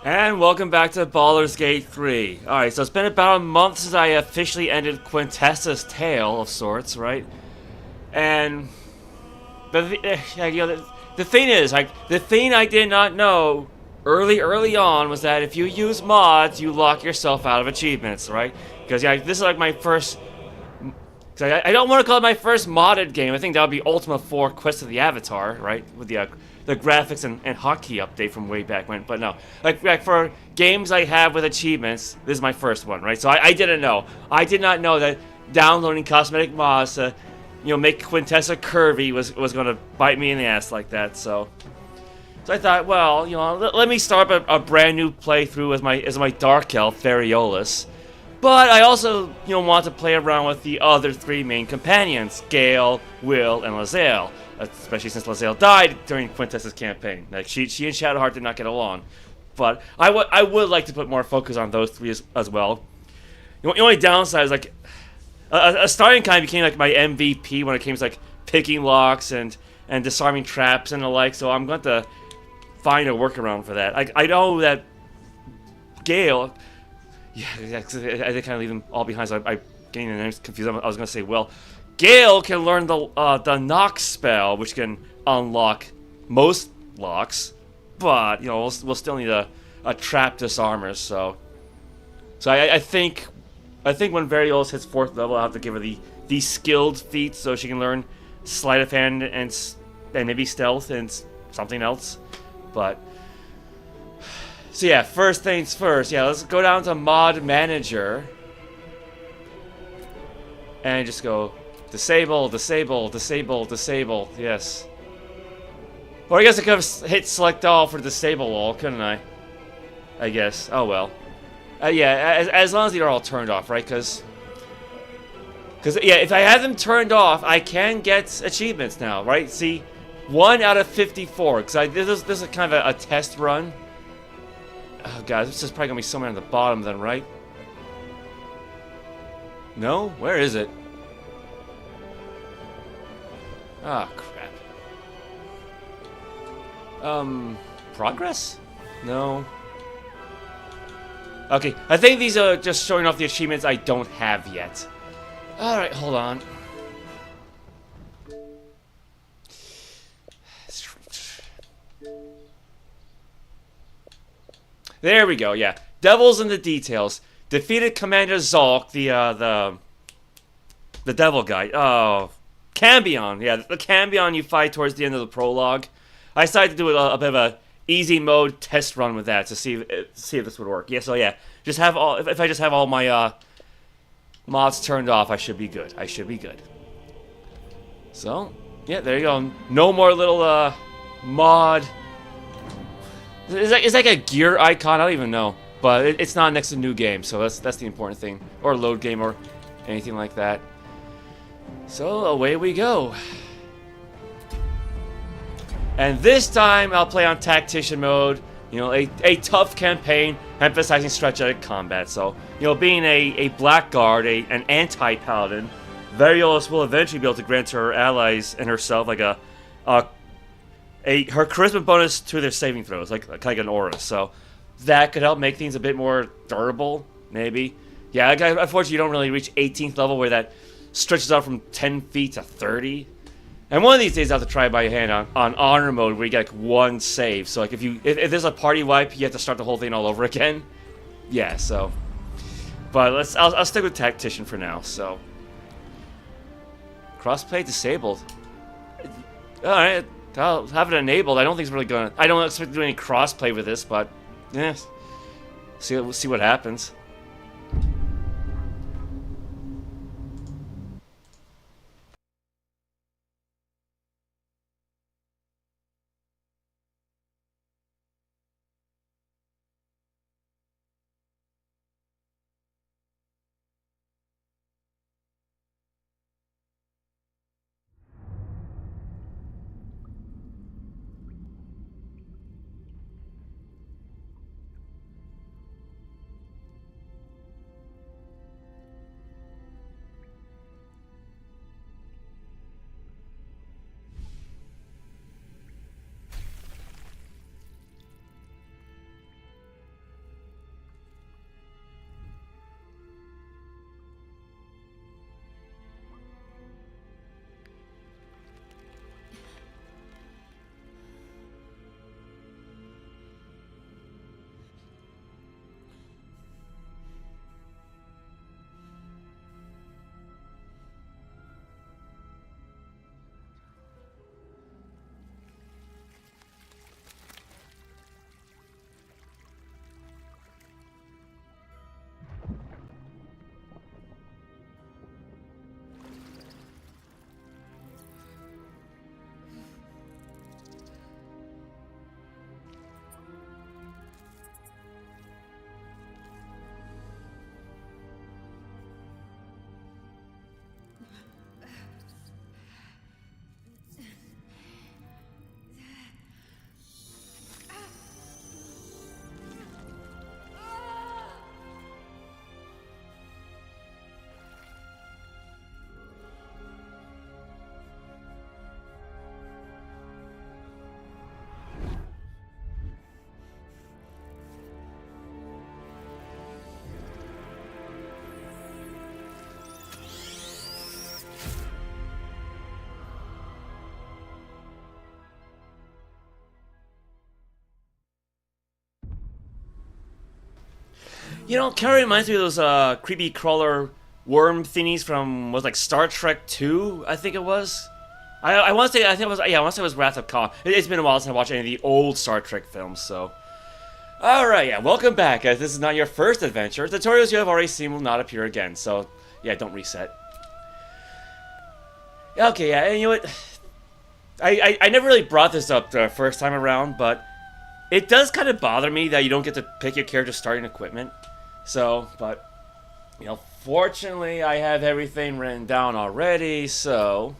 And welcome back to Baldur's Gate 3. Alright, so it's been about a month since I officially ended Quintessa's tale of sorts, right? And the thing is, the thing I did not know early on was that if you use mods, you lock yourself out of achievements, right? Because this is like my first. I don't want to call it my first modded game. I think that would be Ultima 4 Quest of the Avatar, right? With the graphics and hotkey update from way back when. But no, like for games I have with achievements, this is my first one, right? So I didn't know. I did not know that downloading cosmetic mods to, make Quintessa curvy was going to bite me in the ass like that. So I thought, well, let me start a brand new playthrough as my dark elf Variolus. But I also, want to play around with the other three main companions, Gale, Will, and Lae'zel. Especially since Lae'zel died during Quintessa's campaign. Like, she and Shadowheart did not get along. But I would like to put more focus on those three as well. The only downside is, like, a starting kind became, like, my MVP when it came to, like, picking locks and disarming traps and the like, so I'm going to find a workaround for that. I know that Gale... Yeah, I did kind of leave them all behind, so I'm getting the names confused. I was going to say, well, Gale can learn the knock spell, which can unlock most locks, but, we'll still need a trap disarmer, so I think when Variolus hits 4th level, I'll have to give her the skilled feats so she can learn sleight of hand and maybe stealth and something else, but... So yeah, first things first. Yeah, let's go down to Mod Manager. And just go disable, disable, disable, disable. Yes. Or I guess I could have hit select all for disable all, couldn't I? I guess. Oh well. Yeah, as long as they're all turned off, right? Because yeah, if I have them turned off, I can get achievements now, right? See, 1 out of 54. Because this is kind of a test run. Oh god, this is probably gonna be somewhere on the bottom then, right? No? Where is it? Ah, crap. Progress? No. Okay, I think these are just showing off the achievements I don't have yet. Alright, hold on. There we go, yeah. Devils in the details. Defeated Commander Zolk, the devil guy. Oh, Cambion. Yeah, the Cambion you fight towards the end of the prologue. I decided to do a bit of a easy mode test run with that to see if this would work. Yeah, so yeah. Just have all if I just have all my mods turned off, I should be good. I should be good. So, yeah, there you go. No more little mod. Is like a gear icon? I don't even know, but it's not next to new game, so that's the important thing, or load game or anything like that. So away we go, and this time I'll play on Tactician mode. A tough campaign emphasizing strategic combat. So being a blackguard, an anti-paladin, Variolus will eventually be able to grant her allies and herself like her charisma bonus to their saving throws, like an aura. So that could help make things a bit more durable, maybe. Yeah, unfortunately, you don't really reach 18th level where that stretches out from 10 feet to 30. And one of these days, I have to try it by hand on honor mode where you get like one save. So like if there's a party wipe, you have to start the whole thing all over again. Yeah, so. But I'll stick with Tactician for now. So crossplay disabled. All right. I'll have it enabled. I don't think it's really gonna. I don't expect to do any crossplay with this, but yeah, we'll see what happens. You know, kind of reminds me of those creepy crawler worm thingies from was like Star Trek 2, I think it was. I want to say I think it was I want to say it was Wrath of Khan. It's been a while since I watched any of the old Star Trek films, so. All right, yeah, welcome back. As this is not your first adventure, tutorials you have already seen will not appear again. So, yeah, don't reset. Okay, yeah, and you know what? I never really brought this up the first time around, but it does kind of bother me that you don't get to pick your character's starting equipment. So, but, you know, fortunately I have everything written down already, so...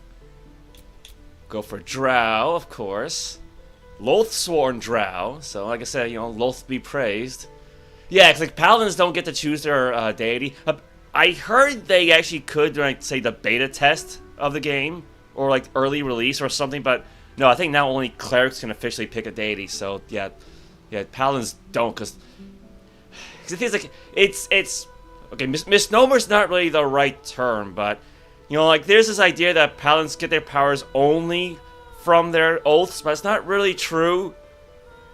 Go for Drow, of course. Lolth-sworn Drow, so like I said, you know, Lolth be praised. Yeah, because like, Paladins don't get to choose their deity. I heard they actually could during, like, say, the beta test of the game, or like early release or something, but no, I think now only clerics can officially pick a deity, so yeah, Paladins don't, because the thing is, like, it's okay, misnomer's not really the right term, but, you know, like, there's this idea that Paladins get their powers only from their oaths, but it's not really true.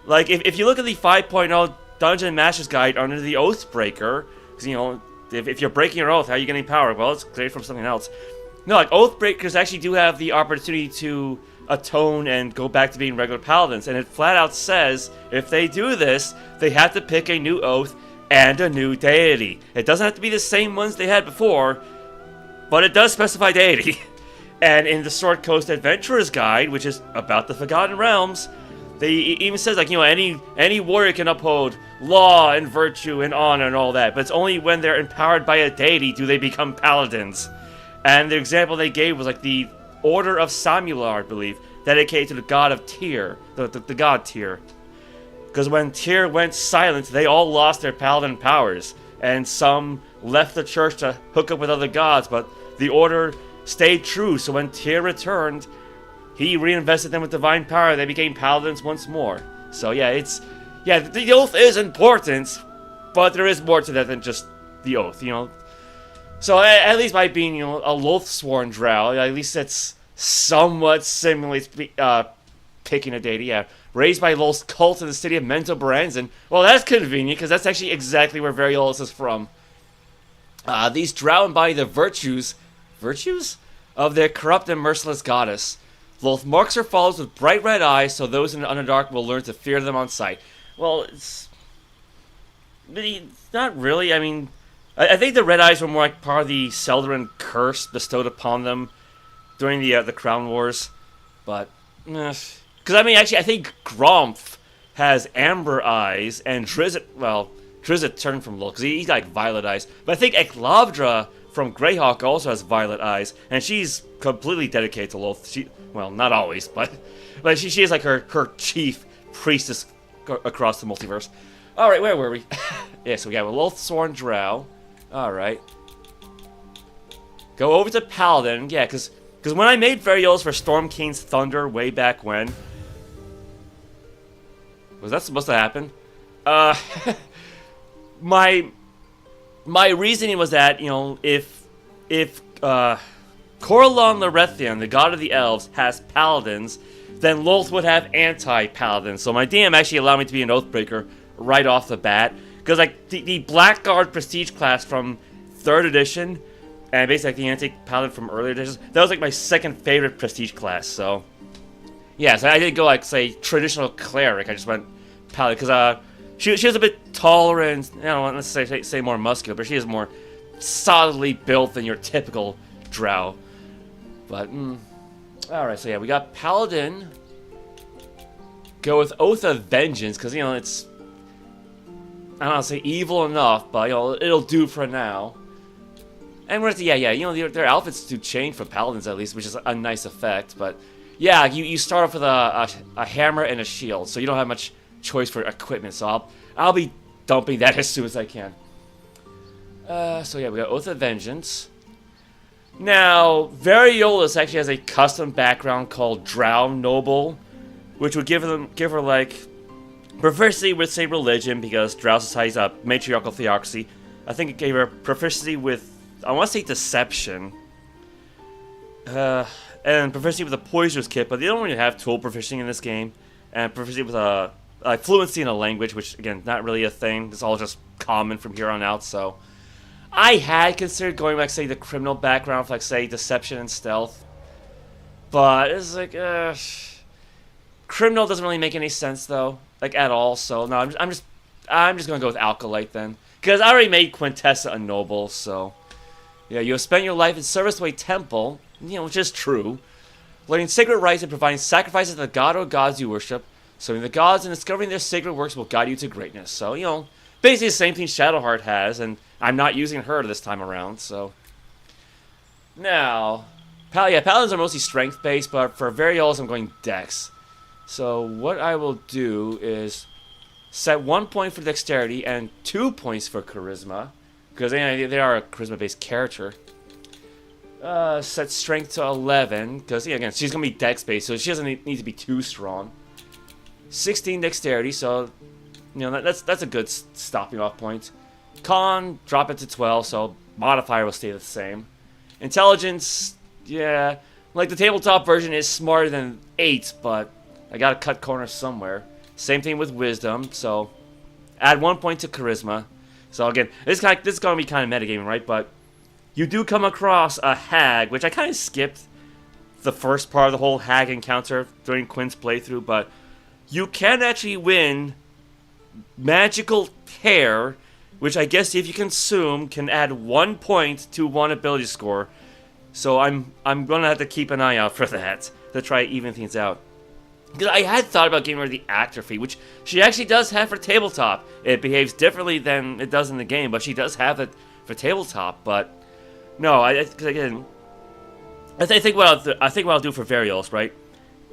Like, if you look at the 5.0 Dungeon Master's Guide under the Oathbreaker, because, you know, if you're breaking your oath, how are you getting power? Well, it's cleared from something else. No, like, Oathbreakers actually do have the opportunity to atone and go back to being regular Paladins, and it flat out says, if they do this, they have to pick a new oath and a new deity. It doesn't have to be the same ones they had before, but it does specify deity. And in the Sword Coast Adventurer's Guide, which is about the Forgotten Realms, they even says, like, you know, any warrior can uphold law and virtue and honor and all that, but it's only when they're empowered by a deity do they become paladins. And the example they gave was like the Order of Samular, I believe, dedicated to the god of Tyr, the god Tyr. Because when Tyr went silent, they all lost their paladin powers, and some left the church to hook up with other gods, but the order stayed true, so when Tyr returned, he reinvested them with divine power. They became paladins once more. So yeah, the oath is important, but there is more to that than just the oath, you know. So at least by being, you know, a Lolth-sworn Drow, at least it's somewhat similarly picking a deity. Yeah, raised by Lolth's cult in the city of Menzoberranzan. Well, that's convenient, because that's actually exactly where Variolus is from. These Drow embody the virtues of their corrupt and merciless goddess. Lolth marks her followers with bright red eyes, so those in the Underdark will learn to fear them on sight. Well, it's not really. I mean, I think the red eyes were more like part of the Seldarine curse bestowed upon them during the Crown Wars. But, because I mean, actually, I think Gromf has amber eyes, and Drizzt turned from Lolth, because he's got like violet eyes. But I think Eklavdra from Greyhawk also has violet eyes, and she's completely dedicated to Lolth. Well, not always, but she is like her chief priestess across the multiverse. Alright, where were we? Yeah, so we got a Lolth-sworn Drow. Alright. Go over to Paladin. Yeah, because when I made Variolus for Storm King's Thunder way back when... Was that supposed to happen? My reasoning was that, you know, if Corellon Larethian, the god of the Elves, has Paladins, then Lolth would have anti-Paladins. So my DM actually allowed me to be an Oathbreaker right off the bat. Because, like, the Blackguard Prestige class from 3rd edition, and basically like, the anti-Paladin from earlier editions, that was, like, my second favorite Prestige class, so... Yeah, so I didn't go, like, say, traditional Cleric, I just went Paladin, because, she was a bit taller and, I don't want to say more muscular, but she is more solidly built than your typical Drow. But, alright, so yeah, we got Paladin. Go with Oath of Vengeance, because, you know, it's... I don't want to say evil enough, but, you know, it'll do for now. And we're at the, yeah, you know, their outfits do change for Paladins at least, which is a nice effect, but... Yeah, you start off with a hammer and a shield, so you don't have much choice for equipment, so I'll be dumping that as soon as I can. So yeah, we got Oath of Vengeance. Now, Variolus actually has a custom background called Drow Noble, which would give her like proficiency with, say, religion, because Drow Society's a matriarchal theocracy. I think it gave her proficiency with, I want to say, deception. And proficiency with a poisonous kit, but they don't really have tool proficiency in this game. And proficiency with fluency in a language, which again, not really a thing. It's all just common from here on out. So I had considered going like say the criminal background for like say deception and stealth, but it's like criminal doesn't really make any sense though, like at all. So no, I'm just gonna go with Alkalite then, because I already made Quintessa a noble. So yeah, you have spent your life in service to a temple, which is true, learning sacred rites and providing sacrifices to the god or gods you worship. Serving the gods and discovering their sacred works will guide you to greatness. So, basically the same thing Shadowheart has, and I'm not using her this time around, so. Now, Paladins are mostly strength-based, but for Variolus I'm going Dex. So, what I will do is set 1 point for Dexterity and 2 points for Charisma, because they are a Charisma-based character. Set Strength to 11, because, again, she's going to be Dex-based, so she doesn't need to be too strong. 16 dexterity, so that's a good stopping off point. Con, drop it to 12, so modifier will stay the same. Intelligence, yeah, like the tabletop version is smarter than 8, but I gotta cut corners somewhere. Same thing with wisdom, so add 1 point to charisma. So again, this is gonna be kind of metagaming, right? But you do come across a hag, which I kind of skipped the first part of the whole hag encounter during Quinn's playthrough, but you can actually win magical hair, which I guess if you consume can add 1 point to one ability score. So I'm gonna have to keep an eye out for that to try to even things out. Because I had thought about getting rid of the actor fee, which she actually does have for tabletop. It behaves differently than it does in the game, but she does have it for tabletop. But no, I think what I'll do for Variolus, right?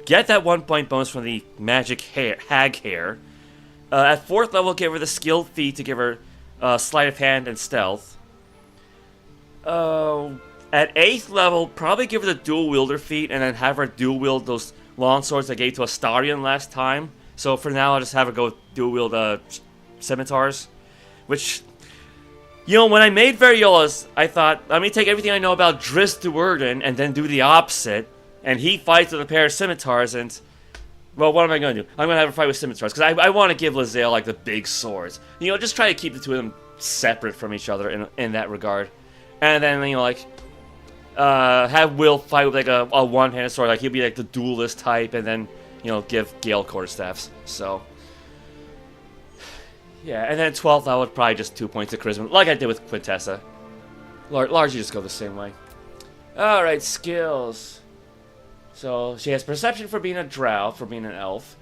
Get that 1 point bonus from the magic hag hair. At 4th level, give her the skill feat to give her sleight of hand and stealth. At 8th level, probably give her the dual wielder feat and then have her dual wield those long swords I gave to Astarion last time. So for now, I'll just have her go dual wield scimitars. Which, when I made Variolus, I thought, let me take everything I know about Drizzt Do'Urden and then do the opposite. And he fights with a pair of scimitars, and well, what am I going to do? I'm going to have her fight with scimitars, because I want to give Lae'zel, like, the big swords. Just try to keep the two of them separate from each other in that regard. And then, have Will fight with, like, a one-handed sword. Like, he'll be, like, the duelist type, and then, give Gale quarterstaffs. So, yeah. And then 12th, I would probably just 2 points of charisma, like I did with Quintessa. Largely just go the same way. Alright, skills. So, she has perception for being a drow, for being an elf.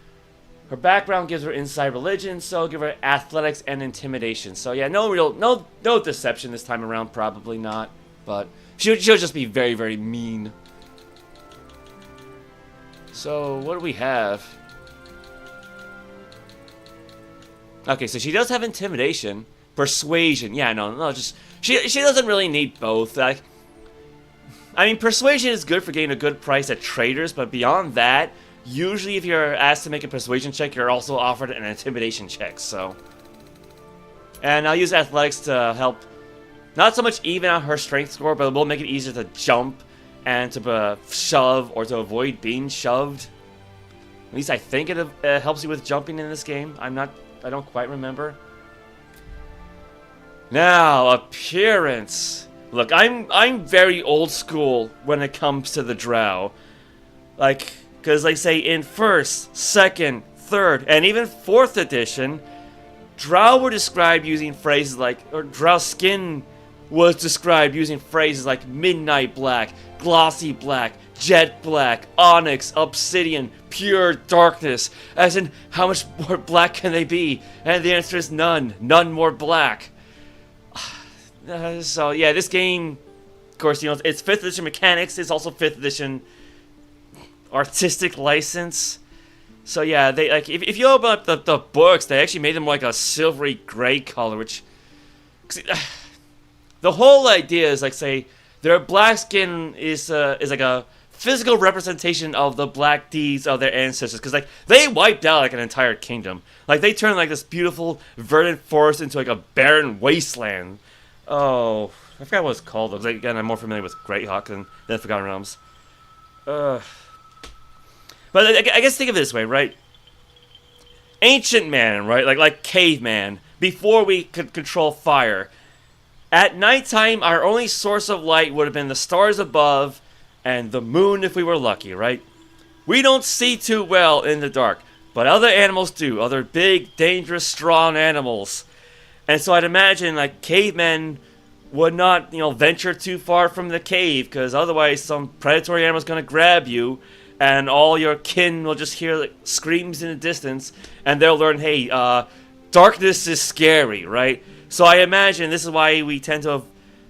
Her background gives her inside religion, so give her athletics and intimidation. So yeah, no deception this time around, probably not. But she'll just be very, very mean. So, what do we have? Okay, so she does have intimidation. Persuasion, yeah, no, just... She doesn't really need both, like... I mean, persuasion is good for getting a good price at traders, but beyond that, usually if you're asked to make a persuasion check, you're also offered an intimidation check, so... And I'll use athletics to help, not so much even out her strength score, but it will make it easier to jump and to shove or to avoid being shoved. At least I think it helps you with jumping in this game. I don't quite remember. Now, appearance. Look, I'm very old school when it comes to the Drow. Because say in 1st, 2nd, 3rd, and even 4th edition, Drow were described using phrases or Drow skin was described using phrases like midnight black, glossy black, jet black, onyx, obsidian, pure darkness. As in, how much more black can they be? And the answer is none. None more black. So yeah, this game, of course, it's 5th edition mechanics. It's also 5th edition artistic license. So yeah, they if you open up the books, they actually made them like a silvery gray color, which the whole idea is say their black skin is like a physical representation of the black deeds of their ancestors, because they wiped out an entire kingdom. They turned this beautiful verdant forest into a barren wasteland. Oh, I forgot what it's called. Again, I'm more familiar with Greyhawk than Forgotten Realms. But I guess think of it this way, right? ancient man, right? Like caveman, before we could control fire. At nighttime, our only source of light would have been the stars above and the moon if we were lucky, right? We don't see too well in the dark, but other animals do. Other big, dangerous, strong animals. And so I'd imagine, like, cavemen would not, venture too far from the cave, because otherwise some predatory animal's going to grab you, and all your kin will just hear, like, screams in the distance, and they'll learn, hey, darkness is scary, right? So I imagine this is why we tend to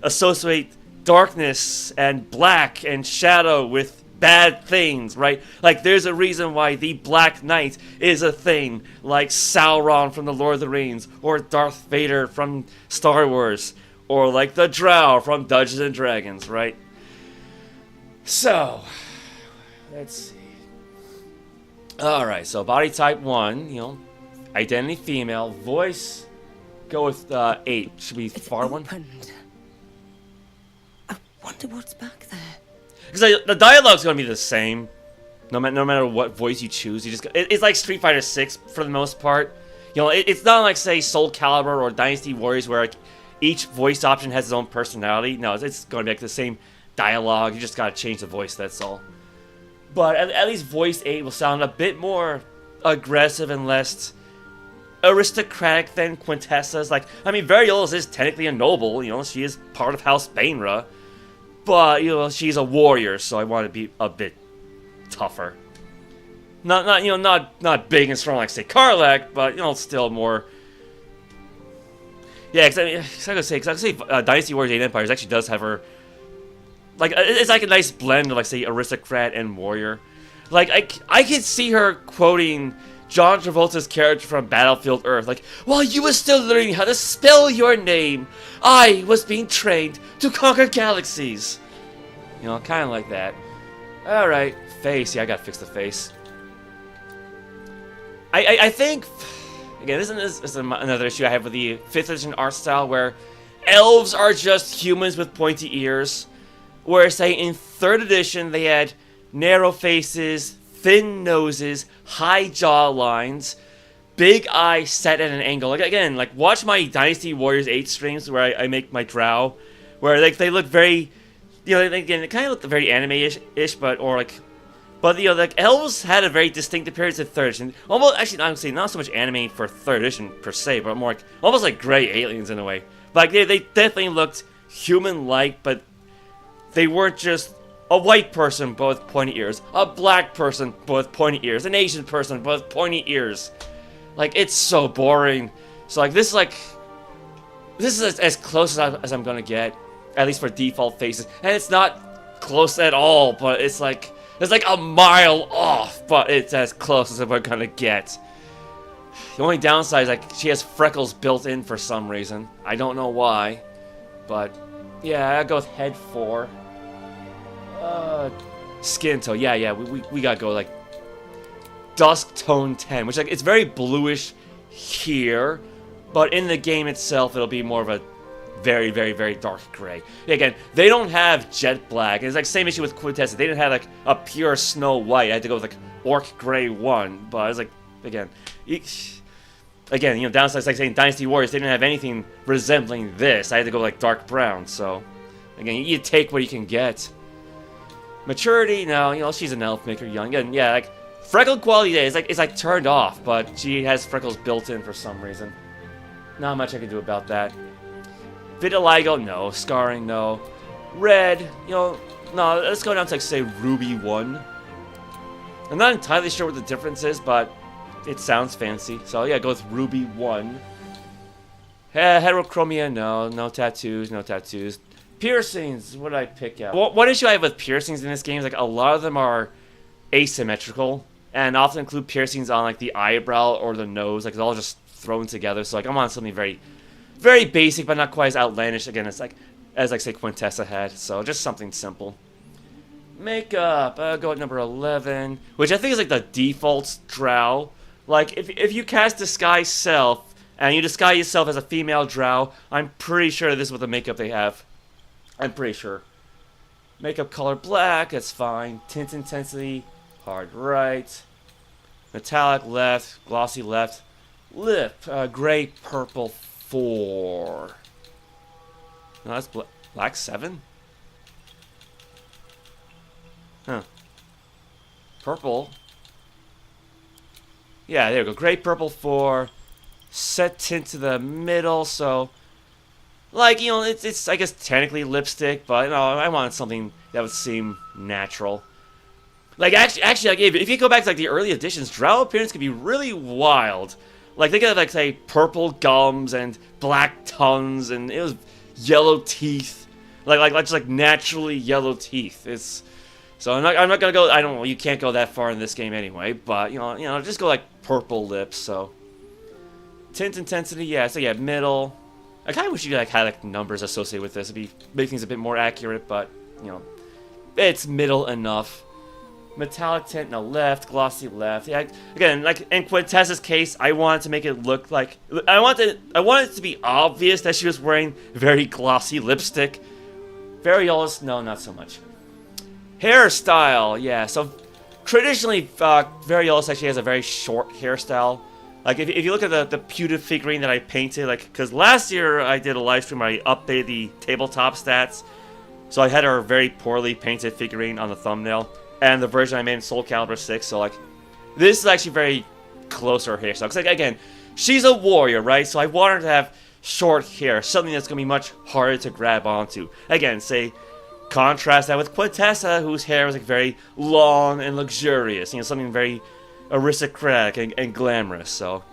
associate darkness and black and shadow with bad things, right? Like, there's a reason why the Black Knight is a thing, like Sauron from the Lord of the Rings, or Darth Vader from Star Wars, or like the Drow from Dungeons and Dragons, right? So, let's see. Alright, so body type 1, identity female, voice, go with 8. Should we far one? I wonder what's back there. Because the dialogue's going to be the same, no matter what voice you choose. It's like Street Fighter 6 for the most part. It's not like, say, Soul Calibur or Dynasty Warriors where each voice option has its own personality. No, it's going to be like the same dialogue. You just got to change the voice, that's all. But at least voice 8 will sound a bit more aggressive and less aristocratic than Quintessa's. Like, I mean, Variolus is technically a noble. She is part of House Baenre. But, she's a warrior, so I want to be a bit tougher. Not big and strong like, say, Karlach, but, still more... Yeah, because I could say Dynasty Warriors 8 Empires actually does have her... Like, it's like a nice blend of, like, say, aristocrat and warrior. Like, I could see her quoting John Travolta's character from Battlefield Earth. Like, while you were still learning how to spell your name, I was being trained to conquer galaxies. Kind of like that. Alright, face. Yeah, I gotta fix the face. I think... Again, this is another issue I have with the 5th edition art style, where elves are just humans with pointy ears. Whereas, say, in 3rd edition, they had narrow faces, thin noses, high jaw lines, big eyes set at an angle. Like, again, like, watch my Dynasty Warriors 8 streams where I make my drow, where, like, they look very, again, they kind of look very anime-ish, but like, elves had a very distinct appearance in 3rd edition. Almost, actually, I would say not so much anime for 3rd edition, per se, but more like, almost like gray aliens in a way. But, like, they definitely looked human-like, but they weren't just a white person, but with pointy ears. A black person, but with pointy ears. An Asian person, but with pointy ears. Like, it's so boring. So, like, this is as close as I'm gonna get. At least for default faces. And it's not close at all, but it's like a mile off, but it's as close as we're gonna get. The only downside is, like, she has freckles built in for some reason. I don't know why. But, yeah, I'll go with head 4. Skin tone, yeah, we gotta go, like, dusk tone 10, which, like, it's very bluish here, but in the game itself, it'll be more of a very, very, very dark gray. Again, they don't have jet black. It's like same issue with Quintessa. They didn't have, like, a pure snow white. I had to go with, like, orc gray 1, but it's like, again, downsides, like saying Dynasty Warriors, they didn't have anything resembling this. I had to go, like, dark brown, so, again, you take what you can get. Maturity, no, she's an elf, make her young. And yeah, like, freckle quality is like turned off, but she has freckles built in for some reason. Not much I can do about that. Vitiligo, no. Scarring, no. Red, no, let's go down to, like, say, Ruby 1. I'm not entirely sure what the difference is, but it sounds fancy. So yeah, go with Ruby 1. Heterochromia, no tattoos. Piercings, what did I pick out? One issue I have with piercings in this game is, like, a lot of them are asymmetrical, and often include piercings on, like, the eyebrow or the nose. Like, it's all just thrown together, so, like, I'm on something very, very basic, but not quite as outlandish, again, as, like, say, Quintessa had, so just something simple. Makeup, go at number 11, which I think is, like, the default drow. Like, if you cast Disguise Self, and you disguise yourself as a female drow, I'm pretty sure this is what the makeup they have. I'm pretty sure. Makeup color black, that's fine. Tint intensity, hard right. Metallic left, glossy left, lip, gray purple 4. No, that's black 7? Huh. Purple. Yeah, there we go. Gray purple 4. Set tint to the middle, so like, you know, it's I guess technically lipstick, but no, I wanted something that would seem natural. Like actually like if you go back to like the early editions, Drow appearance could be really wild. Like they could have like say purple gums and black tongues, and it was yellow teeth, like just like naturally yellow teeth. It's so I'm not gonna go. I don't know. You can't go that far in this game anyway. But you know, just go like purple lips. So tint intensity, yeah. So yeah, middle. I kind of wish you like had like numbers associated with this. It'd make things a bit more accurate. But you know, it's middle enough. Metallic tint, no left, glossy left. Yeah, again, like in Quenthessa's case, I wanted to make it look like I wanted it to be obvious that she was wearing very glossy lipstick. Variolus, no, not so much. Hairstyle, yeah. So traditionally, Variolus actually has a very short hairstyle. Like if you look at the pewter figurine that I painted, like because last year I did a live stream where I updated the tabletop stats, so I had her very poorly painted figurine on the thumbnail. And the version I made in Soul Calibur 6, so like, this is actually very close to her hairstyle. Because like, again, she's a warrior, right? So I want her to have short hair, something that's going to be much harder to grab onto. Again, say, contrast that with Quenthessa, whose hair was like very long and luxurious. You know, something very aristocratic and glamorous, so.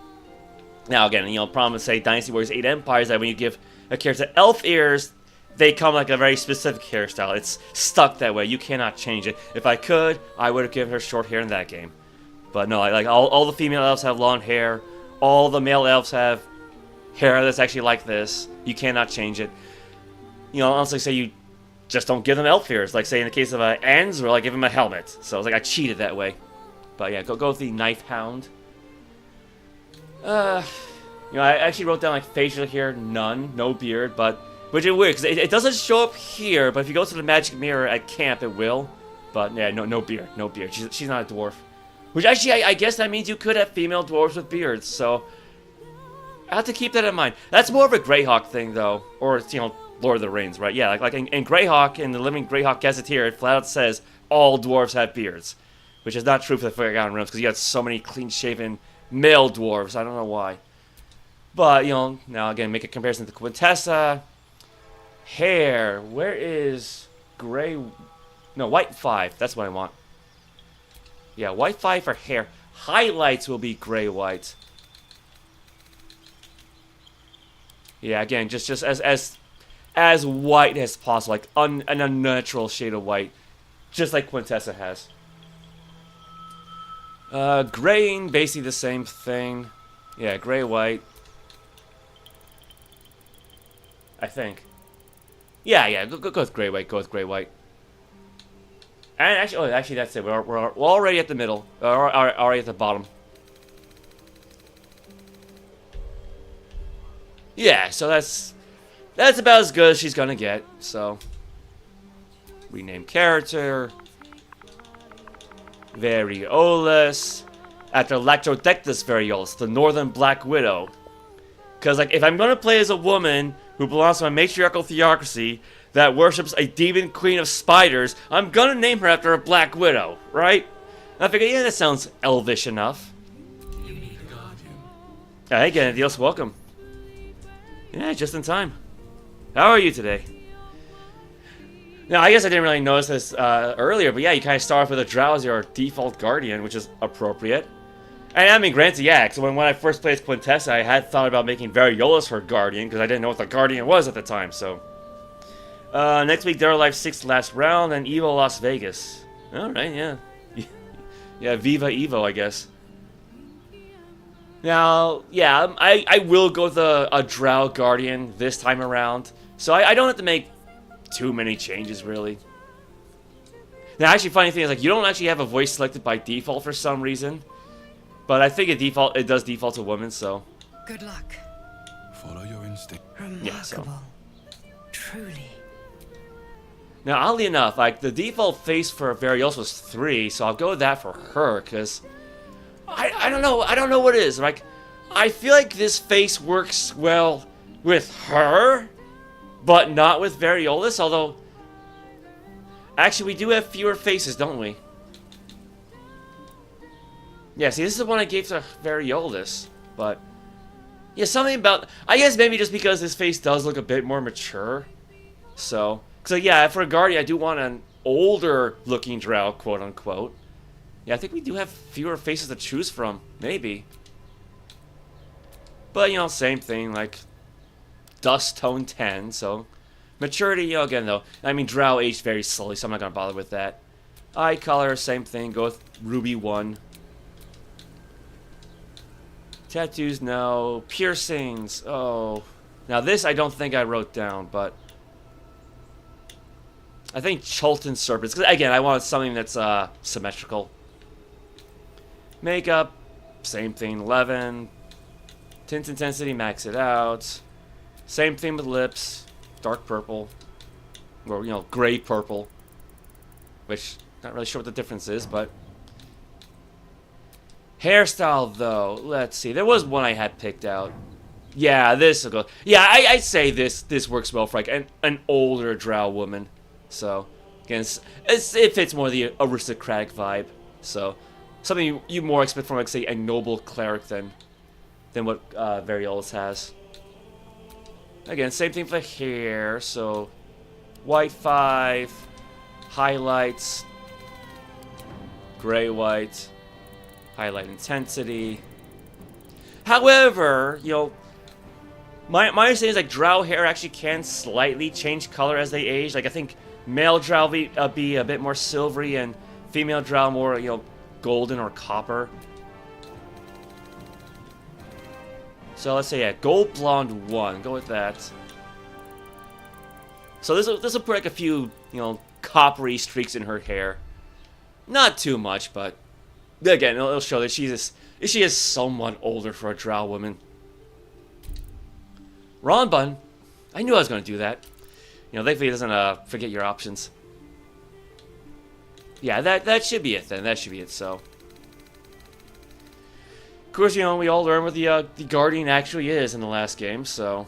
Now again, you know, problem with, say, Dynasty Warriors 8 Empires, that when you give a character elf ears, they come like a very specific hairstyle. It's stuck that way. You cannot change it. If I could, I would have given her short hair in that game. But no, like all the female elves have long hair. All the male elves have hair that's actually like this. You cannot change it. You know, honestly, say you just don't give them elf ears. Like say in the case of Anzrel, I give him a helmet. So it's like I cheated that way. But yeah, go with the Knife Hound. You know, I actually wrote down like facial hair, none, no beard, but. Which is weird, because it doesn't show up here, but if you go to the magic mirror at camp, it will. But yeah, no beard, no beard. She's not a dwarf. Which actually, I guess that means you could have female dwarves with beards, so I have to keep that in mind. That's more of a Greyhawk thing, though, or it's, you know, Lord of the Rings, right? Yeah, like in Greyhawk, in the Living Greyhawk Gazetteer, it flat out says all dwarves have beards, which is not true for the Forgotten Realms, because you got so many clean-shaven male dwarves. I don't know why. But, you know, now again, make a comparison to Quenthessa. Hair, where is gray? No, white 5. That's what I want. Yeah, white 5 for hair. Highlights will be gray-white. Yeah, again, just as white as possible, like an unnatural shade of white, just like Quenthessa has. Graying, basically the same thing. Yeah, gray-white. I think. Yeah, go with gray white. Go with gray white. And actually, that's it. We're already at the middle. Already at the bottom. Yeah, so that's about as good as she's gonna get. So rename character. Variolus. After Lactrodectus Variolus, the Northern Black Widow. Because like, if I'm gonna play as a woman who belongs to a matriarchal theocracy that worships a demon queen of spiders, I'm gonna name her after a Black Widow, right? And I figured, yeah, that sounds elvish enough. You need a guardian. Hey, Ganadios, welcome. Yeah, just in time. How are you today? Now, I guess I didn't really notice this earlier, but yeah, you kind of start off with a Drow as your default guardian, which is appropriate. And I mean, granted, yeah, because when I first played Quenthessa, I had thought about making Variolus her guardian, because I didn't know what the guardian was at the time, so. Next week, Dead or Alive 6 last round, and Evo Las Vegas. Alright, yeah. Yeah, Viva Evo, I guess. Now, yeah, I will go with a Drow guardian this time around, so I don't have to make too many changes, really. Now, actually, funny thing is, like, you don't actually have a voice selected by default for some reason. But I think it does default to women, so. Good luck. Follow your instinct. Remarkable. Yeah, so. Truly. Now, oddly enough, like, the default face for Variolus was 3, so I'll go with that for her, because I don't know. I don't know what it is. Like, I feel like this face works well with her, but not with Variolus. Although, actually, we do have fewer faces, don't we? Yeah. See, this is the one I gave to Variolus, but yeah, something about. I guess maybe just because his face does look a bit more mature. So, yeah, for a guardian, I do want an older-looking drow, quote-unquote. Yeah, I think we do have fewer faces to choose from. Maybe. But, you know, same thing, like, dust tone 10, so... Maturity, you know, again, though, I mean, drow aged very slowly, so I'm not going to bother with that. Eye color, same thing, go with Ruby 1. Tattoos, no. Piercings, oh... Now, this I don't think I wrote down, but... I think Cholton Serpents, because, again, I wanted something that's, symmetrical. Makeup, same thing, 11. Tint intensity, max it out. Same thing with lips, dark purple. Or, you know, gray purple. Which, not really sure what the difference is, but... Hairstyle, though, let's see. There was one I had picked out. Yeah, this will go... Yeah, I'd say this works well for, like, an older drow woman. So, again, it fits more the aristocratic vibe. So, something you more expect from, like, say, a noble cleric than what Variolus has. Again, same thing for hair. So, white 5, highlights, gray white, highlight intensity. However, you know, my understanding is like drow hair actually can slightly change color as they age. Like I think male drow be a bit more silvery and female drow more, you know, golden or copper. So let's say, yeah, gold blonde 1. Go with that. So this will put like a few, you know, coppery streaks in her hair. Not too much, but again, it'll show that she is somewhat older for a drow woman. Ron bun. I knew I was going to do that. You know, thankfully it doesn't forget your options. Yeah, that should be it then. That should be it. So, of course, you know, we all learn what the Guardian actually is in the last game. So.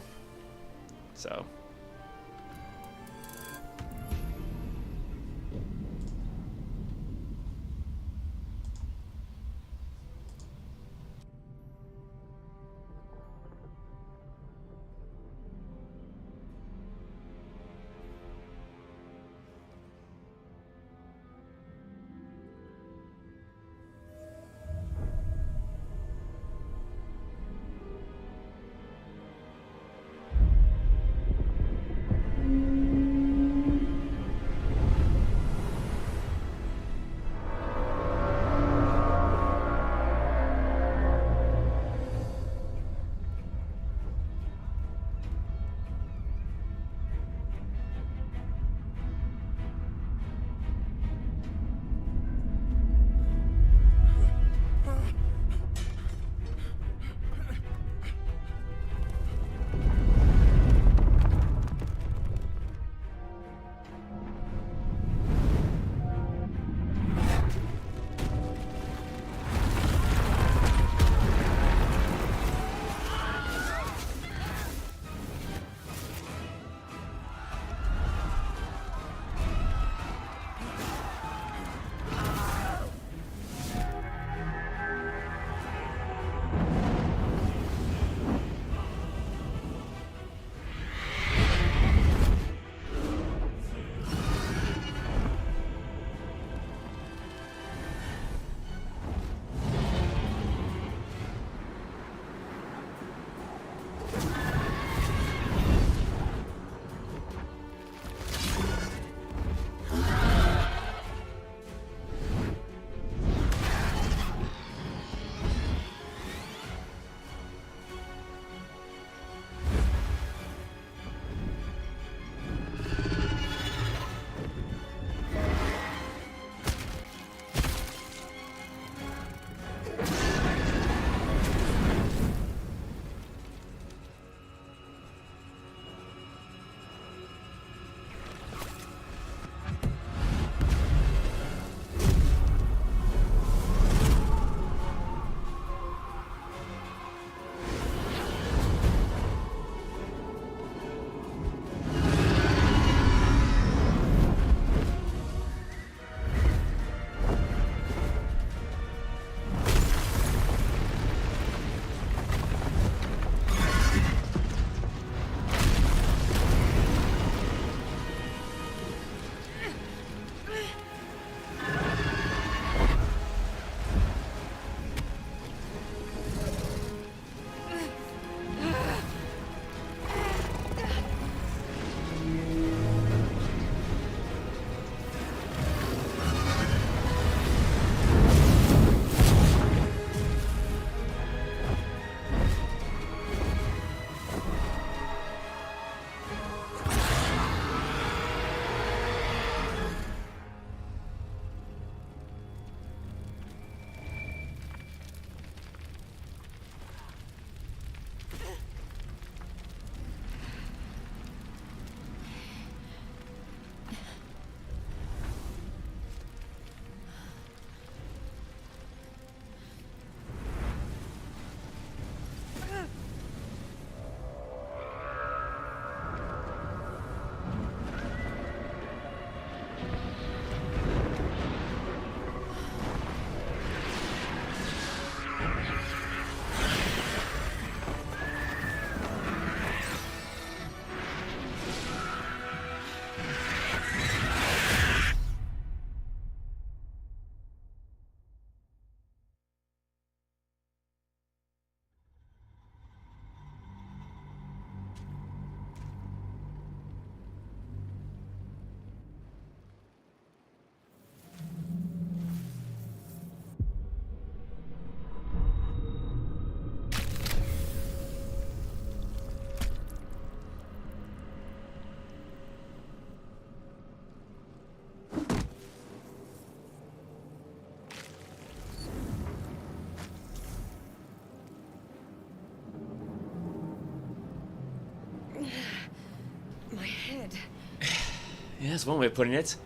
Yeah, that's one way of putting it.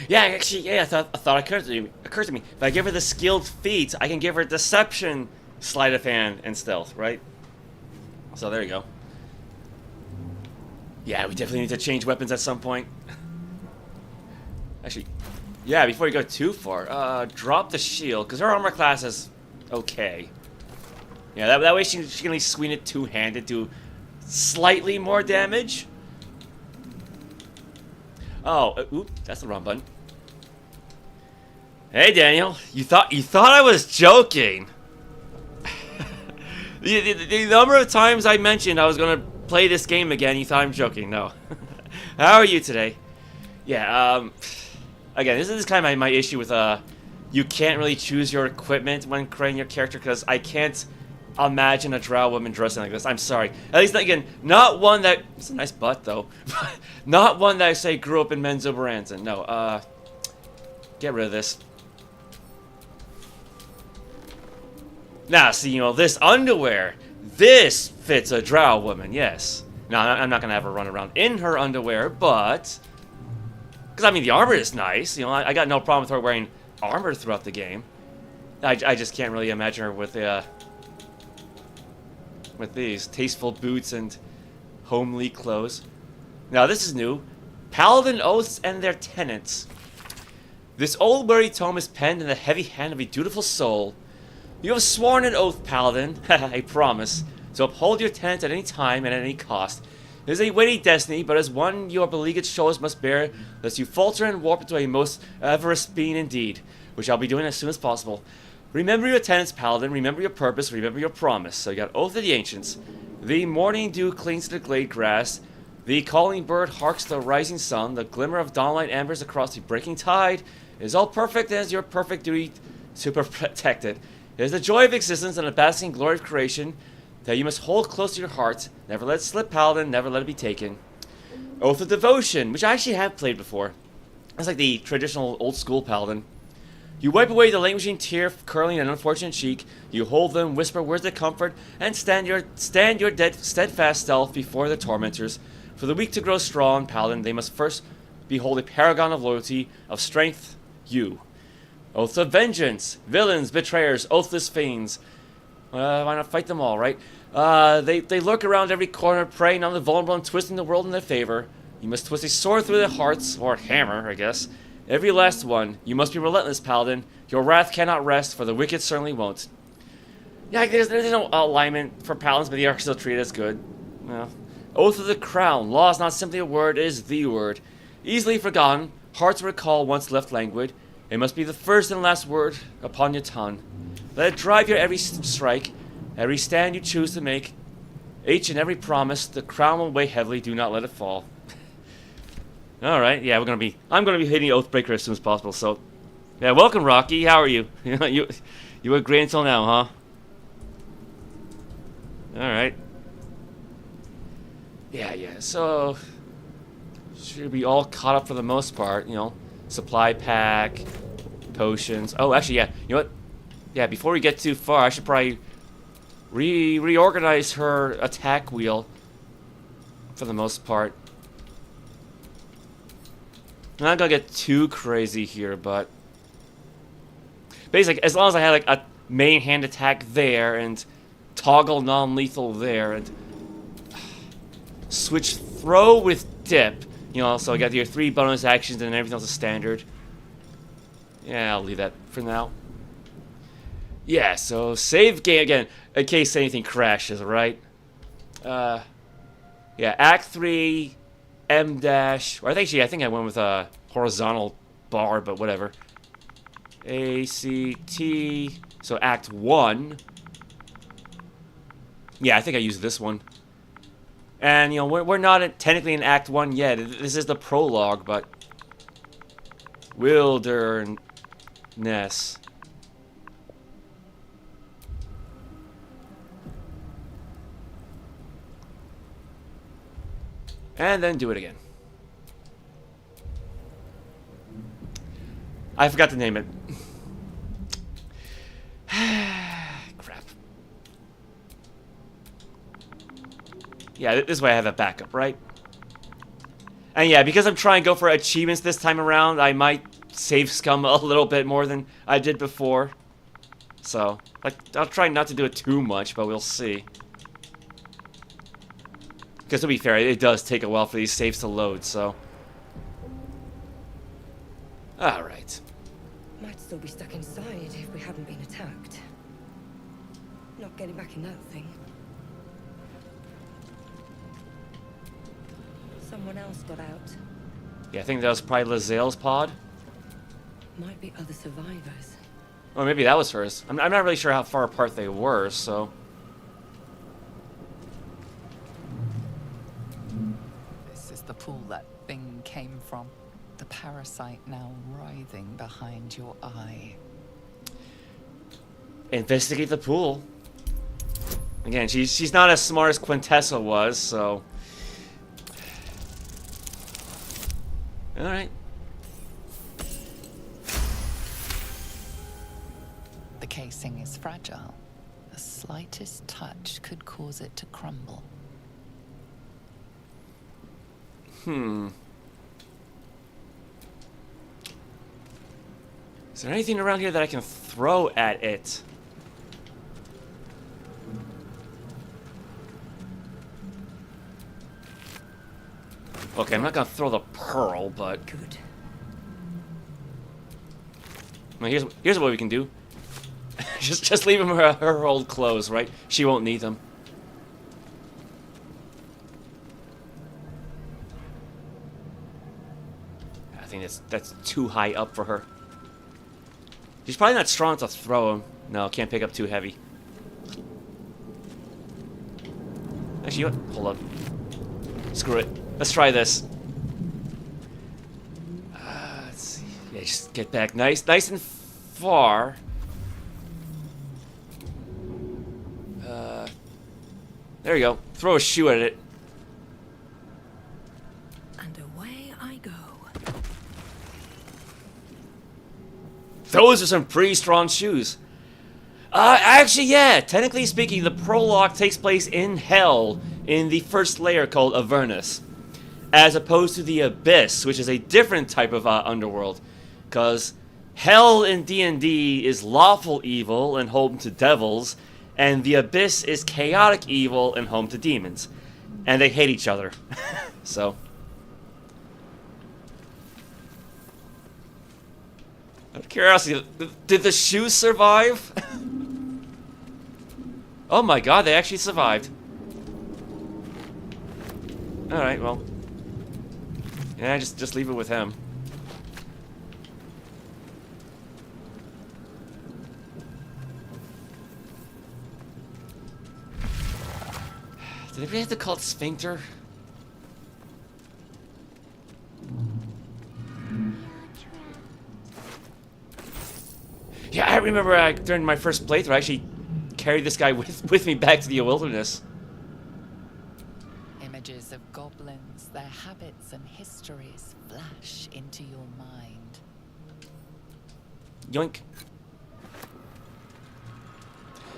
Yeah, actually, yeah, I thought it occurred to me. If I give her the skilled feat, I can give her deception, sleight of hand, and stealth, right? So there you go. Yeah, we definitely need to change weapons at some point. Actually, yeah, before you go too far, drop the shield, because her armor class is okay. Yeah, that way she can at least swing it two-handed, do slightly more damage. Oh, oop, that's the wrong button. Hey, Daniel, you thought I was joking. the number of times I mentioned I was gonna play this game again, you thought I'm joking. No. How are you today? Yeah, again, this is kind of my issue with, you can't really choose your equipment when creating your character, because I can't imagine a drow woman dressing like this. I'm sorry. At least, again, not one that... It's a nice butt, though. Not one that I say grew up in Menzoberranzan. No, get rid of this. Now, see, you know, this underwear, this fits a drow woman, yes. No, I'm not gonna have her run around in her underwear, but... Because, I mean, the armor is nice. You know, I got no problem with her wearing armor throughout the game. I just can't really imagine her with these tasteful boots and homely clothes. Now, this is new. Paladin Oaths and their tenets. This old weary tome is penned in the heavy hand of a dutiful soul. You have sworn an oath, Paladin, a promise, to uphold your tenets at any time and at any cost. It is a weighty destiny, but as one your beleaguered shoulders must bear, lest you falter and warp into a most avaricious being indeed, which I'll be doing as soon as possible. Remember your tenets, Paladin, remember your purpose, remember your promise. So you got Oath of the Ancients. The morning dew clings to the glade grass. The calling bird harks to the rising sun. The glimmer of dawnlight ambers across the breaking tide. It is all perfect, and it is your perfect duty to protect it. It is the joy of existence and the basking glory of creation that you must hold close to your heart. Never let it slip, Paladin, never let it be taken. Oath of Devotion, which I actually have played before. That's like the traditional old-school Paladin. You wipe away the languishing tear curling an unfortunate cheek. You hold them, whisper words of comfort, and stand your steadfast self before the tormentors. For the weak to grow strong, Paladin, they must first behold a paragon of loyalty, of strength, you. Oath of Vengeance, villains, betrayers, oathless fiends. Why not fight them all, right? They lurk around every corner, preying on the vulnerable and twisting the world in their favor. You must twist a sword through their hearts, or a hammer, I guess. Every last one. You must be relentless, Paladin. Your wrath cannot rest, for the wicked certainly won't. Yeah, there's no alignment for Paladins, but they are still treated as good. Well, Oath of the Crown. Law is not simply a word, it is the word. Easily forgotten, hard to recall once left languid. It must be the first and last word upon your tongue. Let it drive your every strike, every stand you choose to make. Each and every promise, the crown will weigh heavily, do not let it fall. Alright, yeah, I'm gonna be hitting Oathbreaker as soon as possible, so... Yeah, welcome, Rocky, how are you? you were great until now, huh? Alright. Yeah, so... Should be all caught up for the most part, you know. Supply pack, potions... Oh, actually, yeah, you know what? Yeah, before we get too far, I should probably... reorganize her attack wheel. For the most part. I'm not gonna get too crazy here, but basically, as long as I had like a main hand attack there and toggle non-lethal there and switch throw with dip, you know, so I got your 3 bonus actions and everything else is standard. Yeah, I'll leave that for now. Yeah, so save game again in case anything crashes, right? Yeah, Act 3. M dash, or I think I went with a horizontal bar, but whatever. ACT, so Act 1. Yeah, I think I used this one. And, you know, we're not technically in Act 1 yet. This is the prologue, but... Wilderness. And then do it again. I forgot to name it. Crap. Yeah, this way I have a backup, right? And yeah, because I'm trying to go for achievements this time around, I might save scum a little bit more than I did before. So, like, I'll try not to do it too much, but we'll see. Because to be fair, it does take a while for these saves to load, so... Alright. Might still be stuck inside if we hadn't been attacked. Not getting back in that thing. Someone else got out. Yeah, I think that was probably Lae'zel's pod. Might be other survivors. Or maybe that was hers. I'm not really sure how far apart they were, so... This is the pool that thing came from. The parasite now writhing behind your eye. Investigate the pool. Again, she's not as smart as Quenthel was, so... Alright. The casing is fragile. The slightest touch could cause it to crumble. Is there anything around here that I can throw at it? Okay, I'm not gonna throw the pearl, but... Good. Well, here's what we can do. just leave him her old clothes, right? She won't need them. I think that's too high up for her. She's probably not strong enough to throw him. No, can't pick up too heavy. Actually, you know what? Hold on. Screw it. Let's try this. Let's see. Yeah, just get back nice and far. There you go. Throw a shoe at it. And away I go. Those are some pretty strong shoes. Actually, yeah. Technically speaking, the prologue takes place in Hell, in the first layer called Avernus, as opposed to the Abyss, which is a different type of underworld. Because Hell in D&D is lawful evil and home to devils, and the Abyss is chaotic evil and home to demons. And they hate each other. So... out of curiosity, did the shoes survive? Oh my god, they actually survived. Alright, well. Yeah, just leave it with him. Did we have to call it Sphincter? Yeah, I remember during my first playthrough, I actually carried this guy with me back to the wilderness. Images of goblins, their habits and histories flash into your mind. Yoink.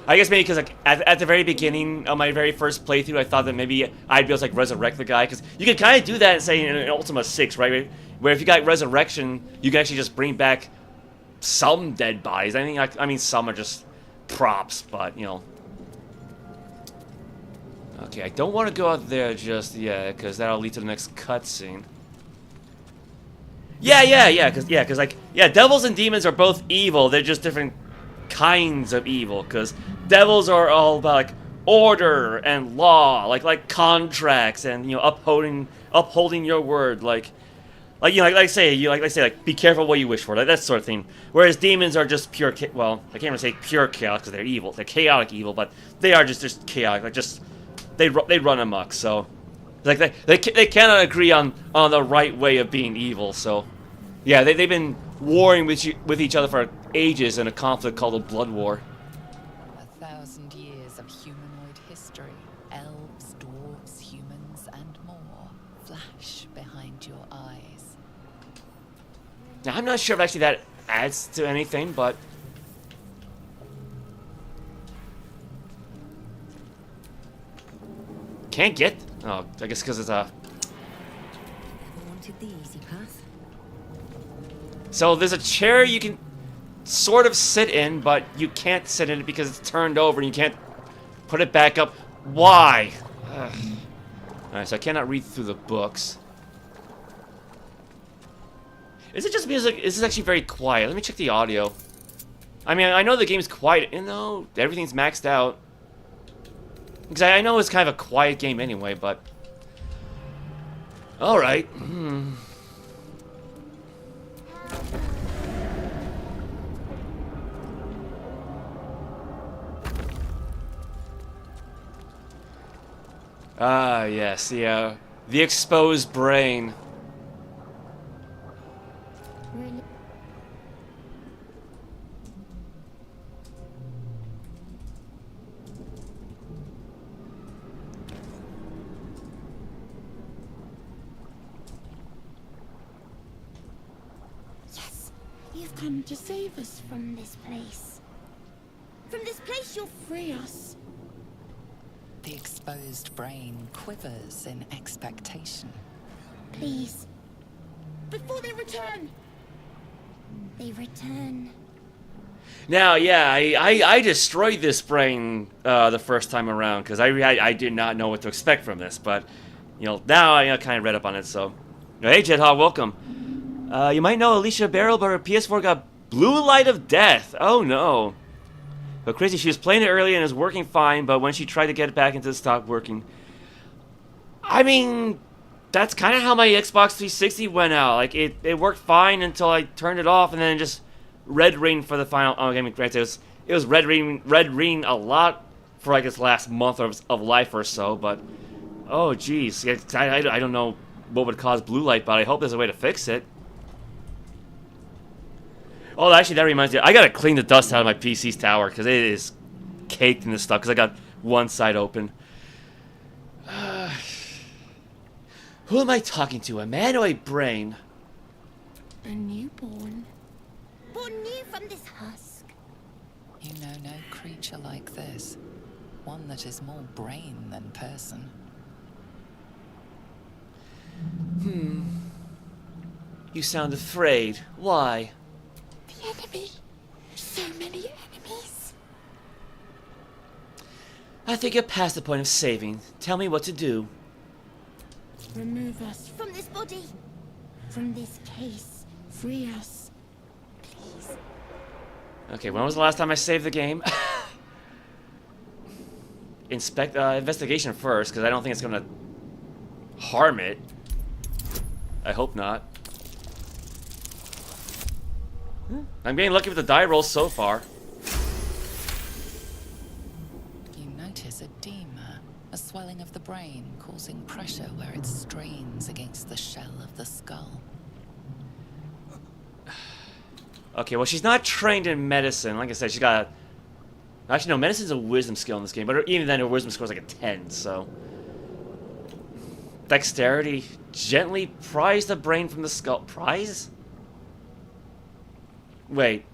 I guess maybe because like, at the very beginning of my very first playthrough, I thought that maybe I'd be able to like resurrect the guy. Because you can kind of do that, say, in Ultima 6, right? Where if you got resurrection, you can actually just bring back some dead bodies. I mean, some are just props, but, you know. Okay, I don't want to go out there just yet, because that'll lead to the next cutscene. Yeah, because like, devils and demons are both evil. They're just different kinds of evil, because devils are all about, like, order and law, like contracts and, you know, upholding your word, like I say, be careful what you wish for, like that sort of thing. Whereas demons are just pure, well, I can't even say pure chaos because they're evil. They're chaotic evil, but they are just chaotic. Like they run amok. So, like they cannot agree on the right way of being evil. So, yeah, they've been warring with each other for ages in a conflict called the Blood War. 1,000 years of humanoid history, elves, dwarves, humans, and more flash behind your eyes. Now, I'm not sure if actually that adds to anything, but... Can't get... Oh, I guess because it's a... wanted the easy path. So there's a chair you can sort of sit in, but you can't sit in it because it's turned over and you can't put it back up. Why? Alright, so I cannot read through the books. Is it just music? Is this actually very quiet? Let me check the audio. I mean, I know the game's quiet. You know, everything's maxed out. Because I know it's kind of a quiet game anyway, but... Alright. Ah, yes, the exposed brain. Yes, you've come to save us from this place. From this place, you'll free us. The exposed brain quivers in expectation. Please. Before they return. They return. Now, yeah, I destroyed this brain the first time around because I did not know what to expect from this, but you know now I kind of read up on it. So, hey Jedhog, welcome. You might know Alicia Barrel, but her PS4 got blue light of death. Oh no. But crazy, she was playing it earlier and it was working fine, but when she tried to get it back into the stopped working. I mean, that's kind of how my Xbox 360 went out. Like, it worked fine until I turned it off, and then it just red ring for the final... Oh, I mean, granted, it was red ring a lot for, like, its last month of life or so, but... Oh, geez. I don't know what would cause blue light, but I hope there's a way to fix it. Oh, actually, that reminds me. I gotta clean the dust out of my PC's tower because it is caked in this stuff. Because I got one side open. Who am I talking to? A man or a brain? A newborn. Born new from this husk. You know no creature like this. One that is more brain than person. You sound afraid. Why? The enemy. So many enemies. I think you're past the point of saving. Tell me what to do. Remove us from this body. From this case. Free us. Please. Okay, when was the last time I saved the game? Investigation first, because I don't think it's gonna harm it. I hope not. I'm getting lucky with the die rolls so far. You notice edema, a swelling of the brain causing pressure where it strains against the shell of the skull. Okay, well, she's not trained in medicine. Like I said, she's got a... Actually, no, medicine's a wisdom skill in this game, but even then, her wisdom score is like a 10, so... Dexterity. Gently prise the brain from the skull. Prise? Wait.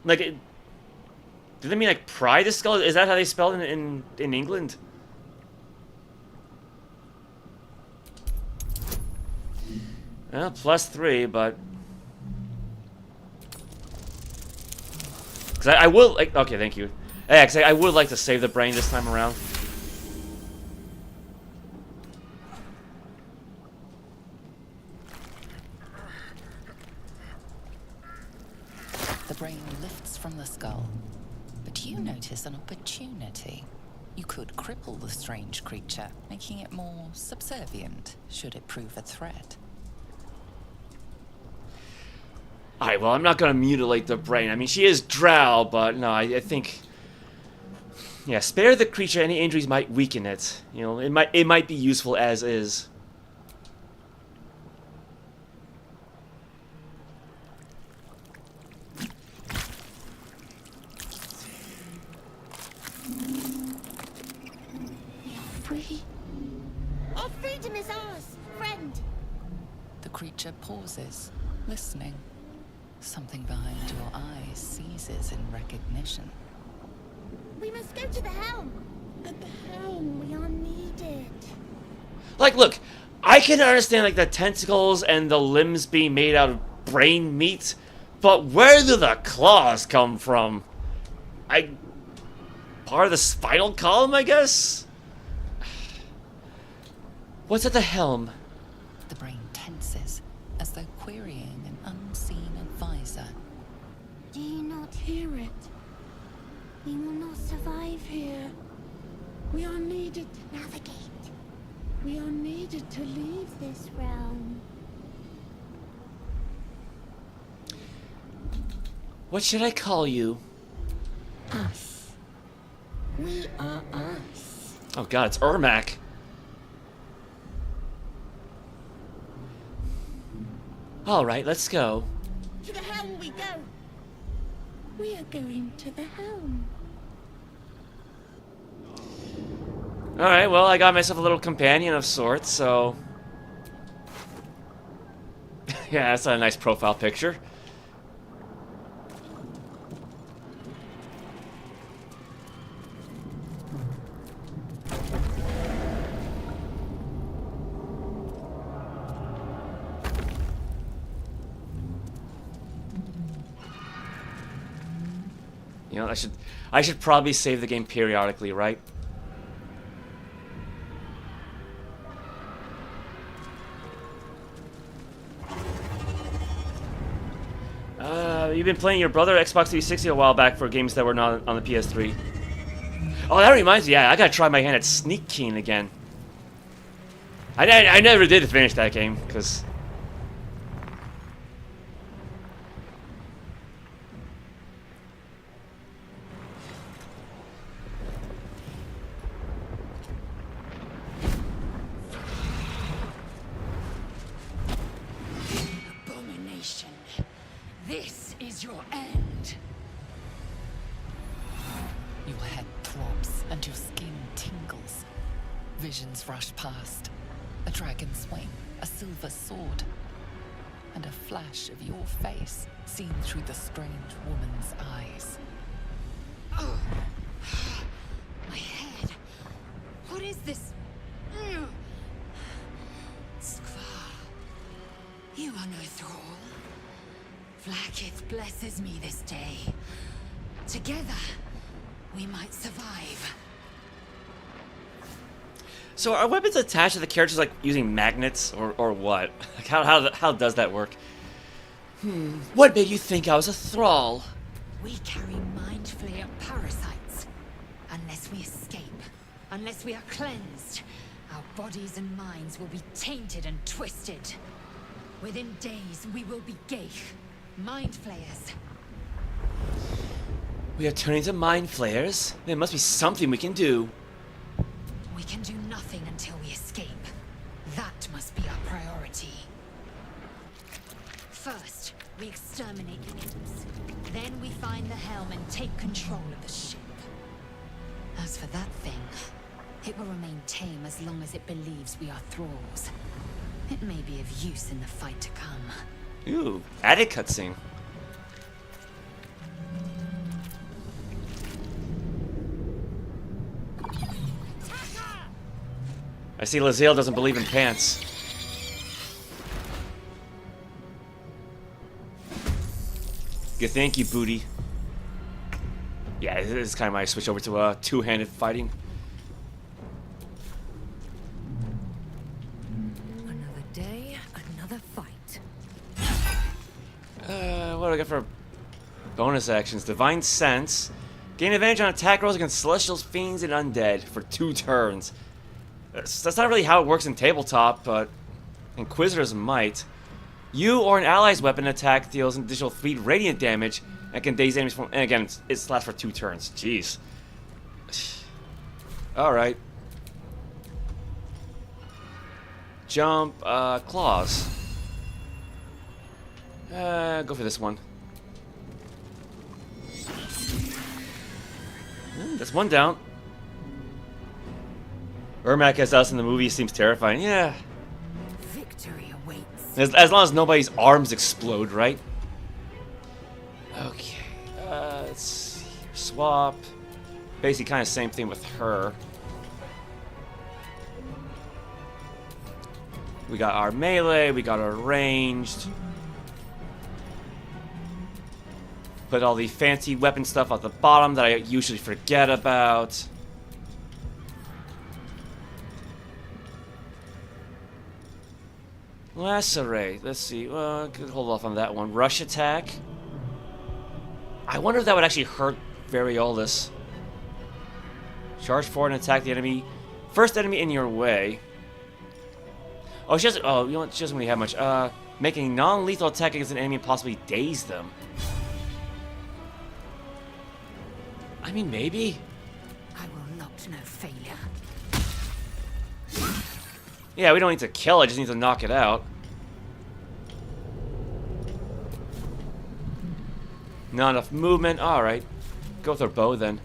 Like, do they mean, like, pry the skull? Is that how they spell it in England? Well, +3, but... Because I will... Like, okay, thank you. Yeah, because I would like to save the brain this time around. The brain lifts from the skull, but you notice an opportunity. You could cripple the strange creature, making it more subservient, should it prove a threat. Alright, well, I'm not going to mutilate the brain. I mean, she is drow, but no, I think... Yeah, spare the creature. Any injuries might weaken it. You know, it might be useful as is. Free. Our freedom is ours, friend. The creature pauses, listening. Something behind your eyes seizes in recognition. We must go to the helm. At the helm, we are needed. Like, look, I can understand like the tentacles and the limbs being made out of brain meat, but where do the claws come from? Part of the spinal column, I guess? What's at the helm? The brain tenses, as though querying an unseen advisor. Do you not hear it? We will not survive here. We are needed to navigate. We are needed to leave this realm. What should I call you? Us. We are us. Oh god, it's Ermac. Alright, let's go. To the helm we go. We are going to the helm. Alright, well, I got myself a little companion of sorts, so... yeah, that's a nice profile picture. You know, I should probably save the game periodically, right? You've been playing your brother Xbox 360 a while back for games that were not on the PS3. Oh, that reminds me, yeah, I gotta try my hand at Sneak King again. I never did finish that game, because... Abomination. This is your end. Your head throbs and your skin tingles. Visions rush past. A dragon's wing, a silver sword, and a flash of your face seen through the strange woman's eyes. Oh. My head. What is this? Skvar. You are no thrall. Vlaakith blesses me this day. Together, we might survive. So are weapons attached to the characters like using magnets or what? Like how does that work? What made you think I was a thrall? We carry mind flayer parasites. Unless we escape, unless we are cleansed, our bodies and minds will be tainted and twisted. Within days, we will be Geich, mind flayers. We are turning to mind flayers. There must be something we can do. We can do nothing until we escape. That must be our priority. First, we exterminate the imps. Then we find the helm and take control of the ship. As for that thing, it will remain tame as long as it believes we are thralls. It may be of use in the fight to come. Ooh, added cutscene. I see Lae'zel doesn't believe in pants. Good thank you, booty. Yeah, this is kind of my switch over to two-handed fighting. Another day, another fight. What do I got for bonus actions? Divine Sense. Gain advantage on attack rolls against Celestials, Fiends, and Undead for 2 turns. That's not really how it works in tabletop, but Inquisitor's Might. You or an ally's weapon attack deals an additional 3 radiant damage and can daze enemies from. And again, it lasts for 2 turns. Jeez. Alright. Jump, claws. Go for this one. That's one down. Ermac as us in the movie seems terrifying. Yeah. Victory awaits. As long as nobody's arms explode, right? Okay. Let's see. Swap. Basically, kind of same thing with her. We got our melee, we got our ranged. Put all the fancy weapon stuff at the bottom that I usually forget about. Lacerate. Let's see. Well, I could hold off on that one. Rush attack. I wonder if that would actually hurt Variolus. Charge forward and attack the enemy. First enemy in your way. Oh, she doesn't. Oh, you know what? She doesn't really have much. Making non-lethal attack against an enemy and possibly daze them. I mean, maybe. I will not know failure. Yeah, we don't need to kill it, just need to knock it out. Not enough movement. Alright. Go with our bow then.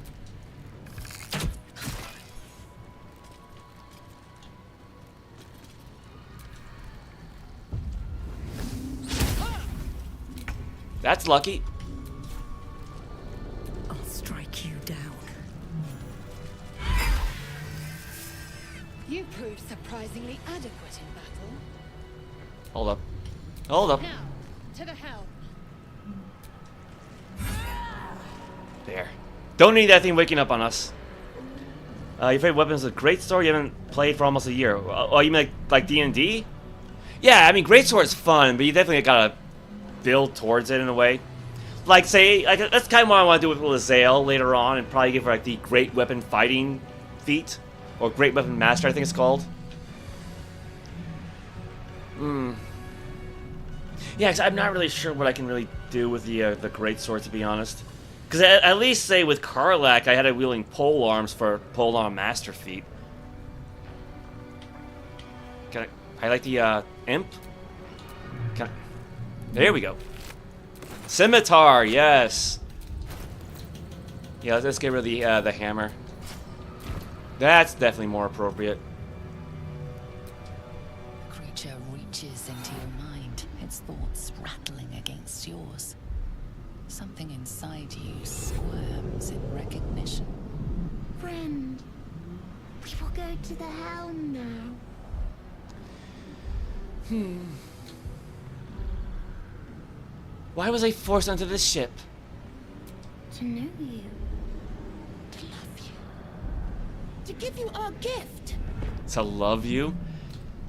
That's lucky. I'll strike you down. You proved surprisingly adequate in battle. Hold up. Hold up. Now, to the helm. There. Don't need that thing waking up on us. Your favorite weapon is a greatsword you haven't played for almost a year. Oh, you mean like D&D? Yeah, I mean, greatsword is fun, but you definitely gotta build towards it in a way. Like, say, like, that's kind of what I want to do with Lae'zel later on, and probably give her like the great weapon fighting feat, or great weapon master, I think it's called. Yeah, cause I'm not really sure what I can really do with the greatsword, to be honest. Because at least, say, with Karlach, I had a wielding pole arms for pole arm master feat. Can I like the imp? Can I? There we go. Scimitar, yes. Yeah, let's get rid of the hammer. That's definitely more appropriate. The creature reaches into your mind, its thoughts rattling against yours. Something inside you squirms in recognition. Friend, we will go to the helm now. Why was I forced onto this ship? To know you. To love you. To give you our gift. To love you?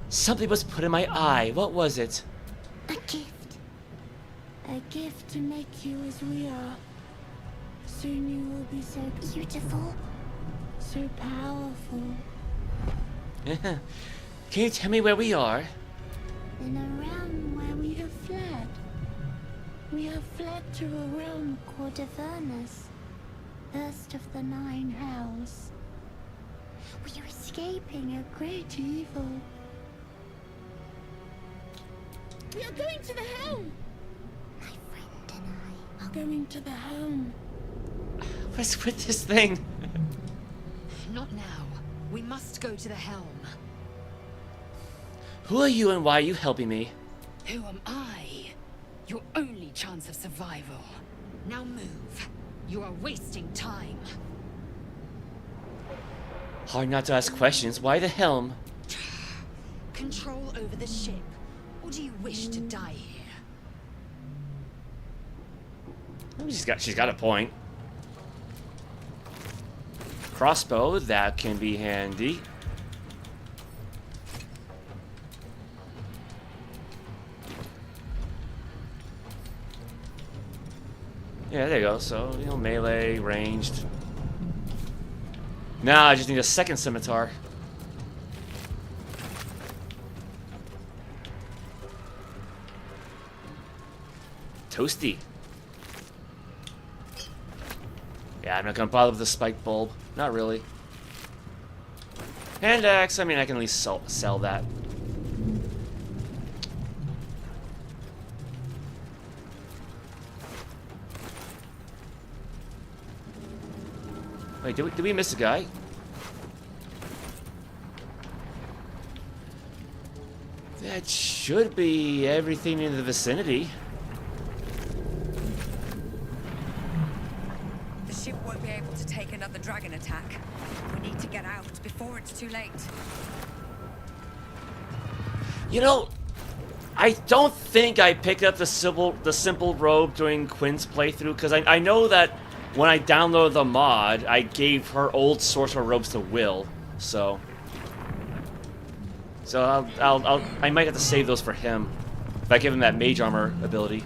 Something was put in my eye. What was it? A gift. A gift to make you as we are. Soon you will be so beautiful. So powerful. Can you tell me where we are? In a realm where we have fled. We have fled to a realm called Avernus, first of the 9 hells. We are escaping a great evil. We are going to the helm! My friend and I are going to the helm. What's with this thing? Not now. We must go to the helm. Who are you and why are you helping me? Who am I? Your only chance of survival. Now move. You are wasting time. Hard not to ask questions. Why the helm? Control over the ship. Or do you wish to die here? Oh, she's got a point. Crossbow, that can be handy. Yeah, there you go. So, you know, melee, ranged. Now I just need a second scimitar. Toasty. Yeah, I'm not gonna bother with the spike bulb. Not really. Hand axe, I mean, I can at least sell that. Wait, did we miss a guy? That should be everything in the vicinity. The ship won't be able to take another dragon attack. We need to get out before it's too late. You know, I don't think I picked up the simple robe during Quinn's playthrough, because I know that when I downloaded the mod, I gave her old sorcerer robes to Will, so I might have to save those for him if I give him that mage armor ability.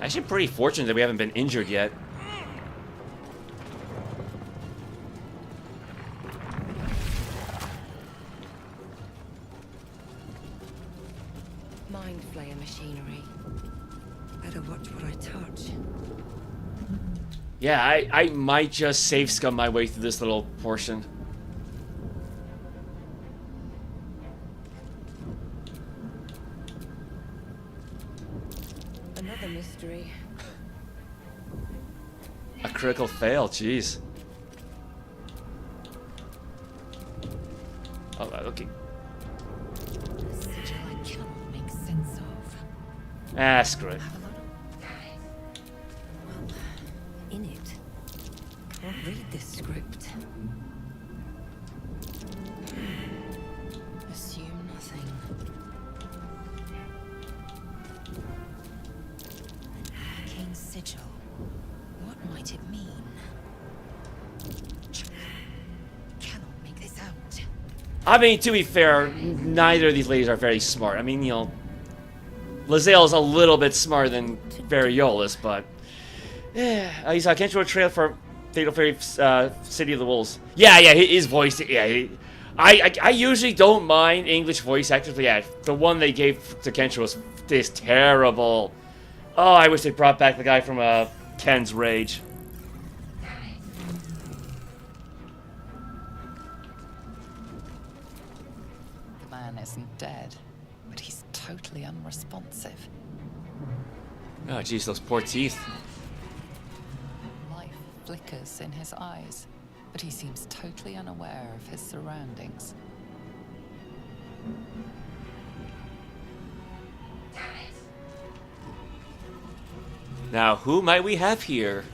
Actually, pretty fortunate that we haven't been injured yet. Mind flayer machinery. Better watch what I touch. Yeah, I might just save scum my way through this little portion. Another mystery. A critical fail, jeez. Oh, okay. Sigil I cannot make sense of. Ah, screw it. Well, in it. Can't read this script. Assume nothing. King's sigil. What might it mean? Cannot make this out. I mean, to be fair, neither of these ladies are very smart. I mean, you know, Lae'zel is a little bit smarter than Variolus, but... you saw Kenshiro trail for Fatal Fairy City of the Wolves. Yeah, his voice, yeah. I usually don't mind English voice actors, but yeah, the one they gave to Kenshiro is terrible. Oh, I wish they brought back the guy from Ken's Rage. The man isn't dead, but he's totally unresponsive. Oh, jeez, those poor teeth. Life flickers in his eyes, but he seems totally unaware of his surroundings. Now, who might we have here?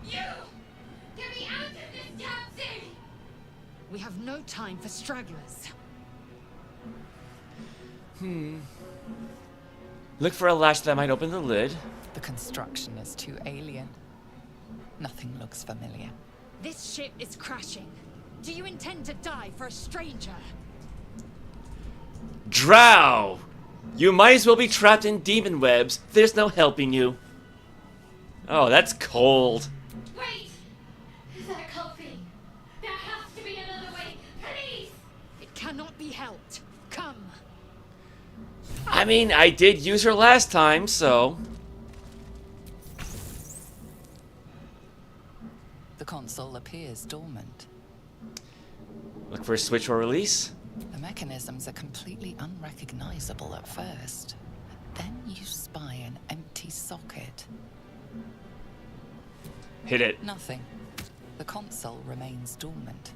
You! Get me out of this damn thing! We have no time for stragglers. Look for a latch that might open the lid. The construction is too alien. Nothing looks familiar. This ship is crashing. Do you intend to die for a stranger? Drow! You might as well be trapped in demon webs. There's no helping you. Oh, that's cold. Wait! Is that a cult thing? There has to be another way. Please! It cannot be helped. Come. I mean, I did use her last time, so... The console appears dormant. Look for a switch or release. The mechanisms are completely unrecognizable at first. Then you spy an empty socket. Hit it. Nothing. The console remains dormant.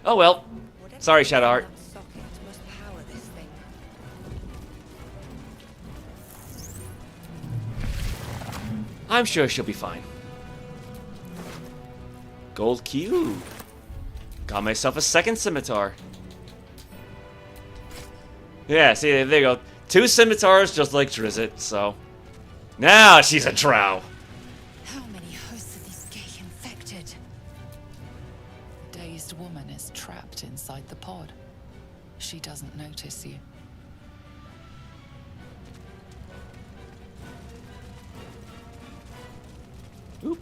Oh well. Whatever Sorry, is in Shadowheart. that socket must power this thing. I'm sure she'll be fine. Gold cube. Got myself a second scimitar. Yeah, see, there you go. 2 scimitars just like Drizzt, so... Now she's a drow! How many hosts of these gay infected? The dazed woman is trapped inside the pod. She doesn't notice you. Oop.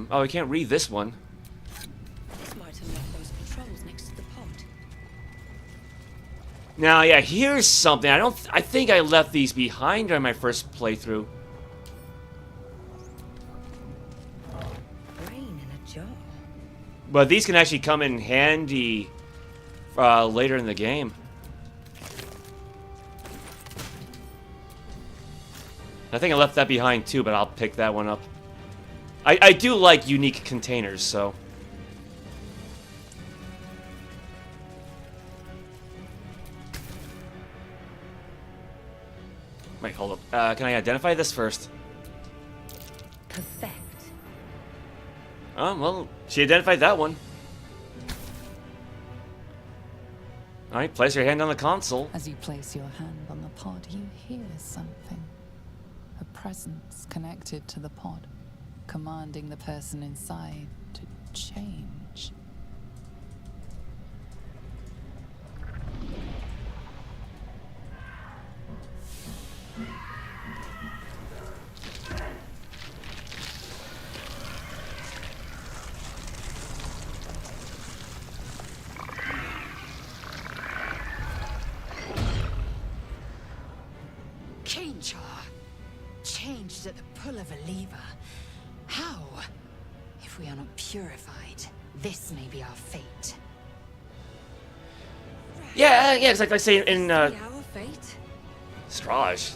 Oh, I can't read this one. This might have left those controls next to the pod. Now, yeah, here's something. I think I left these behind during my first playthrough. Brain in a jar. But these can actually come in handy later in the game. I think I left that behind too, but I'll pick that one up. I do like unique containers, so... Wait, hold up. Can I identify this first? Perfect. Oh, well, she identified that one. Alright, place your hand on the console. As you place your hand on the pod, you hear something. A presence connected to the pod, commanding the person inside to change. Changed at the pull of a lever. How? If we are not purified, this may be our fate. Yeah, it's like I say in Our fate. Strage.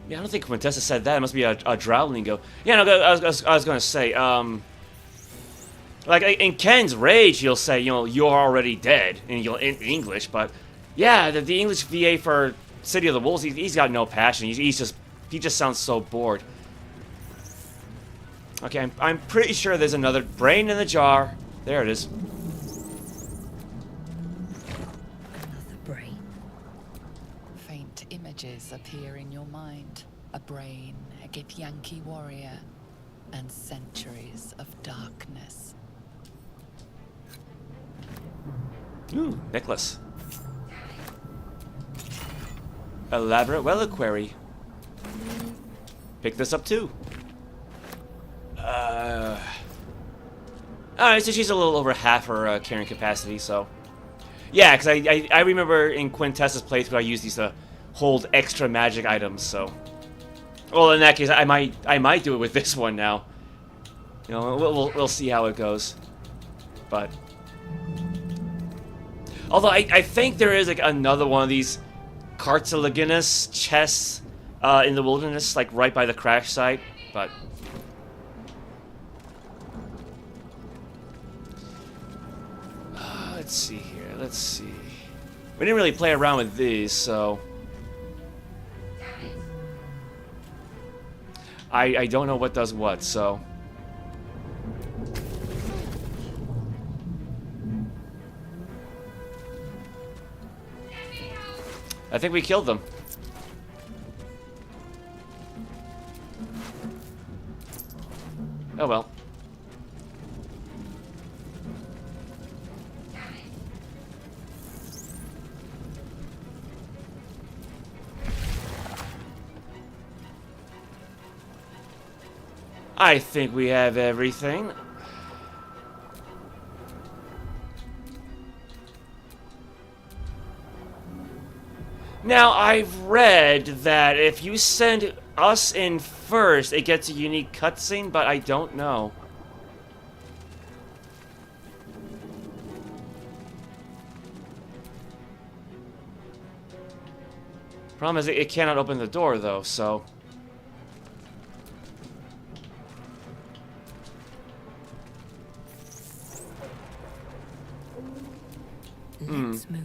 Yeah, I don't think Quintessa said that. It must be a Drow lingo. Yeah, no, I was gonna say, like in Ken's Rage, he'll say, you know, you're already dead in English, but yeah, the English VA for City of the Wolves, he's got no passion. He just sounds so bored. Okay, I'm pretty sure there's another brain in the jar. There it is. Another brain. Faint images appear in your mind. A brain, a Githyanki warrior, and centuries of darkness. Ooh, necklace. Elaborate reliquary. Pick this up too. Alright, so she's a little over half her carrying capacity, so. Yeah, because I remember in Quintessa's playthrough I used these to hold extra magic items, so. Well, in that case, I might do it with this one now. You know, we'll see how it goes. But. Although I think there is like another one of these cartilaginous chests in the wilderness, like right by the crash site, but let's see here. Let's see. We didn't really play around with these, so I don't know what does what. So I think we killed them. Oh well. I think we have everything. Now, I've read that if you send us in first, it gets a unique cutscene, but I don't know. Problem is, it cannot open the door, though, so... Let's move.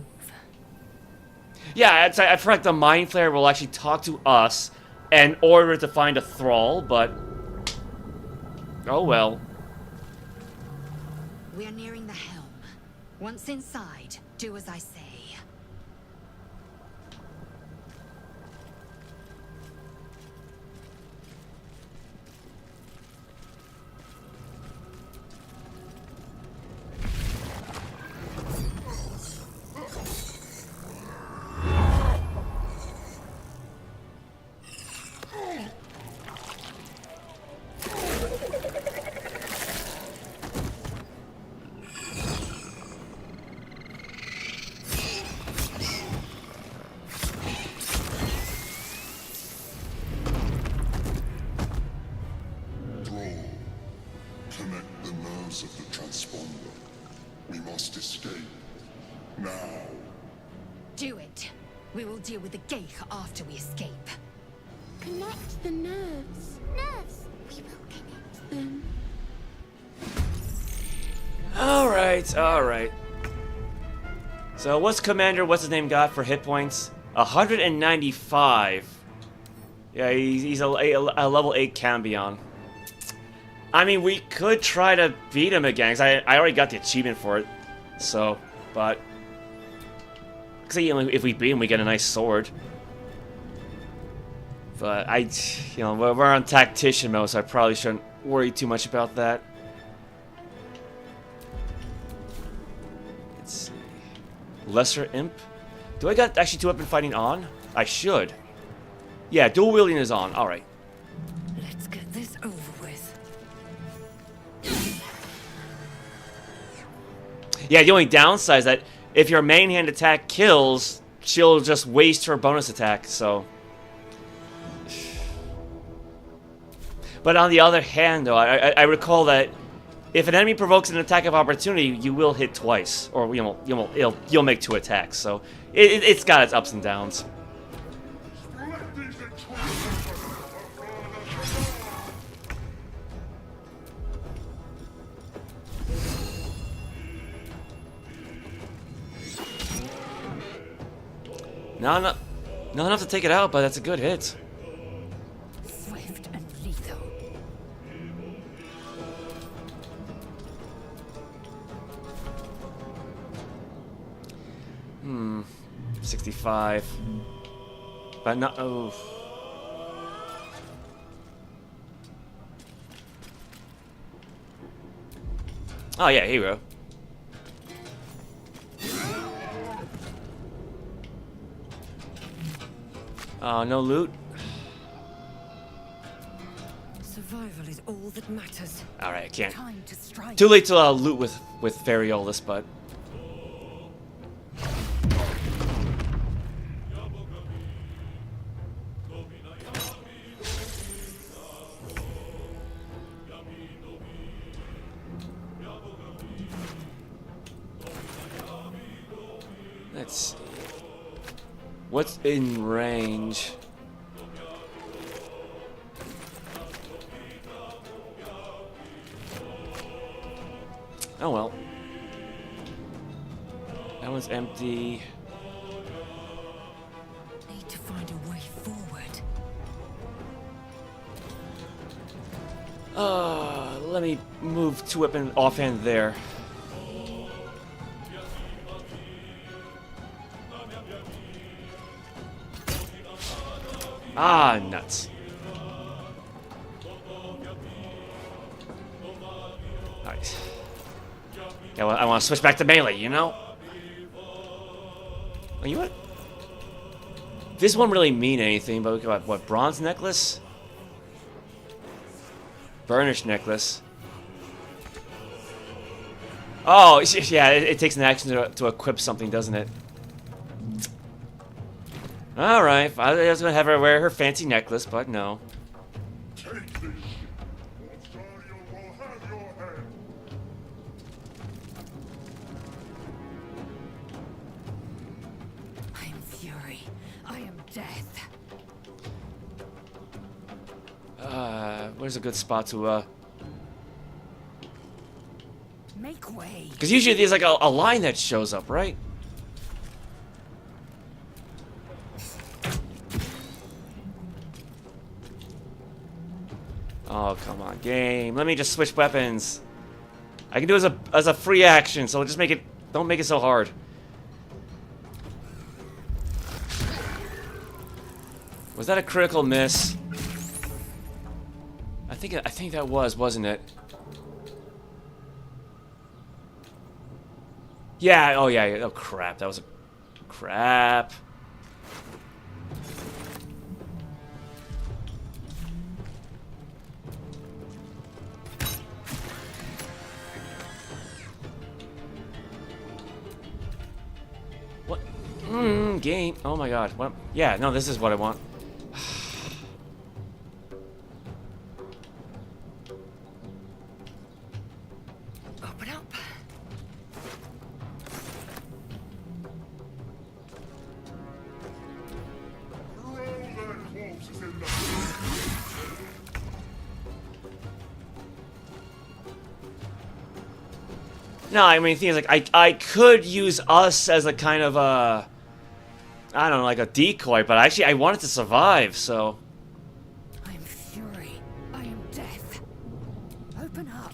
Yeah, I feel like the Mind Flayer will actually talk to us and order to find a thrall, but... oh well. We are nearing the helm. Once inside, do as I say. Connect the nerves of the transponder. We must escape. Now. Do it. We will deal with the Geich after we escape. Connect the nerves. Nerves. We will connect them. Alright, alright. So what's his name got for hit points? 195. Yeah, he's a level 8 Cambion. I mean, we could try to beat him again, because I already got the achievement for it. So, but... Because if we beat him, we get a nice sword. But we're on Tactician mode, so I probably shouldn't worry too much about that. Let's see. Lesser Imp? Do I got actually 2-weapon fighting on? I should. Yeah, dual wielding is on. Alright. Let's get this over with. Yeah, the only downside is that if your main hand attack kills, she'll just waste her bonus attack, so... But on the other hand, though, I recall that if an enemy provokes an attack of opportunity, you will hit twice, or you'll make 2 attacks. So it's got its ups and downs. Not enough to take it out, but that's a good hit. Swift and lethal. 65. But not. Oh. Oh yeah, hero. Oh, no loot. Survival is all that matters. All right, I can't. Time to strike. Too late to loot with Variolus, but. Let's see. What's in range? Oh well. That one's empty. Need to find a way forward. Let me move 2-weapon offhand there. Ah, nuts. Alright. Yeah, well, I want to switch back to melee, you know? Oh, you know what? This won't really mean anything, but we got, what, bronze necklace? Burnished necklace. Oh, yeah, it takes an action to equip something, doesn't it? Alright, I was gonna have her wear her fancy necklace, but no. Take this ship, or Variol will have your head. I am fury. I am death. Where's a good spot to, Make way. Because usually there's like a line that shows up, right? Oh, come on, game. Let me just switch weapons. I can do it as a free action, so just make it... Don't make it so hard. Was that a critical miss? I think that was, wasn't it? Yeah, oh yeah, oh crap, that was a... Crap. What? Game. Oh my god. What? Yeah, no, this is what I want. Open up. Roll their corpses in the... No, I mean, the thing is, like, I could use us as a kind of, I don't know, like a decoy, but actually I wanted to survive, so... I am fury. I am death. Open up.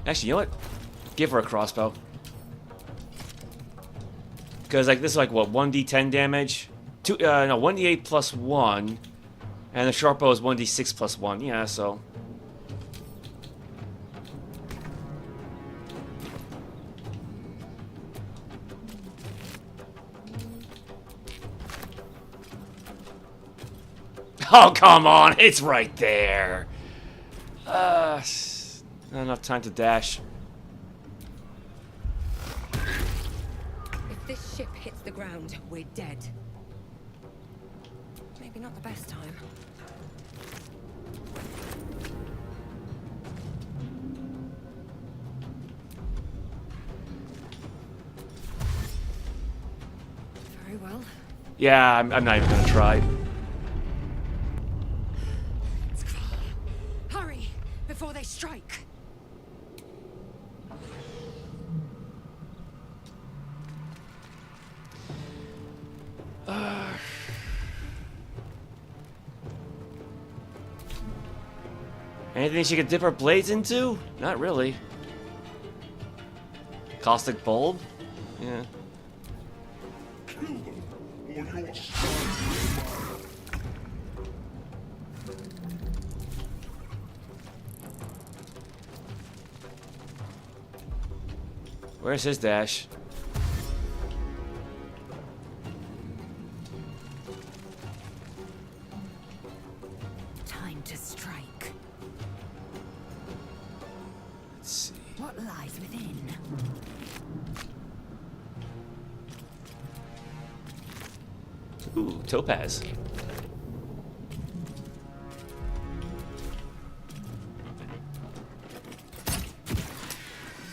Actually, you know what? Give her a crossbow. Because, like, this is like, what, 1d10 damage? 1d8 plus 1. And the short bow is 1d6 plus 1. Yeah, so... Oh, come on! It's right there! Not enough time to dash. If this ship hits the ground, we're dead. Maybe not the best time. Very well. Yeah, I'm not even gonna try. Hurry! Before they strike! Anything she could dip her blades into? Not really. Caustic bulb? Yeah. Kill them, or your Where's his dash? Time to strike. Let's see. What lies within? Ooh, topaz.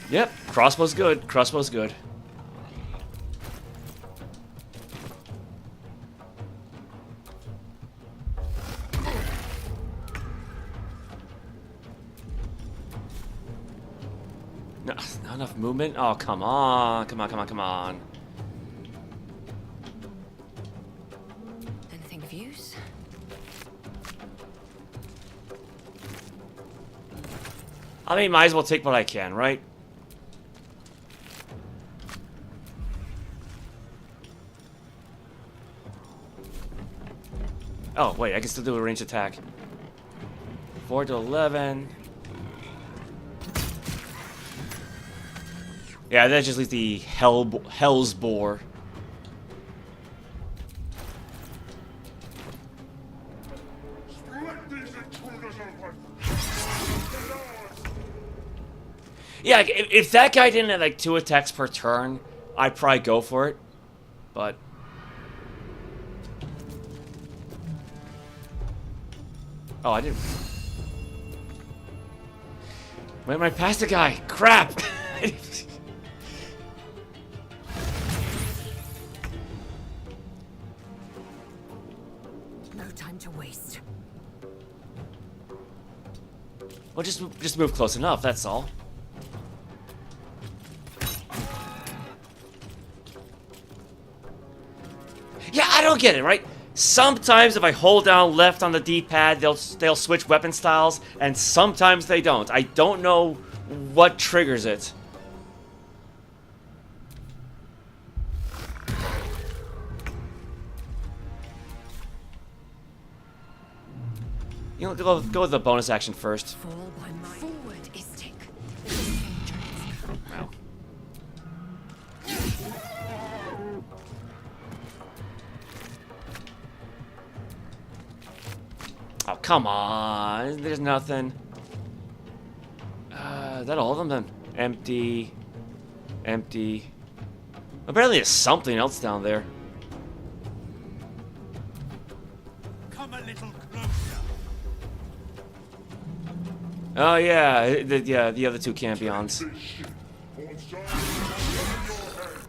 Yep, crossbow's good. Crossbow's good. No, not enough movement? Oh, come on. Come on, come on, come on. Anything of use? I mean, might as well take what I can, right? Oh, wait, I can still do a ranged attack. 4 to 11. Yeah, that just leaves the Hell's Boar. let these intruders open. Yeah, like, if that guy didn't have like 2 attacks per turn, I'd probably go for it. But... Oh, I didn't... Wait, am I past the guy? Crap! No time to waste. Well, just move close enough, that's all. Yeah, I don't get it, right? Sometimes if I hold down left on the D-pad, they'll switch weapon styles, and sometimes they don't. I don't know what triggers it. You know, go with the bonus action first. Fall by my Forward, Istik. Wow. Oh, come on. There's nothing. Is that all of them then? Empty. Empty. Apparently there's something else down there. Come a little closer. Oh yeah, the other 2 campions. This ship, on side of your head.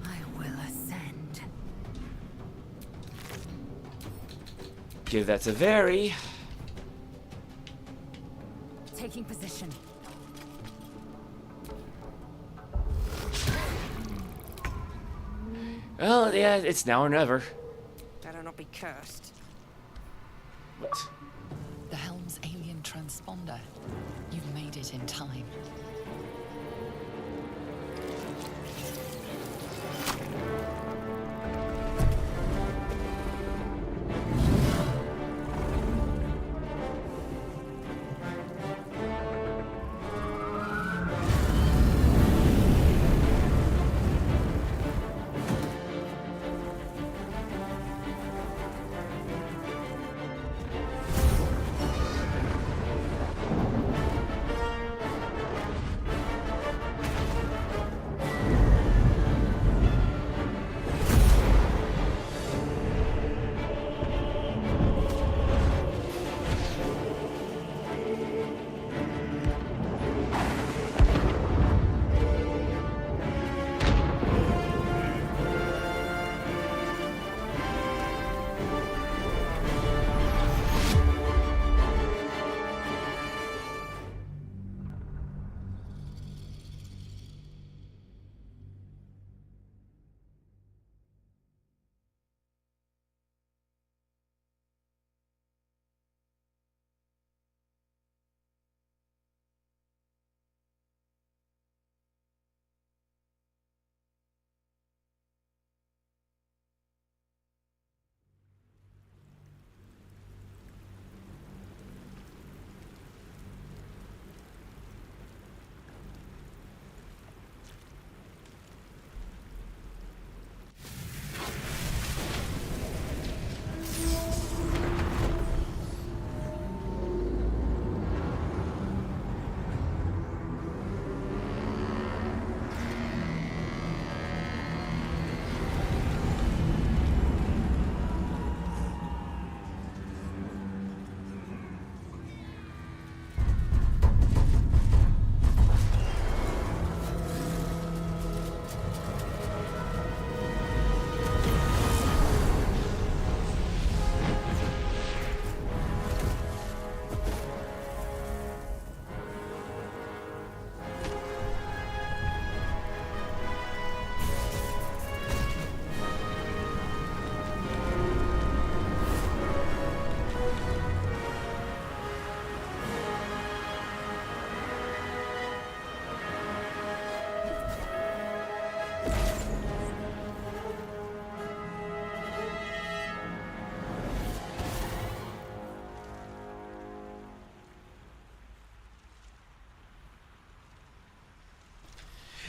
I will Give that to Very. Taking position. Well, yeah, it's now or never. Better not be cursed. What? The helm's alien transponder. You've made it in time.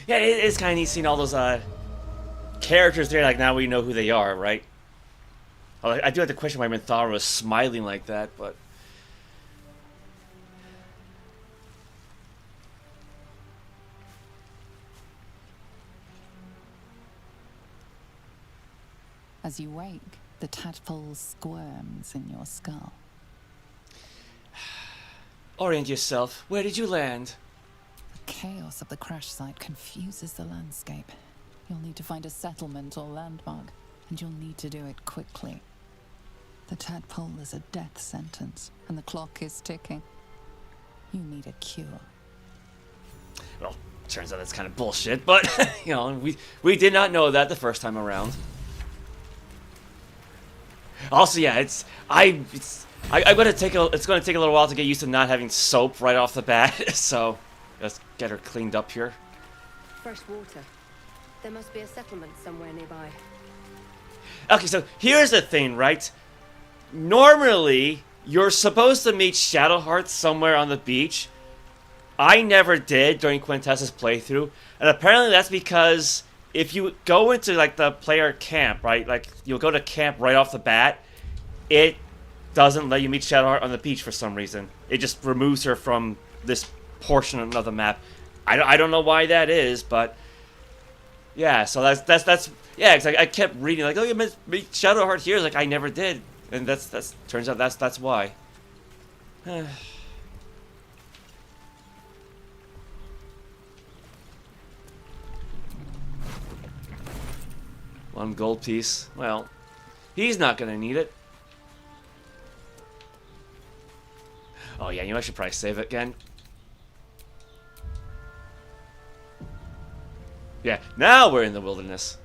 Yeah, it's kind of neat seeing all those characters there. Like, now we know who they are, right? I do have to question why Minthara was smiling like that, but... As you wake, the tadpole squirms in your skull. Orient yourself. Where did you land? The chaos of the crash site confuses the landscape. You'll need to find a settlement or landmark, and you'll need to do it quickly. The tadpole is a death sentence, and the clock is ticking. You need a cure. Well, turns out that's kind of bullshit, but, you know, we did not know that the first time around. Also, yeah, it's gonna take a little while to get used to not having soap right off the bat, so let's get her cleaned up here. Fresh water. There must be a settlement somewhere nearby. Okay, so here's the thing, right? Normally, you're supposed to meet Shadowheart somewhere on the beach. I never did during Quintessa's playthrough, and apparently that's because if you go into, like, the player camp, right, like, you'll go to camp right off the bat, it doesn't let you meet Shadowheart on the beach for some reason. It just removes her from this portion of the map. I don't know why that is, but yeah, so that's yeah, cause I kept reading, like, oh, you meet Shadowheart here, like, I never did, and that's turns out that's why. One gold piece. Well, he's not gonna need it. Oh yeah, you know I should probably save it again. Yeah, now we're in the wilderness.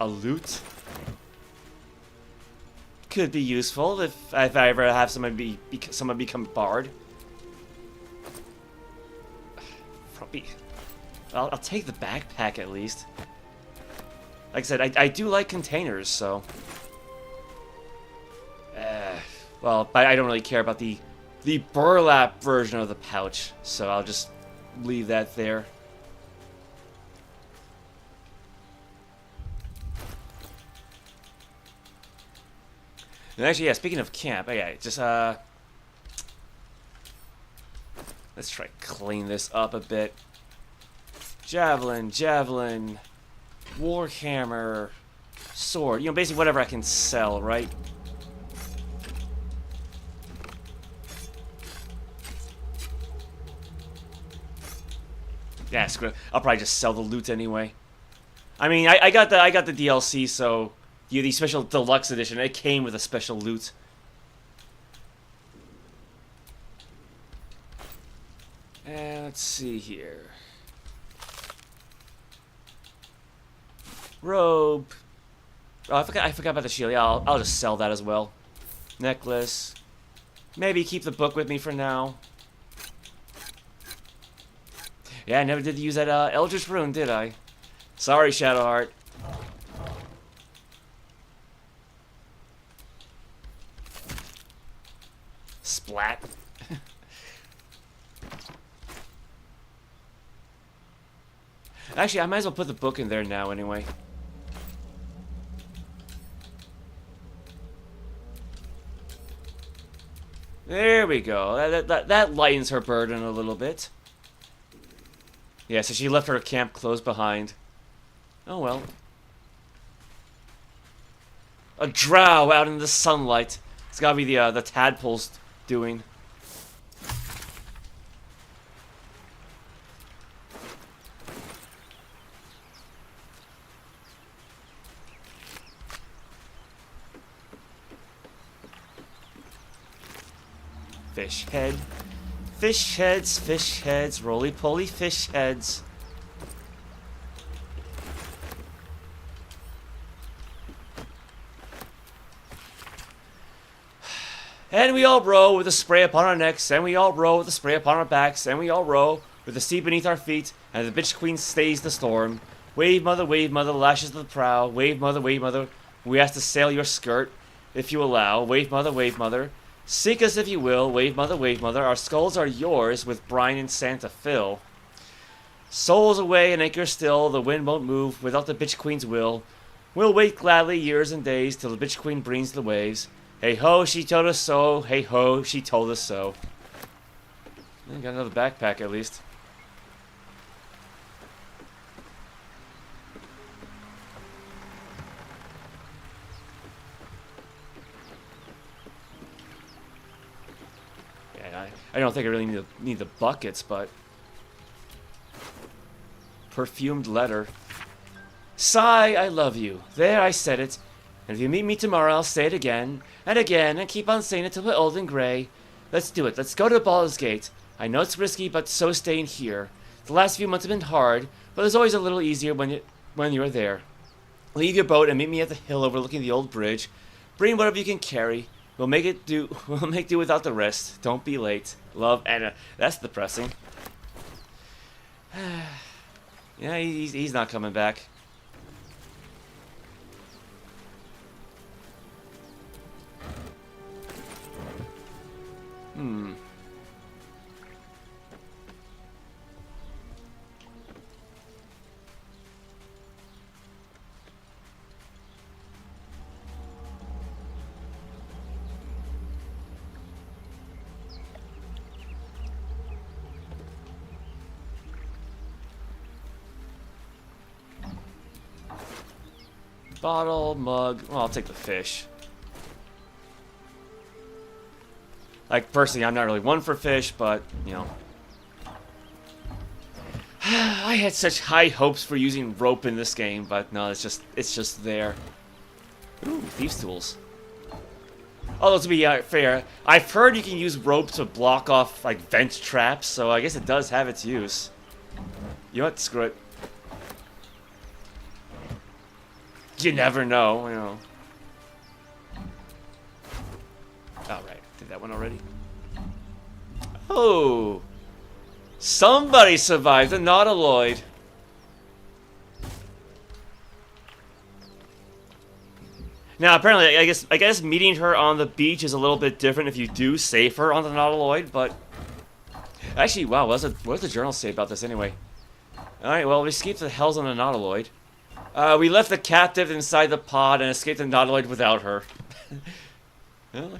A loot could be useful if I ever have someone become bard. Probably, I'll take the backpack at least. Like I said, I do like containers, so. Well, but I don't really care about the burlap version of the pouch, so I'll just leave that there. And actually, yeah, speaking of camp, okay, just, let's try to clean this up a bit. Javelin, warhammer, sword, you know, basically whatever I can sell, right? Yeah, screw it. I'll probably just sell the loot anyway. I mean, I got the DLC, so the special deluxe edition. It came with a special loot. And let's see here. Robe. Oh, I forgot about the shield. Yeah, I'll just sell that as well. Necklace. Maybe keep the book with me for now. Yeah, I never did use that Eldritch Rune, did I? Sorry, Shadowheart. Splat. Actually, I might as well put the book in there now anyway. There we go. That lightens her burden a little bit. Yeah, so she left her camp clothes behind. Oh well. A drow out in the sunlight. It's gotta be the tadpoles doing. Fish head. Fish heads, roly-poly fish heads. And we all row with a spray upon our necks, and we all row with a spray upon our backs, and we all row with the sea beneath our feet, and the bitch queen stays the storm. Wave mother, lashes the prow. Wave mother, we ask to sail your skirt, if you allow. Wave mother. Seek us if you will, wave mother, our skulls are yours, with brine and sand to fill. Souls away and anchor still, the wind won't move, without the bitch queen's will. We'll wait gladly years and days, till the bitch queen brings the waves. Hey ho, she told us so, hey ho, she told us so. I got another backpack at least. I don't think I really need the buckets, but... Perfumed letter. Sigh, I love you. There, I said it. And if you meet me tomorrow, I'll say it again, and keep on saying it till we're old and gray. Let's do it. Let's go to Baldur's Gate. I know it's risky, but so staying here. The last few months have been hard, but there's always a little easier when you're there. Leave your boat and meet me at the hill overlooking the old bridge. Bring whatever you can carry. We'll make do without the rest. Don't be late. Love, Anna. That's depressing. Yeah, he's not coming back. Bottle, mug. Well, I'll take the fish. Like, personally, I'm not really one for fish, but, you know. I had such high hopes for using rope in this game, but no, it's just there. Ooh, thieves' tools. Oh, to be fair, I've heard you can use rope to block off, like, vent traps, so I guess it does have its use. You know what? Screw it. You never know, you know. Alright, did that one already? Oh! Somebody survived the Nautiloid! Now, apparently, I guess meeting her on the beach is a little bit different if you do save her on the Nautiloid, but... Actually, wow, what does the journal say about this anyway? Alright, well, we escaped the hells on the Nautiloid. We left the captive inside the pod and escaped the Nautiloid without her. Really?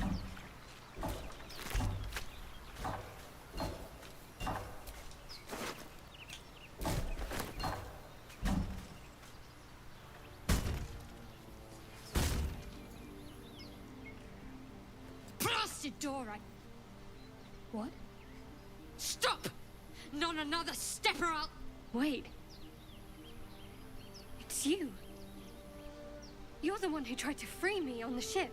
Blasted door, What? Stop! Not another step or I'll... Wait. It's you. You're the one who tried to free me on the ship.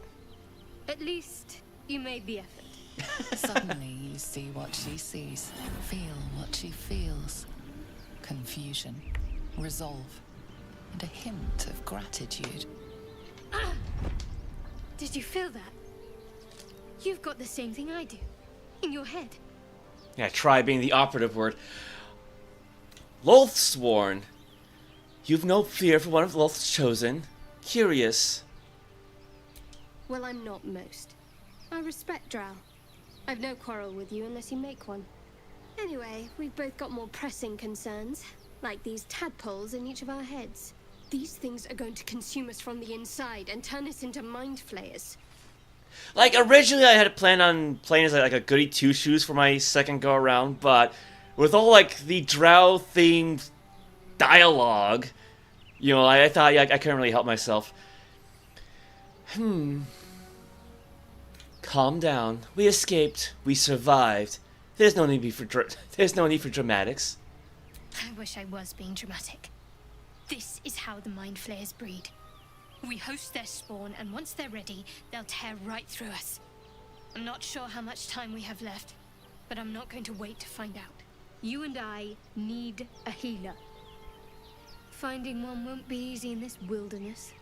At least, you made the effort. Suddenly you see what she sees, feel what she feels. Confusion, resolve, and a hint of gratitude. Ah! Did you feel that? You've got the same thing I do. In your head. Yeah, try being the operative word. Lolth sworn. You've no fear for one of Lolth's chosen. Curious. Well, I'm not most. I respect Drow. I've no quarrel with you unless you make one. Anyway, we've both got more pressing concerns, like these tadpoles in each of our heads. These things are going to consume us from the inside and turn us into mind flayers. Like, originally I had planned on playing as like a goody two-shoes for my second go-around, but with all, like, the Drow-themed dialogue, you know, I thought, yeah, I couldn't really help myself. Calm down. We escaped. We survived. There's no need for dramatics. I wish I was being dramatic. This is how the mind flayers breed. We host their spawn, and once they're ready, they'll tear right through us. I'm not sure how much time we have left, but I'm not going to wait to find out. You and I need a healer. Finding one won't be easy in this wilderness.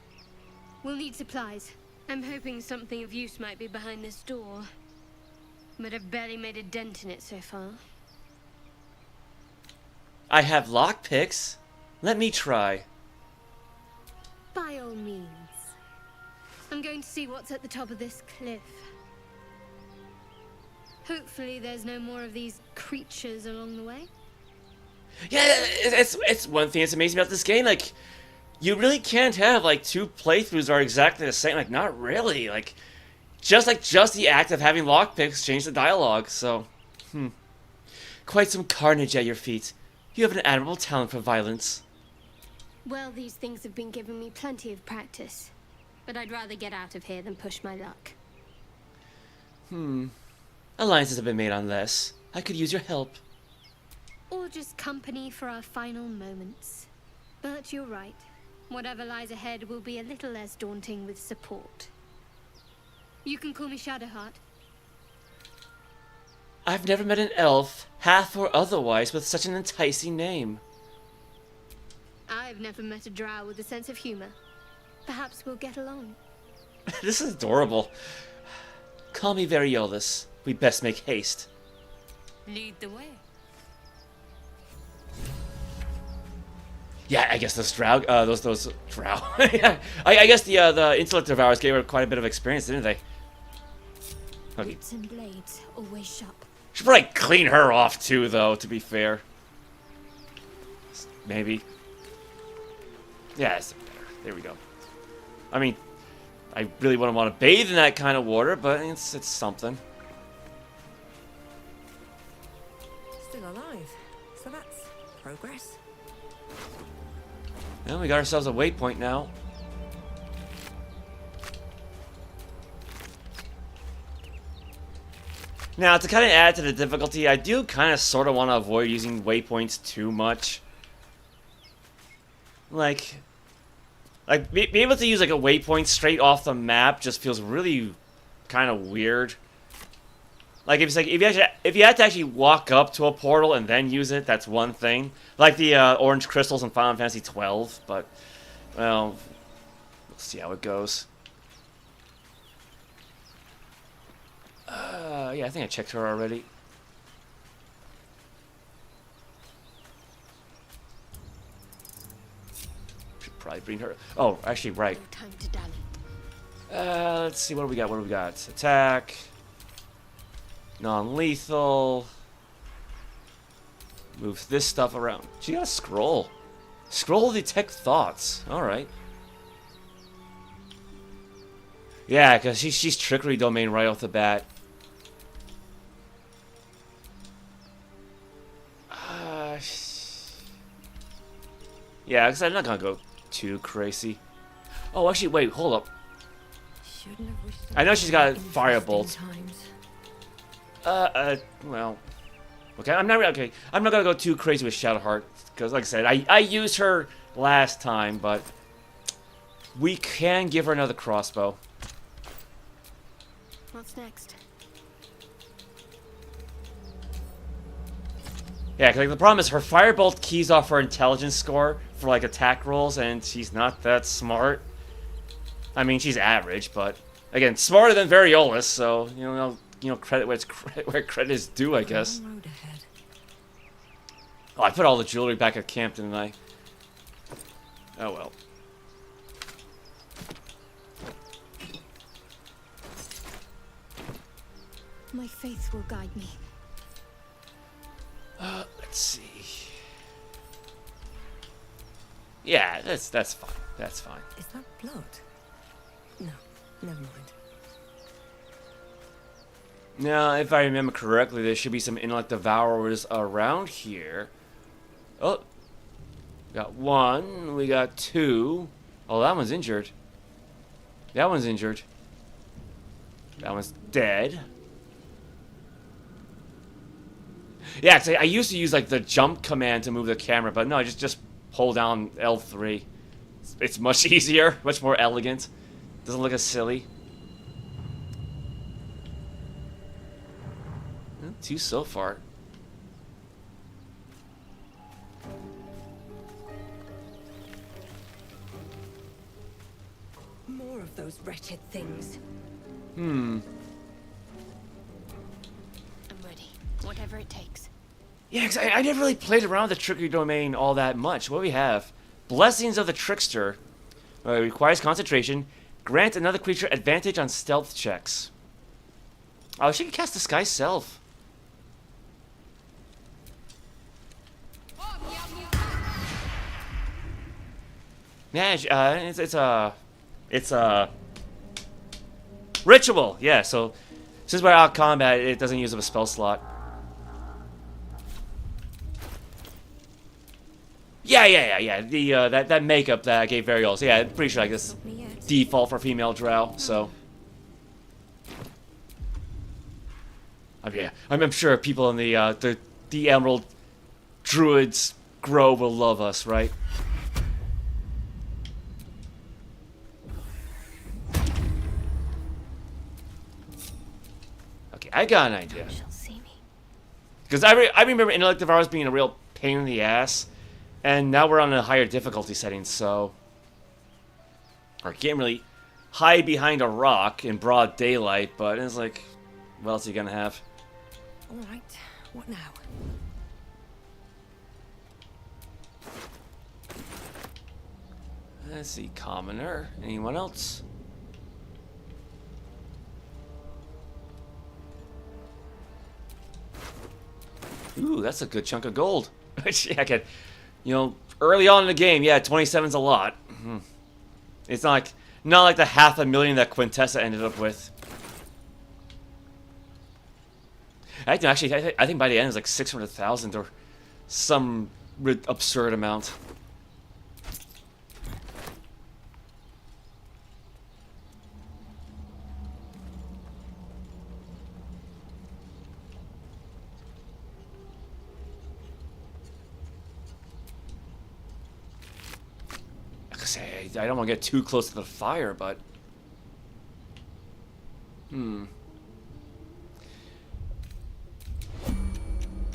We'll need supplies. I'm hoping something of use might be behind this door, but I've barely made a dent in it so far. I have lockpicks. Let me try. By all means. I'm going to see what's at the top of this cliff. Hopefully there's no more of these creatures along the way. Yeah, it's one thing that's amazing about this game. Like, you really can't have, like, two playthroughs that are exactly the same. Like, not really. Like, just the act of having lockpicks changed the dialogue. So, quite some carnage at your feet. You have an admirable talent for violence. Well, these things have been giving me plenty of practice. But I'd rather get out of here than push my luck. Alliances have been made on this. I could use your help. Or just company for our final moments. But you're right. Whatever lies ahead will be a little less daunting with support. You can call me Shadowheart. I've never met an elf, half or otherwise, with such an enticing name. I've never met a drow with a sense of humor. Perhaps we'll get along. This is adorable. Call me Variolus. We best make haste. Lead the way. Yeah, I guess those drow, those drow. I guess the intellect devourers gave her quite a bit of experience, didn't they? Okay. Boots and blades, always sharp. Should probably clean her off too, though. To be fair, maybe. Yeah, it's better. There we go. I mean, I really wouldn't want to bathe in that kind of water, but it's something. Still alive. So that's progress. Well, we got ourselves a waypoint now. Now, to kind of add to the difficulty, I do kind of sort of want to avoid using waypoints too much. Like be able to use like a waypoint straight off the map just feels really kind of weird. Like if you had to actually walk up to a portal and then use it, that's one thing. Like the orange crystals in Final Fantasy 12, but well, we'll see how it goes. Yeah, I think I checked her already. Should probably bring her. Oh, actually, right. No time to dally. Let's see, what do we got? What do we got? Attack. Non-lethal. Moves this stuff around. She got a scroll. Scroll detect thoughts. Alright. Yeah, because she's trickery domain right off the bat. Yeah, because I'm not going to go too crazy. Oh, actually, wait, hold up. I know she's got firebolt. Well, okay, I'm not gonna go too crazy with Shadowheart because, like I said, I used her last time, but we can give her another crossbow. What's next? Yeah, because like, the problem is her firebolt keys off her intelligence score for like attack rolls, and she's not that smart. I mean, she's average, but again, smarter than Variolus, so you know, credit where credit is due, I guess. Oh, I put all the jewelry back at camp, didn't I? Oh well. My faith will guide me. Let's see. Yeah, that's fine. That's fine. Is that blood? No, never mind. Now, if I remember correctly, there should be some intellect devourers around here. Oh, got one. We got two. Oh, that one's injured. That one's injured. That one's dead. Yeah, 'cause I used to use like the jump command to move the camera, but no, I just hold down L3. It's much easier, much more elegant. Doesn't look as silly. Two so far. More of those wretched things. I'm ready. Whatever it takes. Yeah, 'cause I never really played around with the trickery domain all that much. What do we have? Blessings of the Trickster. Requires concentration. Grant another creature advantage on stealth checks. Oh, she can cast Disguise Self. Yeah, it's a ritual. Yeah, so since we're out of combat, it doesn't use up a spell slot. Yeah. The that makeup that I gave Variolus. Yeah, I'm pretty sure like this default for female drow. So, yeah, I'm sure people in the Emerald Druids Grove will love us, right? Okay, I got an idea. She'll see me. Because I remember Intellect Devourers being a real pain in the ass. And now we're on a higher difficulty setting, so... Or can't really hide behind a rock in broad daylight, but it's like... What else are you gonna have? Alright, what now? Let's see, commoner. Anyone else? Ooh, that's a good chunk of gold. Yeah, I can... You know, early on in the game, yeah, 27's a lot. It's not like the 500,000 that Quintessa ended up with. Actually, I think by the end it was like 600,000 or some absurd amount. say I don't want to get too close to the fire, but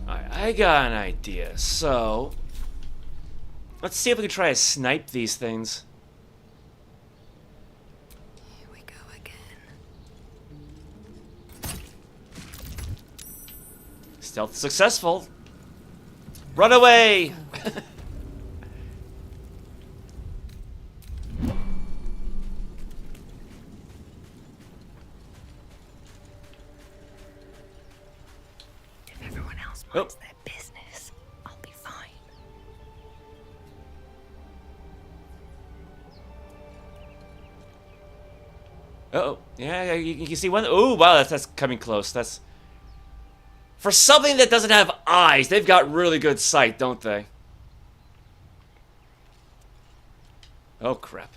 I got an idea. So let's see if we can try to snipe these things. Here we go again. Stealth successful. Run away! If everyone else minds their business, I'll be fine. Uh-oh. Yeah, you can see one. Oh, wow, that's coming close. That's... For something that doesn't have eyes, they've got really good sight, don't they? Oh, crap.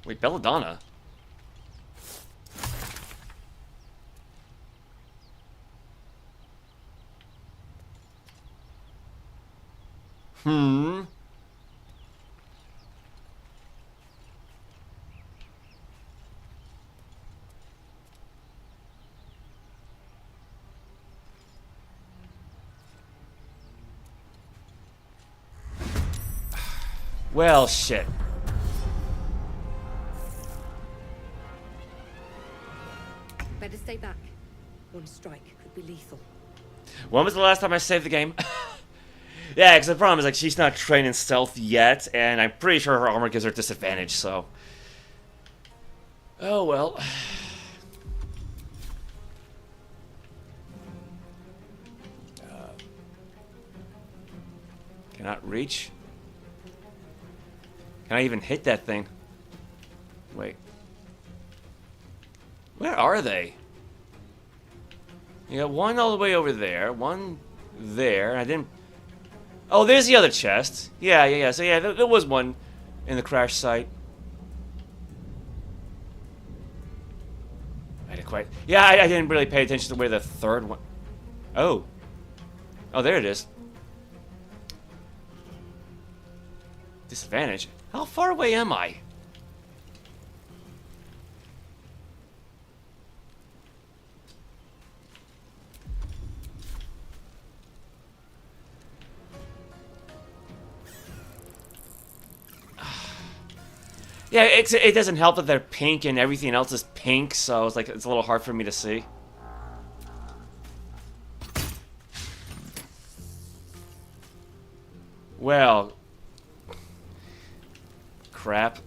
Wait, Belladonna? Well, shit. Better stay back. One strike could be lethal. When was the last time I saved the game? Yeah, because the problem is, like, she's not trained in stealth yet, and I'm pretty sure her armor gives her disadvantage, so... Oh, well. Cannot reach. Can I even hit that thing? Wait. Where are they? You got one all the way over there, one there. I didn't... Oh, there's the other chest. Yeah. So yeah, there was one in the crash site. I didn't quite... Yeah, I didn't really pay attention to where the third one... Oh. Oh, there it is. Disadvantage? How far away am I? Yeah, it doesn't help that they're pink and everything else is pink, so it's like it's a little hard for me to see. Well, crap.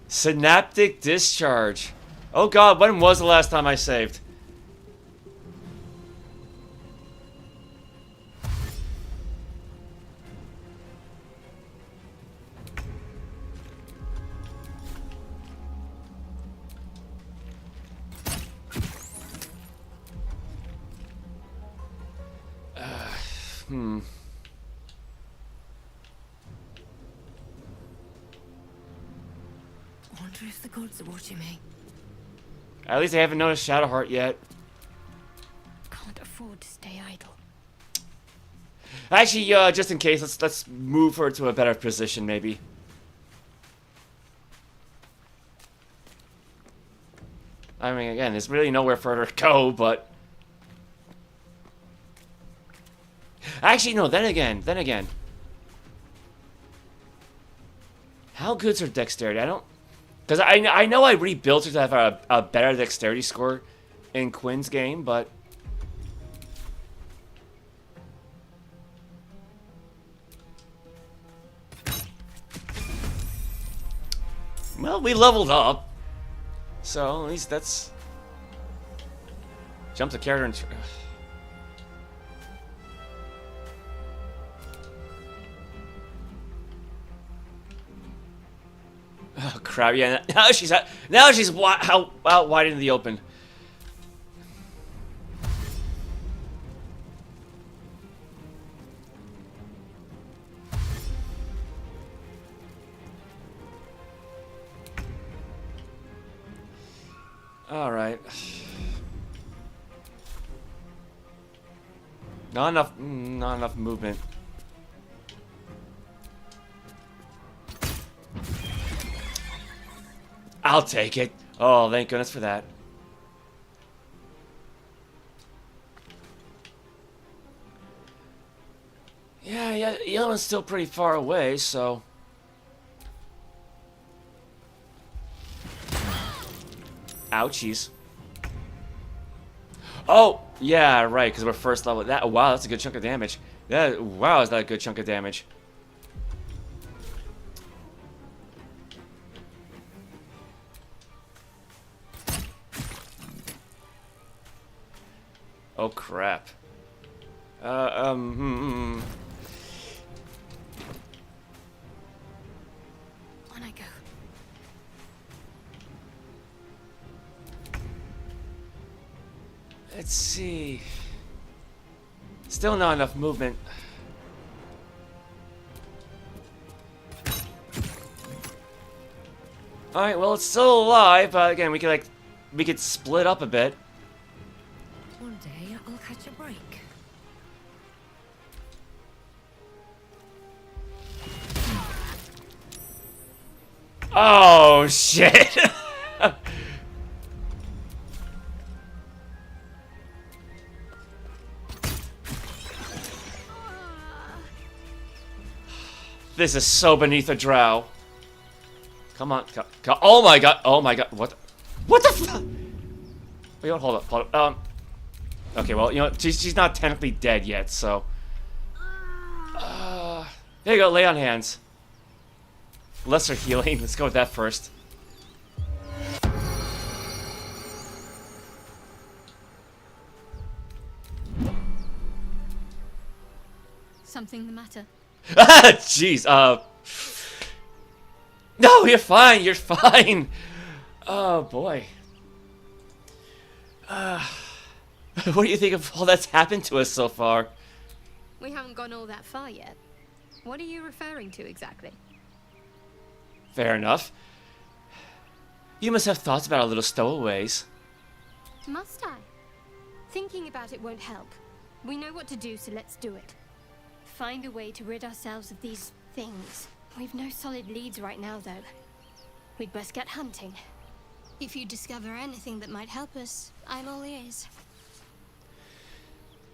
Synaptic discharge. Oh god, when was the last time I saved? Wonder if the gods are watching me. At least I haven't noticed Shadowheart yet. Can't afford to stay idle. Actually, just in case, let's move her to a better position, maybe. I mean, again, there's really nowhere further to go, but... Actually, no, then again. How good's her dexterity? I don't... Because I know I rebuilt her to have a better dexterity score in Quinn's game, but... Well, we leveled up. So, at least that's... Jump the character and... Oh crap! Yeah, now she's out wide into the open. All right. Not enough. Not enough movement. I'll take it. Oh, thank goodness for that. Yeah, the other one's still pretty far away, so... Ouchies. Oh, yeah, right, because we're first level. That, wow, that's a good chunk of damage. Wow, is that a good chunk of damage? Oh, crap. On I go. Let's see. Still not enough movement. Alright, well, it's still alive, but again, we could split up a bit. One day I'll catch a break. Oh, shit! This is so beneath a drow. Come on, oh my god, what the fuck? Wait, hold up. Okay, well, you know, she's not technically dead yet, so. There you go, lay on hands. Lesser healing, let's go with that first. Something the matter? Jeez, no, you're fine, you're fine. Oh, boy. What do you think of all that's happened to us so far? We haven't gone all that far yet. What are you referring to exactly? Fair enough. You must have thoughts about our little stowaways. Must I? Thinking about it won't help. We know what to do, so let's do it. Find a way to rid ourselves of these things. We've no solid leads right now, though. We'd best get hunting. If you discover anything that might help us, I'm all ears.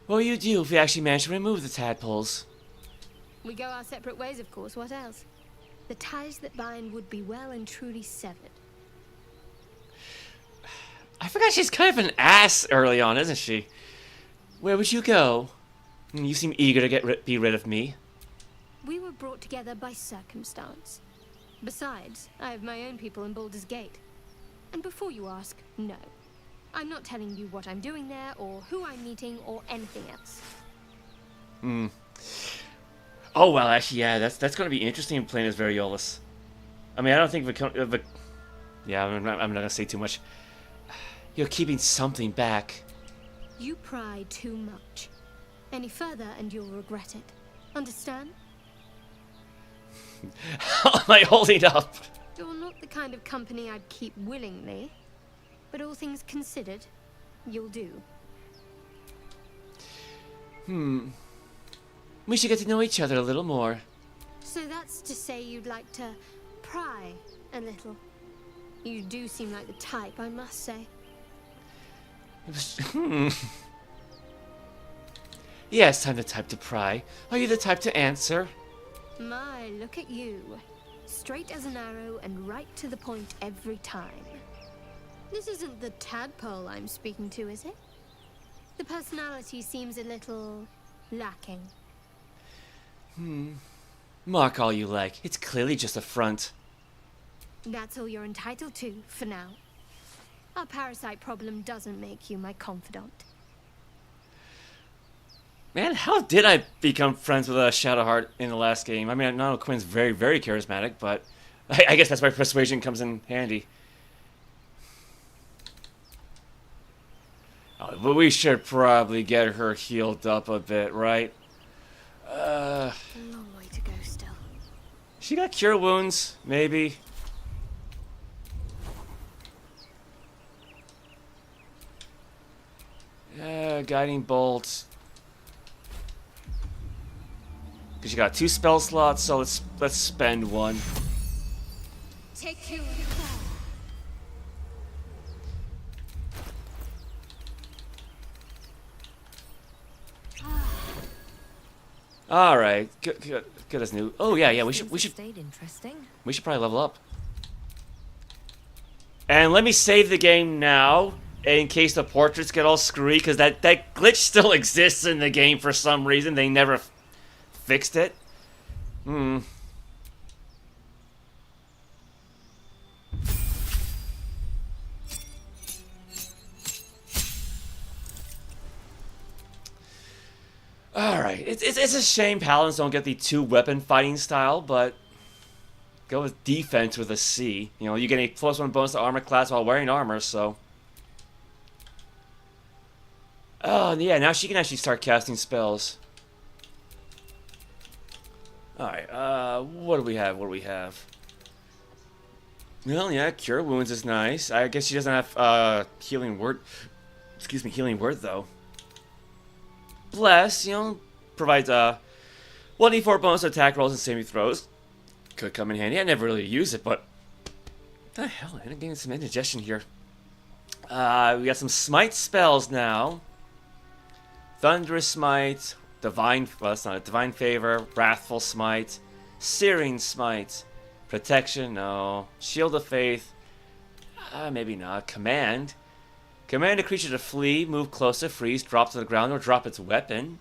What will you do if we actually manage to remove the tadpoles? We go our separate ways, of course. What else? The ties that bind would be well and truly severed. I forgot she's kind of an ass early on, isn't she? Where would you go? You seem eager to be rid of me. We were brought together by circumstance. Besides, I have my own people in Baldur's Gate. And before you ask, no. I'm not telling you what I'm doing there, or who I'm meeting, or anything else. Oh, well, actually, yeah, that's going to be interesting playing as Variolus. I mean, I don't think yeah, I'm not going to say too much. You're keeping something back. You pry too much. Any further and you'll regret it. Understand? How am I holding up? You're not the kind of company I'd keep willingly. But all things considered, you'll do. We should get to know each other a little more. So that's to say you'd like to pry a little. You do seem like the type, I must say. Yes, I'm the type to pry. Are you the type to answer? My, look at you. Straight as an arrow and right to the point every time. This isn't the tadpole I'm speaking to, is it? The personality seems a little lacking. Mark all you like. It's clearly just a front. That's all you're entitled to, for now. Our parasite problem doesn't make you my confidant. Man, how did I become friends with Shadowheart in the last game? I mean, I know Quinn's very, very charismatic, but I guess that's why persuasion comes in handy. Oh, but we should probably get her healed up a bit, right? A long way to go still. She got cure wounds, maybe. Guiding bolt. Because you got 2 spell slots, so let's spend 1. Take you. All right, good as new. Oh yeah, we should Stayed interesting. probably level up. And let me save the game now in case the portraits get all screwy, because that glitch still exists in the game for some reason. They never fixed it. Alright, it's a shame paladins don't get the 2-weapon fighting style, but go with defense with a C. You know, you get a +1 bonus to armor class while wearing armor, so... Oh, yeah, now she can actually start casting spells. Alright, what do we have? Well, yeah, Cure Wounds is nice. I guess she doesn't have, Healing Word... Excuse me, Healing Word, though. Bless, you know, provides 1d4 bonus to attack rolls and saving throws. Could come in handy. I never really use it, but what the hell? I'm getting some indigestion here. We got some smite spells now. Thunderous Smite, Divine. Well, that's not it. Divine Favor, Wrathful Smite, Searing Smite, Protection. No. Shield of Faith. Maybe not. Command. Command a creature to flee, move closer, freeze, drop to the ground, or drop its weapon.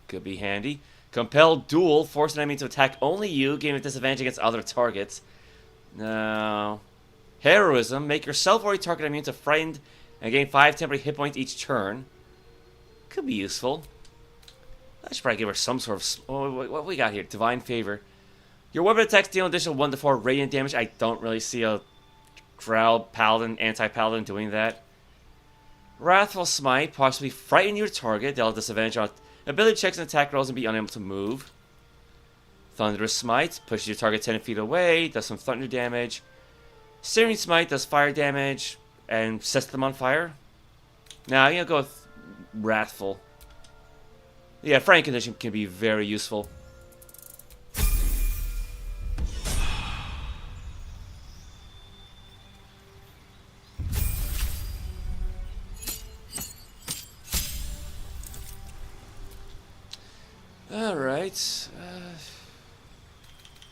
Could be handy. Compel Duel, force an enemy to attack only you, giving it disadvantage against other targets. No. Heroism, make yourself or a target immune to frightened and gain 5 temporary hit points each turn. Could be useful. I should probably give her some sort of... Oh, what we got here? Divine Favor. Your weapon attacks deal an additional 1 to 4 radiant damage. I don't really see a Drow Paladin, anti-Paladin doing that. Wrathful Smite, possibly frighten your target. They'll have disadvantage on ability checks and attack rolls and be unable to move. Thunderous Smite, pushes your target 10 feet away, does some thunder damage. Searing Smite does fire damage and sets them on fire. Now, I'm going to go with Wrathful. Yeah, Frightened Condition can be very useful. Alright.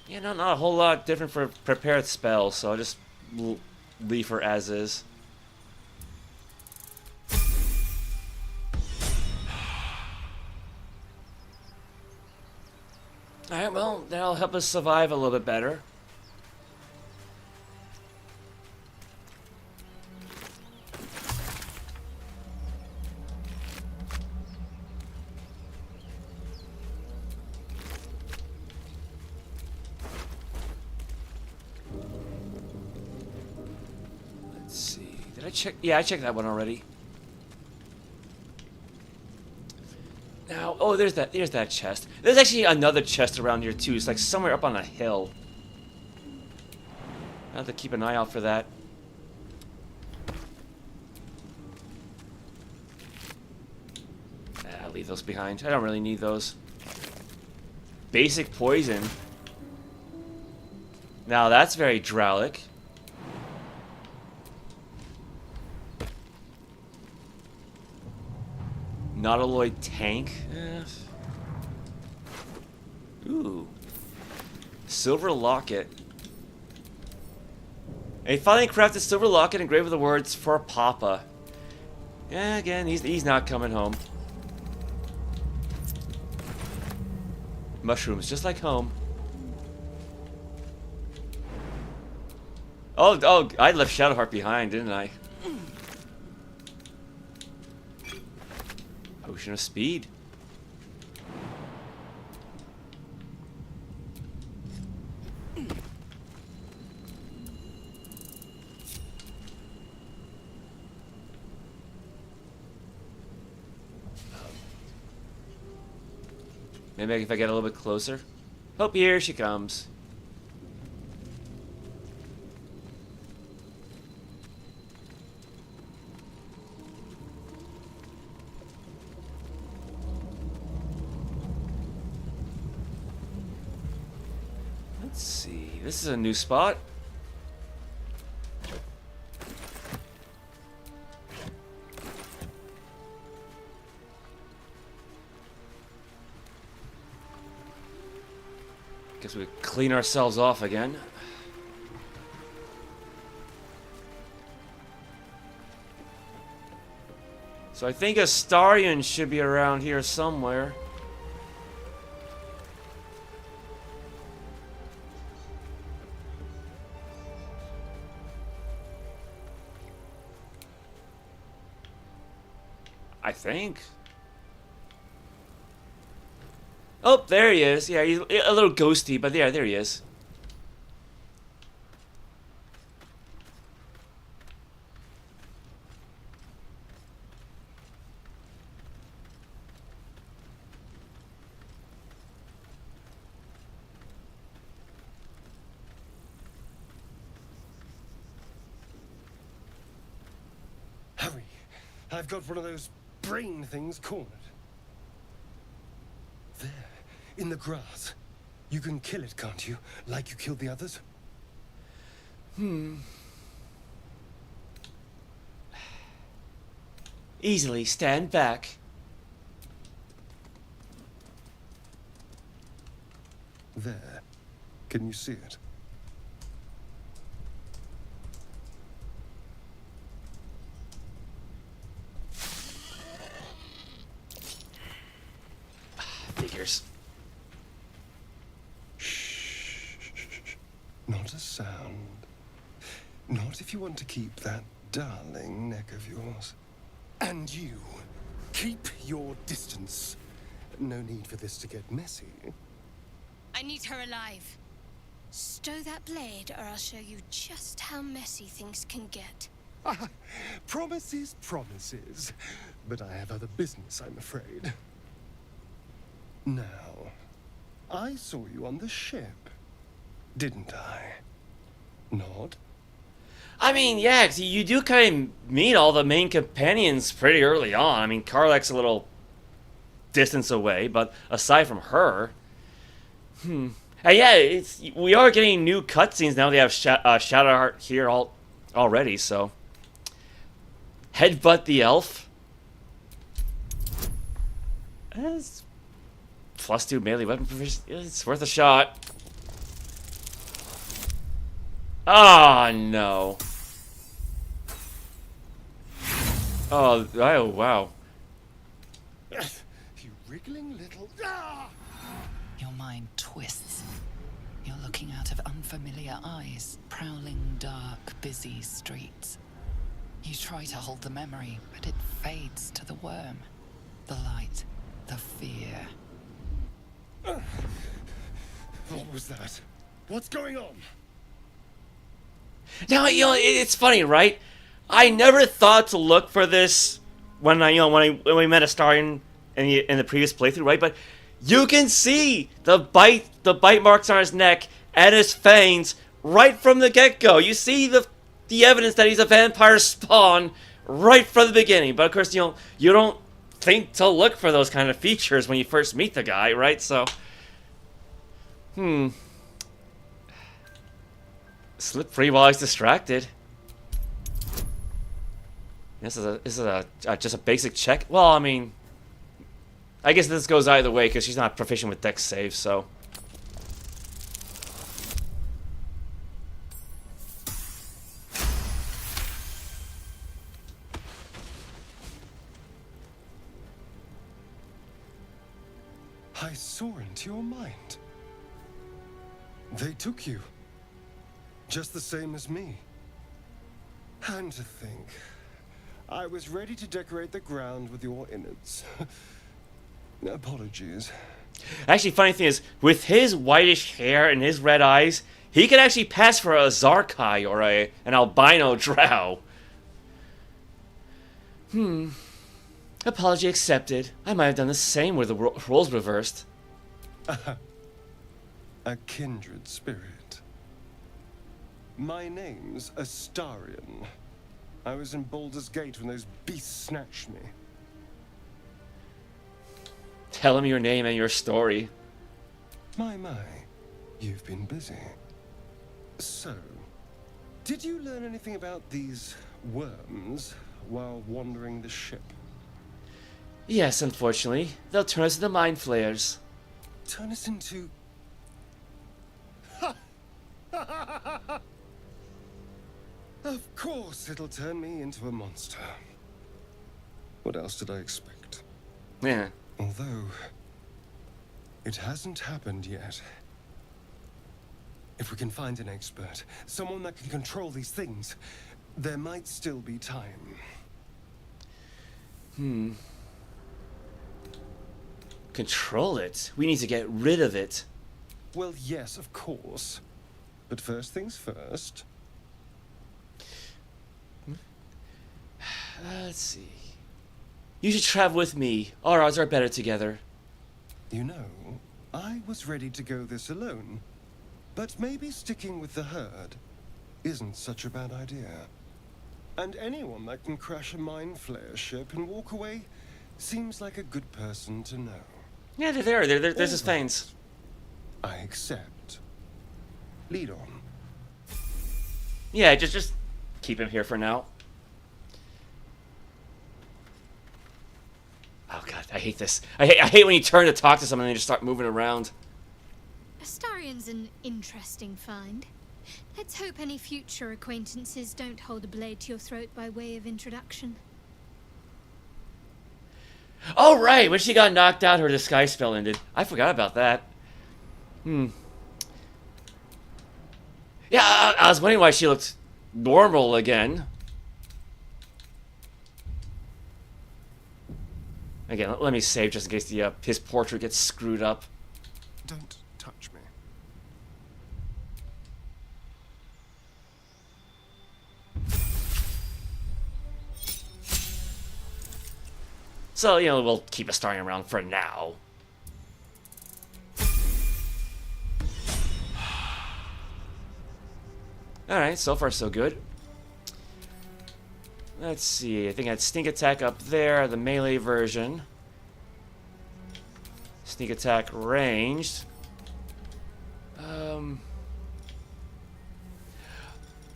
Yeah, not a whole lot different for prepared spells, so I'll just leave her as is. Alright, well, that'll help us survive a little bit better. Let's see. Did I check? Yeah, I checked that one already. Now, oh, there's that chest. There's actually another chest around here too. It's like somewhere up on a hill. I have to keep an eye out for that. I'll leave those behind. I don't really need those. Basic poison. Now that's very Drowlic. Nautiloid tank. Ooh. Silver locket. A finely crafted silver locket engraved with the words "for Papa." Yeah, again, he's not coming home. Mushrooms, just like home. Oh, I left Shadowheart behind, didn't I? Potion of Speed. Maybe if I get a little bit closer. Oh, here she comes. Let's see. This is a new spot. Guess we clean ourselves off again. So I think Astarion should be around here somewhere. I think. Oh, there he is. Yeah, he's a little ghosty, but yeah, there he is. Hurry! I've got one of those brain things cornered. There, in the grass. You can kill it, can't you? Like you killed the others? Easily stand back. There. Can you see it? Figures. Shh. Not a sound. Not if you want to keep that darling neck of yours. And you, keep your distance. No need for this to get messy. I need her alive. Stow that blade, or I'll show you just how messy things can get. Promises, promises. But I have other business, I'm afraid. Now, I saw you on the ship, didn't I? Not? I mean, yeah, 'cause you do kind of meet all the main companions pretty early on. I mean, Karlach's a little distance away, but aside from her... And yeah, we are getting new cutscenes now. They have Shadowheart here already, so... Headbutt the elf. That's +2 melee weapon provision. It's worth a shot. Oh, no. Oh, wow. You wriggling little... Ah! Your mind twists. You're looking out of unfamiliar eyes, prowling dark, busy streets. You try to hold the memory, but it fades to the worm. The light, the fear. What was that? What's going on? Now, it's funny, right? I never thought to look for this when we met Astarion in the previous playthrough, right? But you can see the bite marks on his neck and his fangs right from the get-go. You see the evidence that he's a vampire spawn right from the beginning. But of course, you don't think to look for those kind of features when you first meet the guy, right? So, slip free while he's distracted. This is just a basic check. Well, I mean, I guess this goes either way because she's not proficient with dex saves, so. I saw into your mind. They took you. Just the same as me. And to think, I was ready to decorate the ground with your innards. Apologies. Actually, funny thing is, with his whitish hair and his red eyes, he could actually pass for a Zarkai or an albino drow. Apology accepted. I might have done the same with the roles reversed. A kindred spirit. My name's Astarion. I was in Baldur's Gate when those beasts snatched me. Tell him your name and your story. My. You've been busy. So, did you learn anything about these worms while wandering the ship? Yes, unfortunately. They'll turn us into mind flayers. Turn us into... Of course it'll turn me into a monster. What else did I expect? Yeah. Although, it hasn't happened yet. If we can find an expert, someone that can control these things, there might still be time. Control it? We need to get rid of it. Well, yes, of course. But first things first. Let's see. You should travel with me. Our odds are better together. You know, I was ready to go this alone. But maybe sticking with the herd isn't such a bad idea. And anyone that can crash a mind flayer ship and walk away seems like a good person to know. Yeah, they're there. There's his fangs. I accept. Lead on. Yeah, just keep him here for now. Oh god, I hate this. I hate when you turn to talk to someone and they just start moving around. Astarion's an interesting find. Let's hope any future acquaintances don't hold a blade to your throat by way of introduction. Oh right, when she got knocked out, her disguise spell ended. I forgot about that. Yeah, I was wondering why she looked normal again. Again, let me save just in case the his portrait gets screwed up. Don't touch me. So, you know, we'll keep Astarion around for now. Alright, so far so good. Let's see, I think I had Sneak Attack up there, the melee version. Sneak Attack ranged.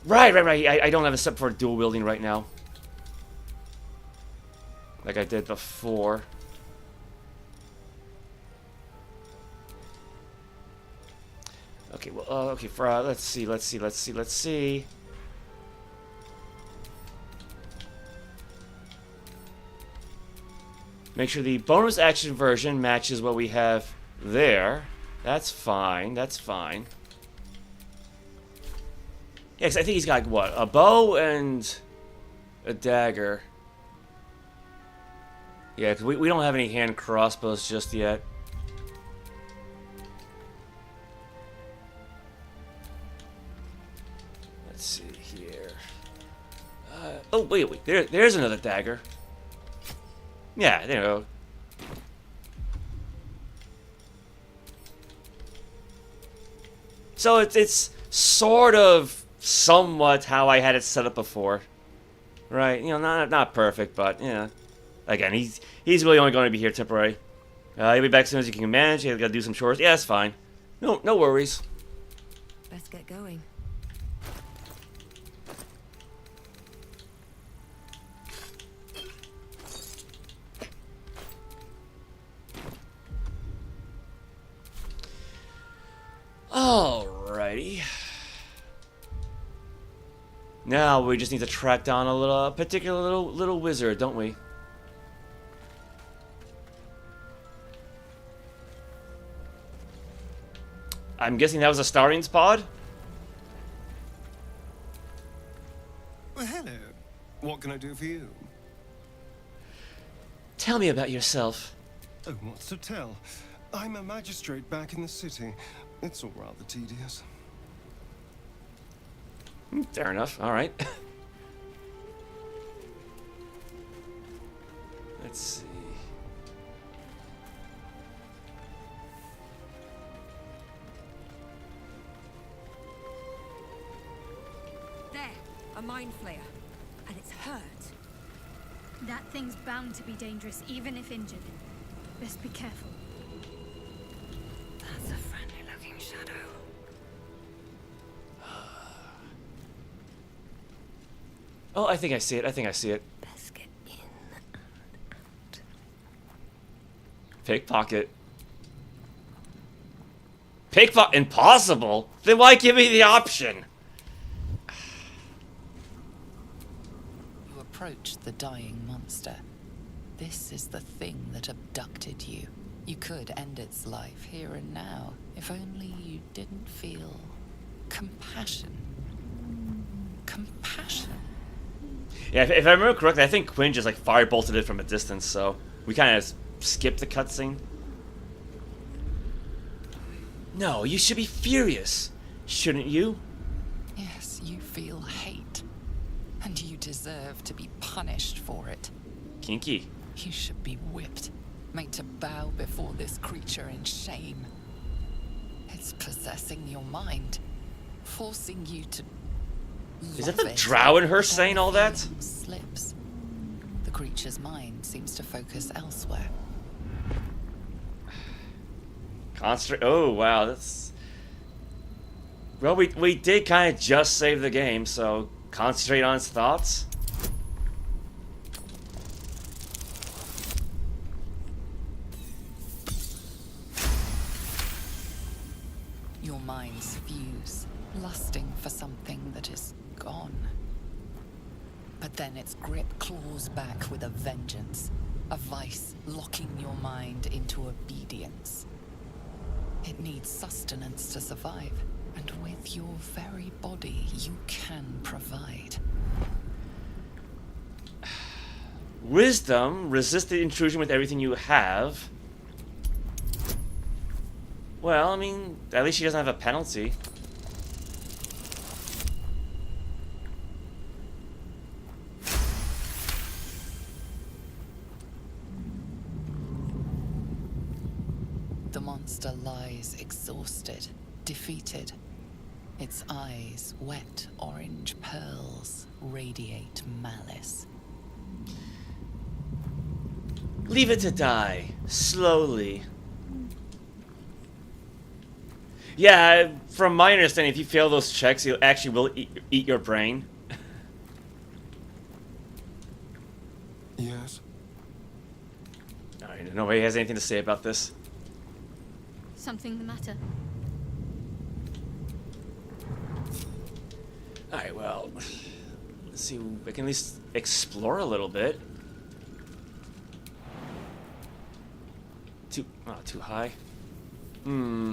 Right. I don't have a step for dual wielding right now. Like I did before. Okay, well, okay, for, let's see. Make sure the bonus action version matches what we have there. That's fine, Yeah, 'cause I think he's got, what, a bow and a dagger. Yeah, 'cause we don't have any hand crossbows just yet. Let's see here. Oh, wait. There's another dagger. Yeah, there you go. So it's sort of somewhat how I had it set up before. Right, you know, not perfect, but, yeah. Again, he's really only going to be here temporary. He'll be back as soon as he can manage. He's got to do some chores. Yeah, it's fine. No worries. Best get going. Alrighty. Now we just need to track down a particular little wizard, don't we? I'm guessing that was Astarion's pod? Well, hello. What can I do for you? Tell me about yourself. Oh, what's to tell? I'm a magistrate back in the city. It's all rather tedious. Fair enough. All right. Let's see. There, a mind flayer. And it's hurt. That thing's bound to be dangerous, even if injured. Best be careful. That's a friendly-looking shadow. Oh, I think I see it. I think I see it. Best get in and out. Pickpocket. Pickpocket? Impossible? Then why give me the option? You approach the dying monster. This is the thing that abducted you. You could end its life here and now, if only you didn't feel compassion. Compassion? Yeah, if I remember correctly, I think Quinn just like firebolted it from a distance, so we kind of skipped the cutscene. No, you should be furious, shouldn't you? Yes, you feel hate. And you deserve to be punished for it. Kinky. You should be whipped, made to bow before this creature in shame. It's possessing your mind, forcing you to. Is that the drow in her saying all that? Slips. The creature's mind seems to focus elsewhere. Concentrate. Oh wow, that's. Well, we did kind of just save the game, so concentrate on its thoughts. Your minds fuse, lusting for something that is gone. But then its grip claws back with a vengeance, a vice locking your mind into obedience. It needs sustenance to survive, and with your very body, you can provide. Wisdom, resist the intrusion with everything you have. Well, I mean, at least she doesn't have a penalty. The monster lies exhausted, defeated. Its eyes, wet orange pearls, radiate malice. Leave it to die, slowly. Yeah, from my understanding, if you fail those checks, it actually will eat your brain. Yes? Alright, nobody has anything to say about this. Something the matter? Alright, well, let's see, we can at least explore a little bit. Too high. Do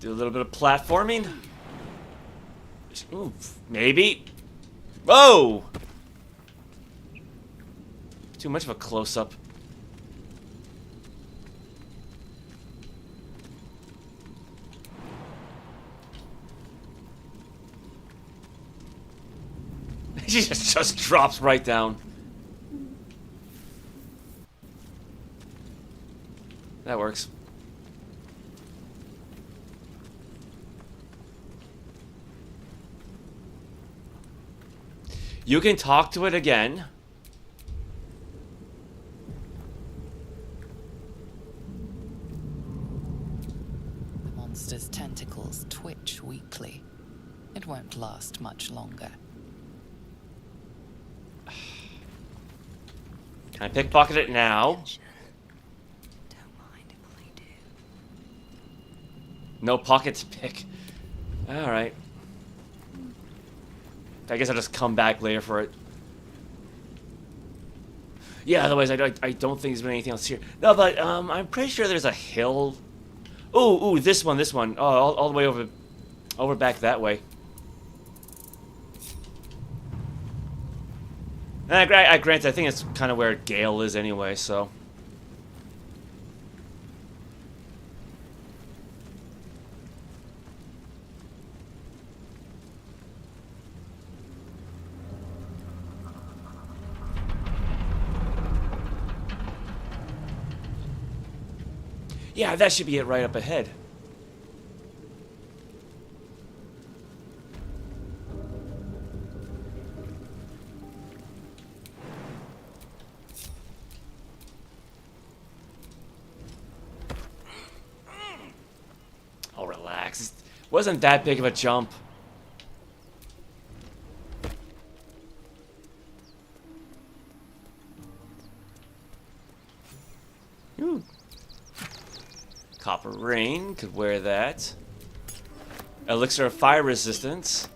a little bit of platforming. Ooh, maybe. Whoa! Too much of a close-up. She just drops right down. That works. You can talk to it again. The monster's tentacles twitch weakly. It won't last much longer. Can I pickpocket it now? Don't mind if I do. No pocket to pick. Alright. I guess I'll just come back later for it. Yeah, otherwise I don't think there's been anything else here. No, but I'm pretty sure there's a hill. Ooh, this one. Oh, all the way over back that way. And I grant, I think it's kind of where Gale is anyway, so. Yeah, that should be it right up ahead. Wasn't that big of a jump. Ooh. Copper ring, could wear that. Elixir of fire resistance.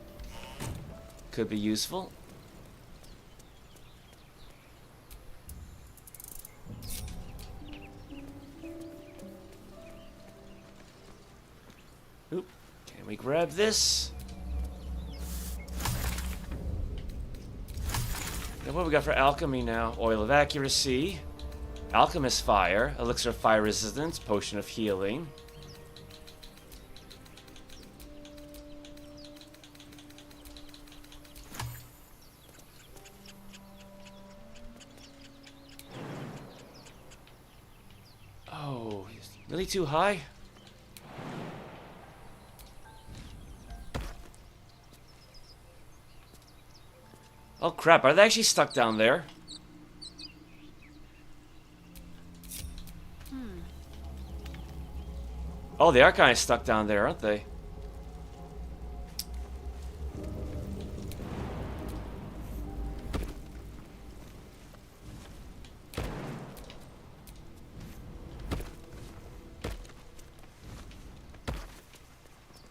Could be useful. Oop. Can we grab this? And what we got for alchemy now? Oil of accuracy. Alchemist fire. Elixir of fire resistance. Potion of healing. Oh, really too high? Oh crap, are they actually stuck down there? Oh, they are kind of stuck down there, aren't they?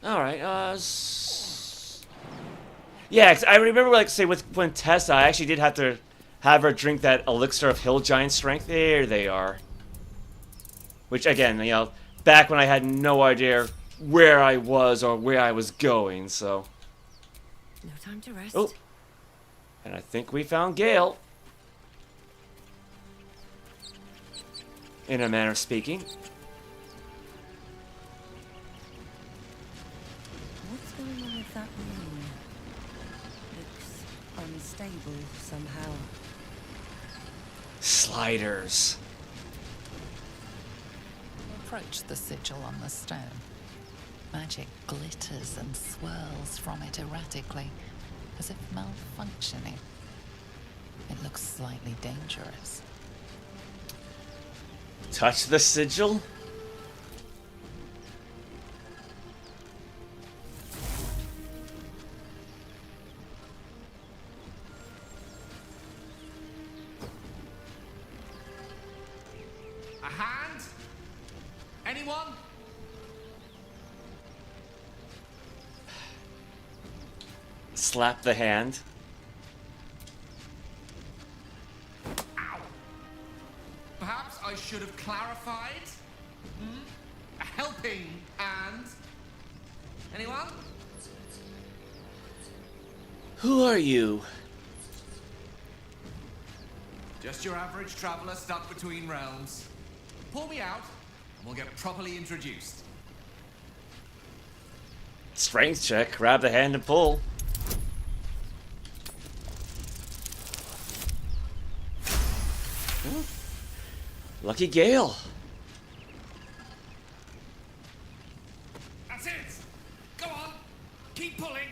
Alright, yeah, 'cause I remember, like, say, with Quenthessa, I actually did have to have her drink that elixir of hill giant strength. There they are. Which, again, you know, back when I had no idea where I was or where I was going, so. No time to rest. Oh. And I think we found Gale. In a manner of speaking. What's going on with that moon? Looks unstable somehow. Sliders. Approach the sigil on the stone. Magic glitters and swirls from it erratically, as if malfunctioning. It looks slightly dangerous. Touch the sigil? A hand? Anyone? Slap the hand. Ow! Perhaps I should have clarified? A helping hand? Anyone? Who are you? Just your average traveler stuck between realms. Pull me out, and we'll get properly introduced. Strength check. Grab the hand and pull. Oh. Lucky Gale. That's it! Go on! Keep pulling!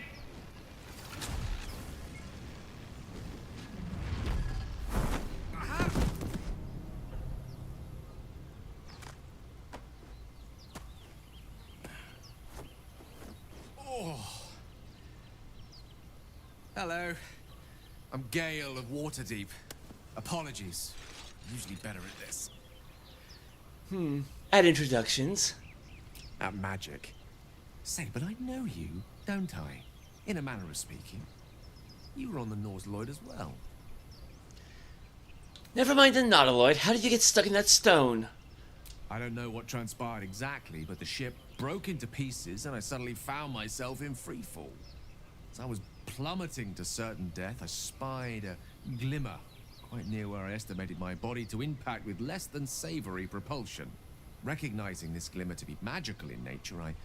Aha! Oh. Hello. I'm Gale of Waterdeep. Apologies. I'm usually better at this. At introductions. At magic. Say, but I know you, don't I? In a manner of speaking. You were on the Nautiloid as well. Never mind the Nautiloid. How did you get stuck in that stone? I don't know what transpired exactly, but the ship broke into pieces and I suddenly found myself in freefall. As I was plummeting to certain death, I spied a glimmer quite near where I estimated my body to impact with less than savory propulsion. Recognizing this glimmer to be magical in nature, I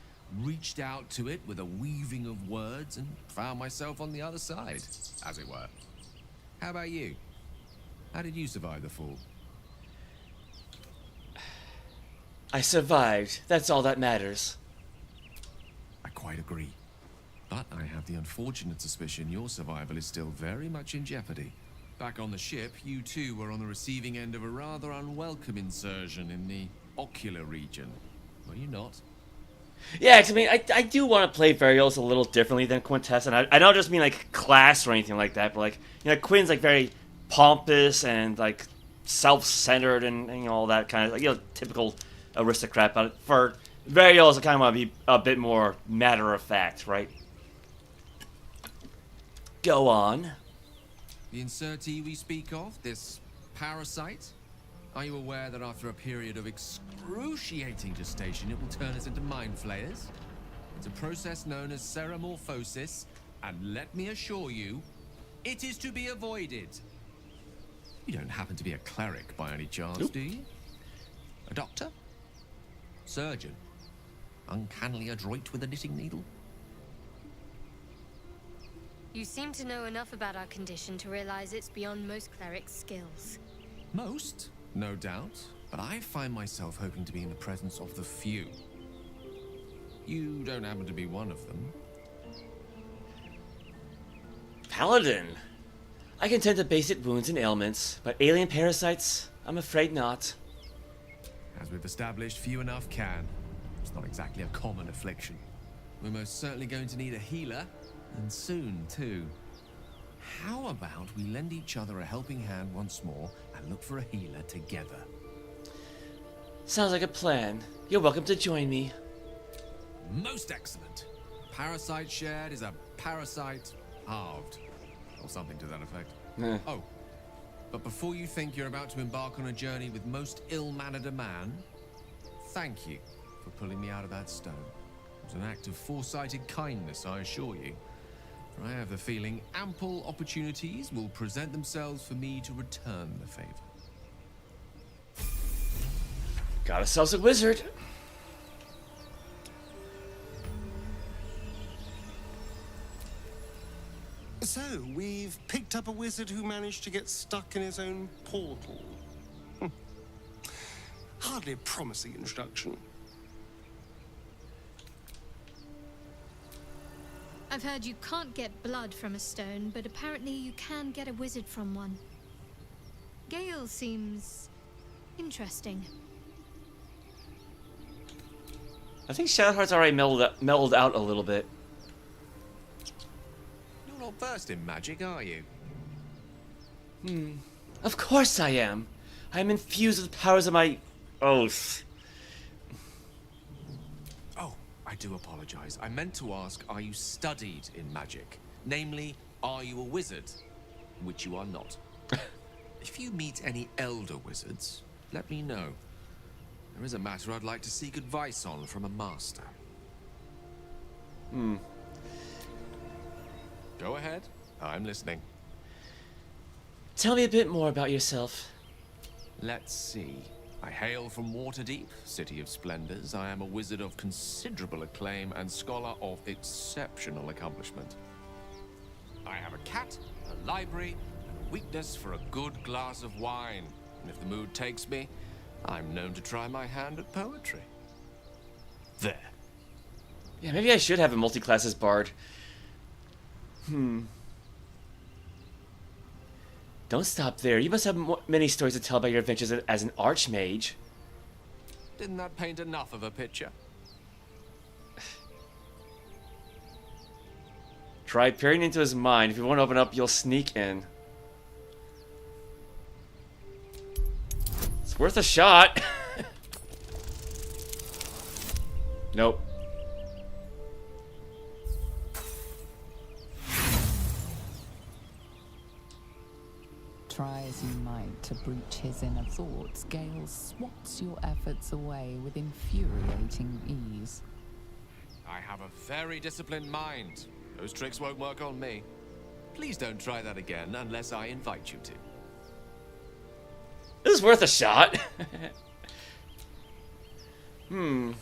reached out to it with a weaving of words and found myself on the other side, as it were. How about you? How did you survive the fall? I survived. That's all that matters. I quite agree. But I have the unfortunate suspicion your survival is still very much in jeopardy. Back on the ship, you too were on the receiving end of a rather unwelcome insertion in the ocular region. Were you not? Yeah, 'cause I mean, I do want to play Variolus a little differently than Quintessa, and I don't just mean like class or anything like that, but like, you know, Quinn's like very pompous and like self-centered and you know, all that kind of like, you know, typical aristocrat. But for Variolus, I kind of want to be a bit more matter of fact, right? Go on. The insertee we speak of, this parasite, are you aware that after a period of excruciating gestation, it will turn us into mind flayers? It's a process known as seromorphosis, and let me assure you, it is to be avoided. You don't happen to be a cleric by any chance, Nope. do you? A doctor? Surgeon? Uncannily adroit with a knitting needle? You seem to know enough about our condition to realize it's beyond most clerics' skills. Most? No doubt, but I find myself hoping to be in the presence of the few. You don't happen to be one of them. Paladin. I can tend to basic wounds and ailments, but alien parasites, I'm afraid not. As we've established, few enough can. It's not exactly a common affliction. We're most certainly going to need a healer, and soon, too. How about we lend each other a helping hand once more and look for a healer together? Sounds like a plan. You're welcome to join me. Most excellent. Parasite shared is a parasite halved. Or something to that effect. Eh. Oh, but before you think you're about to embark on a journey with most ill-mannered a man, thank you for pulling me out of that stone. It was an act of foresighted kindness, I assure you. For I have the feeling ample opportunities will present themselves for me to return the favor. Got ourselves a wizard. So, we've picked up a wizard who managed to get stuck in his own portal. Hardly a promising introduction. I've heard you can't get blood from a stone, but apparently you can get a wizard from one. Gale seems interesting. I think Shadowheart's already mellowed out a little bit. You're not versed in magic, are you? Of course I am. I am infused with the powers of my oath. Oh, I do apologize. I meant to ask, are you studied in magic? Namely, are you a wizard? Which you are not. If you meet any elder wizards, let me know. There is a matter I'd like to seek advice on from a master. Go ahead. I'm listening. Tell me a bit more about yourself. Let's see. I hail from Waterdeep, City of Splendors. I am a wizard of considerable acclaim and scholar of exceptional accomplishment. I have a cat, a library, and a weakness for a good glass of wine. And if the mood takes me, I'm known to try my hand at poetry. There. Yeah, maybe I should have a multi-classes bard. Don't stop there. You must have many stories to tell about your adventures as an archmage. Didn't that paint enough of a picture? Try peering into his mind. If you won't open up, you'll sneak in. It's worth a shot. Nope. Try as you might to breach his inner thoughts, Gale swats your efforts away with infuriating ease. I have a very disciplined mind. Those tricks won't work on me. Please don't try that again unless I invite you to. This is worth a shot. Alright,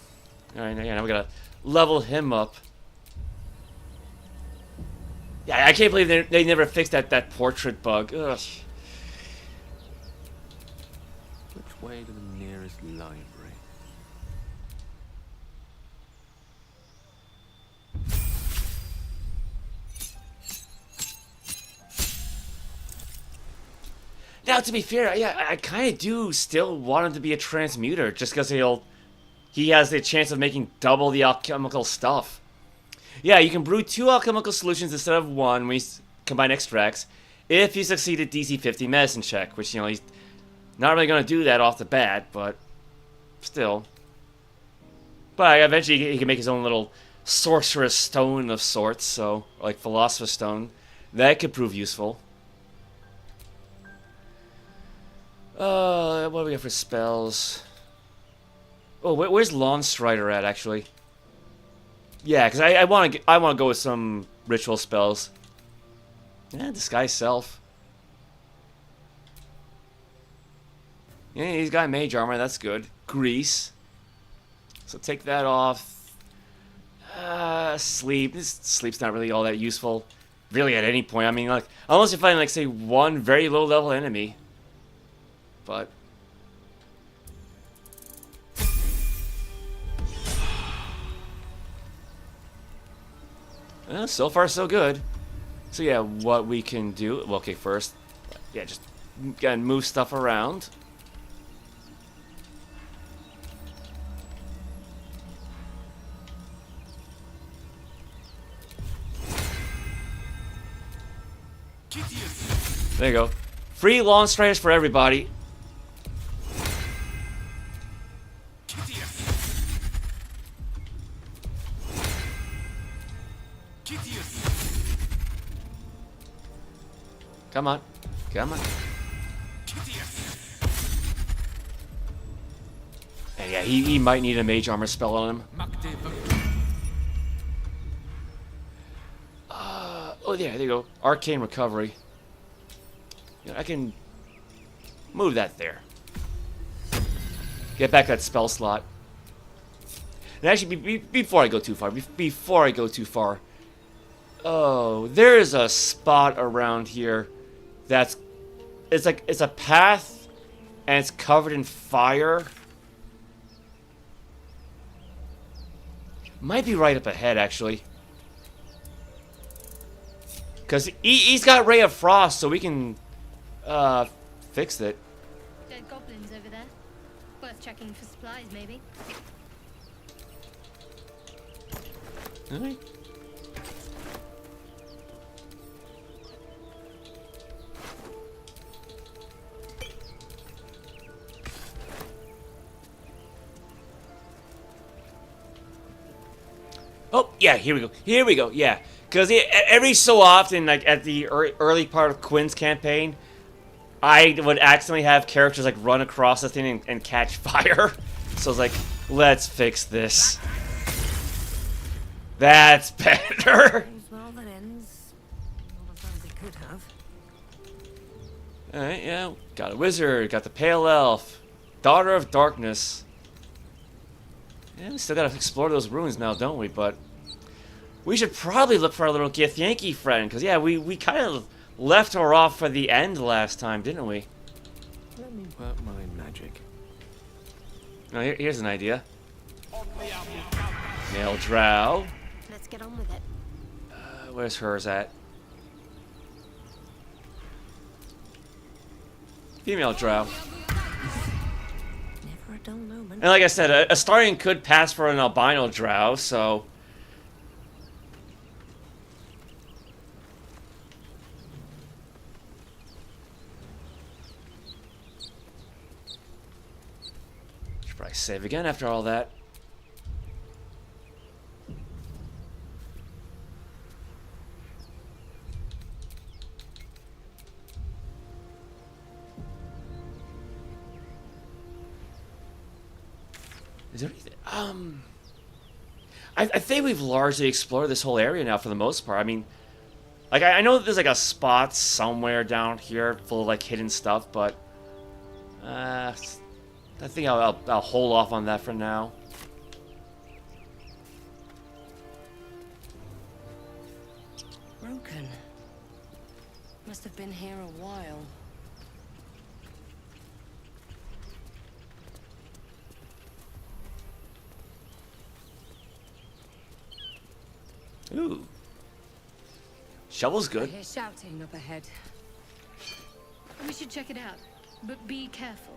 now we gotta level him up. Yeah, I can't believe they never fixed that portrait bug. Ugh. Which way to the nearest library? Now, to be fair, yeah, I kind of do still want him to be a transmuter, just because he'll he has the chance of making double the alchemical stuff. Yeah, you can brew 2 alchemical solutions instead of 1 when you combine extracts, if you succeed at DC 50 medicine check, which, you know, he's not really going to do that off the bat, but still. But eventually he can make his own little sorcerer's stone of sorts, so, like Philosopher's Stone. That could prove useful. What do we got for spells? Oh, where's Lawnstrider at, actually? Yeah, because I want to go with some ritual spells. Yeah, Disguise Self. Yeah, he's got mage armor, that's good. Grease. So take that off. Sleep. Sleep's not really all that useful. Really at any point. I mean, like, unless you find, like, say, one very low level enemy. But... so far, so good. So yeah, what we can do... Well, okay, first... Yeah, just gotta move stuff around. There you go. Free lawn striders for everybody. Come on. Come on. And yeah, he might need a mage armor spell on him. Oh, yeah, there you go. Arcane Recovery. I can move that there. Get back that spell slot. And actually, before I go too far, oh, there is a spot around here that's, it's a path, and it's covered in fire. Might be right up ahead, actually. Because he's got Ray of Frost, so we can fix it. Dead goblins over there. Worth checking for supplies, maybe. Alright. Oh, yeah, here we go. Here we go, yeah. Because every so often, like at the early part of Quinn's campaign, I would accidentally have characters like run across the thing and catch fire. So I was like, let's fix this. That's better. Well, that ends not as well as it could have. Alright, yeah. Got a wizard, got the Pale Elf, Daughter of Darkness. Yeah, we still gotta explore those ruins now, don't we? But we should probably look for our little Githyanki friend, because yeah, we kind of left her off for the end last time, didn't we? Let me work my magic. Oh, here's an idea. Male drow. Let's get on with it. Where's hers at? Female drow. Never a dull moment. And like I said, a Starian could pass for an albino drow, so... Should probably save again after all that. Is there anything? I think we've largely explored this whole area now for the most part. I mean, like I know that there's like a spot somewhere down here full of like hidden stuff, but I think I'll hold off on that for now. Broken. Must have been here a while. Ooh. Shovel's I good. hear shouting up ahead. We should check it out, but be careful.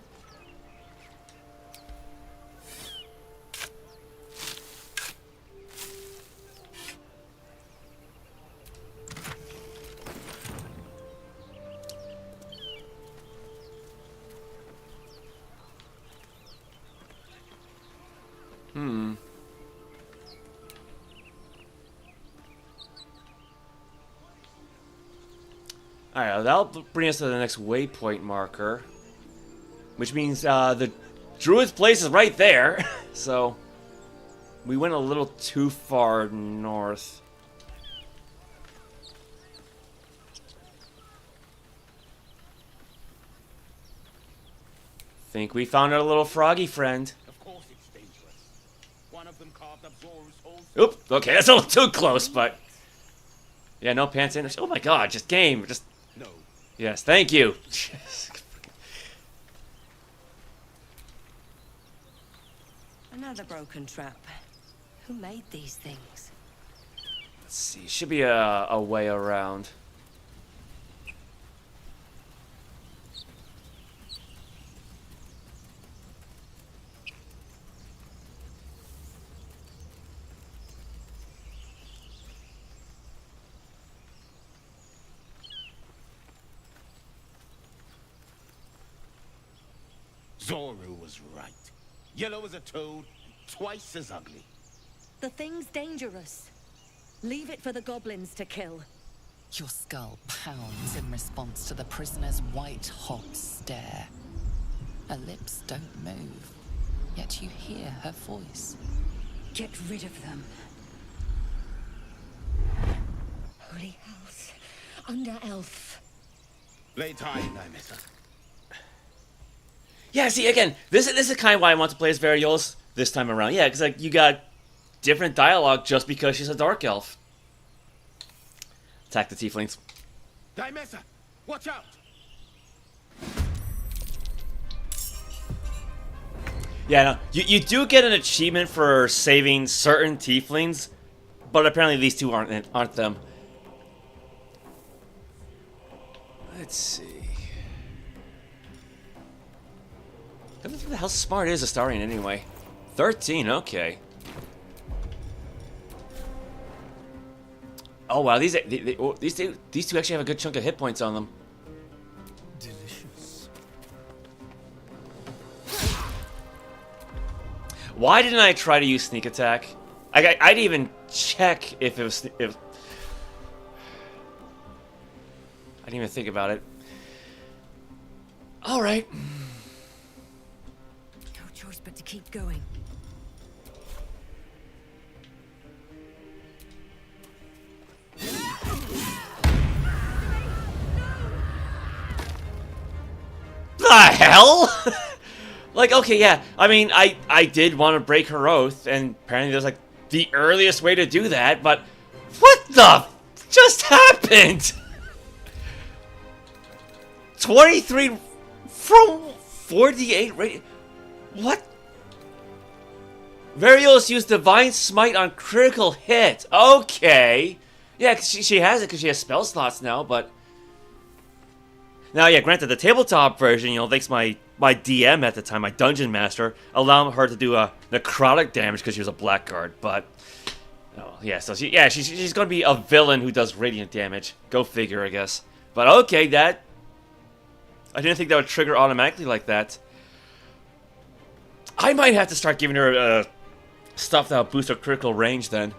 Alright, that'll bring us to the next waypoint marker. Which means the druid's place is right there. So, we went a little too far north. Think we found our little froggy friend. Of course it's dangerous. One of them carved up Zorru's whole... Oop, okay, that's a little too close, but... Yeah, no pants in. Oh my god, just game. Just... No. Yes, thank you. Another broken trap. Who made these things? Let's see, should be a way around. Zorru was right. Yellow as a toad, twice as ugly. The thing's dangerous. Leave it for the goblins to kill. Your skull pounds in response to the prisoner's white-hot stare. Her lips don't move, yet you hear her voice. Get rid of them. Holy House. Under Elf. Lay tight, Naimessa. Yeah, see, again, this is kind of why I want to play as Variolus this time around. Yeah, because like you got different dialogue just because she's a dark elf. Attack the Teeth-lings. Naimessa, watch out! Yeah, no, you do get an achievement for saving certain Teeth-lings, but apparently these two aren't them. Let's see. How smart is Astarion anyway? 13, okay. Oh wow, these two actually have a good chunk of hit points on them. Delicious. Why didn't I try to use sneak attack? I didn't even check if it was. I didn't even think about it. All right. No choice but to keep going. The hell? Like, okay, yeah. I mean, I did want to break her oath, and apparently there's like the earliest way to do that, but what the just happened? 23 from 48 rate. What? Variolus used Divine Smite on critical hit. Okay. Yeah, 'cause she has it because she has spell slots now, but... Now, yeah, granted, the tabletop version, you know, thanks my DM at the time, my Dungeon Master, allowed her to do a necrotic damage because she was a blackguard, but... Oh, yeah, so she's going to be a villain who does radiant damage. Go figure, I guess. But okay, that... I didn't think that would trigger automatically like that. I might have to start giving her stuff that will boost her critical range then.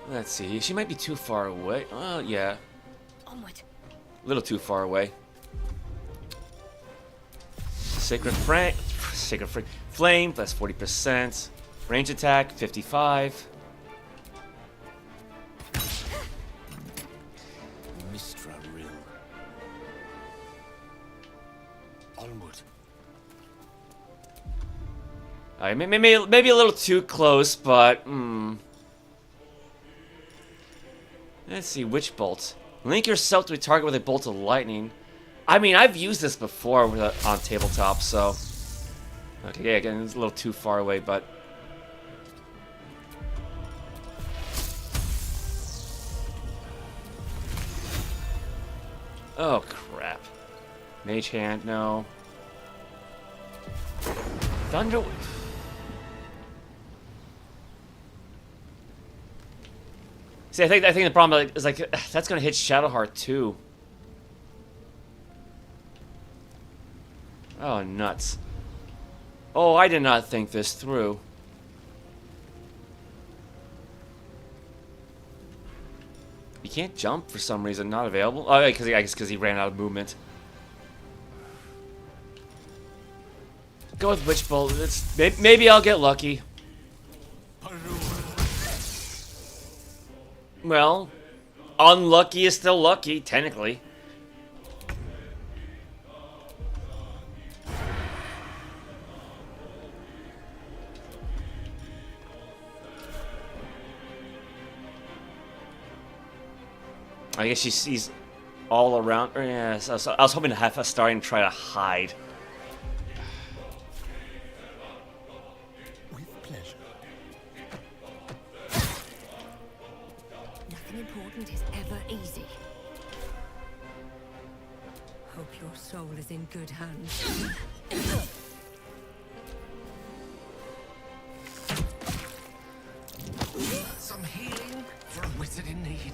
Let's see. She might be too far away. Oh, yeah. Onward. A little too far away. Sacred Flame, plus 40%. Range attack, 55. Mistra Rill. Onward. Alright, maybe a little too close, but let's see, which bolt? Link yourself to a target with a bolt of lightning. I mean, I've used this before on tabletop, so... Okay, yeah, again, it's a little too far away, but... Oh, crap. Mage Hand, no. Thunder... See, I think the problem is like that's gonna hit Shadowheart too. Oh nuts! Oh, I did not think this through. You can't jump for some reason. Not available. Oh, because I guess because he ran out of movement. Go with Witch Bolt. Maybe I'll get lucky. Well, unlucky is still lucky, technically. I guess she's all around. Yeah, so I was hoping to have a Starry and try to hide. With pleasure. Nothing important is ever easy. Hope your soul is in good hands. Some healing for a wizard in need.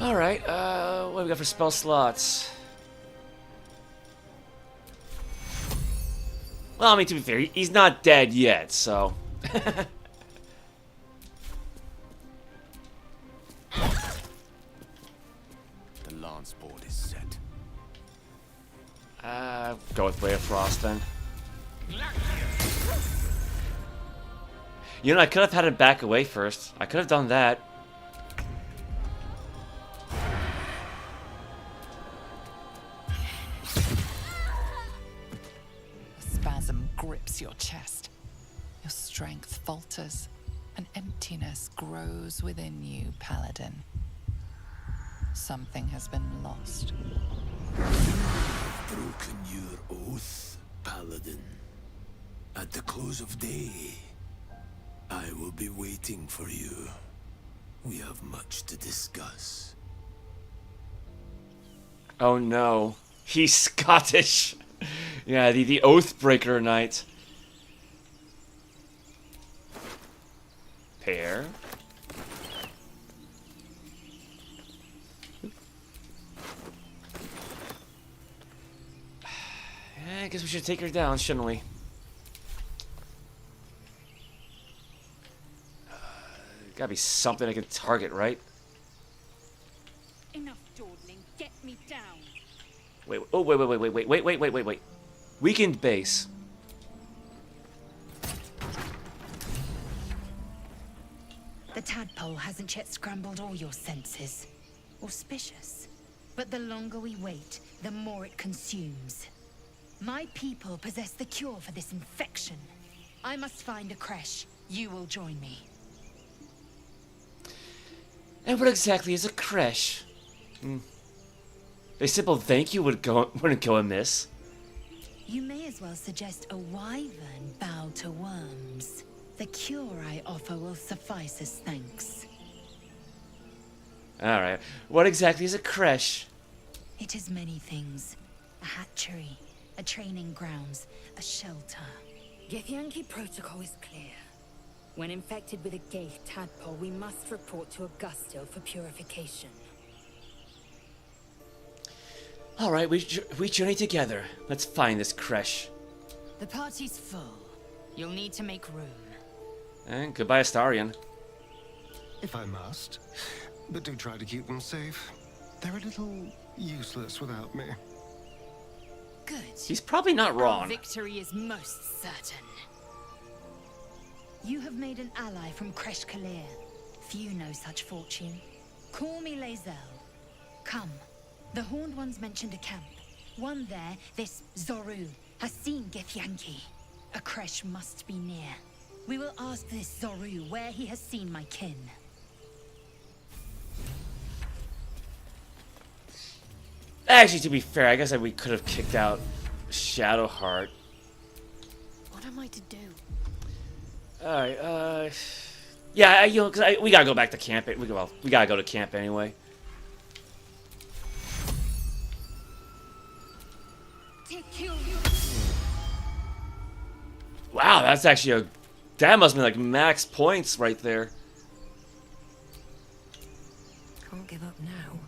Alright, what do we got for spell slots? Well, I mean, to be fair, he's not dead yet, so... The lance board is set. Go with Ray of Frost, then. You know, I could have had him back away first. I could have done that. Grips your chest. Your strength falters. An emptiness grows within you, Paladin. Something has been lost. Broken your oath, Paladin. At the close of day, I will be waiting for you. We have much to discuss. Oh no. He's Scottish. Yeah, the Oathbreaker Knight. Pair. I guess we should take her down, shouldn't we? Gotta be something I can target, right? Enough dawdling. Get me down. Wait, oh, wait. Weakened base. The tadpole hasn't yet scrambled all your senses. Auspicious. But the longer we wait, the more it consumes. My people possess the cure for this infection. I must find a creche. You will join me. And what exactly is a creche? A simple thank you wouldn't go amiss. You may as well suggest a wyvern bow to worms. The cure I offer will suffice as thanks. Alright, what exactly is a creche? It is many things. A hatchery, a training grounds, a shelter. Githyanki protocol is clear. When infected with a Gaith tadpole, we must report to Augustil for purification. Alright, we journey together. Let's find this creche. The party's full. You'll need to make room. And goodbye, Astarion. If I must. But do try to keep them safe. They're a little useless without me. Good. He's probably not Our wrong. victory is most certain. You have made an ally from Kresh Kalir. Few know such fortune. Call me Lae'zel. Come. The Horned Ones mentioned a camp. One there, this Zoru, has seen Githyanki. A Kresh must be near. We will ask this Zoru where he has seen my kin. Actually, to be fair, I guess we could have kicked out Shadowheart. What am I to do? Alright, yeah, you know, because we gotta go back to camp. We gotta go to camp anyway. Wow, that's actually that must be like max points right there. Can't give up now.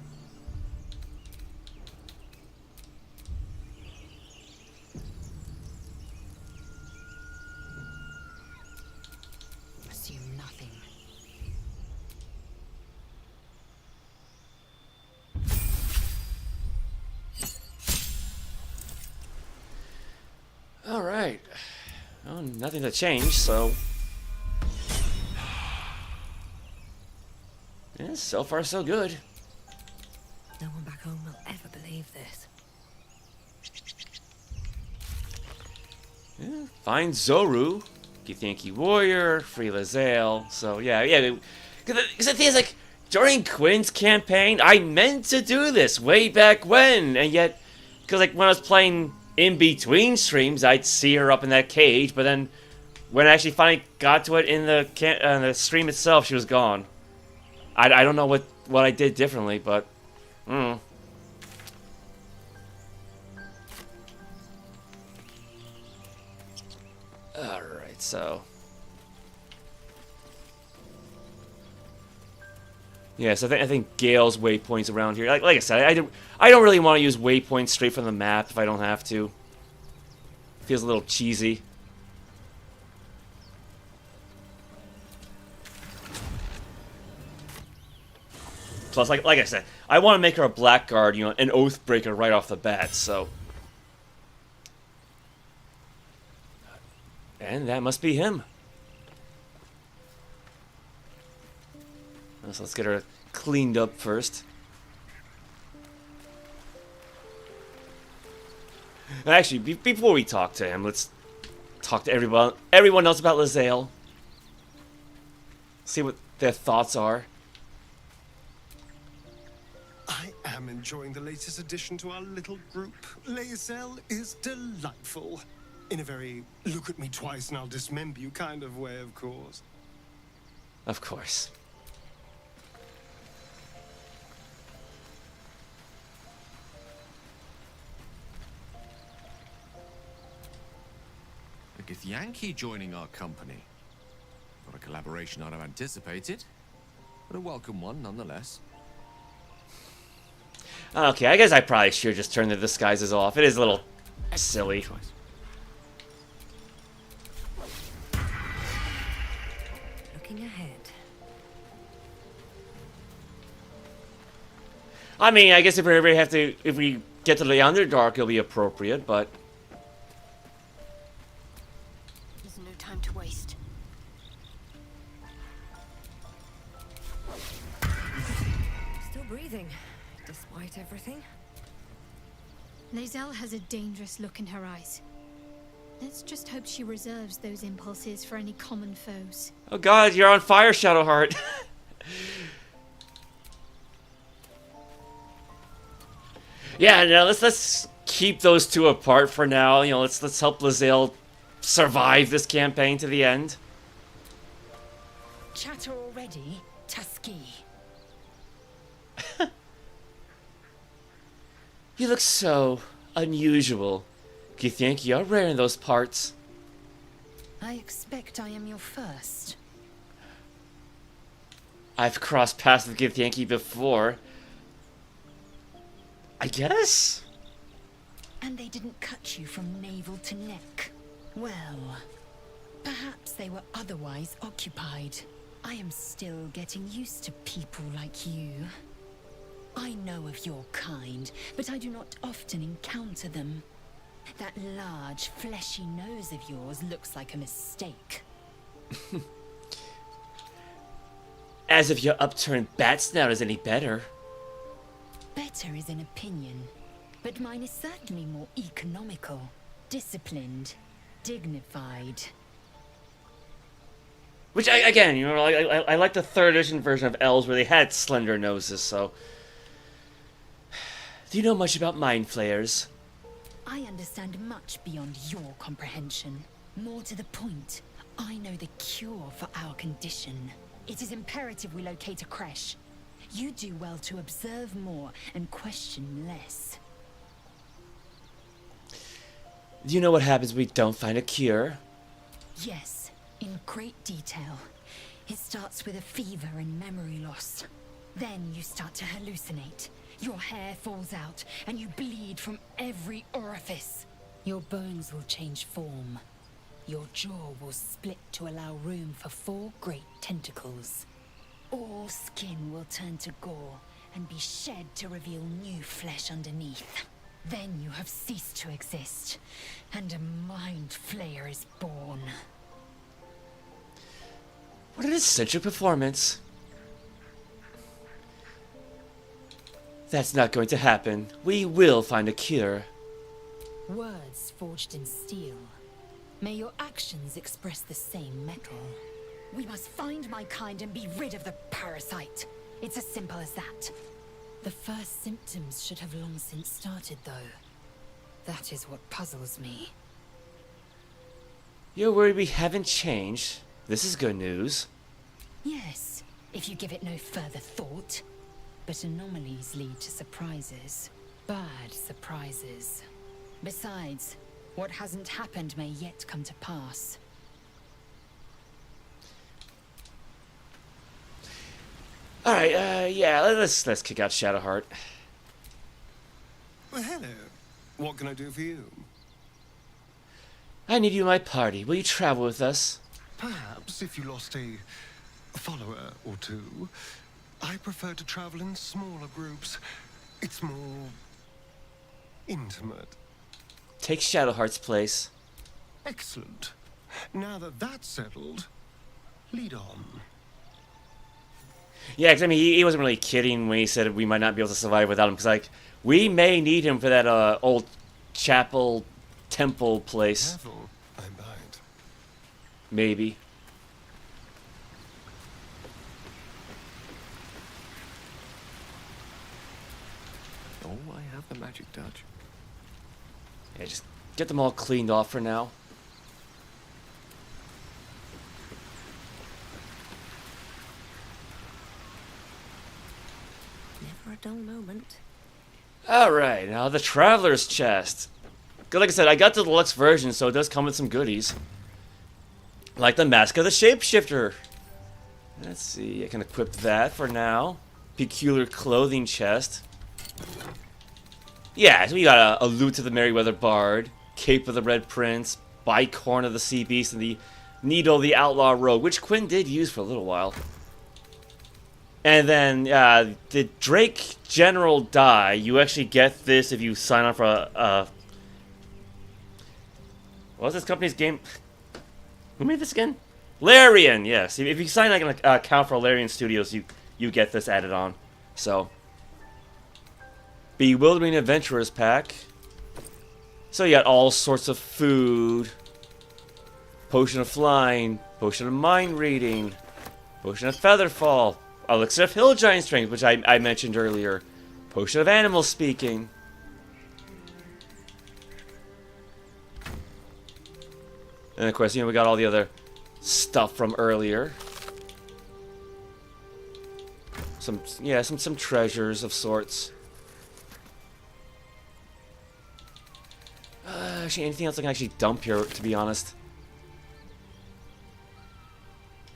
Alright. Well, nothing to change, so... Yeah, so far so good. No one back home will ever believe this. Yeah, find Zoru, Githyanki warrior, free Lae'zel. So yeah. Because the thing is, like, during Quinn's campaign, I meant to do this way back when, and yet, because like when I was playing in between streams, I'd see her up in that cage, but then when I actually finally got to it in the stream itself, she was gone. I don't know what I did differently, but. Alright, so... Yeah, so I think Gale's waypoints around here. Like I said, I don't really want to use waypoints straight from the map if I don't have to. Feels a little cheesy. Plus, like I said, I want to make her a blackguard, you know, an oathbreaker right off the bat, so... And that must be him. So let's get her cleaned up first. Actually, before we talk to him, let's talk to everyone else about Lae'zel. See what their thoughts are. I am enjoying the latest addition to our little group. Lae'zel is delightful. In a very look at me twice and I'll dismember you kind of way, of course. Of course. A Githyanki joining our company. Not a collaboration I'd have anticipated, but a welcome one nonetheless. Okay, I guess I probably should just turn the disguises off. It is a little silly. Looking ahead. I mean, I guess if we get to the Underdark, it'll be appropriate, but... There's no time to waste. Still breathing, despite everything. Lae'zel has a dangerous look in her eyes. Let's just hope she reserves those impulses for any common foes. Oh god, you're on fire, Shadowheart. Yeah, no, let's keep those two apart for now. You know, let's help Lae'zel survive this campaign to the end. Chatter already, Tusky. You look so unusual. Githyanki are rare in those parts. I expect I am your first. I've crossed paths with Githyanki before. I guess? And they didn't cut you from navel to neck. Well, perhaps they were otherwise occupied. I am still getting used to people like you. I know of your kind, but I do not often encounter them. That large, fleshy nose of yours looks like a mistake. As if your upturned bat snout is any better. Better is an opinion, but mine is certainly more economical, disciplined, dignified. Which, again, you know, I like the 3rd edition version of Elves where they had slender noses, so... Do you know much about mind flayers? I understand much beyond your comprehension. More to the point, I know the cure for our condition. It is imperative we locate a creche. You do well to observe more and question less. Do you know what happens when we don't find a cure? Yes, in great detail. It starts with a fever and memory loss. Then you start to hallucinate. Your hair falls out, and you bleed from every orifice. Your bones will change form. Your jaw will split to allow room for 4 great tentacles. All skin will turn to gore and be shed to reveal new flesh underneath. Then you have ceased to exist, and a mind flayer is born. What an eccentric performance. That's not going to happen. We will find a cure. Words forged in steel. May your actions express the same metal. We must find my kind and be rid of the parasite. It's as simple as that. The first symptoms should have long since started, though. That is what puzzles me. You're worried we haven't changed? This is good news. Yes, if you give it no further thought. But anomalies lead to surprises. Bad surprises. Besides, what hasn't happened may yet come to pass. Alright, yeah, let's kick out Shadowheart. Well, hello. What can I do for you? I need you in my party. Will you travel with us? Perhaps if you lost a follower or two. I prefer to travel in smaller groups. It's more intimate. Take Shadowheart's place. Excellent. Now that that's settled, lead on. Yeah, 'cause I mean, he wasn't really kidding when he said we might not be able to survive without him. Because, like, we may need him for that old chapel temple place. Careful, I'm behind. Maybe. Oh, I have the magic touch. Yeah, just get them all cleaned off for now. Never a dull moment. Alright, now the Traveler's Chest. 'Cause like I said, I got the deluxe version, so it does come with some goodies. Like the Mask of the Shapeshifter. Let's see, I can equip that for now. Peculiar Clothing Chest. Yeah, so we got a Lute of the Merryweather Bard, Cape of the Red Prince, Bicorn of the Sea Beast, and the Needle of the Outlaw Rogue, which Quinn did use for a little while. And then, the Drake General Die, you actually get this if you sign up for what was this company's game? Who made this again? Larian, yes. If you sign like an account for Larian Studios, you get this added on. So, Bewildering Adventurers Pack. So you got all sorts of food. Potion of Flying, Potion of Mind Reading, Potion of Featherfall, Elixir of Hill Giant Strength, which I mentioned earlier, Potion of Animal Speaking. And of course, you know, we got all the other stuff from earlier. Some treasures of sorts. Actually, anything else I can actually dump here, to be honest?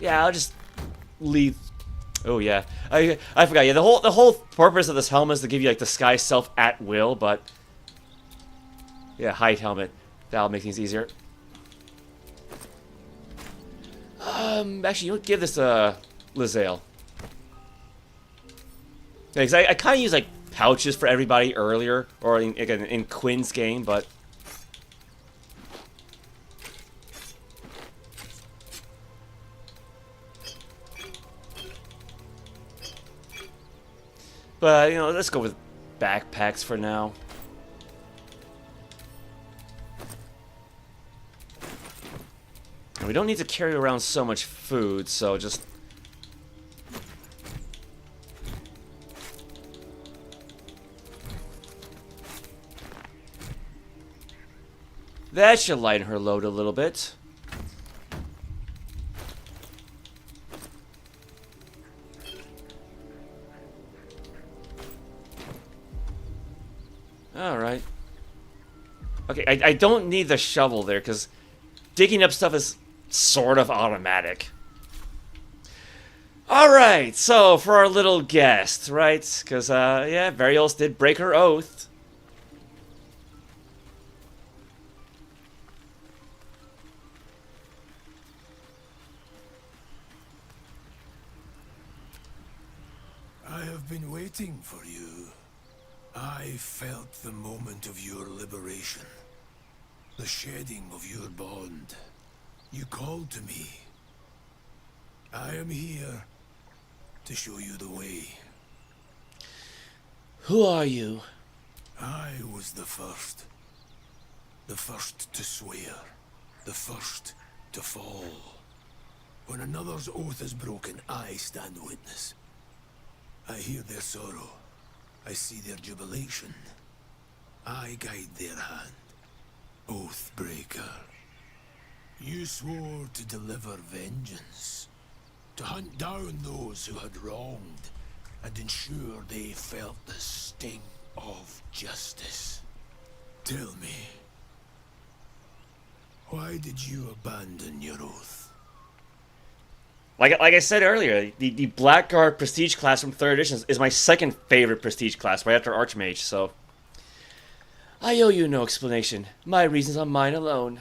Yeah, I'll just leave. Oh yeah, I forgot. Yeah, the whole purpose of this helmet is to give you like the sky self at will, but yeah, hide helmet. That'll make things easier. Actually, you know, give this Lae'zel. Yeah, 'cause I kind of used like pouches for everybody earlier, or in Quinn's game, but. But, you know, let's go with backpacks for now. And we don't need to carry around so much food, so just... That should lighten her load a little bit. Alright. Okay, I don't need the shovel there, because digging up stuff is sort of automatic. Alright, so for our little guest, right? Because, yeah, Variolus did break her oath. I have been waiting for you. I felt the moment of your liberation, the shedding of your bond. You called to me. I am here to show you the way. Who are you? I was the first to swear, the first to fall. When another's oath is broken, I stand witness. I hear their sorrow. I see their jubilation. I guide their hand. Oathbreaker. You swore to deliver vengeance, to hunt down those who had wronged, and ensure they felt the sting of justice. Tell me, why did you abandon your oath? Like I said earlier, the Blackguard Prestige class from 3rd edition is my second favorite Prestige class, right after Archmage, so... I owe you no explanation. My reasons are mine alone.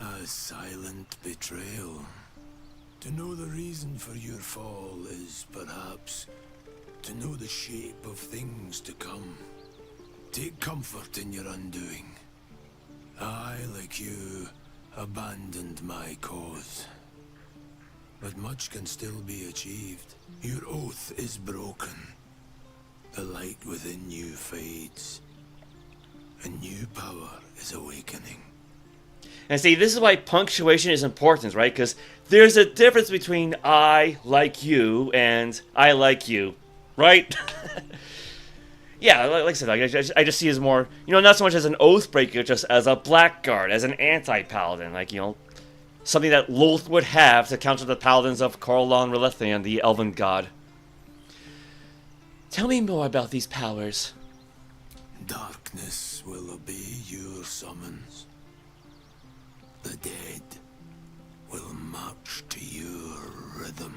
A silent betrayal. To know the reason for your fall is, perhaps, to know the shape of things to come. Take comfort in your undoing. I, like you, abandoned my cause. But much can still be achieved. Your oath is broken. The light within you fades. A new power is awakening. And see, this is why punctuation is important, right? Because there's a difference between I like you and I like you, right? Yeah, like I said, I just see it as more, not so much as an Oathbreaker, just as a Blackguard, as an anti-paladin, something that Lolth would have to counter the paladins of Corellon Relethian, the elven god. Tell me more about these powers. Darkness will obey your summons. The dead will march to your rhythm.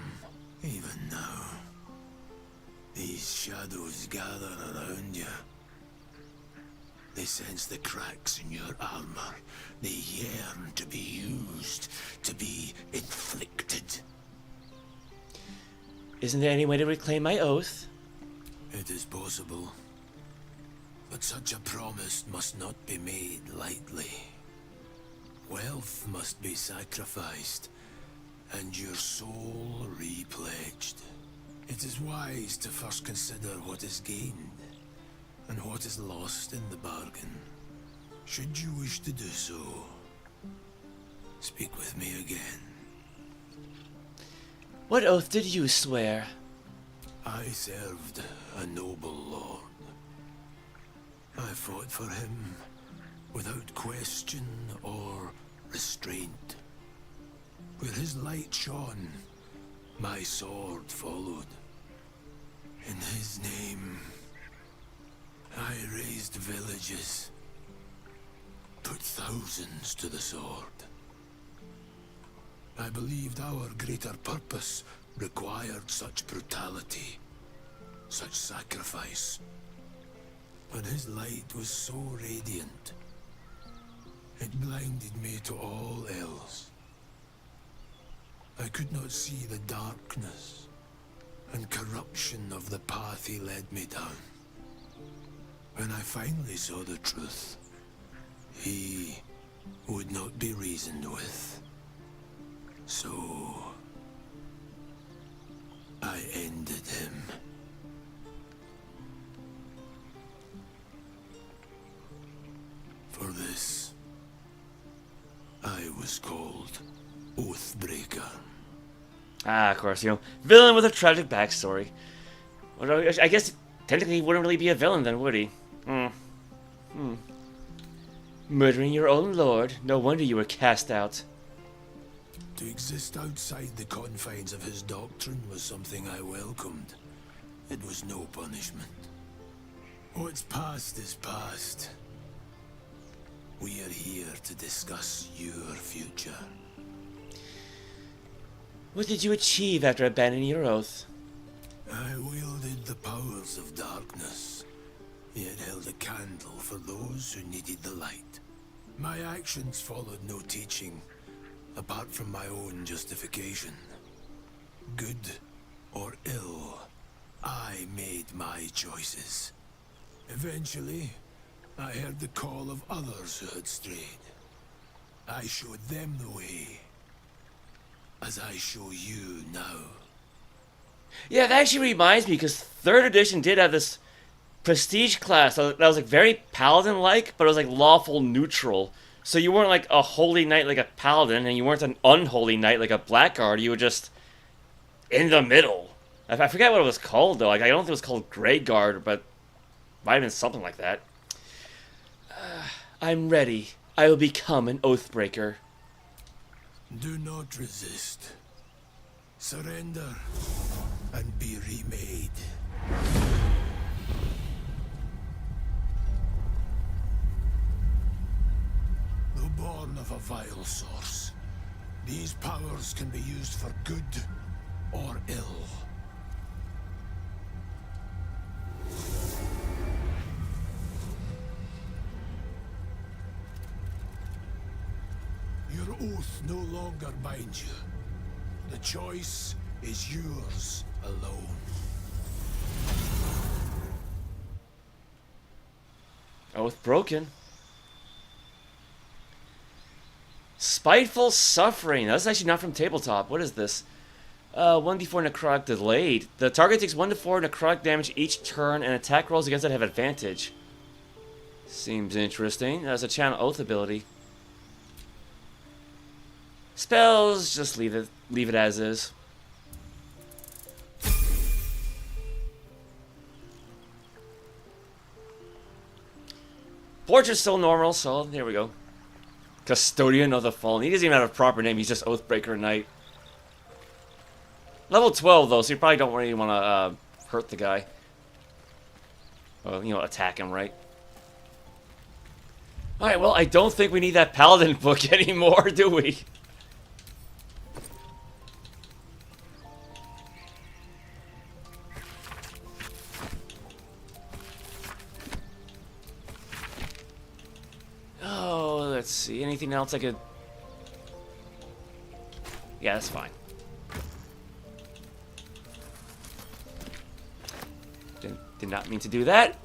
Even now, these shadows gather around you. They sense the cracks in your armor. They yearn to be used, to be inflicted. Isn't there any way to reclaim my oath? It is possible. But such a promise must not be made lightly. Wealth must be sacrificed, and your soul repledged. It is wise to first consider what is gained, and what is lost in the bargain. Should you wish to do so, speak with me again. What oath did you swear? I served a noble lord. I fought for him without question or restraint. Where his light shone, my sword followed. In his name, I raised villages, put thousands to the sword. I believed our greater purpose required such brutality, such sacrifice. But his light was so radiant, it blinded me to all else. I could not see the darkness and corruption of the path he led me down. When I finally saw the truth, he would not be reasoned with. So I ended him. For this, I was called Oathbreaker. Ah, of course, villain with a tragic backstory. Well, I guess technically he wouldn't really be a villain then, would he? Murdering your own lord, no wonder you were cast out. To exist outside the confines of his doctrine was something I welcomed. It was no punishment. What's past is past. We are here to discuss your future. What did you achieve after abandoning your oath? I wielded the powers of darkness, yet held a candle for those who needed the light. My actions followed no teaching, apart from my own justification. Good or ill, I made my choices. Eventually, I heard the call of others who had strayed. I showed them the way, as I show you now. Yeah, that actually reminds me, because 3rd edition did have this prestige class that was like very paladin-like, but it was like lawful neutral. So you weren't like a holy knight like a paladin, and you weren't an unholy knight like a blackguard. You were just in the middle. I forget what it was called though. Like I don't think it was called Grey Guard, but it might have been something like that. I'm ready. I will become an Oathbreaker. Do not resist. Surrender and be remade. Though born of a vile source, these powers can be used for good or ill. Your oath no longer binds you. The choice is yours alone. Oath broken. Spiteful Suffering. That's actually not from tabletop. What is this? 1d4 necrotic delayed. The target takes 1 to 4 necrotic damage each turn, and attack rolls against it have advantage. Seems interesting. That's a channel oath ability. Spells, just leave it as is. Portrait's still normal, so there we go. Custodian of the Fallen. He doesn't even have a proper name, he's just Oathbreaker Knight. Level 12 though, so you probably don't really want to hurt the guy. Well, you know, attack him, right? Alright, well, I don't think we need that Paladin book anymore, do we? Oh, let's see. Anything else I could... Yeah, that's fine. Did not mean to do that.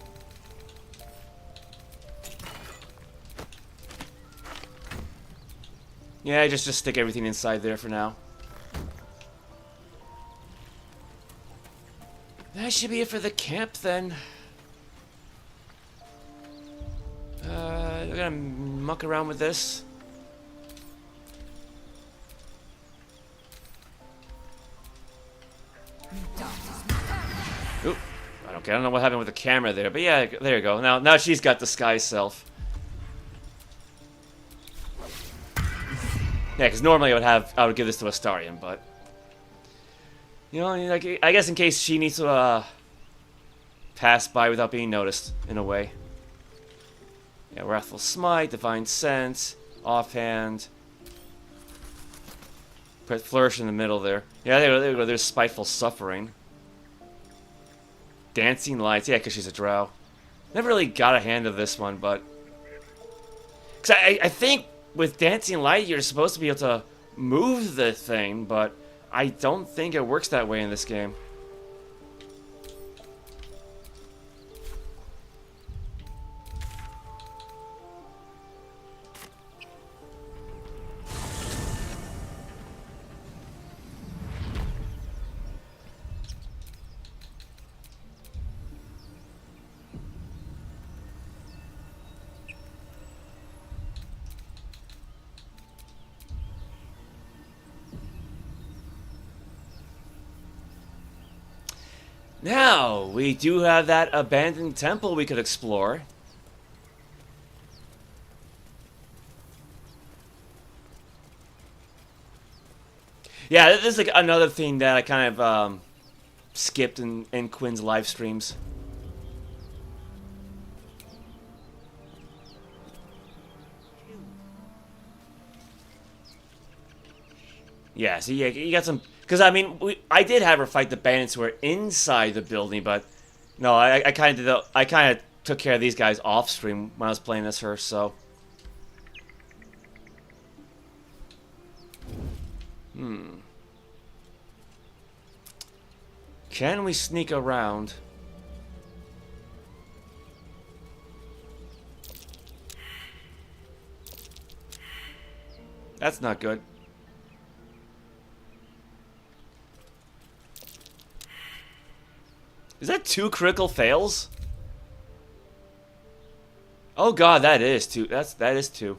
Yeah, just stick everything inside there for now. That should be it for the camp then. We're gonna muck around with this. Oop. Okay, I don't know what happened with the camera there, but yeah, there you go. Now she's got disguise self. Yeah, because normally I would give this to Astarion, but you know, like I guess in case she needs to pass by without being noticed, in a way. Yeah, Wrathful Smite, Divine Sense, Offhand. Put Flourish in the middle there. Yeah, there you go. There's Spiteful Suffering. Dancing Lights, yeah, because she's a drow. Never really got a hand of this one, but... Because I think with Dancing Light, you're supposed to be able to move the thing, but I don't think it works that way in this game. Now, we do have that abandoned temple we could explore. Yeah, this is like another thing that I kind of skipped in Quinn's live streams. Yeah, so you got some... Because, I mean, I did have her fight the bandits who were inside the building, but... No, I kind of took care of these guys off-stream when I was playing as her, so... Can we sneak around? That's not good. Is that 2 critical fails? Oh god, that is 2. That is 2.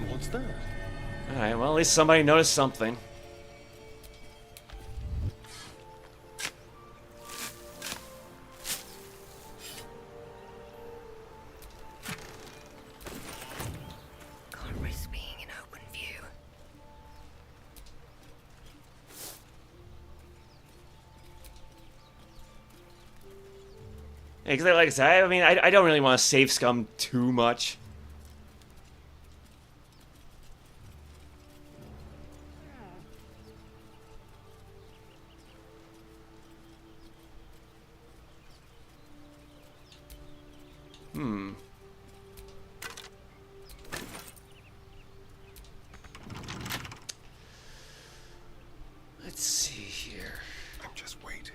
What's that? Alright, well, at least somebody noticed something. Can't risk being in open view. Yeah, because like I said, I mean, I don't really want to save scum too much. Let's see here. I'm just waiting.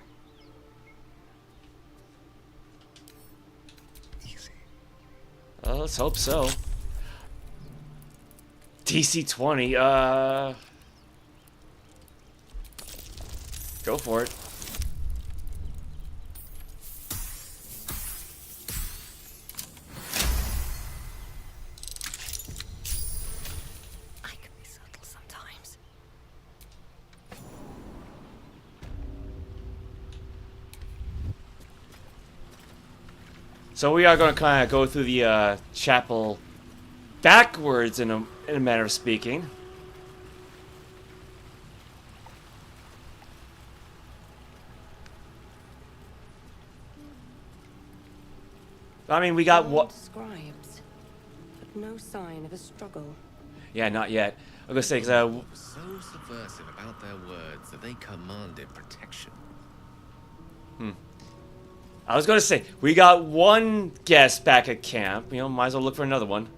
Easy. Well, let's hope so. DC 20, go for it. I can be subtle sometimes. So we are going to kind of go through the chapel backwards in a manner of speaking. I mean, we got what? Scribes, but no sign of a struggle. Yeah, not yet. I'm gonna say because So subversive about their words that they commanded protection. I was gonna say we got one guest back at camp. You know, might as well look for another one.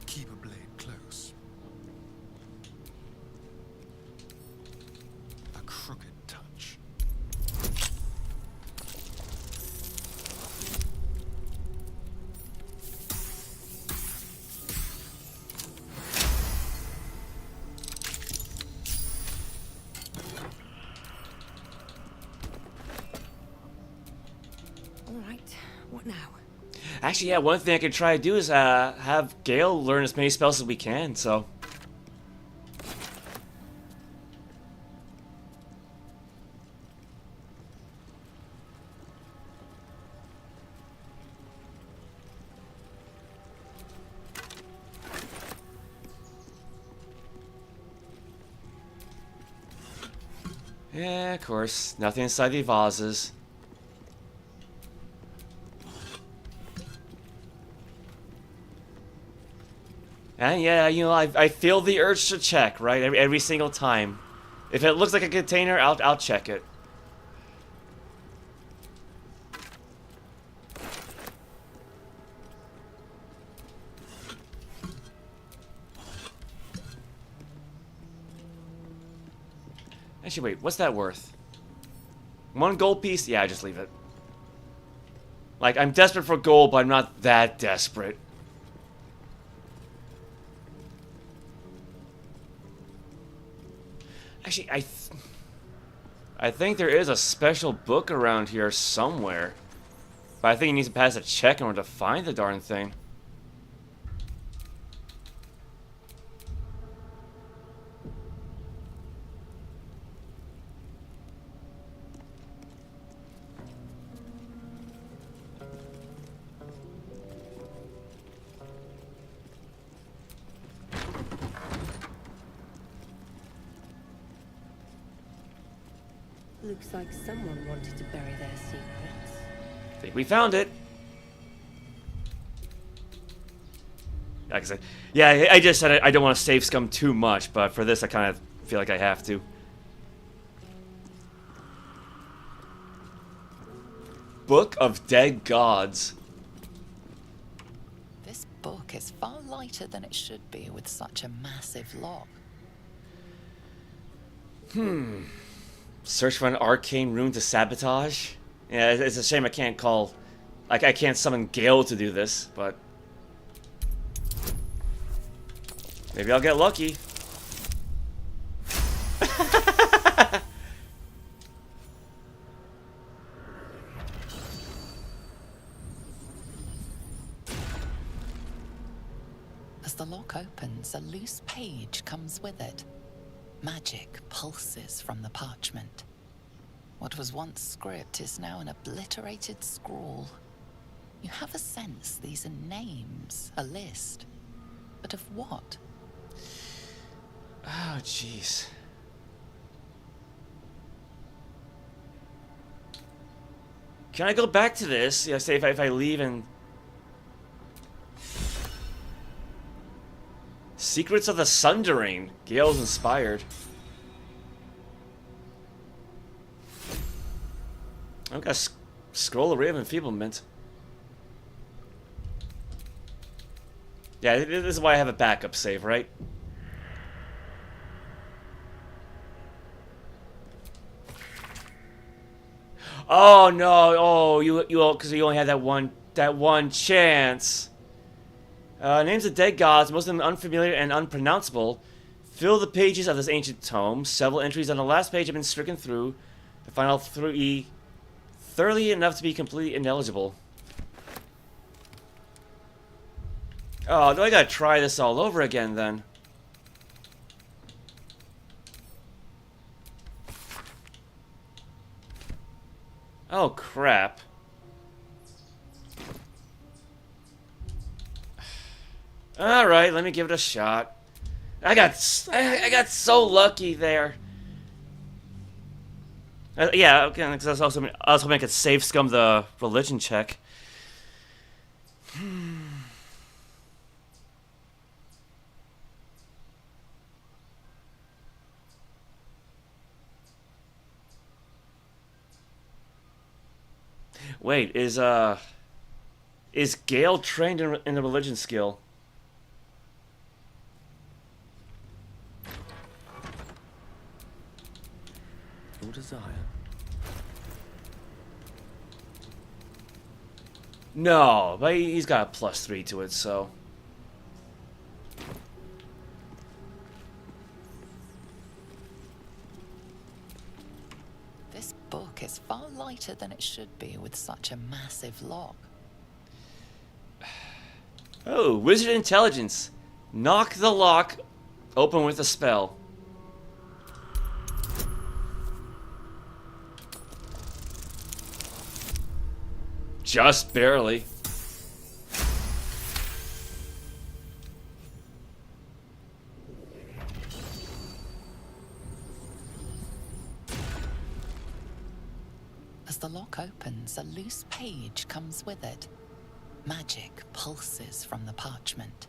Keep a blade close. A crooked touch. All right, what now? Actually, yeah, one thing I could try to do is have Gale learn as many spells as we can. So. Yeah, of course. Nothing inside the vases. And yeah, you know, I feel the urge to check, right? Every single time. If it looks like a container, I'll check it. Actually, wait, what's that worth? 1 gold piece? Yeah, just leave it. Like, I'm desperate for gold, but I'm not that desperate. Actually, I think there is a special book around here somewhere. But I think you need to pass a check in order to find the darn thing. Looks like someone wanted to bury their secrets. I think we found it. Like I said, yeah, I just said I don't want to save scum too much, but for this I kind of feel like I have to. Book of Dead Gods. book is far lighter than it should be with such a massive lock. Search for an arcane rune to sabotage? Yeah, it's a shame I can't call... Like, I can't summon Gale to do this, but... Maybe I'll get lucky. As the lock opens, a loose page comes with it. Magic pulses from the parchment. What was once script is now an obliterated scrawl. You have a sense these are names, a list. But of what? Oh, jeez. Can I go back to this? Yeah, say if I leave and... Secrets of the Seldarine. Gale's inspired. I've got a scroll array of enfeeblement. Yeah, this is why I have a backup save, right? Oh no! Oh, you because you only had that one chance. Names of dead gods, most of them unfamiliar and unpronounceable, fill the pages of this ancient tome. Several entries on the last page have been stricken through. The final three thoroughly enough to be completely ineligible. Oh, do I gotta try this all over again then? Oh crap. Alright, let me give it a shot. I got so lucky there. Yeah, okay, because I was hoping I could save scum the religion check. Wait, is Gale trained in the religion skill? Your desire. No, but he's got a +3 to it, so. This book is far lighter than it should be with such a massive lock. Oh, wizard intelligence. Knock the lock open with a spell. Just barely. As the lock opens, a loose page comes with it. Magic pulses from the parchment.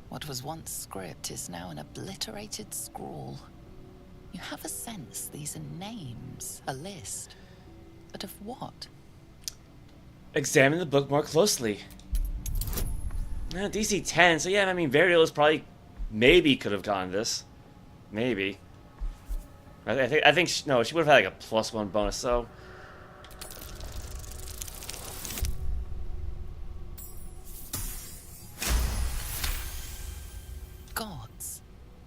What was once script is now an obliterated scrawl. You have a sense these are names, a list. But of what? Examine the book more closely. DC 10, so yeah, I mean, Variolus probably, maybe could have gotten this. Maybe. I think no, she would have had like a +1 bonus, so. Gods.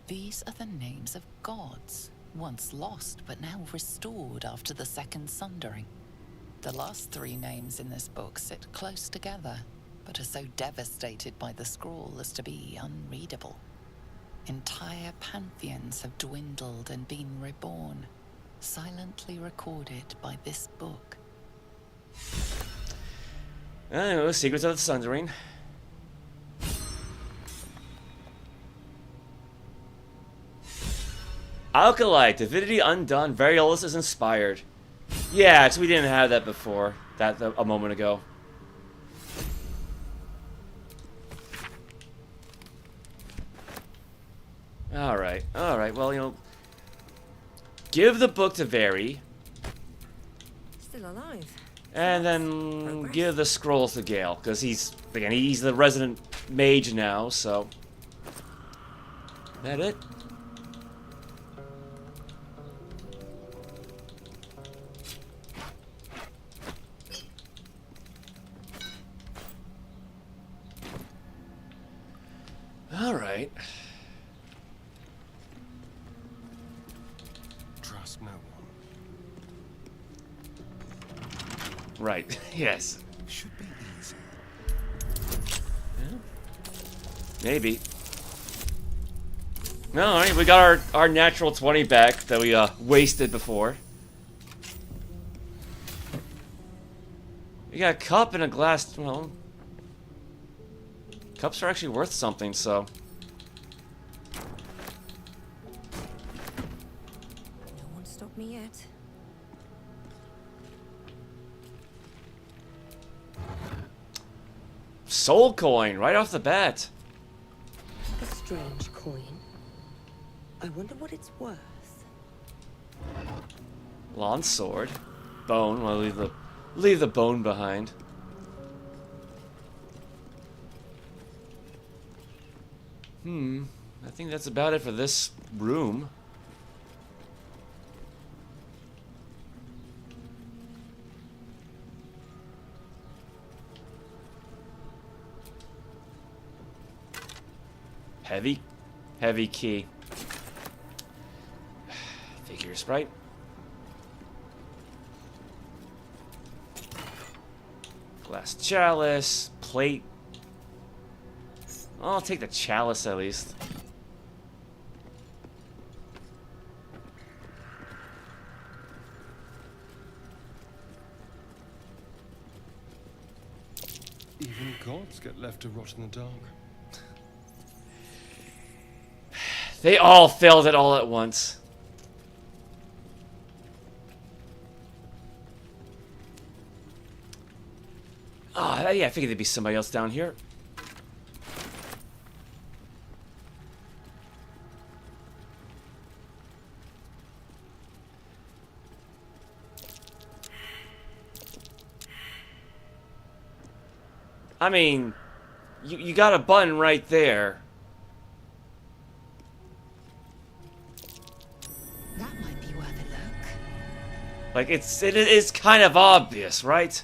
These are the names of gods, once lost but now restored after the Second Sundering. The last three names in this book sit close together, but are so devastated by the scroll as to be unreadable. Entire pantheons have dwindled and been reborn, silently recorded by this book. I know, Secrets of the Seldarine. Alkali, Divinity Undone, Variolus is inspired. Yeah, so we didn't have that before, a moment ago. Alright, well, you know, give the book to Vari. Still alive. And then give the scrolls to Gale, because he's the resident mage now, so... That it? Alright. Trust no one. Right, yes. Should be easy. Yeah. Maybe. No, alright, we got our natural 20 back that we wasted before. We got a cup and a glass, well... Cups are actually worth something, so... No one stopped me yet. Soul coin, right off the bat. A strange coin. I wonder what it's worth. Lawn sword. Bone, well, leave the bone behind. I think that's about it for this room. Heavy key. Figures, right? Glass chalice, plate. I'll take the chalice at least. Even gods get left to rot in the dark. They all failed it all at once. Oh, yeah, I figured there'd be somebody else down here. I mean, you got a button right there. That might be worth a look. Like, it is kind of obvious, right?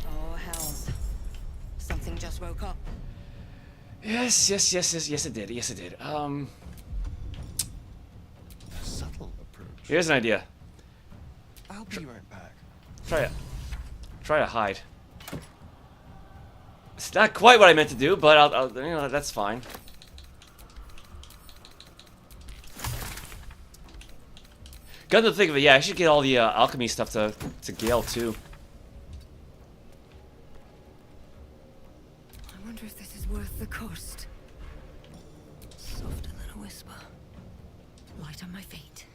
Oh, hells. Something just woke up. Yes, it did. Subtle approach. Here's an idea. I'll be right back. Try to hide. It's not quite what I meant to do, but I'll you know, that's fine. Come to think of it, yeah, I should get all the alchemy stuff to Gale too. I wonder if this is worth the cost. Softer than a whisper. Light on my feet.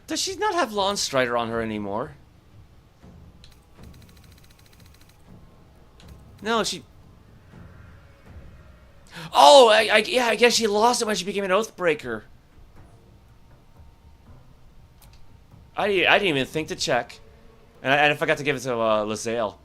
Does she not have Lawn Strider on her anymore? No, she... Oh, yeah, I guess she lost it when she became an Oathbreaker. I didn't even think to check. And I forgot to give it to Lae'zel.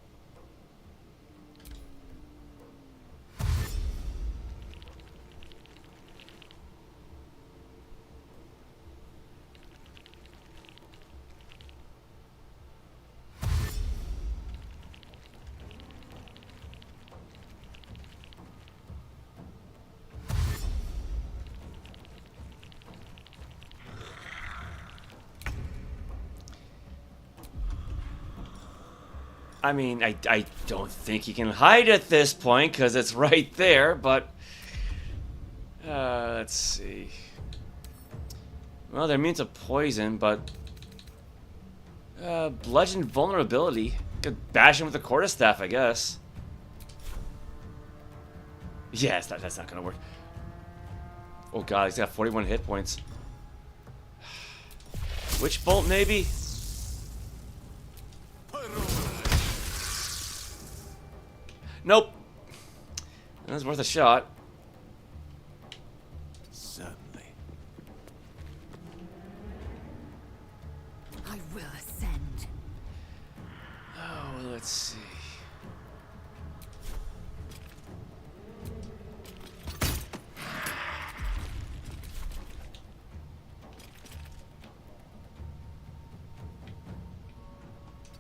I mean, I don't think you can hide at this point because it's right there, but let's see. Well, they're immune to poison, but bludgeon vulnerability. Could bash him with the quarterstaff, I guess. Yes, that's not gonna work. Oh god, he's got 41 hit points. Witch bolt, maybe? Nope. That's worth a shot. Certainly. I will ascend. Oh, let's see.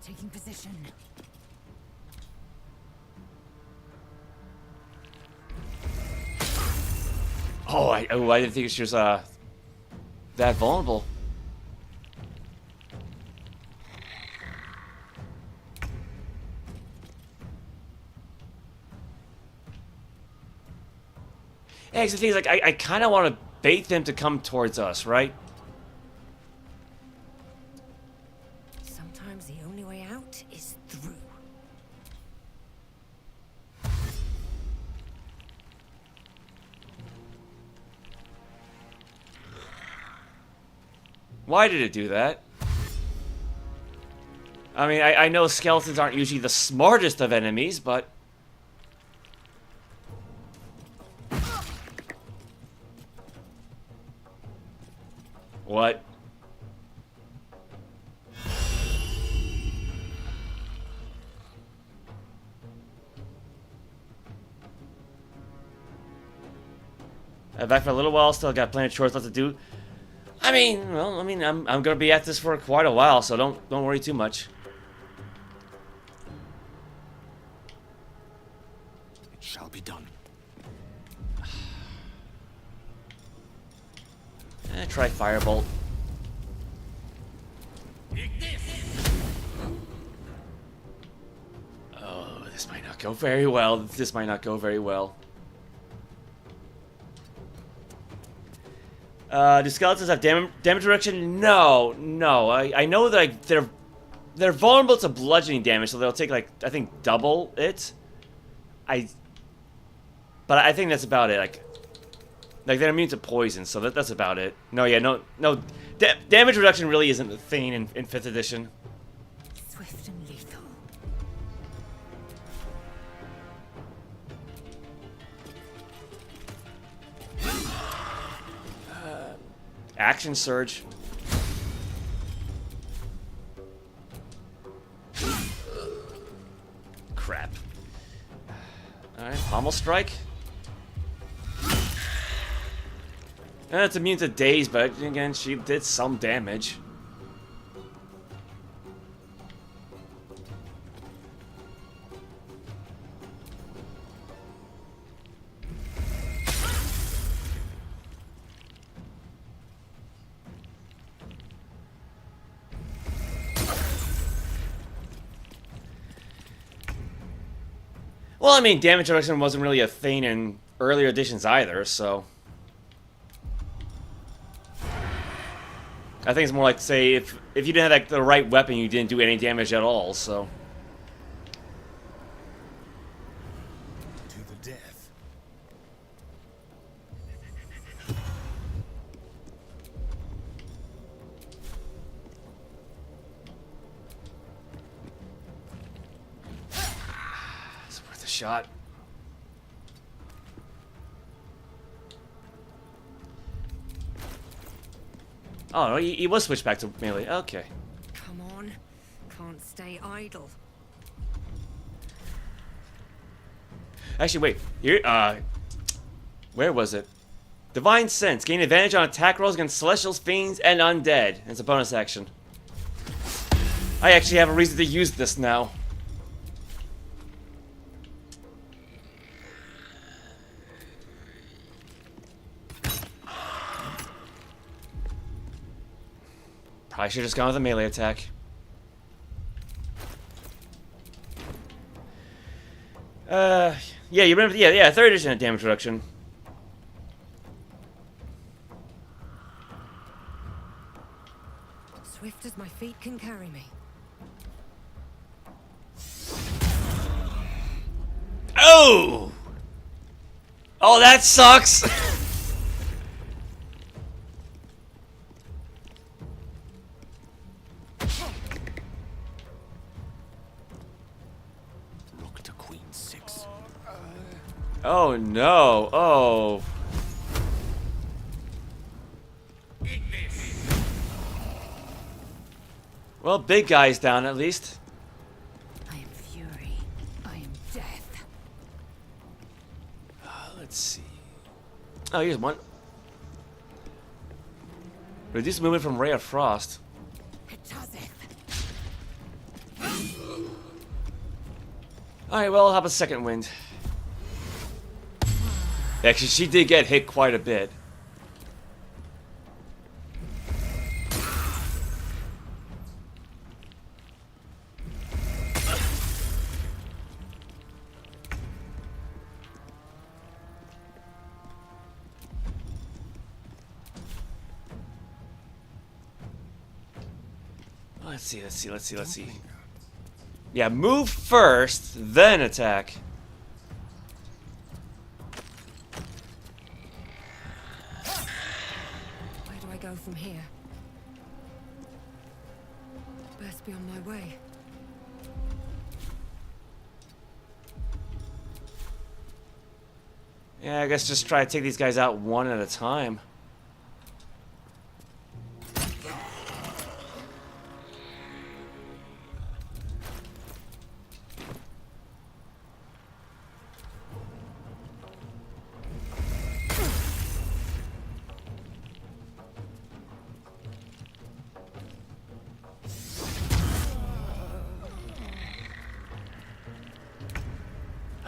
Taking position. Oh, I didn't think she was that vulnerable. Yeah, 'cause the thing is, like, I kind of want to bait them to come towards us, right? Sometimes the only way out is through. Why did it do that? I mean, I know skeletons aren't usually the smartest of enemies, but... What? Back for a little while, still got plenty of chores left to do. I mean, well, I'm gonna be at this for quite a while, so don't worry too much. It shall be done. Try firebolt. Oh, this might not go very well. This might not go very well. Do skeletons have damage reduction? No. I know that, like, they're vulnerable to bludgeoning damage, so they'll take, like, I think double it. But I think that's about it. Like they're immune to poison, so that's about it. No. Damage reduction really isn't a thing in 5th edition. Swift and lethal. Action surge. Crap. Alright, pommel strike. It's immune to daze, but again, she did some damage. Well, I mean, damage reduction wasn't really a thing in earlier editions either, so... I think it's more like, say, if you didn't have, like, the right weapon, you didn't do any damage at all, so... To the death. It's worth a shot. Oh, no, he was switched back to melee. Okay. Come on. Can't stay idle. Actually, wait. Here, where was it? Divine Sense. Gain advantage on attack rolls against Celestials, Fiends, and Undead. It's a bonus action. I actually have a reason to use this now. Probably should have just gone with a melee attack. Yeah, you remember? Yeah, 3rd edition had damage reduction. Swift as my feet can carry me. Oh! Oh, that sucks! Oh no. Oh. Well, big guy's down at least. I am fury. I am death. Let's see. Oh, here's one. Reduce movement from Ray of Frost. Alright, well, how about second wind? Actually, she did get hit quite a bit. Let's see. Yeah, move first, then attack. Where do I go from here? Best be on my way. Yeah, I guess just try to take these guys out one at a time.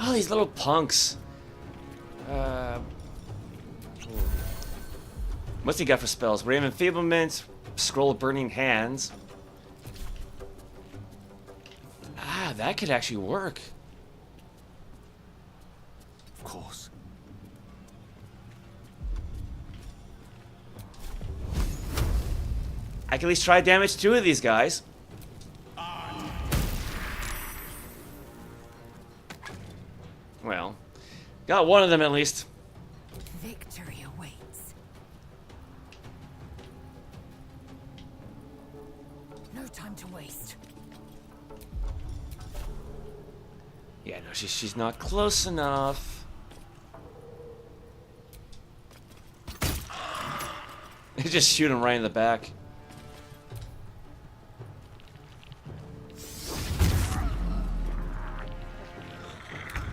Oh, these little punks. What's he got for spells? Ray of Enfeeblement, Scroll of Burning Hands. Ah, that could actually work. Of course. I can at least try to damage two of these guys. Well, got one of them at least. Victory awaits. No time to waste. Yeah, no, she's not close enough. Just shoot him right in the back.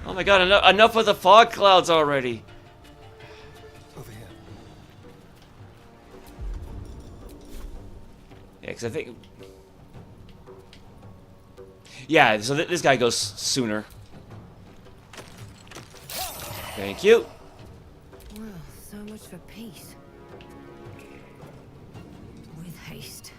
Oh my god, enough with the fog clouds already. Over here. Yeah, because I think... Yeah, so this guy goes sooner. Thank you. Well, so much for peace. With haste.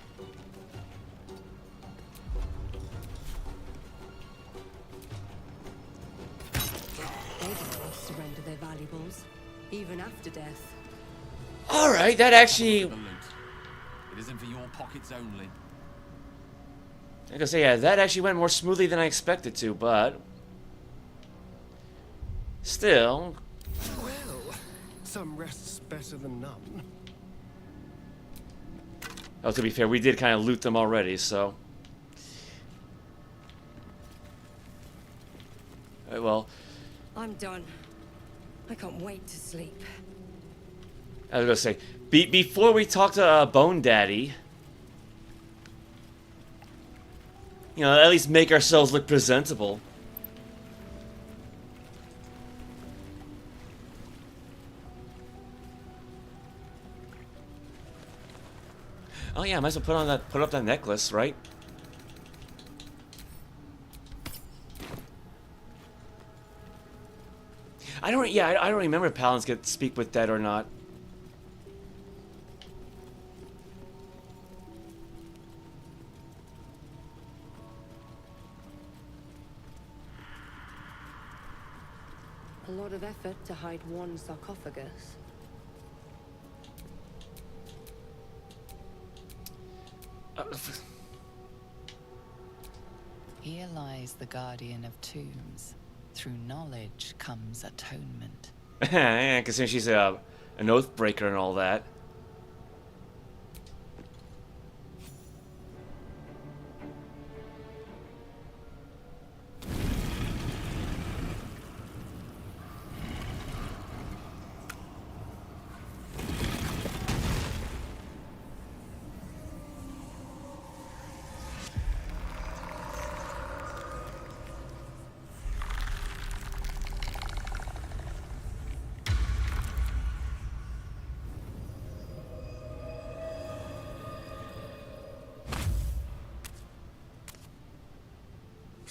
They don't surrender their valuables, even after death. Alright, that actually... The loot. It isn't for your pockets only. I gotta say, yeah, that actually went more smoothly than I expected to, but... Still... Well, some rest's better than none. Oh, to be fair, we did kind of loot them already, so... Alright, well... I'm done. I can't wait to sleep. I was gonna say, before we talk to Bone Daddy... You know, at least make ourselves look presentable. Oh yeah, I might as well put up that necklace, right? I don't remember if paladins get to speak with dead or not. A lot of effort to hide one sarcophagus. Here lies the guardian of tombs. Through knowledge comes atonement. Yeah, considering she's an oath breaker and all that.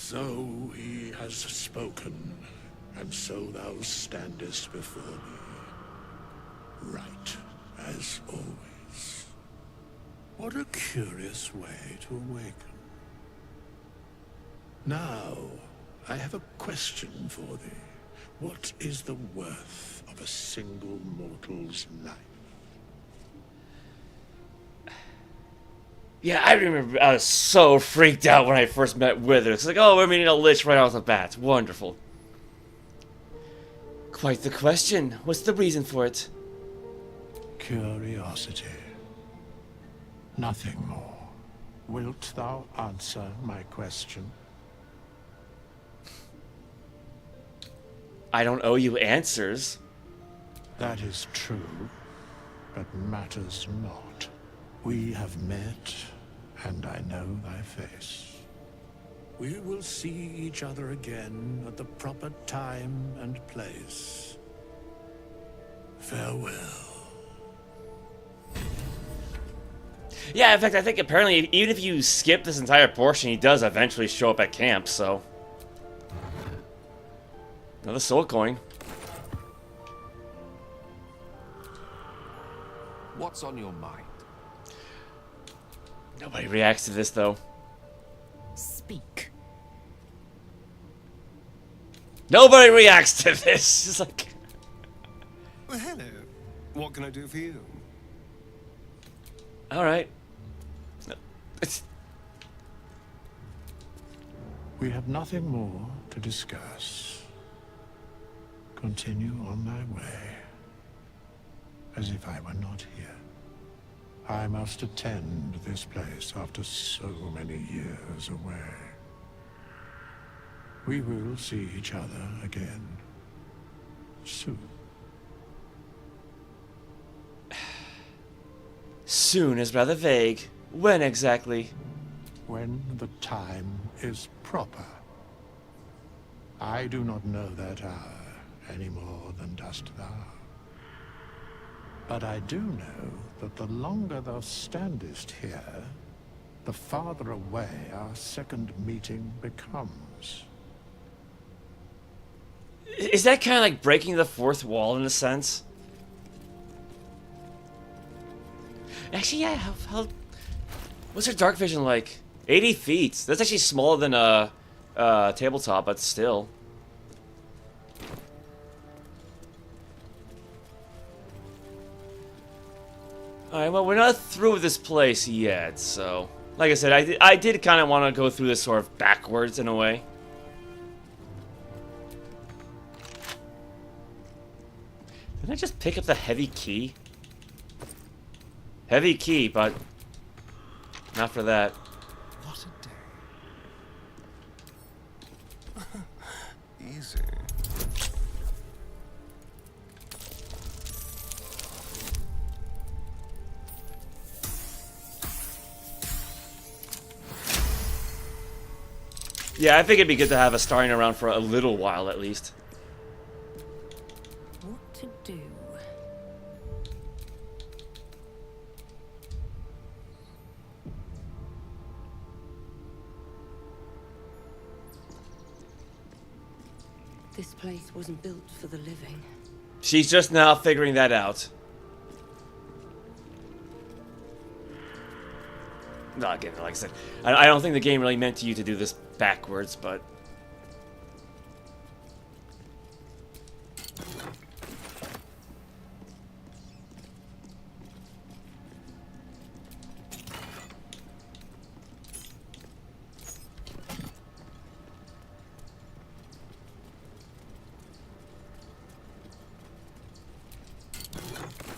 So he has spoken, and so thou standest before me, right as always. What a curious way to awaken. Now, I have a question for thee. What is the worth of a single mortal's life? Yeah, I remember I was so freaked out when I first met Wither. It's like, oh, we're meeting a lich right off the bat. Wonderful. Quite the question. What's the reason for it? Curiosity. Nothing more. Wilt thou answer my question? I don't owe you answers. That is true, but matters not. We have met, and I know thy face. We will see each other again at the proper time and place. Farewell. Yeah, in fact, I think apparently even if you skip this entire portion, he does eventually show up at camp, so... Another soul coin. What's on your mind? Nobody reacts to this, though. Speak. Nobody reacts to this! It's like... Well, hello. What can I do for you? Alright. We have nothing more to discuss. Continue on thy way, as if I were not here. I must attend this place after so many years away. We will see each other again soon. Soon is rather vague. When exactly? When the time is proper. I do not know that hour any more than dost thou. But I do know that the longer thou standest here, the farther away our second meeting becomes. Is that kind of like breaking the fourth wall in a sense? Actually, yeah, what's her dark vision like? 80 feet. That's actually smaller than a tabletop, but still. Alright, well, we're not through with this place yet, so... Like I said, I did kind of want to go through this sort of backwards in a way. Did I just pick up the heavy key? Heavy key, but... not for that. What a day. Easy. Yeah, I think it'd be good to have a starting around for a little while at least. What to do? This place wasn't built for the living. She's just now figuring that out. No, again, like I said, I don't think the game really meant you to do this backwards, but...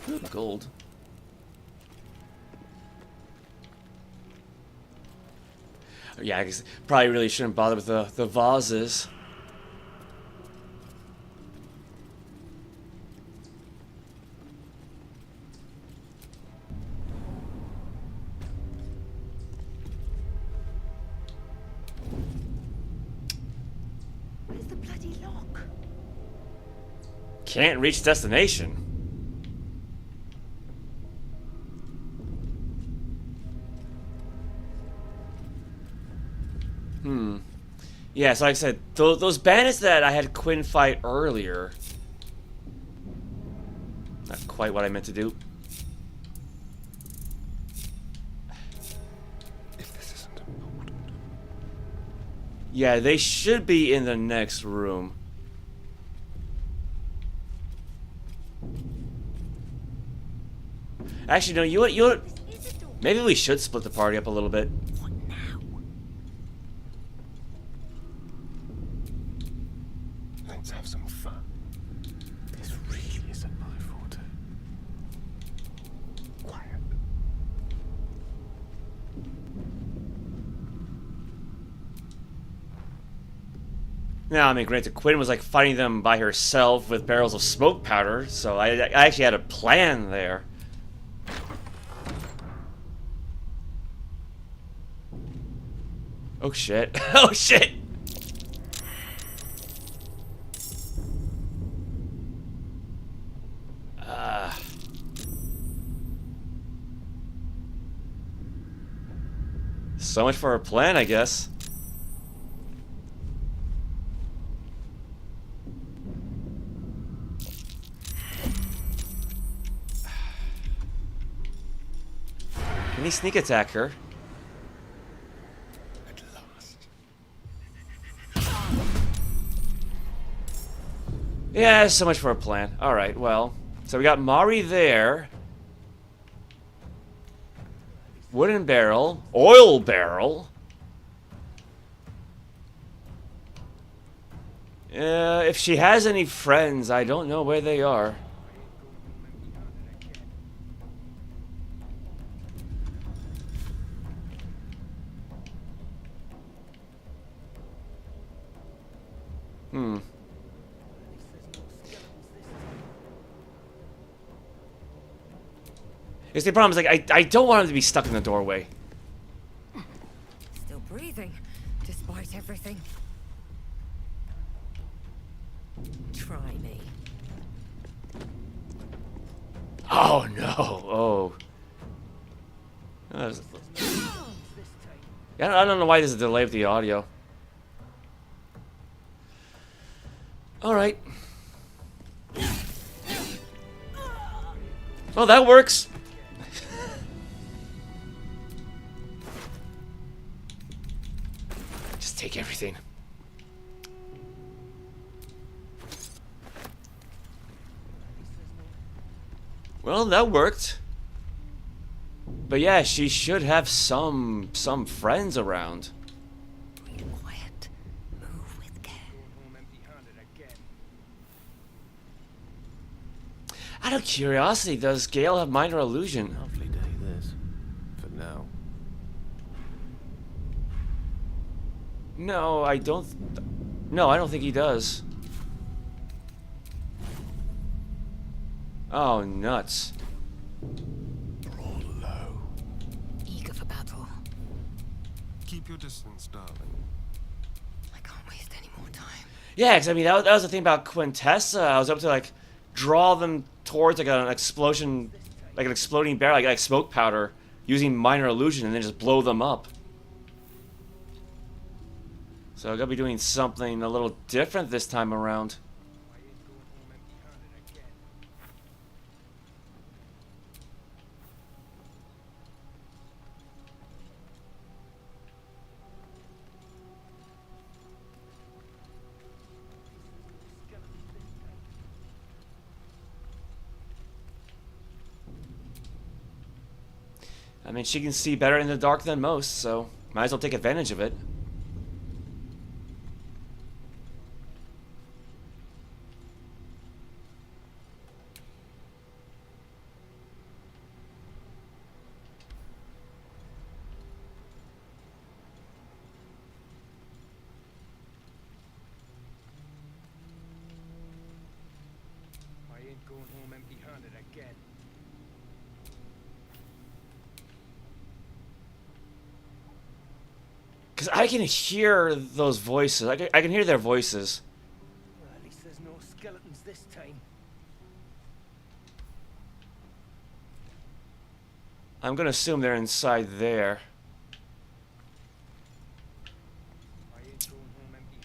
Good gold. Yeah, I guess probably really shouldn't bother with the vases. Where's the bloody lock? Can't reach destination. Yeah, so like I said, those bandits that I had Quinn fight earlier. Not quite what I meant to do. If this isn't important. Yeah, they should be in the next room. Actually, no, you know what? Maybe we should split the party up a little bit. What now? Let's have some fun. This really isn't my forte. Quiet. Now, I mean, granted, Quinn was like fighting them by herself with barrels of smoke powder, so I actually had a plan there. Oh shit. Oh shit! So much for our plan, I guess. Can he sneak attack her? At last. Yeah, so much for a plan. Alright, well. So we got Mari there. Wooden barrel. Oil barrel. If she has any friends, I don't know where they are. Because the problem is, like, I don't want him to be stuck in the doorway. Still breathing, despite everything. Try me. Oh, no. Oh. Yeah, I don't know why there's a delay with the audio. Alright. Well, that works. Just take everything. Well, that worked. But yeah, she should have some friends around. Breathe quiet. Move with care. Out of curiosity, does Gale have minor illusion? Lovely day this. For now. No, I don't. No, I don't think he does. Oh, nuts. Draw low. Eager for battle. Keep your distance, darling. I can't waste any more time. Yeah, because I mean, that was the thing about Quintessa. I was able to, like, draw them towards, like, an explosion, like an exploding barrel, like smoke powder, using minor illusion, and then just blow them up. So I gotta be doing something a little different this time around. I mean, she can see better in the dark than most, so might as well take advantage of it. I ain't going home empty-handed again. Because I can hear those voices. I can hear their voices. Well, at least there's no skeletons this time. I'm gonna assume they're inside there. I ain't going home empty-handed.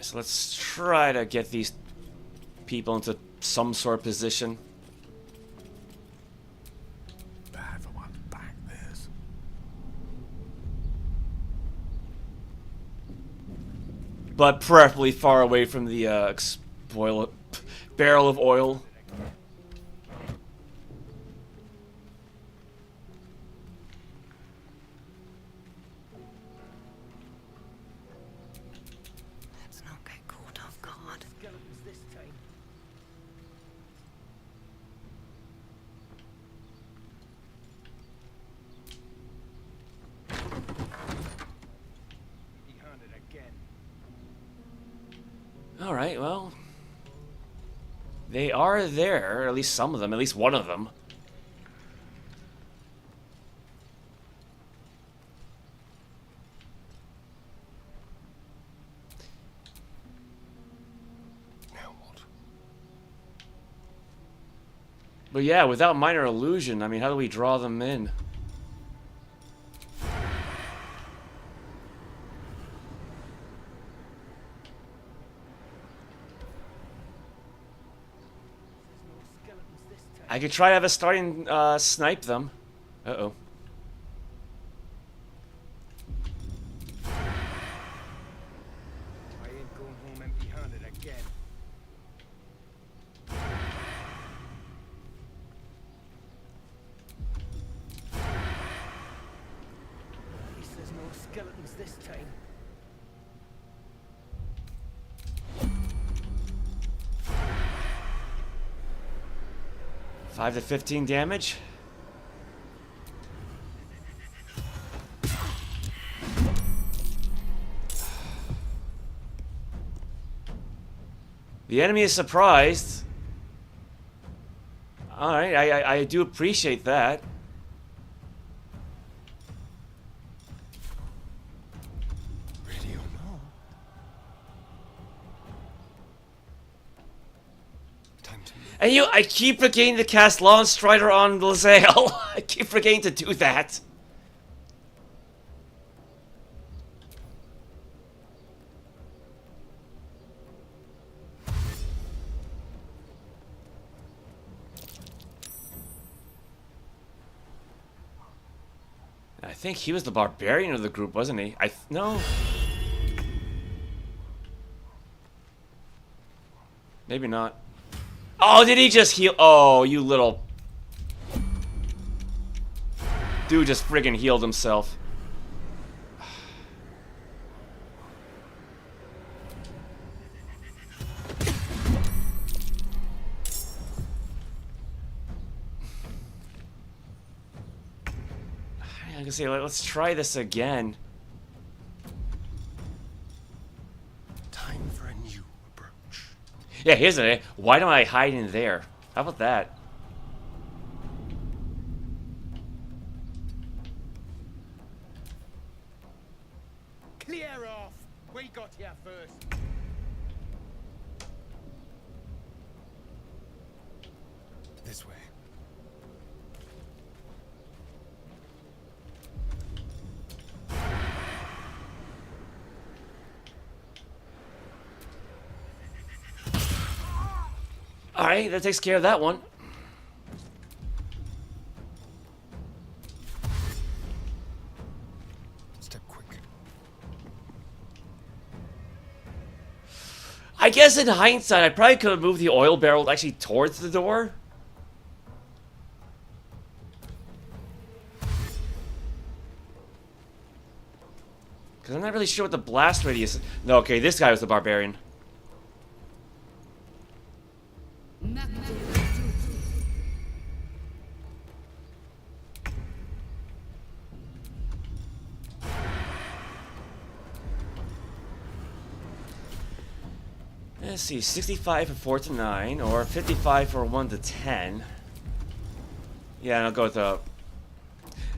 So let's try to get these people into some sort of position. Bad for my back, this. But preferably far away from the barrel of oil. Let's not get caught off guard. Alright, well. They are there, at least some of them, at least one of them. Now what? But yeah, without minor illusion, I mean, how do we draw them in? I could try to have a starting snipe them. Uh-oh. I ain't going home empty-handed again. At least there's no skeletons this time. 5 to 15 damage. The enemy is surprised. Alright, I do appreciate that. Ready or not? Time to move. And I keep forgetting to cast Lawn Strider on Lae'zel. I keep forgetting to do that. I think he was the barbarian of the group, wasn't he? No. Maybe not. Oh, did he just heal? Oh, you little... Dude just friggin' healed himself. I can say, let's try this again. Time for a new approach. Yeah, here's it. Why don't I hide in there? How about that? Clear off! We got here first. This way. Alright, that takes care of that one. Step quick. I guess in hindsight, I probably could have moved the oil barrel actually towards the door. Because I'm not really sure what the blast radius is. No, okay, this guy was the barbarian. Let's see, 65 for 4 to 9, or 55 for 1 to 10. Yeah, and I'll go with the...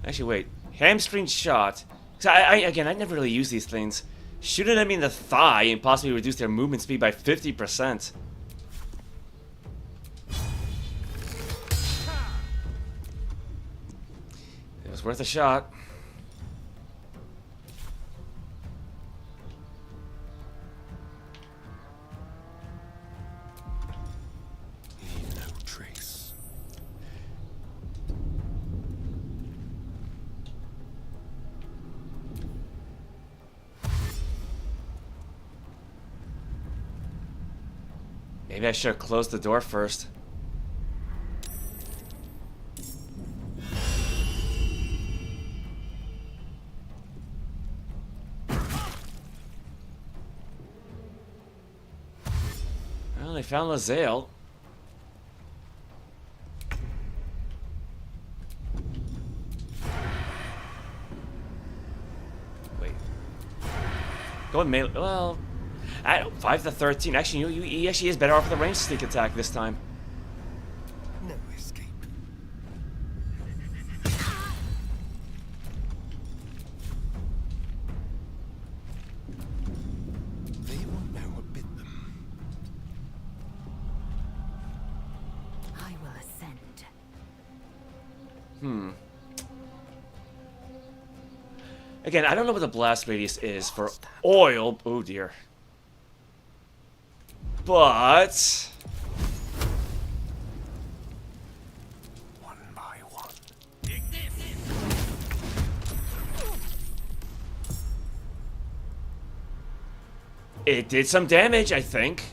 Actually, wait. Hamstring shot. So again, I never really use these things. Shoot an enemy in the thigh and possibly reduce their movement speed by 50%. It was worth a shot. Maybe I should have closed the door first. Well, they found Lae'zel. Wait. Go and melee. Well, I don't, 5 to 13. Actually, he actually is better off with a ranged sneak attack this time. No escape. They will know what bit them. I will ascend. Again, I don't know what the blast radius is for oil. Oh dear. But One by one. it did some damage, I think.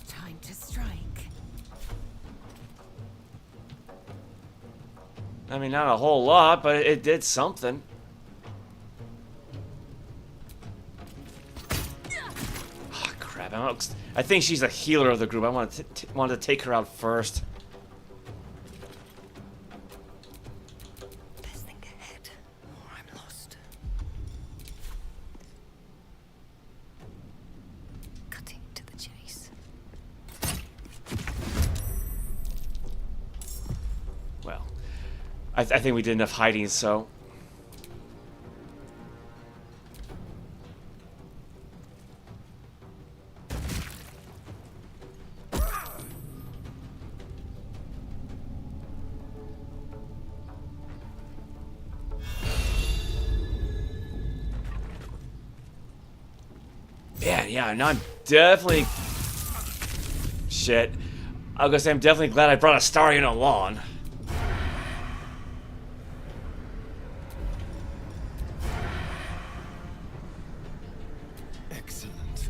Time to strike. I mean, not a whole lot, but it did something. Oh, crap. I think she's a healer of the group. I wanted to take her out first. Best think ahead, or I'm lost. Cutting to the chase. Well, I think we did enough hiding, so... Yeah, now I'm definitely... Shit. I was gonna say, I'm definitely glad I brought a Astarion along. Excellent.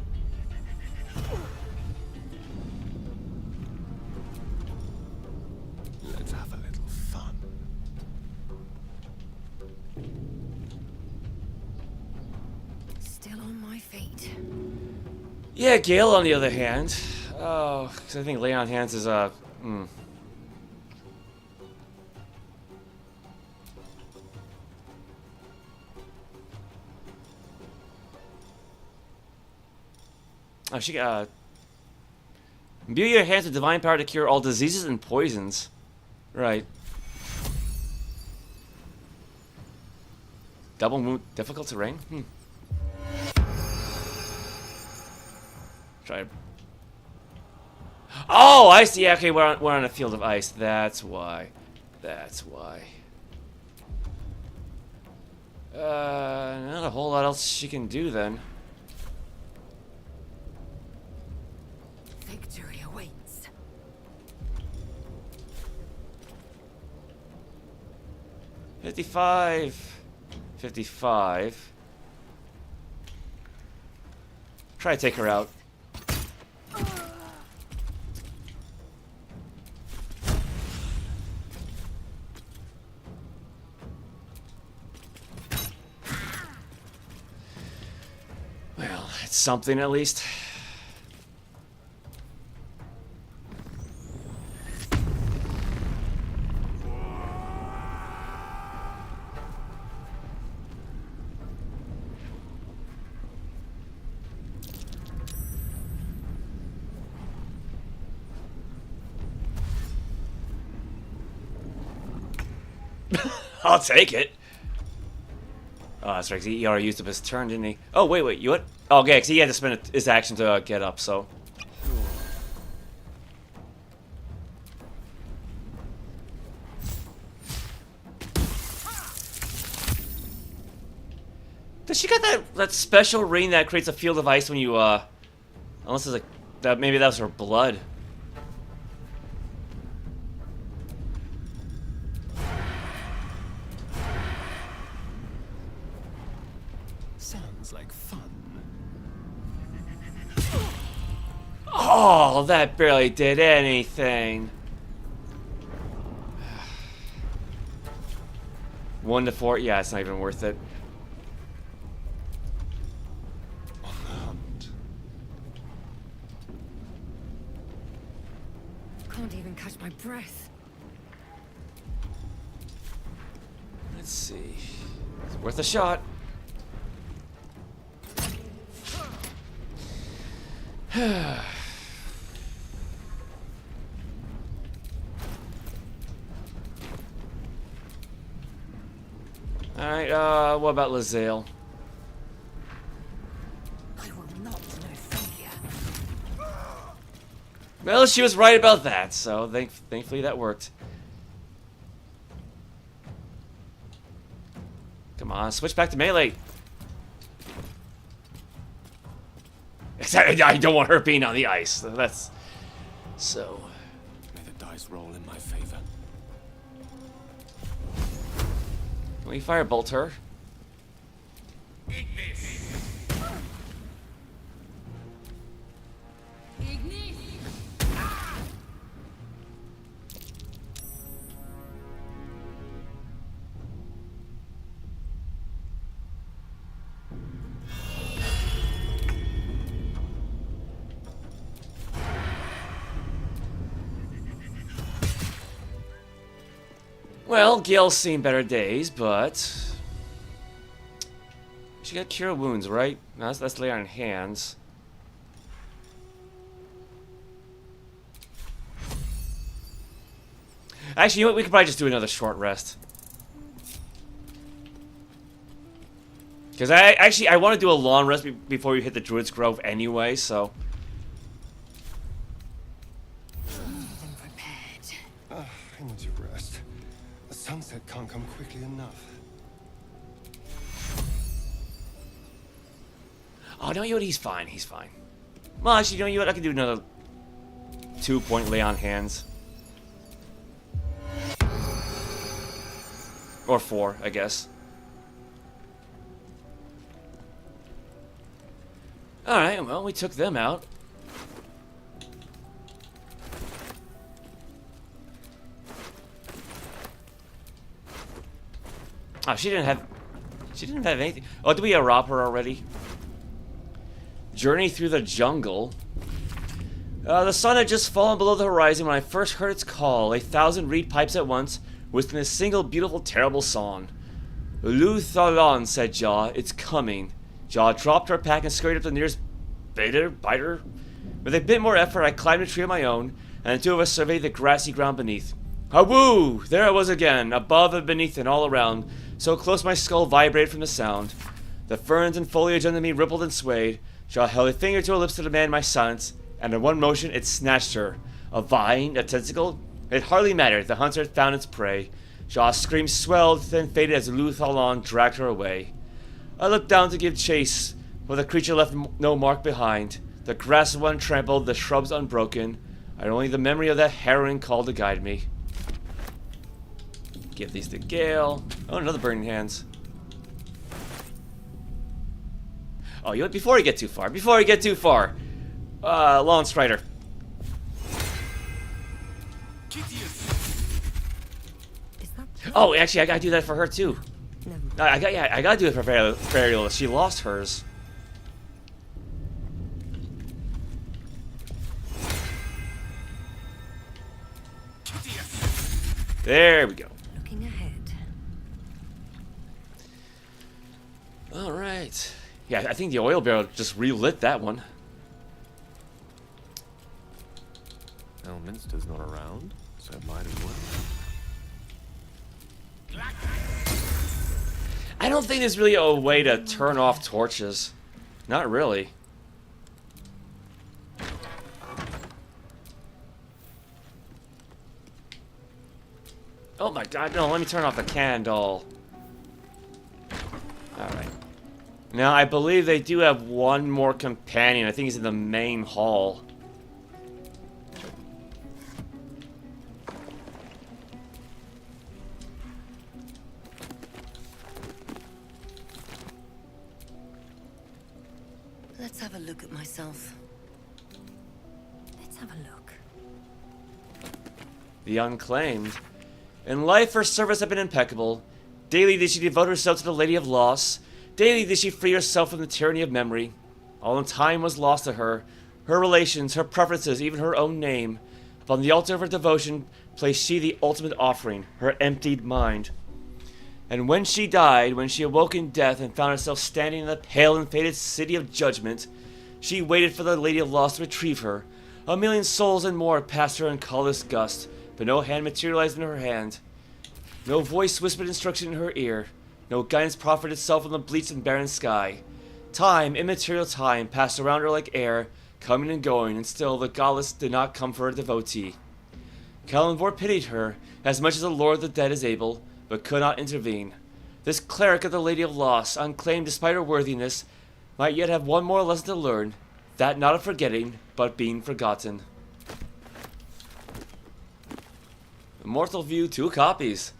Let's have a little fun. Still on my feet. Yeah, Gale, on the other hand. Oh, because I think lay on hands is Oh, she got... Imbue your hands with divine power to cure all diseases and poisons. Right. Double wound, difficult terrain? Try. Oh, I see. Okay, we're on a field of ice. That's why. That's why. Not a whole lot else she can do then. Victory awaits. $55. $55. Try to take her out. Well, it's something at least. I'll take it. Oh, that's right. He already used up his turn, didn't he? Oh, wait. You what? Oh, okay, because he had to spend his action to get up, so. Does she got that special ring that creates a field of ice when you, unless it's like, that maybe that was her blood. Oh, that barely did anything. 1 to 4. Yeah, it's not even worth it. On the hunt. Can't even catch my breath. Let's see. It's worth a shot. Alright, what about Lae'zel? I will not know failure. Well, she was right about that, so thankfully that worked. Come on, switch back to melee. I don't want her being on the ice. That's so. May the dice roll in my favor. Can we firebolt her? Well, Gale's seen better days, but she got cure wounds, right? Now let's lay on hands. Actually, you know what? We could probably just do another short rest. Because I want to do a long rest before we hit the Druid's Grove anyway, so. I need to rest. The sunset can't come quickly enough. Oh, no, you know what? He's fine. He's fine. Well, actually, you know what? I could do another 2-point lay on hands. Or 4, I guess. Alright, well, we took them out. Oh, she didn't have anything. Oh, did we rob her already? Journey through the jungle. The sun had just fallen below the horizon when I first heard its call. 1,000 reed pipes at once, within a single beautiful, terrible song. Lulla-Bye-Bye, said Jaw. It's coming. Jaw dropped her pack and scurried up the nearest biter. With a bit more effort, I climbed a tree of my own, and the two of us surveyed the grassy ground beneath. Hawoo! There I was again, above and beneath and all around, so close my skull vibrated from the sound. The ferns and foliage under me rippled and swayed. Jaw held a finger to her lips to demand my silence, and in one motion it snatched her. A vine, a tentacle? It hardly mattered, the hunter had found its prey. Jaw's scream swelled, then faded as Lulla-Bye-Bye dragged her away. I looked down to give chase, but the creature left no mark behind. The grass was untrampled, the shrubs unbroken. I had only the memory of that harrowing call to guide me. Give these to Gale. Oh, another burning hands. Oh, you know what? Before we get too far. Lawn Strider. Oh, actually, I gotta do that for her too. I gotta do it for Variolus. She lost hers. There we go. Looking ahead. All right. Yeah, I think the oil barrel just relit that one. Elminster's not around, so it might as well. I don't think there's really a way to turn off torches. Not really. Oh my god, no, let me turn off the candle. Alright. Now, I believe they do have one more companion. I think he's in the main hall. Let's have a look at myself. the unclaimed. In life, her service had been impeccable. Daily did she devote herself to the Lady of Loss. Daily did she free herself from the tyranny of memory. All in time was lost to her. Her relations, her preferences, even her own name. Upon the altar of her devotion placed she the ultimate offering, her emptied mind. And when she died, when she awoke in death and found herself standing in the pale and faded city of judgment, she waited for the Lady of Loss to retrieve her. A million souls and more passed her in callous gust, but no hand materialized in her hand. No voice whispered instruction in her ear. No guidance proffered itself from the bleached and barren sky. Time, immaterial time, passed around her like air, coming and going, and still the goddess did not come for her devotee. Kalimvor pitied her, as much as the Lord of the Dead is able, but could not intervene. This cleric of the Lady of Loss, unclaimed despite her worthiness, might yet have one more lesson to learn, that not of forgetting, but being forgotten. Immortal View, 2 copies.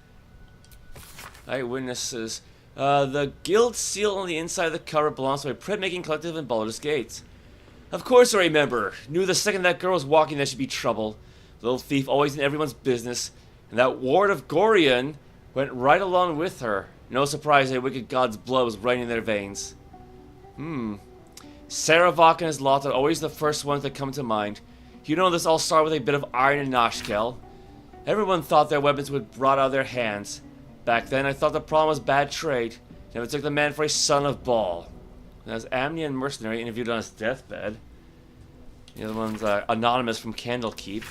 Eyewitnesses. The guild seal on the inside of the cover belongs to a printmaking collective in Baldur's Gate. Of course I remember. Knew the second that girl was walking there should be trouble. The little thief always in everyone's business. And that ward of Gorion went right along with her. No surprise a wicked god's blood was running in their veins. Saravok and his lot are always the first ones that come to mind. You know this all started with a bit of iron and Noshkel. Everyone thought their weapons would rot out of their hands. Back then I thought the problem was bad trade. Never took the man for a son of Baal. And as Amnian mercenary interviewed on his deathbed. The other one's anonymous from Candlekeep.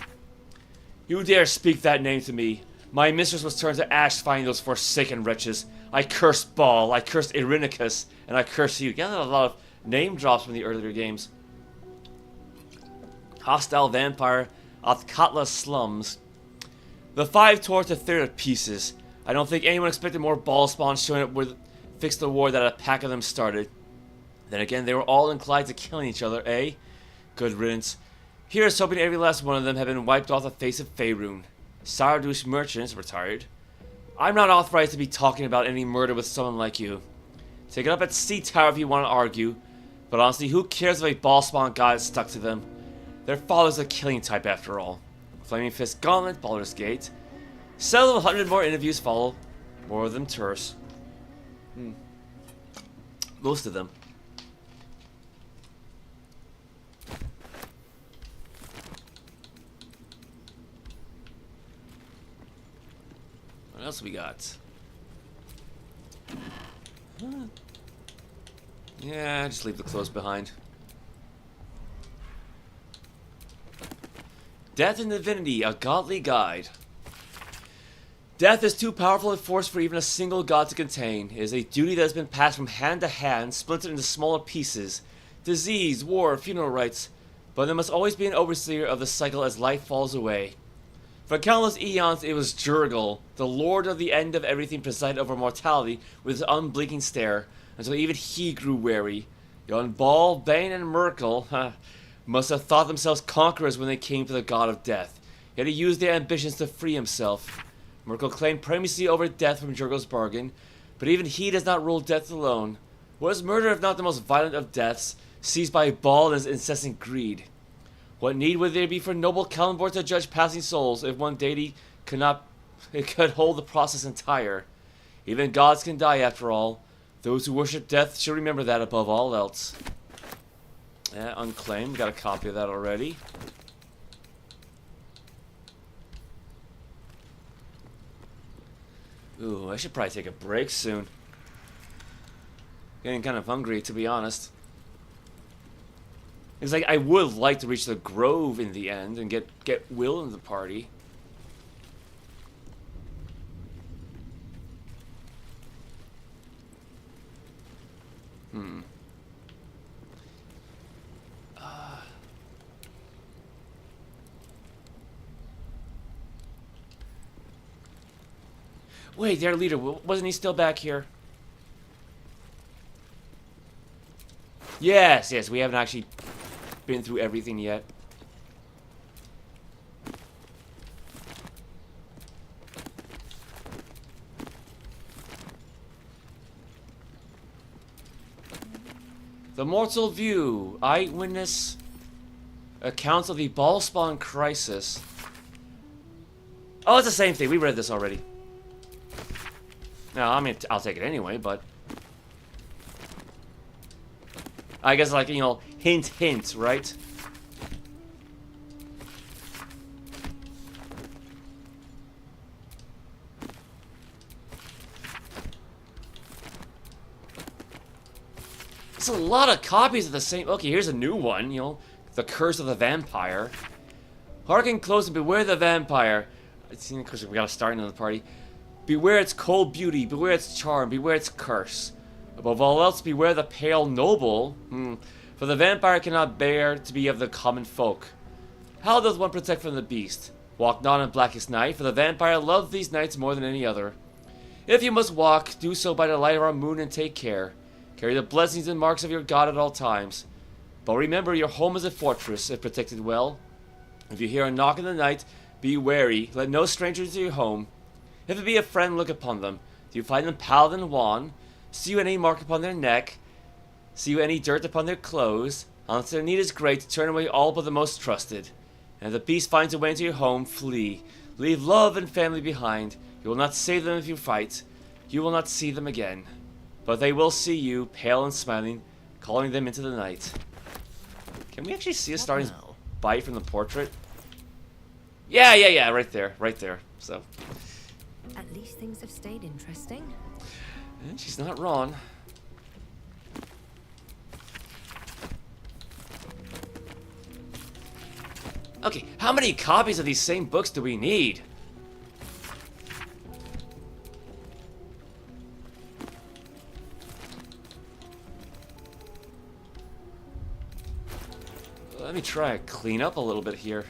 You dare speak that name to me. My mistress was turned to ash finding those forsaken wretches. I cursed Baal, I cursed Irenicus, and I curse you. Yeah, a lot of name drops from the earlier games. Hostile vampire, Athkatla slums. The 5 tore to 30 pieces. I don't think anyone expected more ball spawns showing up with fix the war that a pack of them started. Then again, they were all inclined to killing each other, eh? Good riddance. Here's hoping every last one of them had been wiped off the face of Faerûn. Sardush merchants retired. I'm not authorized to be talking about any murder with someone like you. Take it up at Sea Tower if you want to argue. But honestly, who cares if a ball spawn god is stuck to them? Their father's a killing type after all. Flaming Fist Gauntlet, Baldur's Gate. Several 100 more interviews follow. More of them terse. Most of them. What else we got? Yeah, just leave the clothes behind. Death and Divinity, a godly guide. Death is too powerful a force for even a single god to contain. It is a duty that has been passed from hand to hand, splintered into smaller pieces. Disease, war, funeral rites. But there must always be an overseer of the cycle as life falls away. For countless eons it was Jurgal, the lord of the end of everything, presided over mortality with his unblinking stare, until even he grew wary. Yon Ball, Bane, and Merkel must have thought themselves conquerors when they came for the god of death. Yet he used their ambitions to free himself. Merkel claimed primacy over death from Jurgal's bargain, but even he does not rule death alone. What is murder if not the most violent of deaths, seized by Baal and his incessant greed? What need would there be for noble Kalimvor to judge passing souls if one deity could hold the process entire? Even gods can die after all. Those who worship death should remember that above all else. Unclaimed, got a copy of that already. Ooh, I should probably take a break soon. Getting kind of hungry, to be honest. It's like I would like to reach the Grove in the end and get Will in the party. Wait, their leader, wasn't he still back here? Yes, we haven't actually been through everything yet. The Mortal View, Eyewitness, accounts of the Ballspawn crisis. Oh, it's the same thing. We read this already. No, I mean, I'll take it anyway, but... I guess, like, you know, hint, hint, right? It's a lot of copies of the same... Okay, here's a new one, you know. The Curse of the Vampire. Hearken close and beware the vampire. It's in we gotta start into the party. Beware its cold beauty, beware its charm, beware its curse. Above all else, beware the pale noble. For the vampire cannot bear to be of the common folk. How doth one protect from the beast? Walk not in blackest night, for the vampire loves these nights more than any other. If you must walk, do so by the light of our moon and take care. Carry the blessings and marks of your God at all times. But remember, your home is a fortress, if protected well. If you hear a knock in the night, be wary, let no stranger into your home. If it be a friend, look upon them. Do you find them pallid and wan? See you any mark upon their neck? See you any dirt upon their clothes? Unless their need is great, turn away all but the most trusted. And if the beast finds a way into your home, flee. Leave love and family behind. You will not save them if you fight. You will not see them again. But they will see you, pale and smiling, calling them into the night. Can we actually see a starting bite from the portrait? Yeah, right there. So, At least things have stayed interesting. and she's not wrong. Okay, how many copies of these same books do we need? Let me try to clean up a little bit here.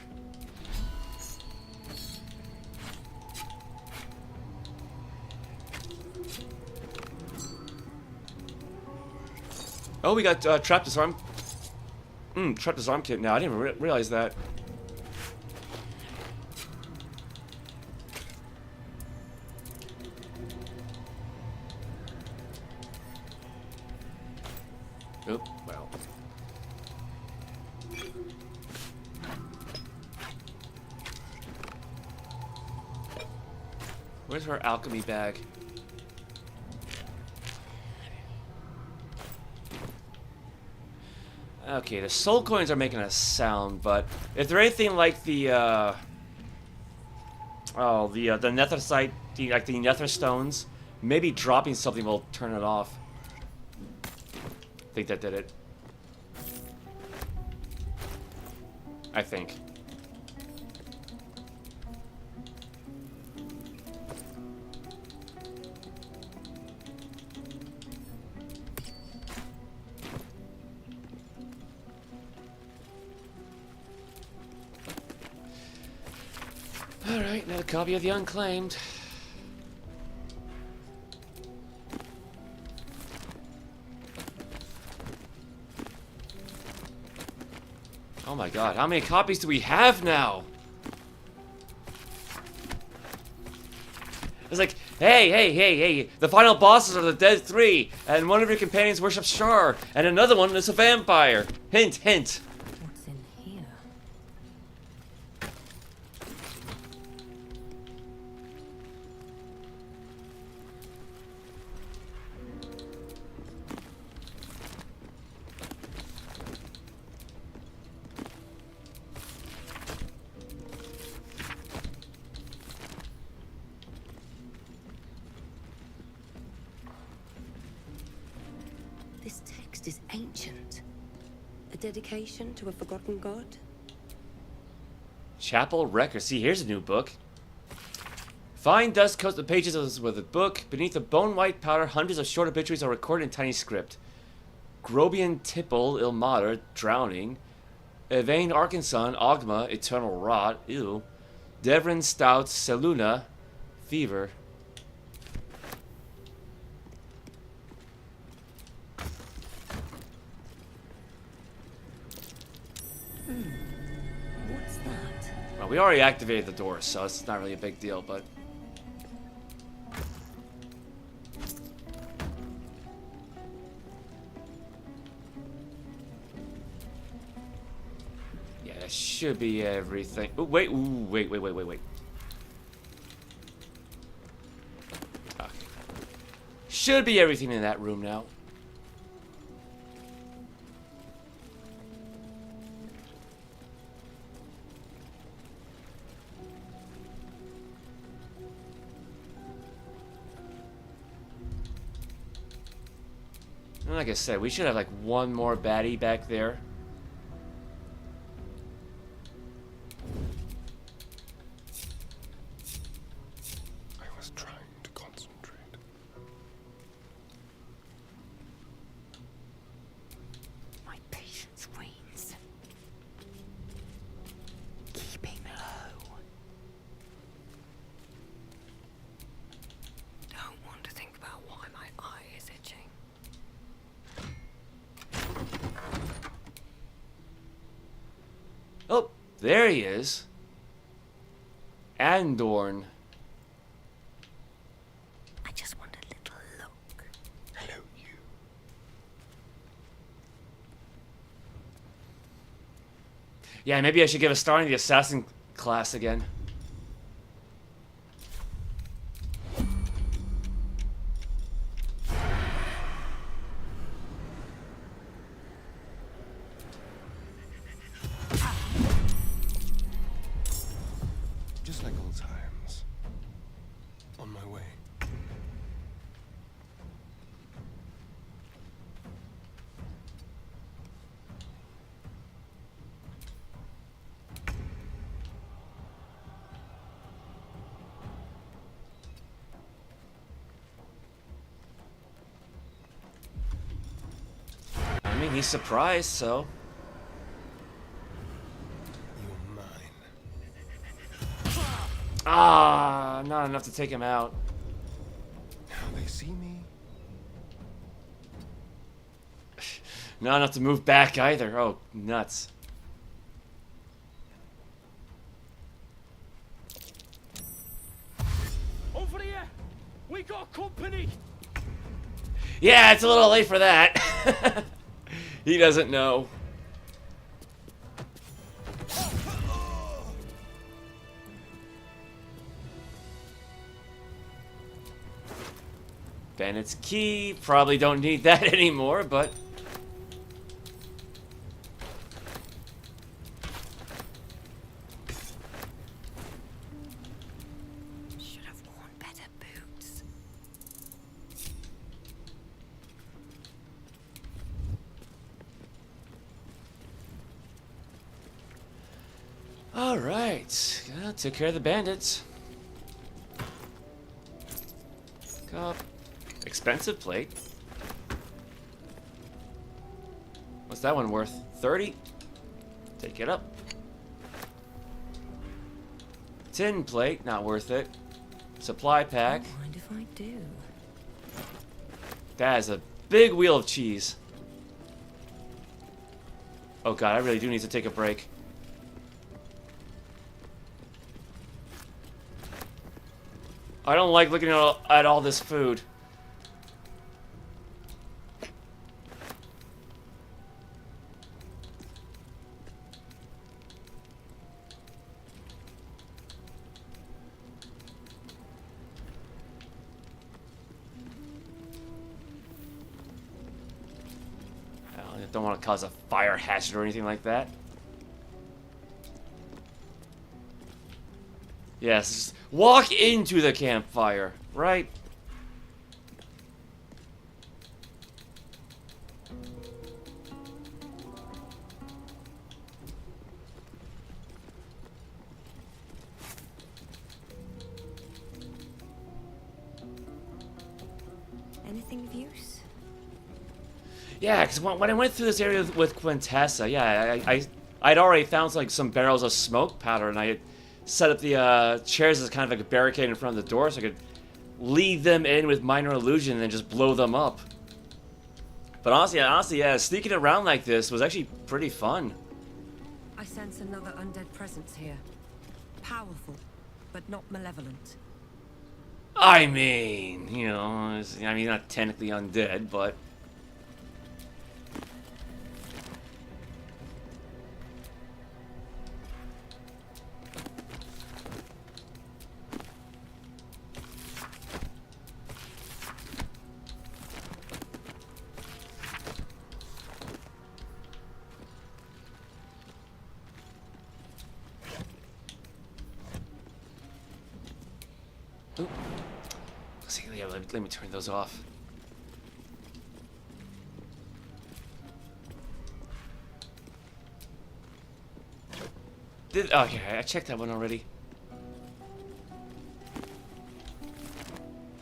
Oh, we got trap disarm. Trap disarm kit now. I didn't even realize that. Oop, well. Where's her alchemy bag? Okay, the soul coins are making a sound, but if they're anything like the the netherite, like the nether stones, maybe dropping something will turn it off. I think that did it. I think. Alright, another copy of the Unclaimed. Oh my god, how many copies do we have now? It's like, hey, the final bosses are the Dead Three, and one of your companions worships Shar, and another one is a vampire. Hint, hint. What's in here? This text is ancient. A dedication to a forgotten god? Chapel Record. See, here's a new book. Fine dust coats the pages of the book. Beneath the bone-white powder, hundreds of short obituaries are recorded in tiny script. Grobian Tipple, Ilmater, drowning. Evane Arkansan, Ogma, eternal rot. Ew. Devrin Stout, Seluna, fever. What's that? Well, we already activated the door, so it's not really a big deal, but... yeah, that should be everything. Ooh, wait. Should be everything in that room now. And like I said, we should have like one more baddie back there. I was trying to concentrate. My patience wanes. Keeping low. Don't want to think about why my eye is itching. Oh, there he is. Andorn. I just want a little look. Hello, you. Yeah, maybe I should give a star in the assassin class again. Just like old times. On my way. I mean, he's surprised, so. You're mine. Ah, not enough to take him out. Now they see me. Not enough to move back either. Oh, nuts. Over here! We got company! Yeah, it's a little late for that. He doesn't know. Bandit's key. Probably don't need that anymore, but... Should have worn better boots. Alright. Took care of the bandits. Cup. Expensive plate. What's that one worth? 30? Take it up. Tin plate, not worth it. Supply pack. Don't mind if I do. That is a big wheel of cheese. Oh god, I really do need to take a break. I don't like looking at all this food. I don't want to cause a fire hazard or anything like that. Yes, just walk into the campfire, right? Anything of use? Yeah, because when I went through this area with Quintessa, yeah, I'd already found like some barrels of smoke powder, and I had set up the chairs as kind of like a barricade in front of the door so I could lead them in with minor illusion and then just blow them up. But honestly, yeah, sneaking around like this was actually pretty fun. I sense another undead presence here. Powerful, but not malevolent. I mean, you know, I mean, not technically undead, but... let me turn those off. Oh, yeah, I checked that one already.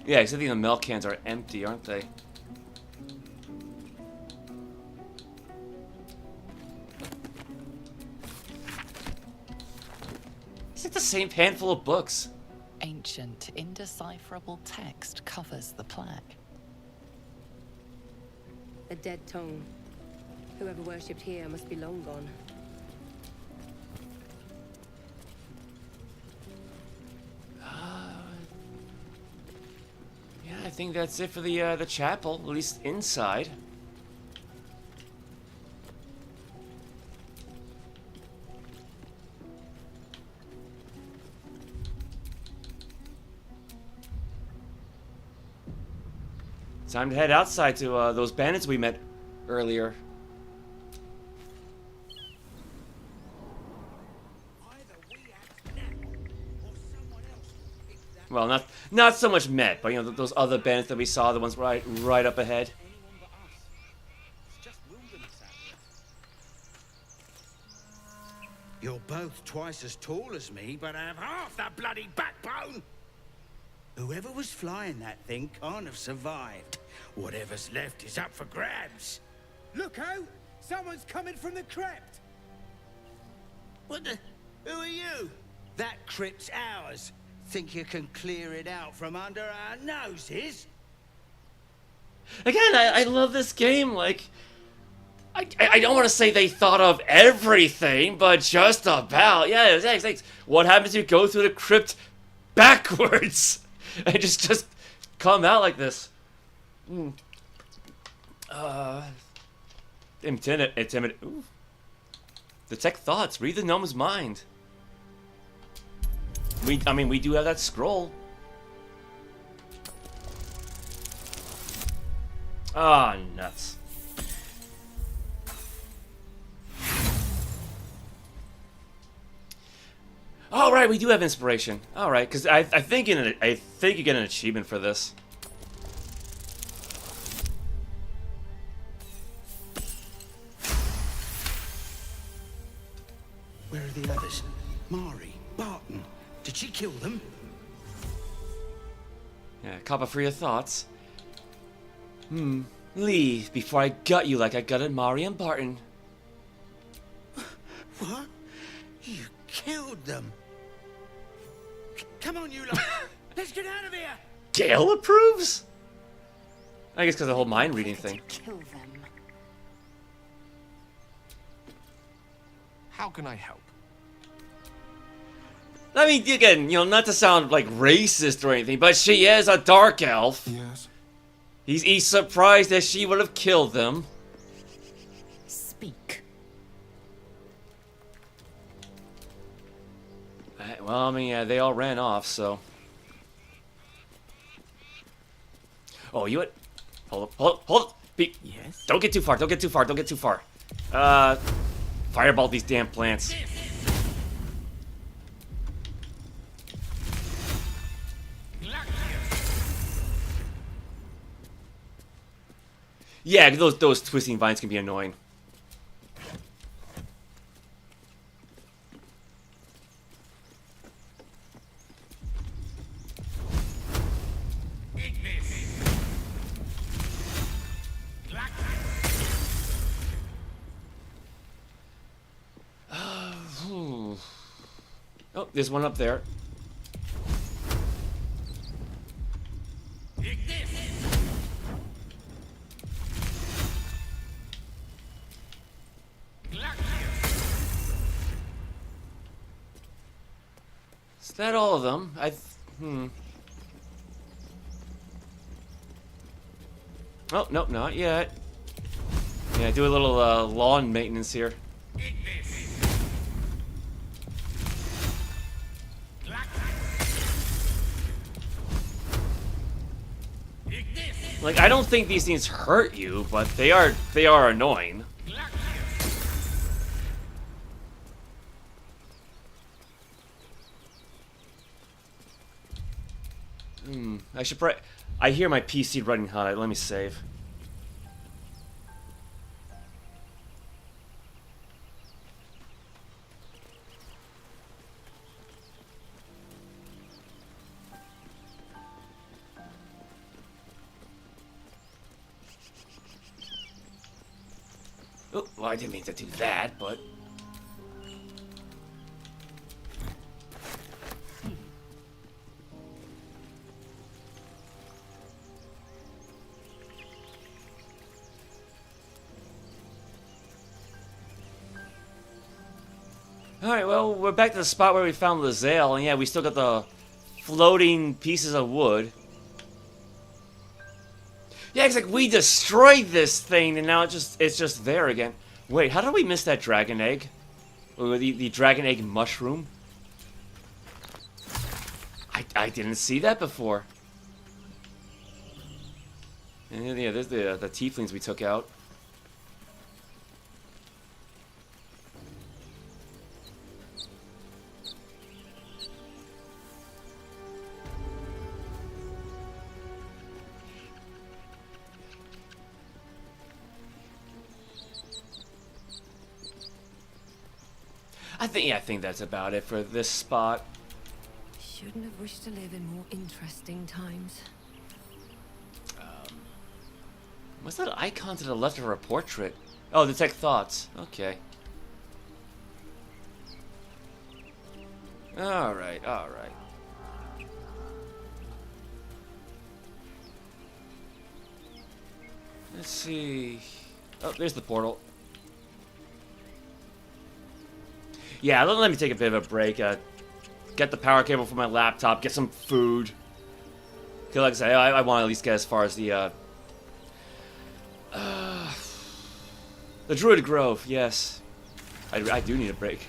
Yeah, except the milk cans are empty, aren't they? Is it the same handful of books? Ancient, indecipherable text covers the plaque. A dead tongue. Whoever worshipped here must be long gone. Yeah, I think that's it for the chapel, at least inside. Time to head outside to those bandits we met earlier. Well, not so much met, but you know those other bandits that we saw, the ones right up ahead. You're both twice as tall as me, but have half that bloody backbone. Whoever was flying that thing can't have survived. Whatever's left is up for grabs. Look out! Someone's coming from the crypt! What the? Who are you? That crypt's ours. Think you can clear it out from under our noses? Again, I love this game. Like, I don't want to say they thought of everything, but just about. Yeah, thanks. What happens if you go through the crypt backwards? And just come out like this. Intimidate. Ooh. Detect thoughts. Read the gnome's mind. We do have that scroll. Ah, nuts. All right, we do have inspiration. All right, because I think you get an achievement for this. Where are the others? Mari, Barton. Did she kill them? Yeah, copper for your thoughts. Leave before I gut you like I gutted Mari and Barton. What? You killed them? Come on, you lot! Let's get out of here! Gale approves? I guess because of the whole mind reading thing. Kill them. How can I help? I mean, again, you know, not to sound like racist or anything, but she is a dark elf. Yes. He's surprised that she would have killed them. Speak. Well, I mean, yeah, they all ran off, so. Oh, you what? Hold up. Yes? Don't get too far. Fireball these damn plants. Yeah, those twisting vines can be annoying. Oh, there's one up there. Is that all of them? Oh, nope, not yet. Yeah, do a little lawn maintenance here. Like, I don't think these things hurt you, but they are annoying. I should probably... I hear my PC running hot. Let me save. Oh, well, I didn't mean to do that, but... Alright, well, we're back to the spot where we found Lae'zel, and yeah, we still got the floating pieces of wood. Yeah, it's like we destroyed this thing, and now it's just there again. Wait, how did we miss that dragon egg? Or the dragon egg mushroom? I didn't see that before. And yeah, there's the Teeth-lings we took out. I think that's about it for this spot. Shouldn't have wished to live in more interesting times. What's that icon to the left of her portrait? Oh, detect thoughts. Okay. Alright, alright. Let's see. Oh, there's the portal. Yeah, let me take a bit of a break. Get the power cable for my laptop. Get some food. Cause like I say, I want to at least get as far as the Druid Grove. Yes, I do need a break.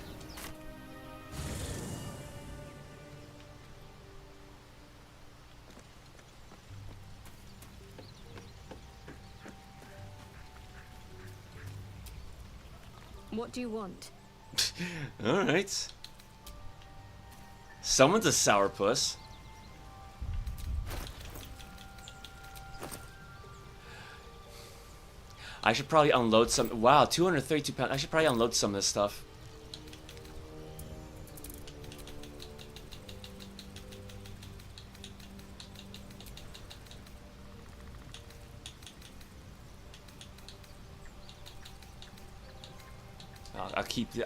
What do you want? Alright. Someone's a sourpuss. I should probably unload some... Wow, 232 pounds. I should probably unload some of this stuff.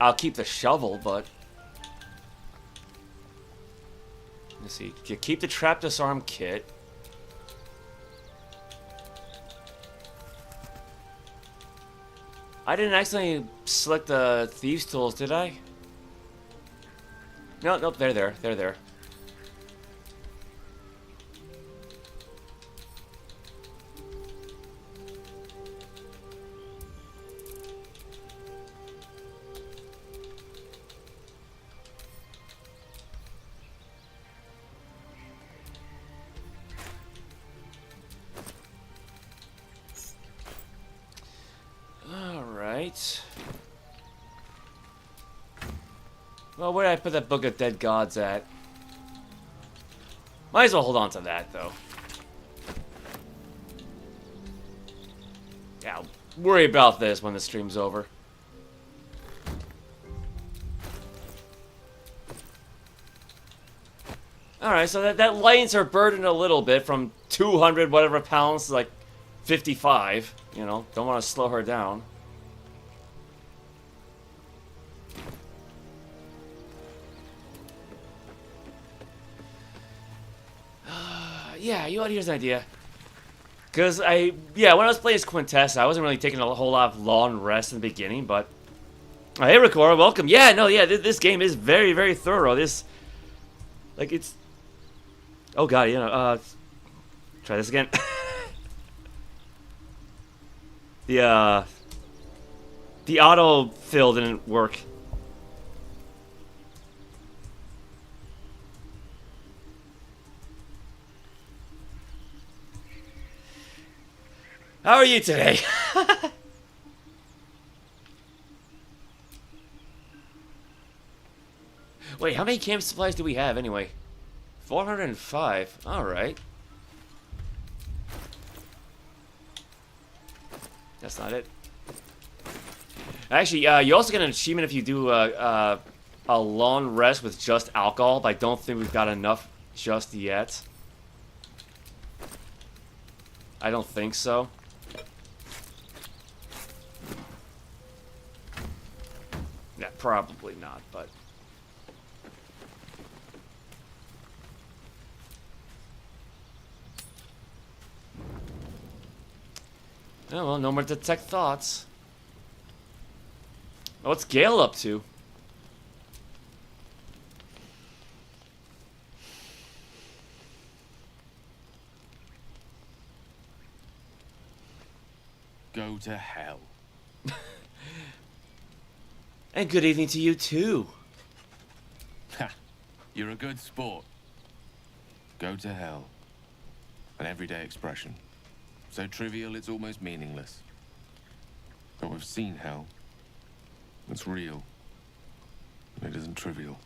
I'll keep the shovel, but let's see. You keep the trap disarm kit. I didn't accidentally select the thieves' tools, did I? No, nope. They're there. They're there. Well, where did I put that Book of Dead Gods at? Might as well hold on to that, though. Yeah, I'll worry about this when the stream's over. Alright, so that lightens her burden a little bit from 200 whatever pounds to like 55. You know, don't want to slow her down. Yeah, you know what? Here's an idea. Because when I was playing as Quintessa, I wasn't really taking a whole lot of long rest in the beginning, but... Oh, hey, Ricora, welcome. Yeah, no, yeah, this game is very, very thorough. This... Like, it's... Oh, God, you know, try this again. The auto-fill didn't work. How are you today? Wait, how many camp supplies do we have anyway? 405. Alright. That's not it. Actually, you also get an achievement if you do a long rest with just alcohol, but I don't think we've got enough just yet. I don't think so. Yeah, probably not, but... Oh, well, no more detect thoughts. Oh, what's Gale up to? Go to hell. And good evening to you, too. Ha! You're a good sport. Go to hell. An everyday expression. So trivial it's almost meaningless. But we've seen hell. It's real. It isn't trivial.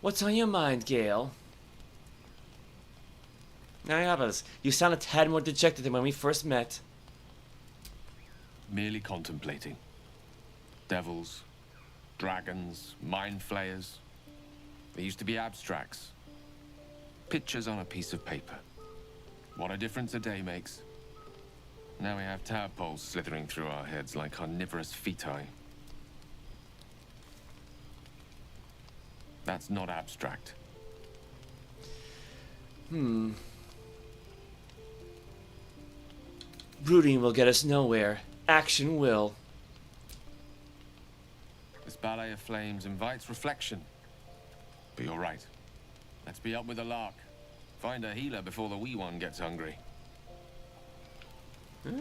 What's on your mind, Gale? Now, yeah, but you sound a tad more dejected than when we first met. Merely contemplating. Devils, dragons, mind flayers. They used to be abstracts. Pictures on a piece of paper. What a difference a day makes. Now we have tadpoles slithering through our heads like carnivorous feti. That's not abstract. Brooding will get us nowhere. Action will. This ballet of flames invites reflection. But you're right. Let's be up with the lark. Find a healer before the wee one gets hungry. Yeah,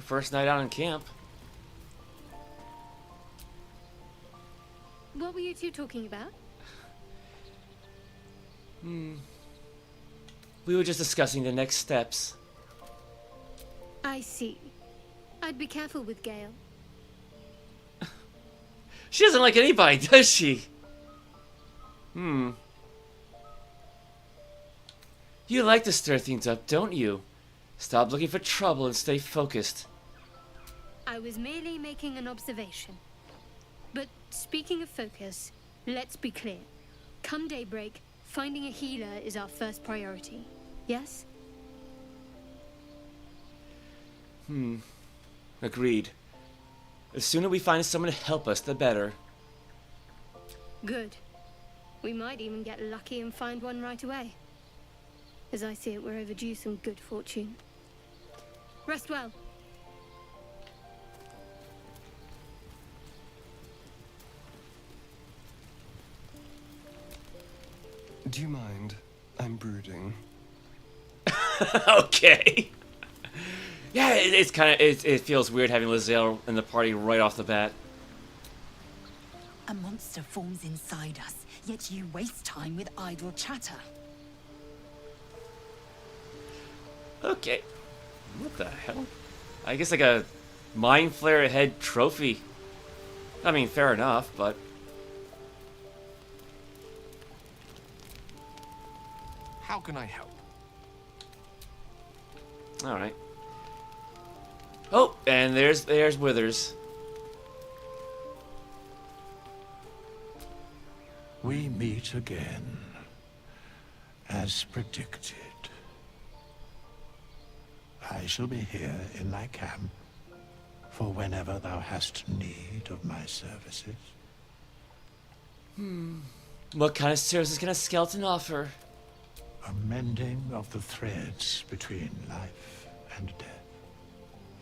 first night out in camp. What were you two talking about? We were just discussing the next steps. I see. I'd be careful with Gale. She doesn't like anybody, does she? You like to stir things up, don't you? Stop looking for trouble and stay focused. I was merely making an observation. But speaking of focus, let's be clear. Come daybreak, finding a healer is our first priority. Yes? Agreed. The sooner we find someone to help us, the better. Good. We might even get lucky and find one right away. As I see it, we're overdue some good fortune. Rest well. Do you mind? I'm brooding. Okay. Yeah, it's kind of it feels weird having Lae'zel in the party right off the bat. A monster forms inside us, yet you waste time with idle chatter. Okay. What the hell? I guess like a mind flare head trophy. I mean, fair enough, but How can I help? all right. Oh, and there's Withers. We meet again, as predicted. I shall be here in thy camp, for whenever thou hast need of my services. What kind of services can a skeleton offer? A mending of the threads between life and death.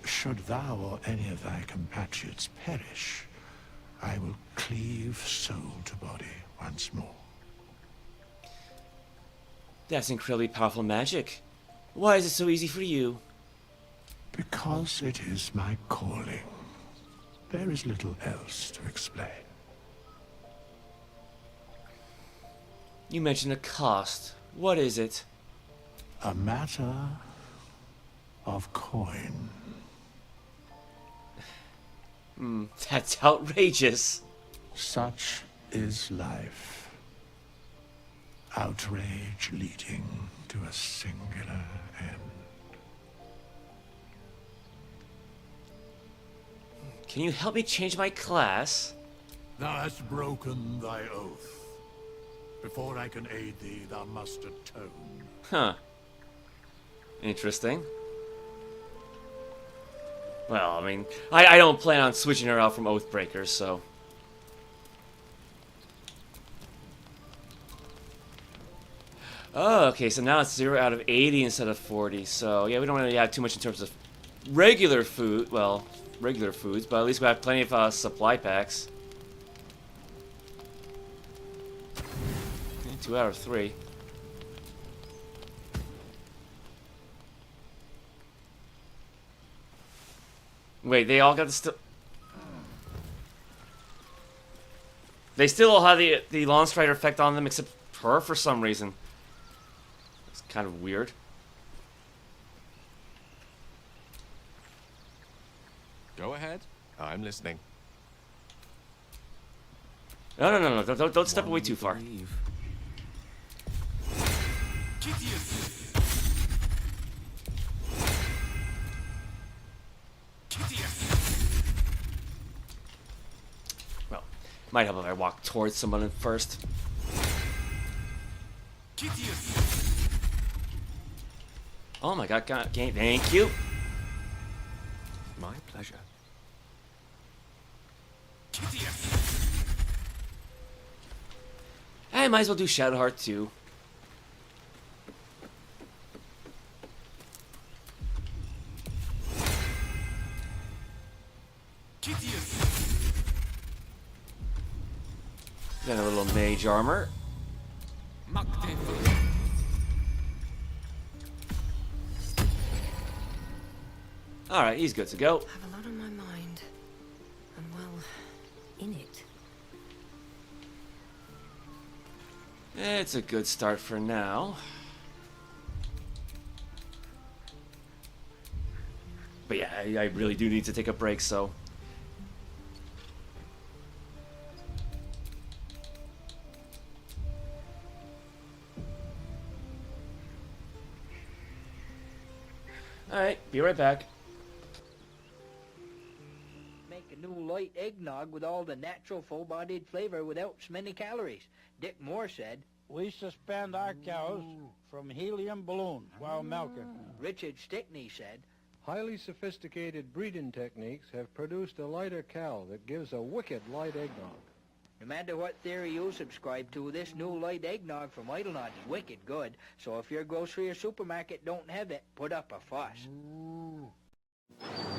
Should thou or any of thy compatriots perish, I will cleave soul to body once more. That's incredibly powerful magic. Why is it so easy for you? Because it is my calling. There is little else to explain. You mentioned a cost. What is it? A matter of coin. That's outrageous. Such is life. Outrage leading to a singular end. Can you help me change my class? Thou hast broken thy oath. Before I can aid thee, thou must atone. Huh. Interesting. Well, I mean, I don't plan on switching her out from Oathbreakers, so... Oh, okay, so now it's 0 out of 80 instead of 40, so yeah, we don't really have too much in terms of regular food, well, regular foods, but at least we have plenty of supply packs. Okay, 2 out of 3. Wait, they all got the They still all have the Lawn Strider effect on them, except her for some reason. It's kind of weird. Go ahead. I'm listening. No. Don't step away too far. Well, might help if I walk towards someone first. Oh my god, thank you. My pleasure. I might as well do Shadowheart too. Then a little mage armor. Alright, he's good to go. I have a lot on my mind. And well, in it. It's a good start for now. But yeah, I really do need to take a break, so... Alright, be right back. Make a new light eggnog with all the natural full-bodied flavor without so many calories. Dick Moore said, "We suspend our cows from helium balloons while milking." Richard Stickney said, "Highly sophisticated breeding techniques have produced a lighter cow that gives a wicked light eggnog." no matter what theory you subscribe to, this new light eggnog from Idlenot is wicked good. So if your grocery or supermarket don't have it, put up a fuss.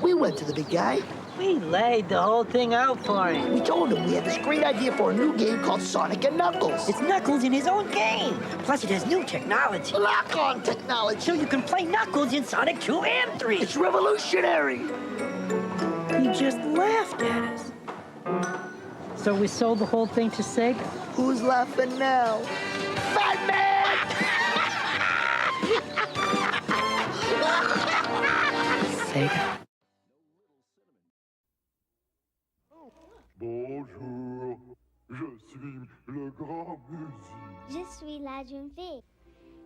We went to the big guy. We laid the whole thing out for him. We told him we had this great idea for a new game called Sonic and Knuckles. It's Knuckles in his own game. Plus it has new technology. Lock-on technology. So you can play Knuckles in Sonic 2 and 3. It's revolutionary. He just laughed at us. So we sold the whole thing to Sega. Who's laughing now? Batman! Sega. Bonjour, je suis le grand musique. Je suis la jeune fille.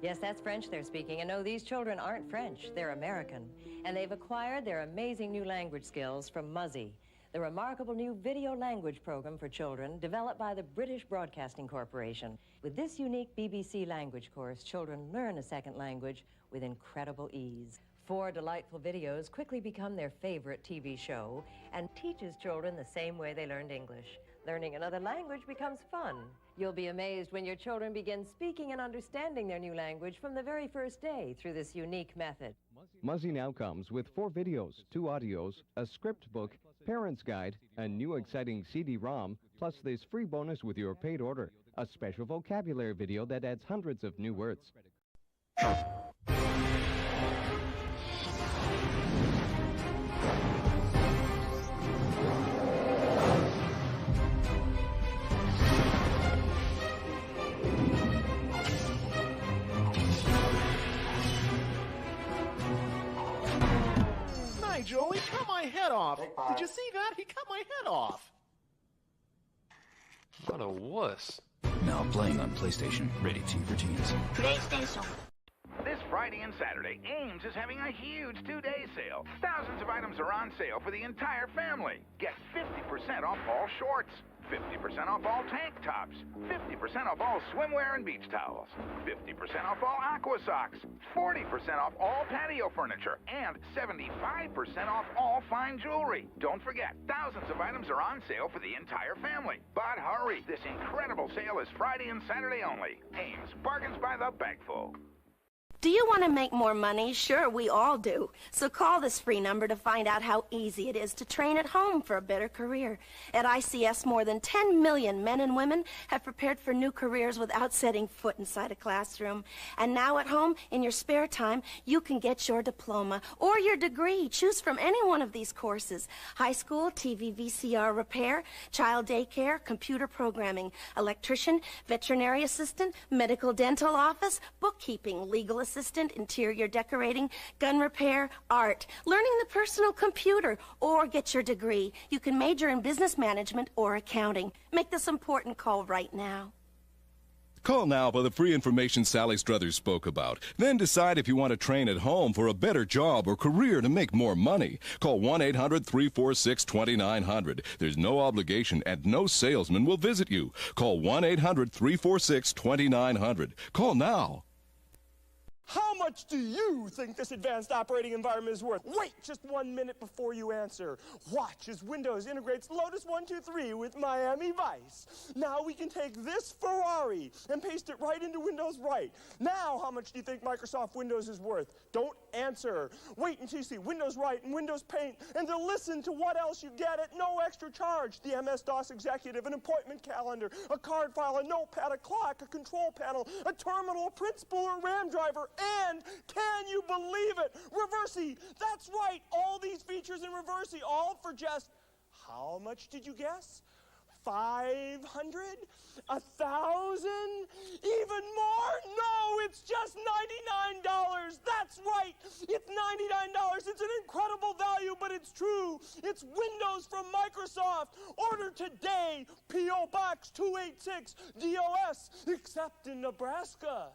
Yes, that's French they're speaking. And no, these children aren't French. They're American. And they've acquired their amazing new language skills from Muzzy, the remarkable new video language program for children developed by the British Broadcasting Corporation. With this unique BBC language course, children learn a second language with incredible ease. 4 delightful videos quickly become their favorite TV show and teaches children the same way they learned English. Learning another language becomes fun. You'll be amazed when your children begin speaking and understanding their new language from the very first day through this unique method. Muzzy now comes with 4 videos, 2 audios, a script book, parent's guide, a new exciting CD-ROM, plus this free bonus with your paid order, a special vocabulary video that adds hundreds of new words. Nigel, he cut my head off. Did you see that? He cut my head off. What a wuss. Now playing on PlayStation. Rated T for teens. PlayStation. This Friday and Saturday, Ames is having a huge two-day sale. Thousands of items are on sale for the entire family. Get 50% off all shorts, 50% off all tank tops, 50% off all swimwear and beach towels, 50% off all aqua socks, 40% off all patio furniture, and 75% off all fine jewelry. Don't forget, thousands of items are on sale for the entire family. But hurry, this incredible sale is Friday and Saturday only. Ames, bargains by the bagful. Do you want to make more money? Sure, we all do. So call this free number to find out how easy it is to train at home for a better career. At ICS, more than 10 million men and women have prepared for new careers without setting foot inside a classroom. And now at home, in your spare time, you can get your diploma or your degree. Choose from any one of these courses. High school, TV, VCR repair, child daycare, computer programming, electrician, veterinary assistant, medical dental office, bookkeeping, legal assistant, interior decorating, gun repair, art, learning the personal computer, or get your degree. You can major in business management or accounting. Make this important call right now. Call now for the free information Sally Struthers spoke about. Then decide if you want to train at home for a better job or career to make more money. Call 1-800-346-2900. There's no obligation and no salesman will visit you. Call 1-800-346-2900. Call now. How much do you think this advanced operating environment is worth? Wait just 1 minute before you answer. Watch as Windows integrates Lotus 123 with Miami Vice. Now we can take this Ferrari and paste it right into Windows Right. Now how much do you think Microsoft Windows is worth? Don't answer. Wait until you see Windows Right and Windows Paint and to listen to what else you get at no extra charge. The MS-DOS Executive, an appointment calendar, a card file, a notepad, a clock, a control panel, a terminal, a print spool, or RAM driver, and can you believe it? Reversi, that's right, all these features in Reversi, all for just, how much did you guess? 500? 1,000? Even more? No, it's just $99. That's right, it's $99. It's an incredible value, but it's true. It's Windows from Microsoft. Order today, P.O. Box 286, DOS, except in Nebraska.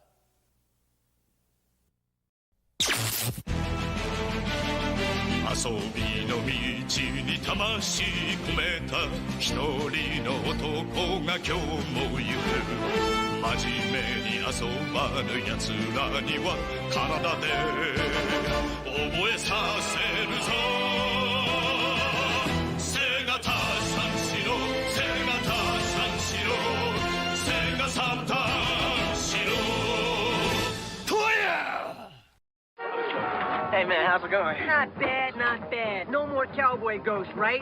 遊びの道に魂込めた一人の男が今日も行く真面目に遊ばぬ奴らには体で覚えさせるぞ背がたさんしろ背がたさんしろ背がさんたんしろ Hey man, how's it going? Not bad, not bad. No more cowboy ghosts, right?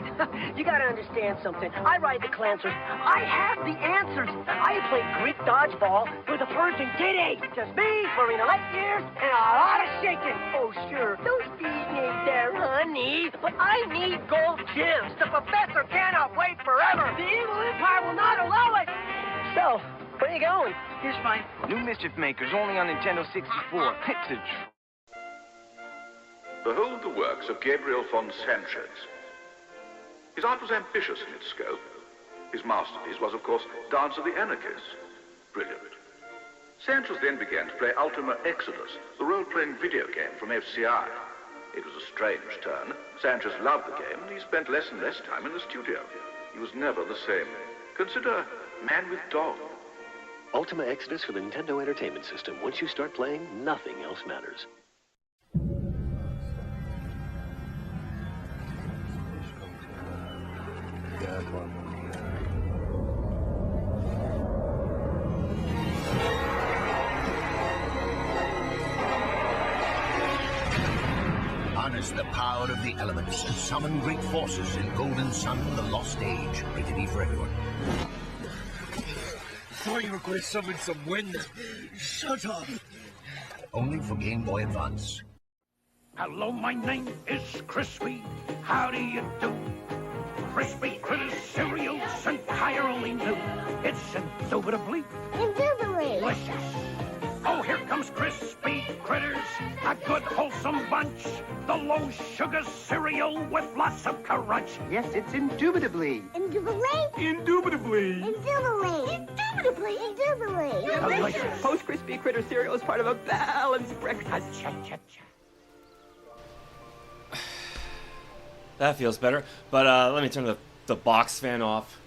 You gotta understand something. I ride the Clancers. I have the answers. I played Greek dodgeball with a Persian ditty. Just me, Marina Light Years, and a lot of shaking. Oh sure, those bees need their honey, but I need gold gems. The professor cannot wait forever. The evil empire will not allow it. So, where are you going? Here's mine. New Mischief Makers, only on Nintendo 64. It's a... Behold the works of Gabriel von Sanchez. His art was ambitious in its scope. His masterpiece was, of course, Dance of the Anarchists. Brilliant. Sanchez then began to play Ultima Exodus, the role-playing video game from FCI. It was a strange turn. Sanchez loved the game, and he spent less and less time in the studio. He was never the same. Consider Man with Dog. Ultima Exodus for the Nintendo Entertainment System. Once you start playing, nothing else matters. Harness the power of the elements and summon great forces in Golden Sun, The Lost Age. Rated E for everyone. Thought you were going to summon some wind. Shut up. Only for Game Boy Advance. Hello, my name is Crispy. How do you do? Crispy Critters cereal entirely new. It's indubitably delicious. Oh, here comes Crispy Critters, a good wholesome bunch. The low sugar cereal with lots of crunch. Yes, it's indubitably. Indubitably? Indubitably. Indubitably. want to play Intrigue. Delicious post-crispy critter cereal is part of a balanced breakfast. That feels better. But let me turn the box fan off.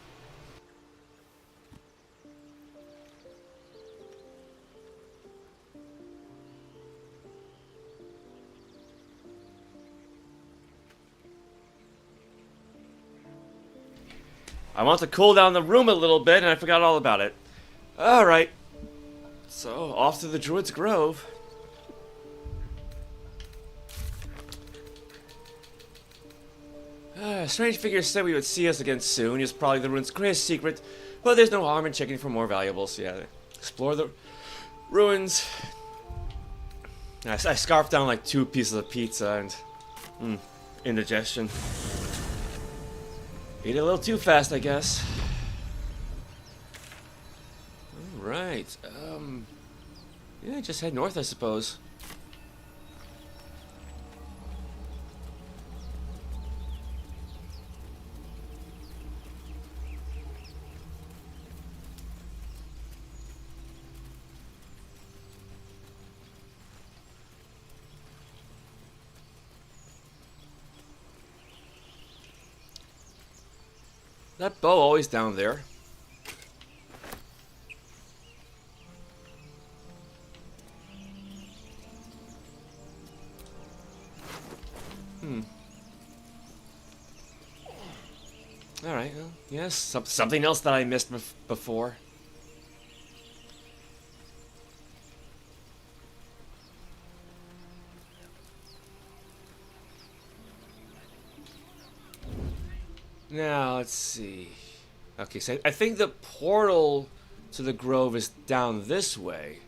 I want to cool down the room a little bit, and I forgot all about it. Alright. So, off to the Druid's Grove. Strange figures said we would see us again soon. It's probably the ruins' greatest secret, but there's no harm in checking for more valuables. Yeah, explore the ruins. I scarfed down like 2 pieces of pizza and indigestion. Ate a little too fast, I guess. Alright, yeah, just head north, I suppose. That bow always down there. Alright, well, yes, something else that I missed before. Now, let's see. Okay, so I think the portal to the grove is down this way.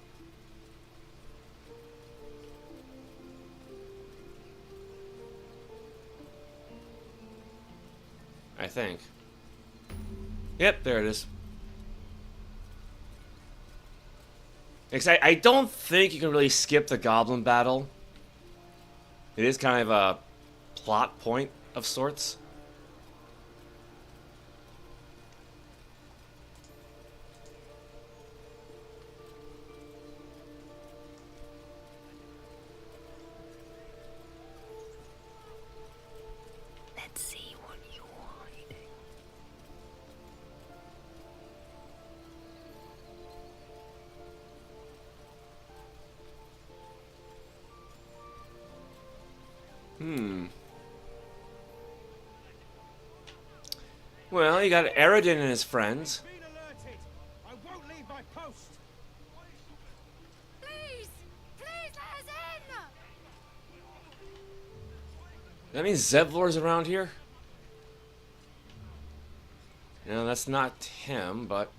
I think. Yep, there it is. I don't think you can really skip the goblin battle. It is kind of a plot point of sorts. Let's see what you're hiding. Well, you got Eredin and his friends. I won't leave my post. Please let us in. That means Zevlor's around here? No, that's not him, but...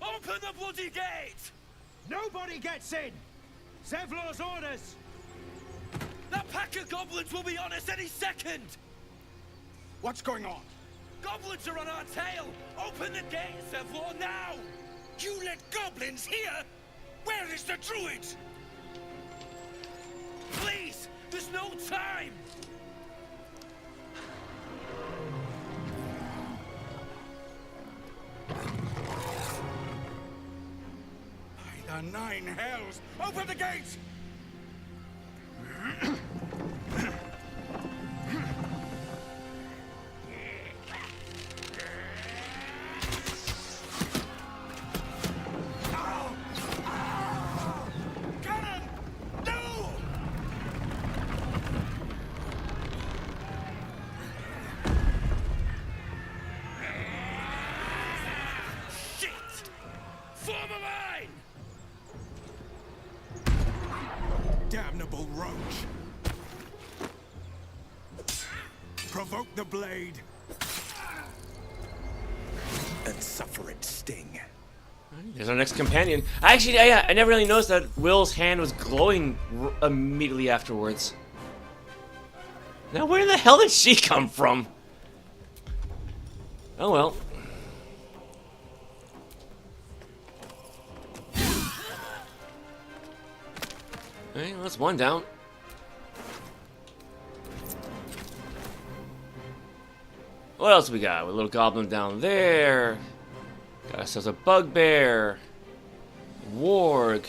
Open the bloody gate! Nobody gets in! Zevlor's orders! That pack of goblins will be on us any second! What's going on? Goblins are on our tail! Open the gate, Zevlor, now! You let goblins here? Where is the druid? Please! There's no time! By the 9 hells! Open the gate! Damnable roach! Provoke the blade and suffer its sting. There's our next companion. Actually, I never really noticed that Will's hand was glowing immediately afterwards. Now, where the hell did she come from? Oh well. Hey, well, that's one down. What else we got? A little goblin down there. Got ourselves a bugbear. Warg.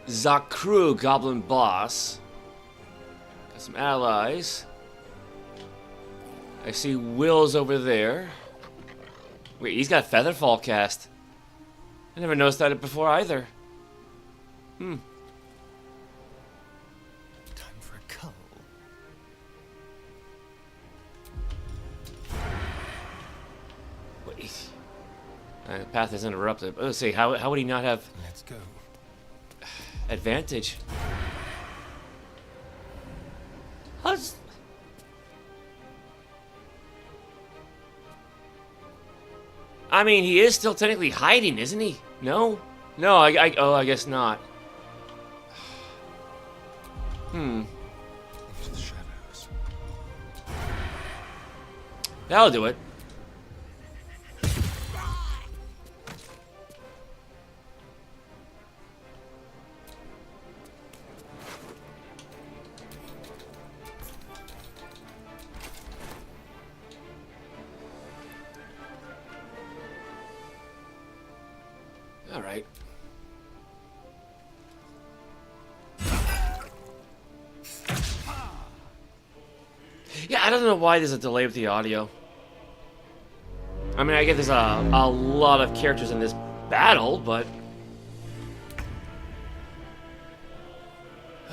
Zakru, goblin boss. Got some allies. I see Will's over there. Wait, he's got Featherfall cast. I never noticed that before either. Hmm. Time for a cull. Wait. The path is interrupted. Let's see, how would he not have... Let's go. Advantage? How's... I mean, he is still technically hiding, isn't he? No? No, I guess not. Into the shadows. That'll do it. All right. Yeah, I don't know why there's a delay with the audio. I mean, I get there's a lot of characters in this battle, but...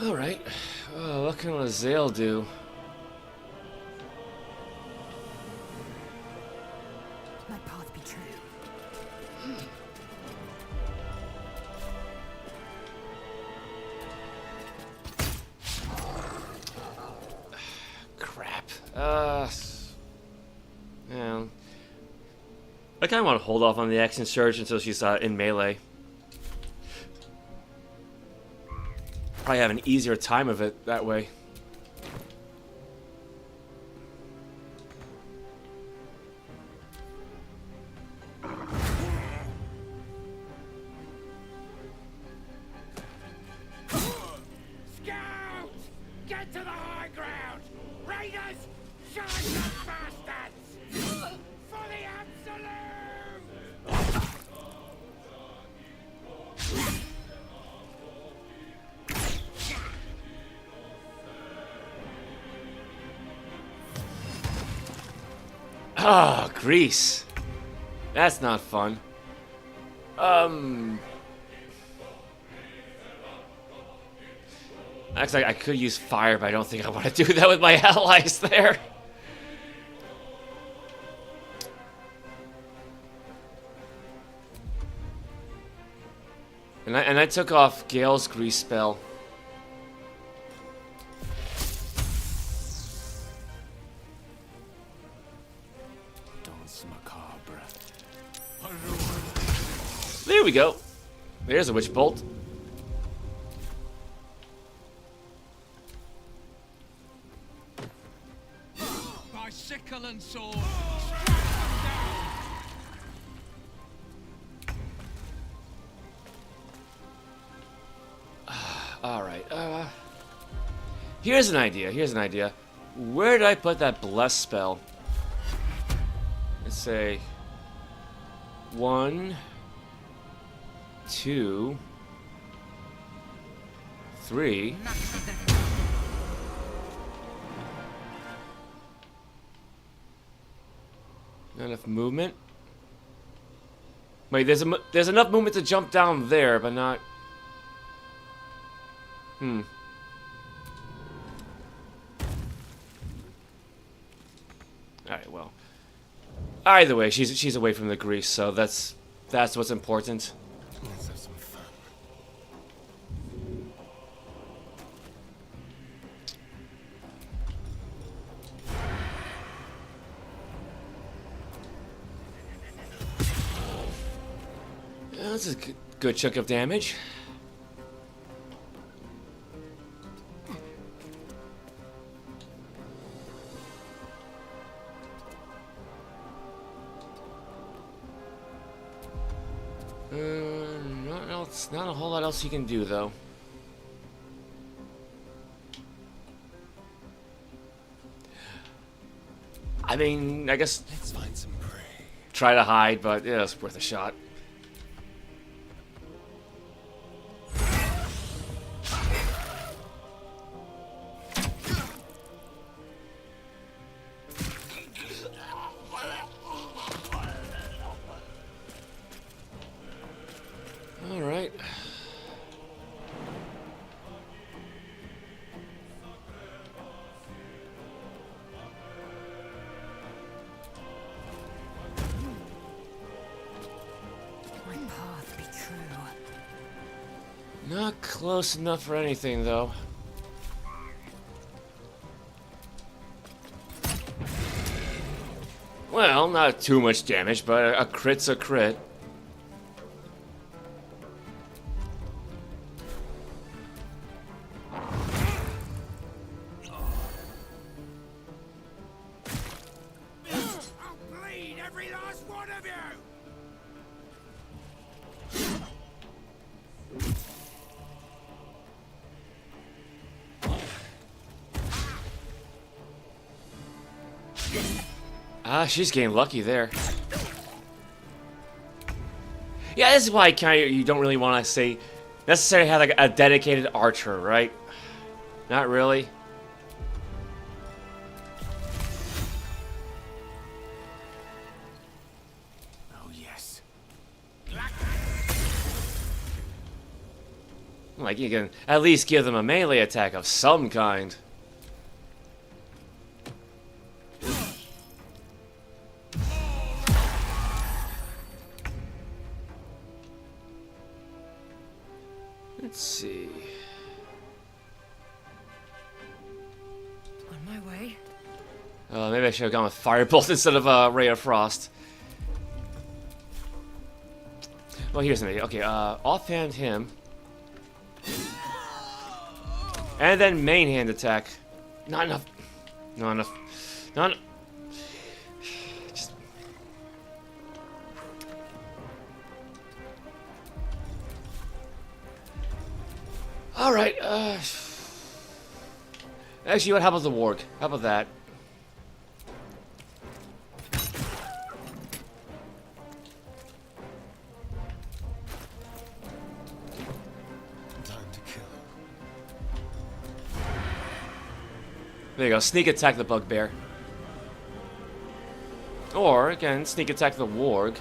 Alright. Oh, what can Lae'zel do? My path be true. Crap. Yeah. I kind of want to hold off on the action surge until she's in melee. Probably have an easier time of it that way. Scouts! Get to the high ground! Raiders! Shine the bastards! For the absolute! Ah, Grease. That's not fun. Actually, I could use fire, but I don't think I want to do that with my allies there. And I took off Gale's Grease spell. Danse macabre. There we go. There's a witch bolt. By sickle and sword! Alright, here's an idea. Where did I put that bless spell? Let's say 1, 2, 3. Not enough movement. Wait, there's enough movement to jump down there, but not. Alright, well. Either way, she's away from the grease, so that's what's important. Let's have some fun. Yeah, that's a good chunk of damage. Not a whole lot else he can do, though. I mean, I guess Let's find some prey. try to hide, but yeah, it's worth a shot. All right. My path be true. Not close enough for anything, though. Well, not too much damage, but a crit's a crit. Ah, she's getting lucky there. Yeah, this is why you don't really want to say necessarily have like a dedicated archer, right? Not really. Oh, yes. Like, you can at least give them a melee attack of some kind. Let's see. On my way. Maybe I should have gone with Firebolt instead of Ray of Frost. Well, here's the thing. Okay, offhand him. And then main hand attack. Not enough. Not enough. Not enough. Just... Alright, actually, what? How about the warg? How about that? Time to kill. There you go. Sneak attack the bugbear. Or, again, sneak attack the warg.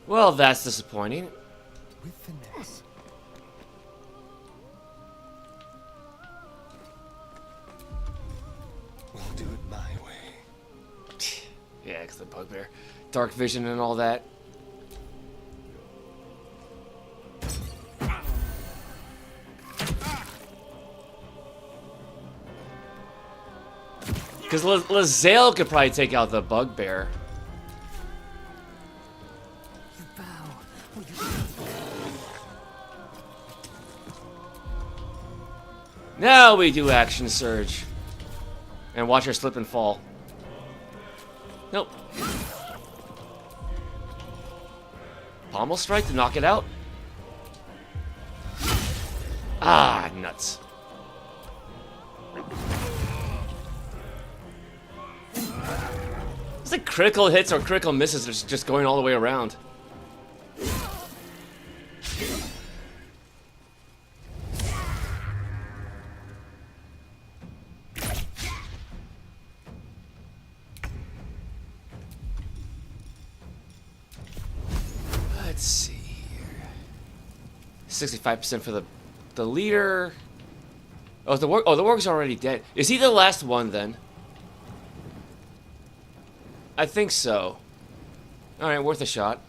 Well, that's disappointing. With finesse. We'll do it my way. Yeah, because the bugbear. Dark vision and all that. Because Lae'zel could probably take out the bugbear. Now we do action surge. And watch her slip and fall. Nope. Pommel strike to knock it out. Ah, nuts. It's like critical hits or critical misses are just going all the way around. Let's see here. 65% for the leader. Oh, the warg's already dead. Is he the last one then? I think so. All right, worth a shot.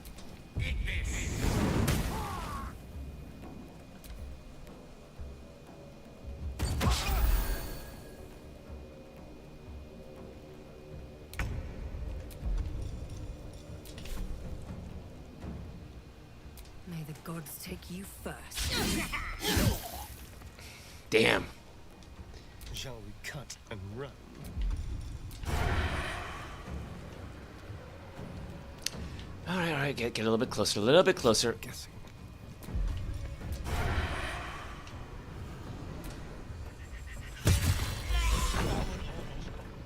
May the gods take you first. Damn. Shall we cut and run? All right, all Alright, get a little bit closer, a little bit closer.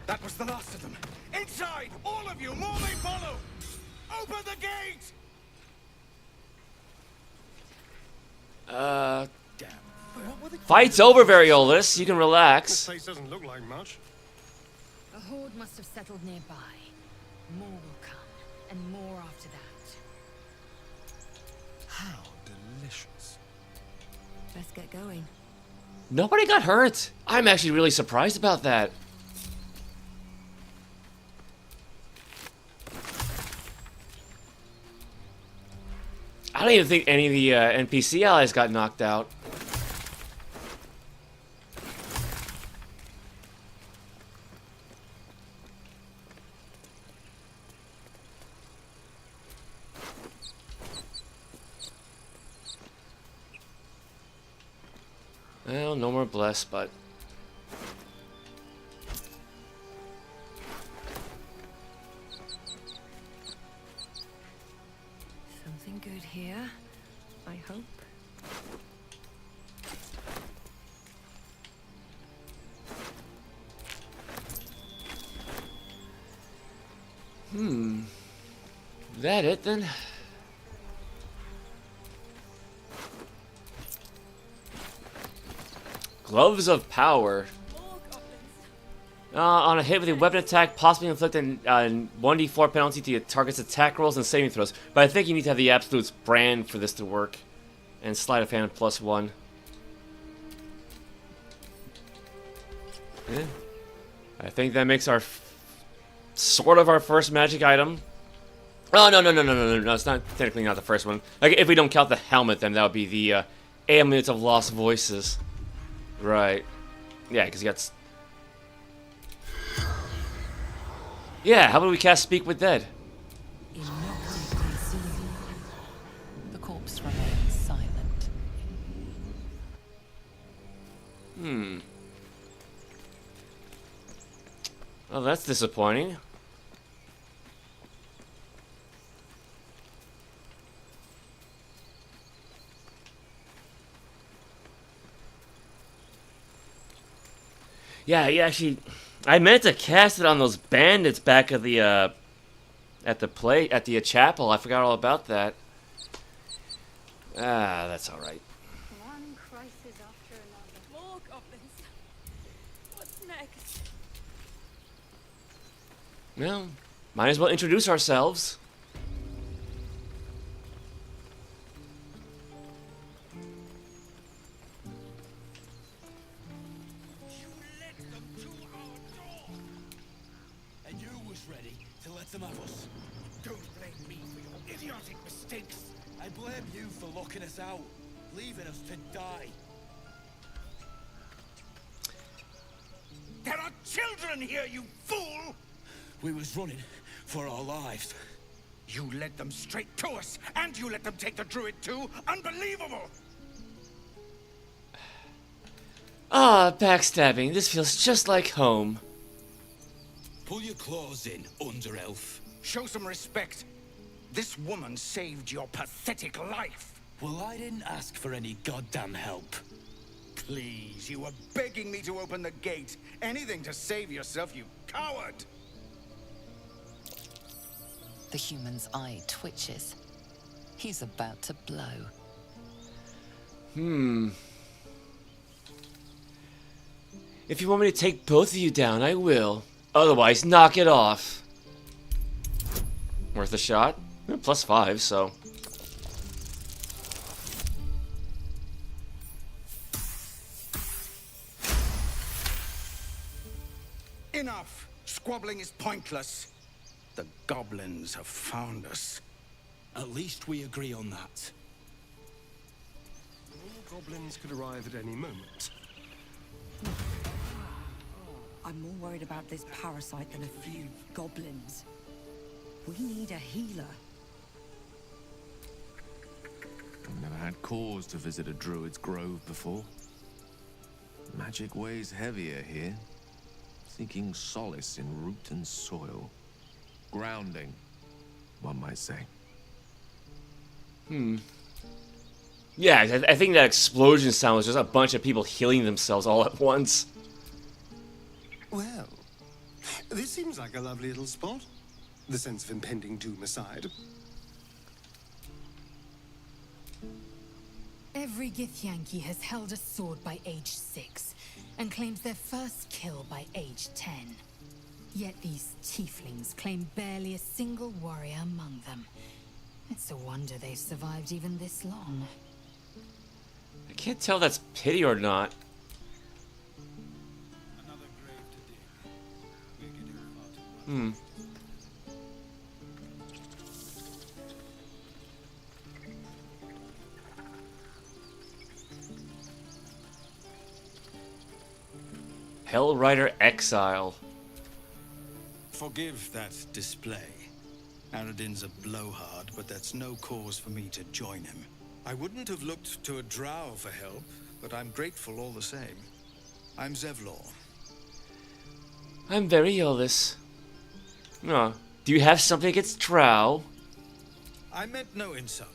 That was the last of them. Inside! All of you! More may follow! Open the gate! Fight's over, Variolus. You can relax. This place doesn't look like much. A horde must have settled nearby. More will come, and more after that. How delicious. Let's get going. Nobody got hurt. I'm actually really surprised about that. I don't even think any of the NPC allies got knocked out. Well, no more bless, but... Something good here, I hope. That it then? Gloves of Power. On a hit with a weapon attack, possibly inflict a 1d4 penalty to your target's attack rolls and saving throws. But I think you need to have the Absolute's brand for this to work. And sleight of hand +1. Yeah. I think that makes our sort of our first magic item. Oh, no, it's not technically not the first one. Like, if we don't count the helmet, then that would be the Amulet of Lost Voices. Right. Yeah, because you got... Yeah, how about we cast Speak with Dead? The corpse remains silent. Oh, that's disappointing. Yeah, actually, I meant to cast it on those bandits back at the chapel. I forgot all about that. Ah, that's all right. One crisis after another. More goblins. What's next? Well, might as well introduce ourselves. Them have us. Don't blame me for your idiotic mistakes. I blame you for locking us out, leaving us to die. There are children here, you fool! We was running for our lives. You led them straight to us, and you let them take the druid too? Unbelievable! Ah, backstabbing. This feels just like home. Pull your claws in, Under-Elf. Show some respect. This woman saved your pathetic life. Well, I didn't ask for any goddamn help. Please, you were begging me to open the gate. Anything to save yourself, you coward! The human's eye twitches. He's about to blow. If you want me to take both of you down, I will. Otherwise, knock it off. Worth a shot? +5, so... Enough! Squabbling is pointless. The goblins have found us. At least we agree on that. More goblins could arrive at any moment. I'm more worried about this parasite than a few goblins. We need a healer. I've never had cause to visit a druid's grove before. Magic weighs heavier here, seeking solace in root and soil. Grounding, one might say. Yeah, I think that explosion sound was just a bunch of people healing themselves all at once. Well, this seems like a lovely little spot. The sense of impending doom aside. Every Githyanki has held a sword by age 6, and claims their first kill by age 10. Yet these Teeth-lings claim barely a single warrior among them. It's a wonder they've survived even this long. I can't tell if that's pity or not. Hellrider Exile. Forgive that display. Aradin's a blowhard, but that's no cause for me to join him. I wouldn't have looked to a drow for help, but I'm grateful all the same. I'm Zevlor. I'm Variolus. Oh, do you have something against drow? I meant no insult.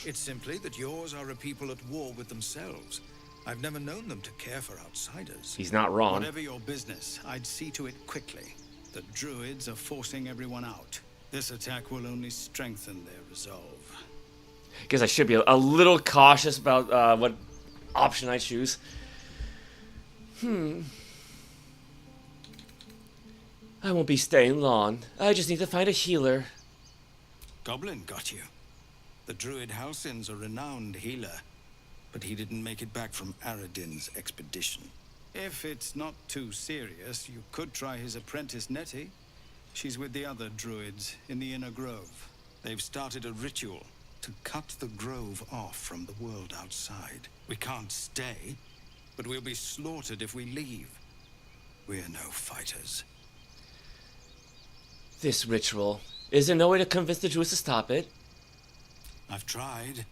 It's simply that yours are a people at war with themselves. I've never known them to care for outsiders. He's not wrong. Whatever your business, I'd see to it quickly. The druids are forcing everyone out. This attack will only strengthen their resolve. Guess I should be a little cautious about what option I choose. I won't be staying long. I just need to find a healer. Goblin got you. The druid Halsin's a renowned healer, but he didn't make it back from Aradin's expedition. If it's not too serious, you could try his apprentice Nettie. She's with the other druids in the inner grove. They've started a ritual to cut the grove off from the world outside. We can't stay, but we'll be slaughtered if we leave. We're no fighters. This ritual. Is there no way to convince the Druids to stop it? I've tried.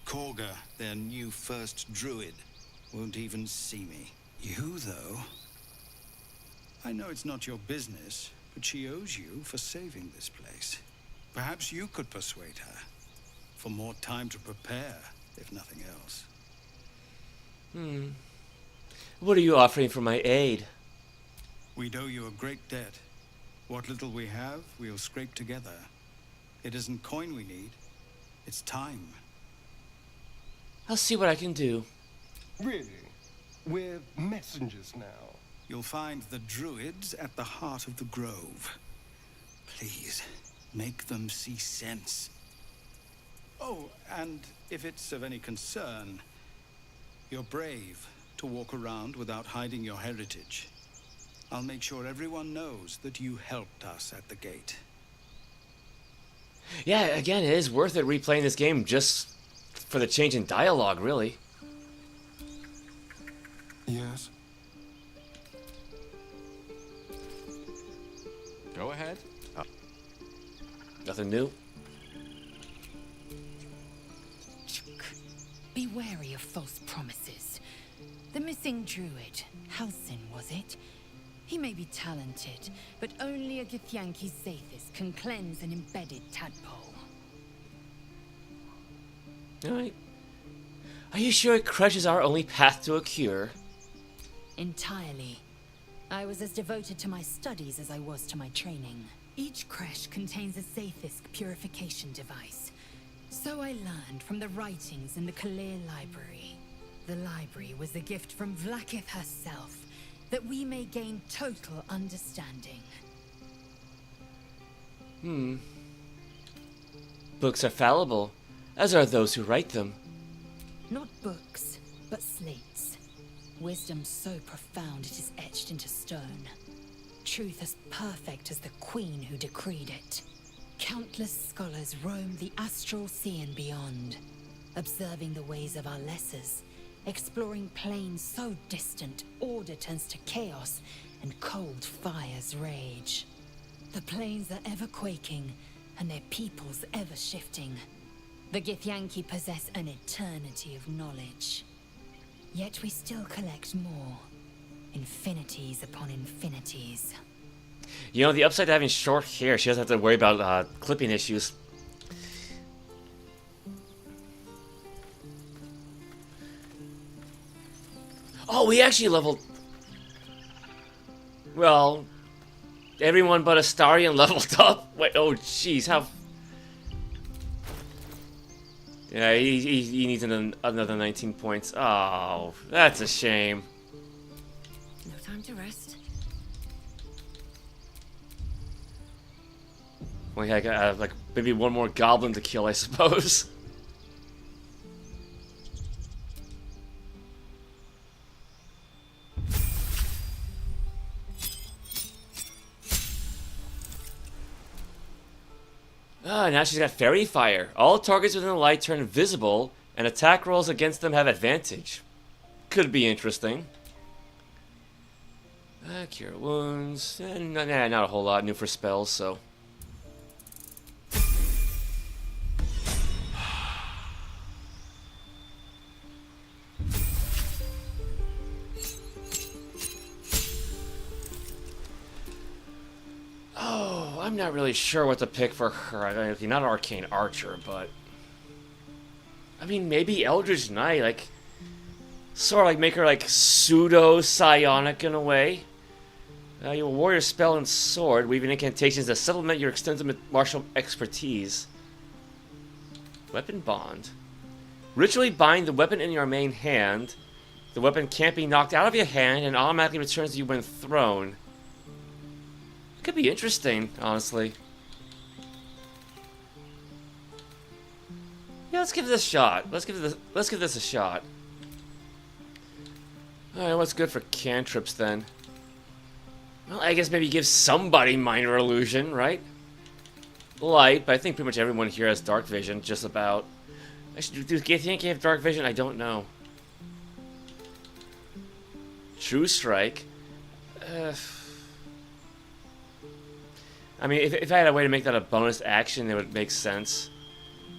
Korga, their new first druid, won't even see me. You, though... I know it's not your business, but she owes you for saving this place. Perhaps you could persuade her. For more time to prepare, if nothing else. What are you offering for my aid? We'd owe you a great debt. What little we have, we'll scrape together. It isn't coin we need, it's time. I'll see what I can do. Really? We're messengers now. You'll find the druids at the heart of the grove. Please, make them see sense. Oh, and if it's of any concern, you're brave to walk around without hiding your heritage. I'll make sure everyone knows that you helped us at the gate. Yeah, again, it is worth it replaying this game just for the change in dialogue, really. Yes. Go ahead. Nothing new. Be wary of false promises. The missing druid, Halsin, was it? He may be talented, but only a Githyanki Zathis can cleanse an embedded tadpole. Alright. Are you sure Crush is our only path to a cure? Entirely. I was as devoted to my studies as I was to my training. Each creche contains a Zathis purification device. So I learned from the writings in the Kalir Library. The library was a gift from Vlaakith herself, that we may gain total understanding. Books are fallible, as are those who write them. Not books, but slates. Wisdom so profound it is etched into stone. Truth as perfect as the queen who decreed it. Countless scholars roam the astral sea and beyond, observing the ways of our lessers, exploring planes so distant, order turns to chaos, and cold fires rage. The planes are ever quaking, and their peoples ever shifting. The Githyanki possess an eternity of knowledge. Yet we still collect more. Infinities upon infinities. You know, the upside to having short hair, she doesn't have to worry about clipping issues. Oh, we actually leveled... Well, everyone but Astarion leveled up. Wait, oh jeez, how... Yeah, he needs another 19 points. Oh, that's a shame. No time to rest. Well, yeah, I got like maybe one more goblin to kill, I suppose. Ah, now she's got Fairy Fire. All targets within the light turn visible, and attack rolls against them have advantage. Could be interesting. Cure wounds. Not a whole lot new for spells, so. Oh, I'm not really sure what to pick for her. I mean, not Arcane Archer, but... I mean, maybe Eldritch Knight, like... Sort of like make her like pseudo-psionic in a way. Your warrior spell and sword, weaving incantations that supplement your extensive martial expertise. Weapon bond. Ritually bind the weapon in your main hand. The weapon can't be knocked out of your hand and automatically returns to you when thrown. Could be interesting, honestly. Yeah, let's give this a shot. Let's give this a shot. Alright, what's good for cantrips then? Well, I guess maybe give somebody minor illusion, right? Light, but I think pretty much everyone here has dark vision, just about. Actually, do you think you have dark vision? I don't know. True Strike. I mean, if I had a way to make that a bonus action, it would make sense.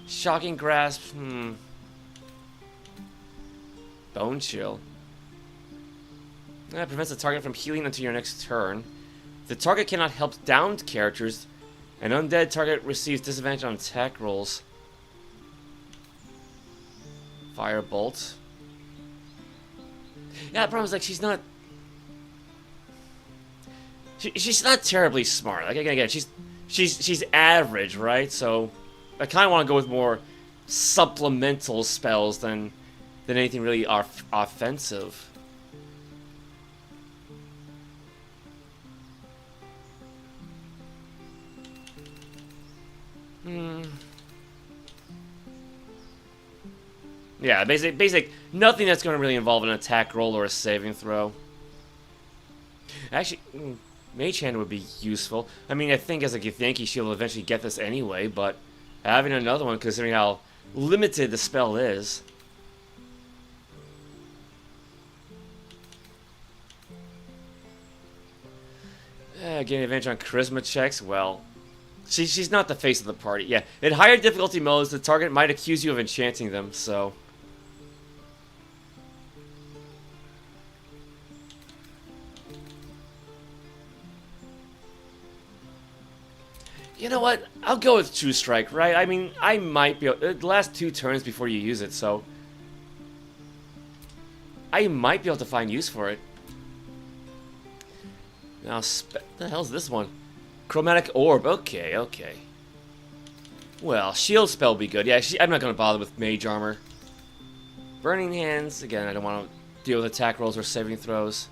Shocking Grasp, Bone Chill. That prevents the target from healing until your next turn. The target cannot help downed characters. An undead target receives disadvantage on attack rolls. Firebolt. Yeah, the problem is, like, she's not... She's not terribly smart. Like, again, she's average, right? So, I kind of want to go with more supplemental spells than anything really offensive. Yeah, basic, nothing that's going to really involve an attack roll or a saving throw. Actually, Mage Hand would be useful. I mean, I think as a Githyanki, she'll eventually get this anyway, but having another one, considering how limited the spell is. Getting advantage on charisma checks, well... She's not the face of the party. Yeah, in higher difficulty modes, the target might accuse you of enchanting them, so... You know what? I'll go with True Strike, right? I mean, I might be able... The last 2 turns before you use it, so... I might be able to find use for it. Now, the hell's this one? Chromatic Orb. Okay, okay. Well, Shield Spell will be good. Yeah, I'm not going to bother with Mage Armor. Burning Hands. Again, I don't want to deal with attack rolls or saving throws.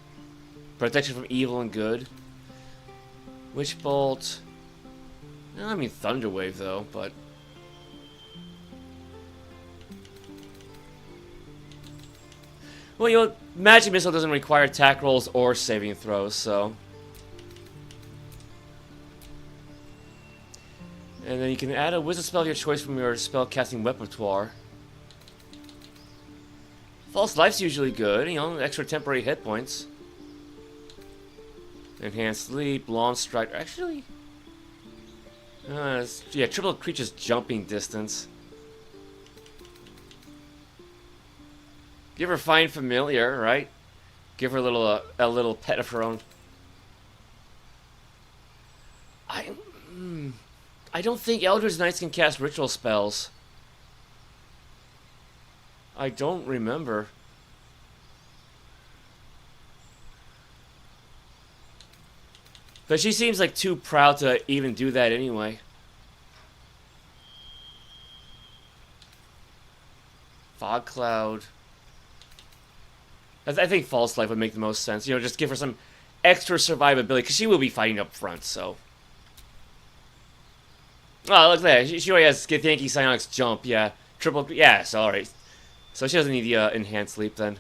Protection from evil and good. Witch Bolt. No, I mean Thunder Wave, though, but... Well, you know, Magic Missile doesn't require attack rolls or saving throws, so... And then you can add a Wisdom spell of your choice from your spell-casting repertoire. False Life's usually good, you know, extra temporary hit points. Enhanced Sleep, Long Stride, actually... yeah, triple creature's jumping distance. Give her Find Familiar, right? Give her a little pet of her own. I don't think Eldritch Knights can cast ritual spells. I don't remember. But she seems like too proud to even do that anyway. Fog cloud. I think false life would make the most sense. You know, just give her some extra survivability, because she will be fighting up front, so. Oh, look at that. She already has Githyanki Psionics jump, yeah. Triple, yeah, so alright. So she doesn't need the enhanced leap then.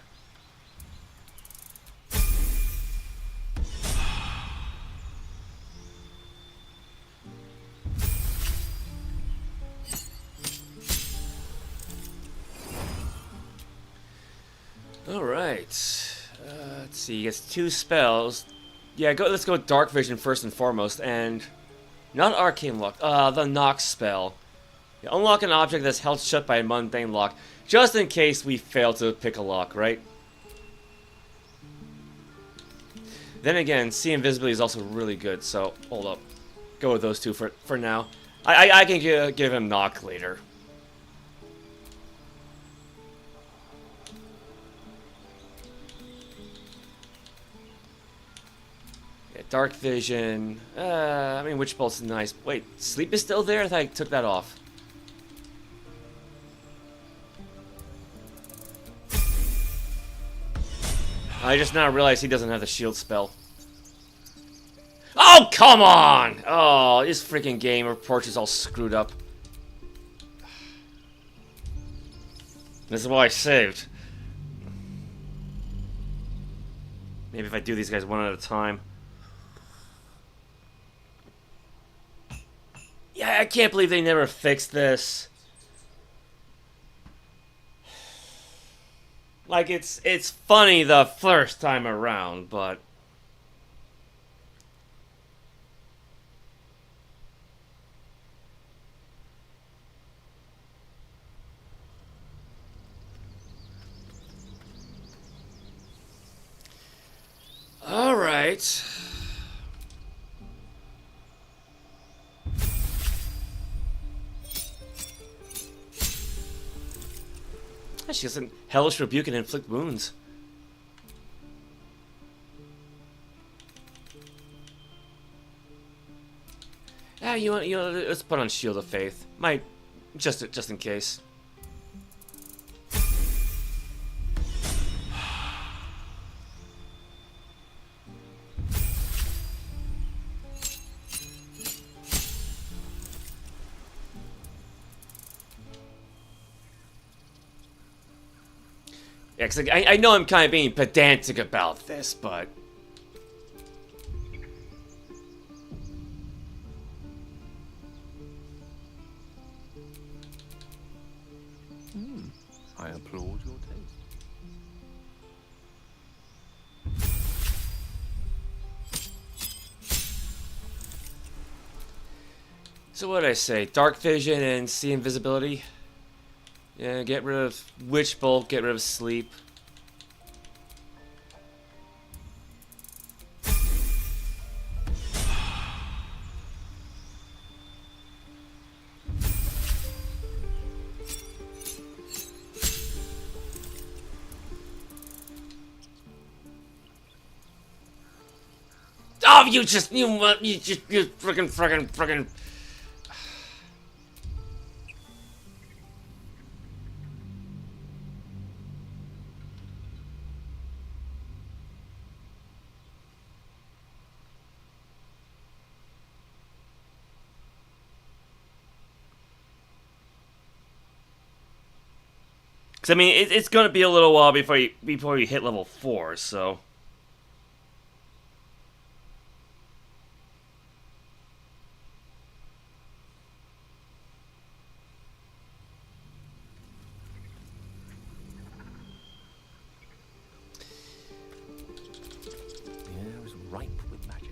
Alright. Let's see, he gets 2 spells. Yeah, let's go with Dark Vision first and foremost, and not Arcane Lock, the Knock spell. Yeah, unlock an object that's held shut by a mundane lock, just in case we fail to pick a lock, right? Then again, See Invisibility is also really good, so hold up. Go with those two for now. I can give him Knock later. Dark Vision. I mean, Witch Bolt's nice. Wait, Sleep is still there? I thought I took that off. I just now realized he doesn't have the shield spell. Oh, come on! Oh, this freaking game approach is all screwed up. This is why I saved. Maybe if I do these guys one at a time. Yeah, I can't believe they never fixed this. Like, it's funny the first time around, but... Alright. She doesn't Hellish Rebuke and inflict wounds. Yeah, you know, let's put on Shield of Faith. Might just in case. Yeah, 'cause I know I'm kind of being pedantic about this, but... I applaud your taste. So what did I say? Dark Vision and See Invisibility? Yeah, get rid of Witch Bolt, get rid of Sleep. Oh, you frickin'. Because, I mean, it's going to be a little while before you hit level 4, so... The air is ripe with magic.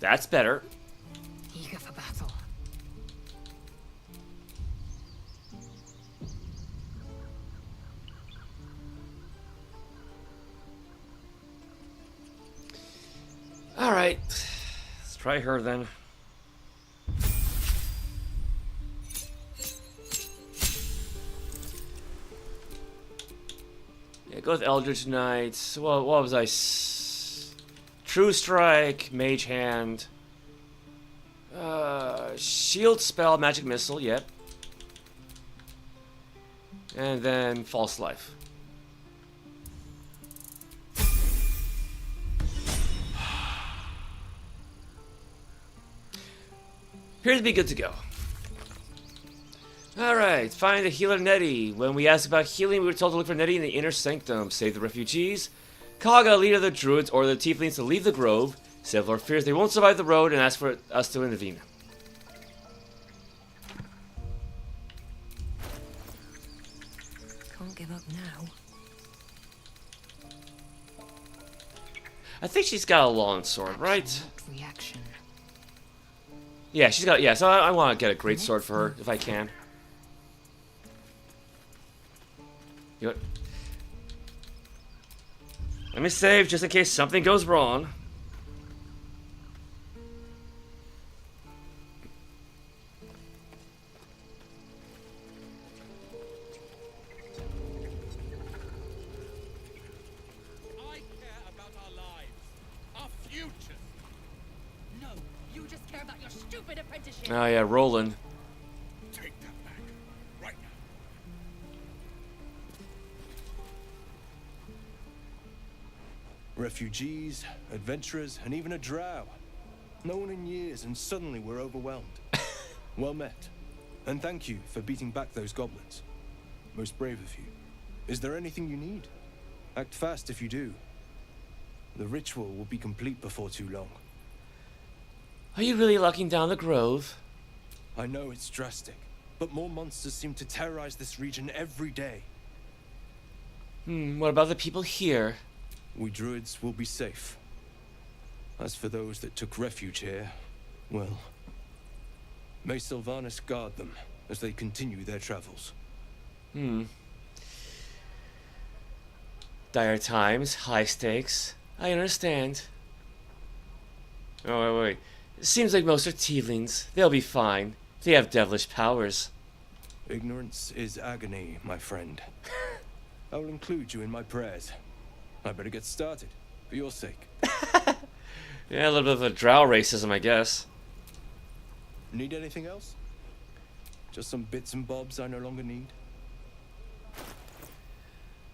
That's better. Eager for battle. Alright. Let's try her then. Yeah, go with Eldritch Knights. Well, what was I? True Strike, Mage Hand. Shield Spell, Magic Missile, yep. And then False Life. Appears to be good to go. Alright, find the healer Nettie. When we asked about healing, we were told to look for Nettie in the inner sanctum. Save the refugees. Kaga, leader of the druids, ordered the Teeth-lings to leave the grove. Sevlor fears they won't survive the road and asks for us to intervene. Can't give up now. I think she's got a long sword, right? Reaction. Yeah, she's got. Yeah, so I want to get a great sword for her if I can. You know what? Let me save just in case something goes wrong. I care about our lives, our futures. No, you just care about your stupid apprenticeship. Oh yeah, Roland. Take that back, right now. Refugees, adventurers, and even a drow. No one in years, and suddenly we're overwhelmed. Well met. And thank you for beating back those goblins. Most brave of you. Is there anything you need? Act fast if you do. The ritual will be complete before too long. Are you really locking down the grove? I know it's drastic, but more monsters seem to terrorize this region every day. What about the people here? We druids will be safe. As for those that took refuge here, well, may Sylvanas guard them as they continue their travels. Dire times, high stakes. I understand. Oh, wait. It seems like most are Teeth-lings. They'll be fine. They have devilish powers. Ignorance is agony, my friend. I will include you in my prayers. I better get started, for your sake. Yeah, a little bit of a drow racism, I guess. Need anything else? Just some bits and bobs I no longer need?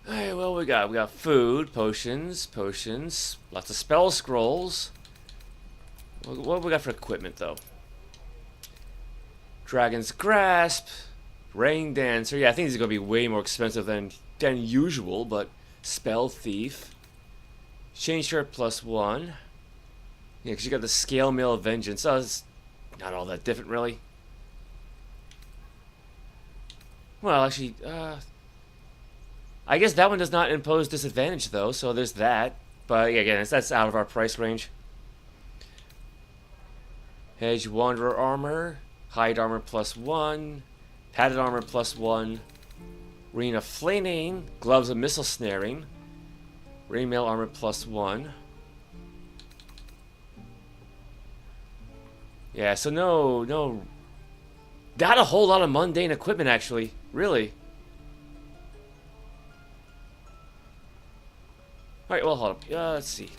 Alright, well, we got food, potions, lots of spell scrolls. What have we got for equipment, though? Dragon's Grasp, Rain Dancer. Yeah, I think these are going to be way more expensive than usual, but Spell Thief. Chain Shirt +1. Yeah, because you got the Scale Mail of Vengeance. Oh, it's not all that different, really. Well, actually, I guess that one does not impose disadvantage, though, so there's that. But, yeah, again, that's out of our price range. Hedge Wanderer Armor, Hide Armor +1, Padded Armor +1, Ring of Flaming, Gloves of Missile Snaring, Rainmail Armor +1. Yeah, so no, not a whole lot of mundane equipment, actually, really. Alright, well, hold up. Let's see.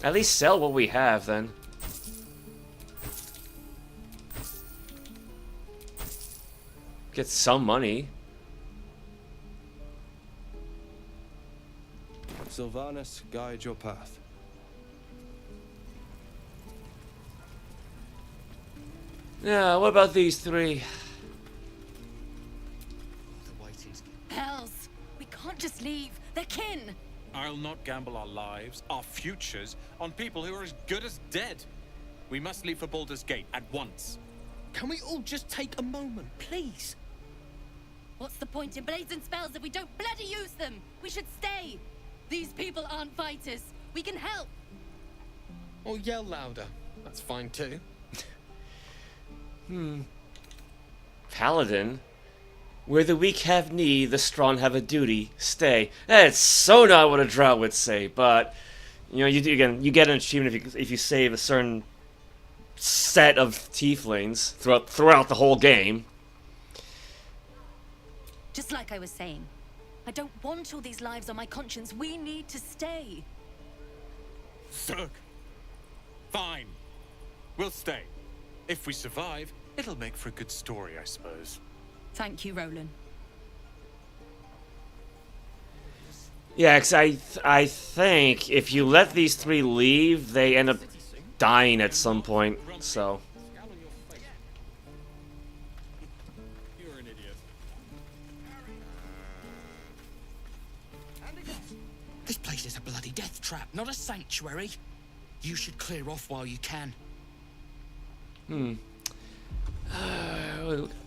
At least sell what we have, then. Get some money. Sylvanas, guide your path. Yeah, what about these three? Hells! We can't just leave. They're kin! I'll not gamble our lives, our futures, on people who are as good as dead. We must leave for Baldur's Gate at once. Can we all just take a moment, please? What's the point in blades and spells if we don't bloody use them? We should stay! These people aren't fighters. We can help. Or yell louder. That's fine too. Paladin? Where the weak have need, the strong have a duty. Stay. That's so not what a drow would say, but you know, you get an achievement if you save a certain set of Teeth-lings throughout the whole game. Just like I was saying, I don't want all these lives on my conscience. We need to stay. Zerg. Fine. We'll stay. If we survive, it'll make for a good story, I suppose. Thank you, Roland. Yeah, 'cause I think if you let these three leave, they end up dying at some point, so... You're an idiot. This place is a bloody death trap, not a sanctuary. You should clear off while you can.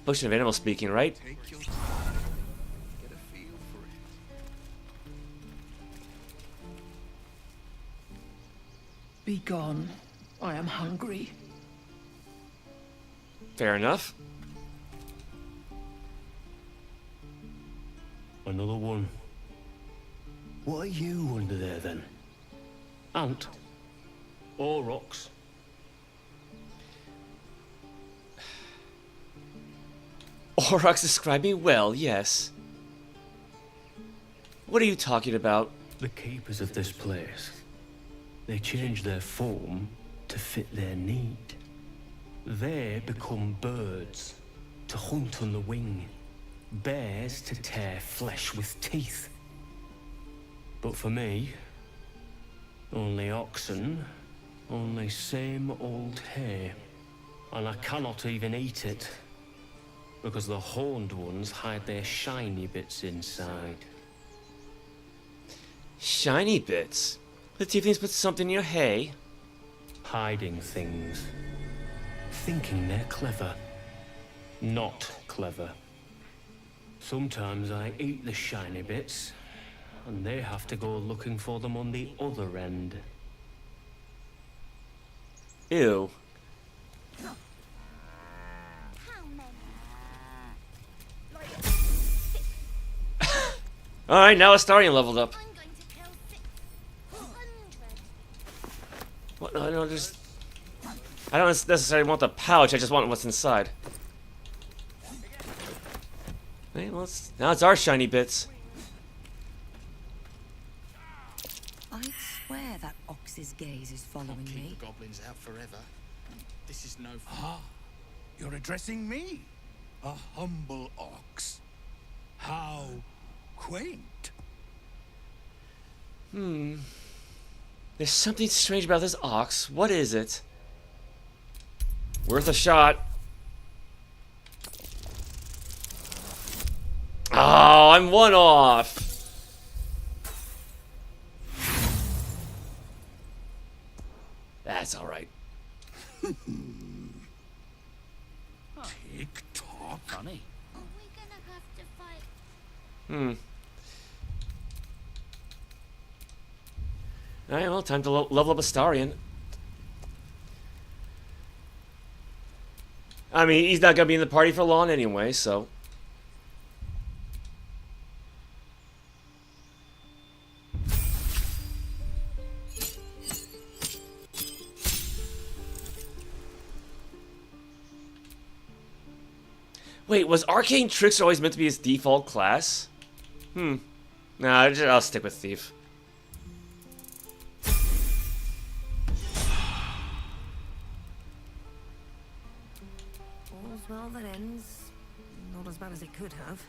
Potion of animal speaking, right? Take your time. Get a feel for it. Be gone. I am hungry. Fair enough. Another one. What are you under there then? Ant? Or rocks? Aurochs describe me well, yes. What are you talking about? The keepers of this place. They change their form to fit their need. They become birds, to hunt on the wing. Bears to tear flesh with teeth. But for me, only oxen, only same old hay. And I cannot even eat it. Because the horned ones hide their shiny bits inside. Shiny bits? The Teeth-lings put something in your hay? Hiding things. Thinking they're clever. Not clever. Sometimes I eat the shiny bits, and they have to go looking for them on the other end. Ew. Alright, now Astarion leveled up. What? No, I don't necessarily want the pouch, I just want what's inside. Hey, well, now it's our shiny bits. I'd swear that ox's gaze is following me. Keep the goblins out forever. This is no fun. Ah, you're addressing me, a humble ox. How quaint. There's something strange about this ox. What is it? Worth a shot. Oh, I'm one off. That's alright. Tick-tock. Funny. Are we gonna have to fight? Alright, well, time to level up Astarion. I mean, he's not gonna be in the party for long anyway, so... Wait, was Arcane Trickster always meant to be his default class? Nah, I'll stick with Thief. All's well that ends. Not as bad as it could have.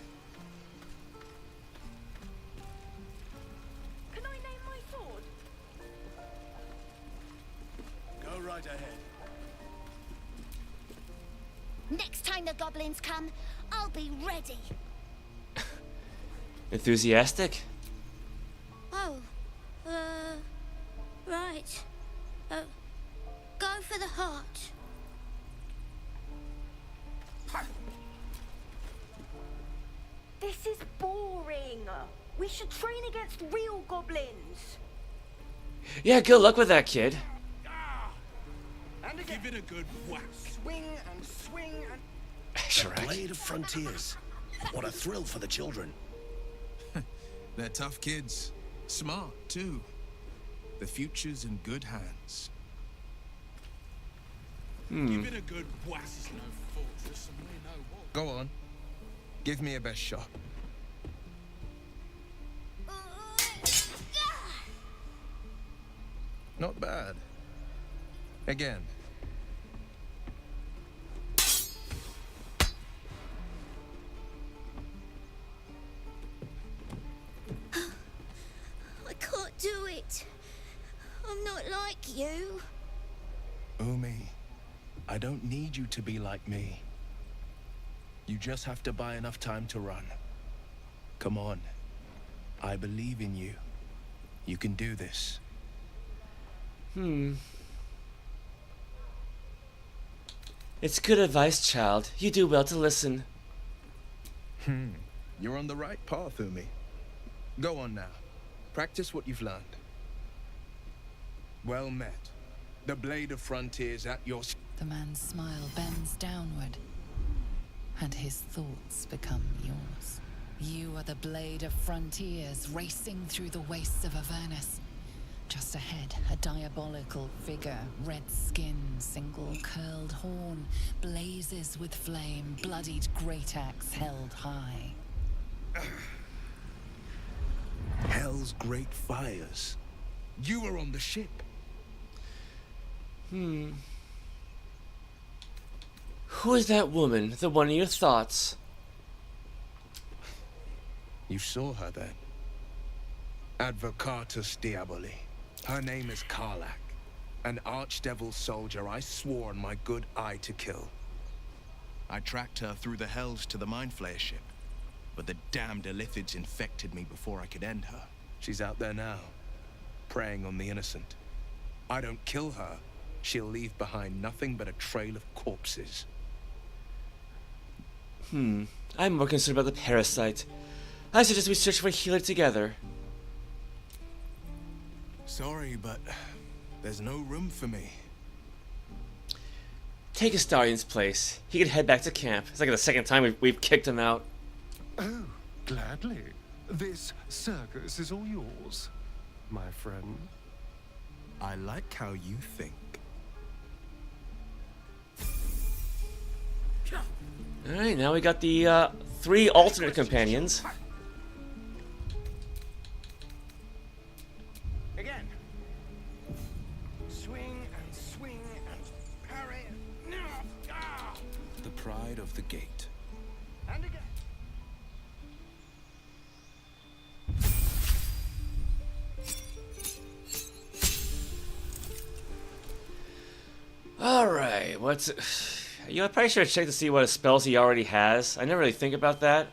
Can I name my sword? Go right ahead. Next time the goblins come, I'll be ready. Enthusiastic? Oh, right. Go for the heart. This is boring. We should train against real goblins. Yeah, good luck with that, kid. And again. Give it a good whack. Swing and swing and... The Blade of Frontiers. What a thrill for the children. They're tough kids. Smart, too. The future's in good hands. Give it a good whack. No fortress and we know what. Go on. Give me a best shot. Not bad. Again. I can't do it. I'm not like you. Umi, I don't need you to be like me. You just have to buy enough time to run. Come on. I believe in you. You can do this. It's good advice, child. You do well to listen. You're on the right path, Umi. Go on now. Practice what you've learned. Well met. The Blade of Frontiers at your... The man's smile bends downward, and his thoughts become yours. You are the Blade of Frontiers, racing through the wastes of Avernus. Just ahead, a diabolical figure, red skin, single curled horn, blazes with flame, bloodied great axe held high. Hell's great fires. You were on the ship. Who is that woman? The one of your thoughts? You saw her then. Advocatus Diaboli. Her name is Karlach, an archdevil soldier I swore on my good eye to kill. I tracked her through the hells to the Mind Flayer ship, but the damned Illithids infected me before I could end her. She's out there now, preying on the innocent. I don't kill her, she'll leave behind nothing but a trail of corpses. I'm more concerned about the parasite. I suggest we search for a healer together. Sorry, but there's no room for me. Take Astarion's place. He can head back to camp. It's like the second time we've kicked him out. Oh, gladly. This circus is all yours, my friend. I like how you think. Alright, now we got the 3 alternate companions. Again. Swing and swing and parry. No. Ah. The pride of the gate. And again. Alright, what's... You know, I probably should have checked to see what spells he already has. I never really think about that.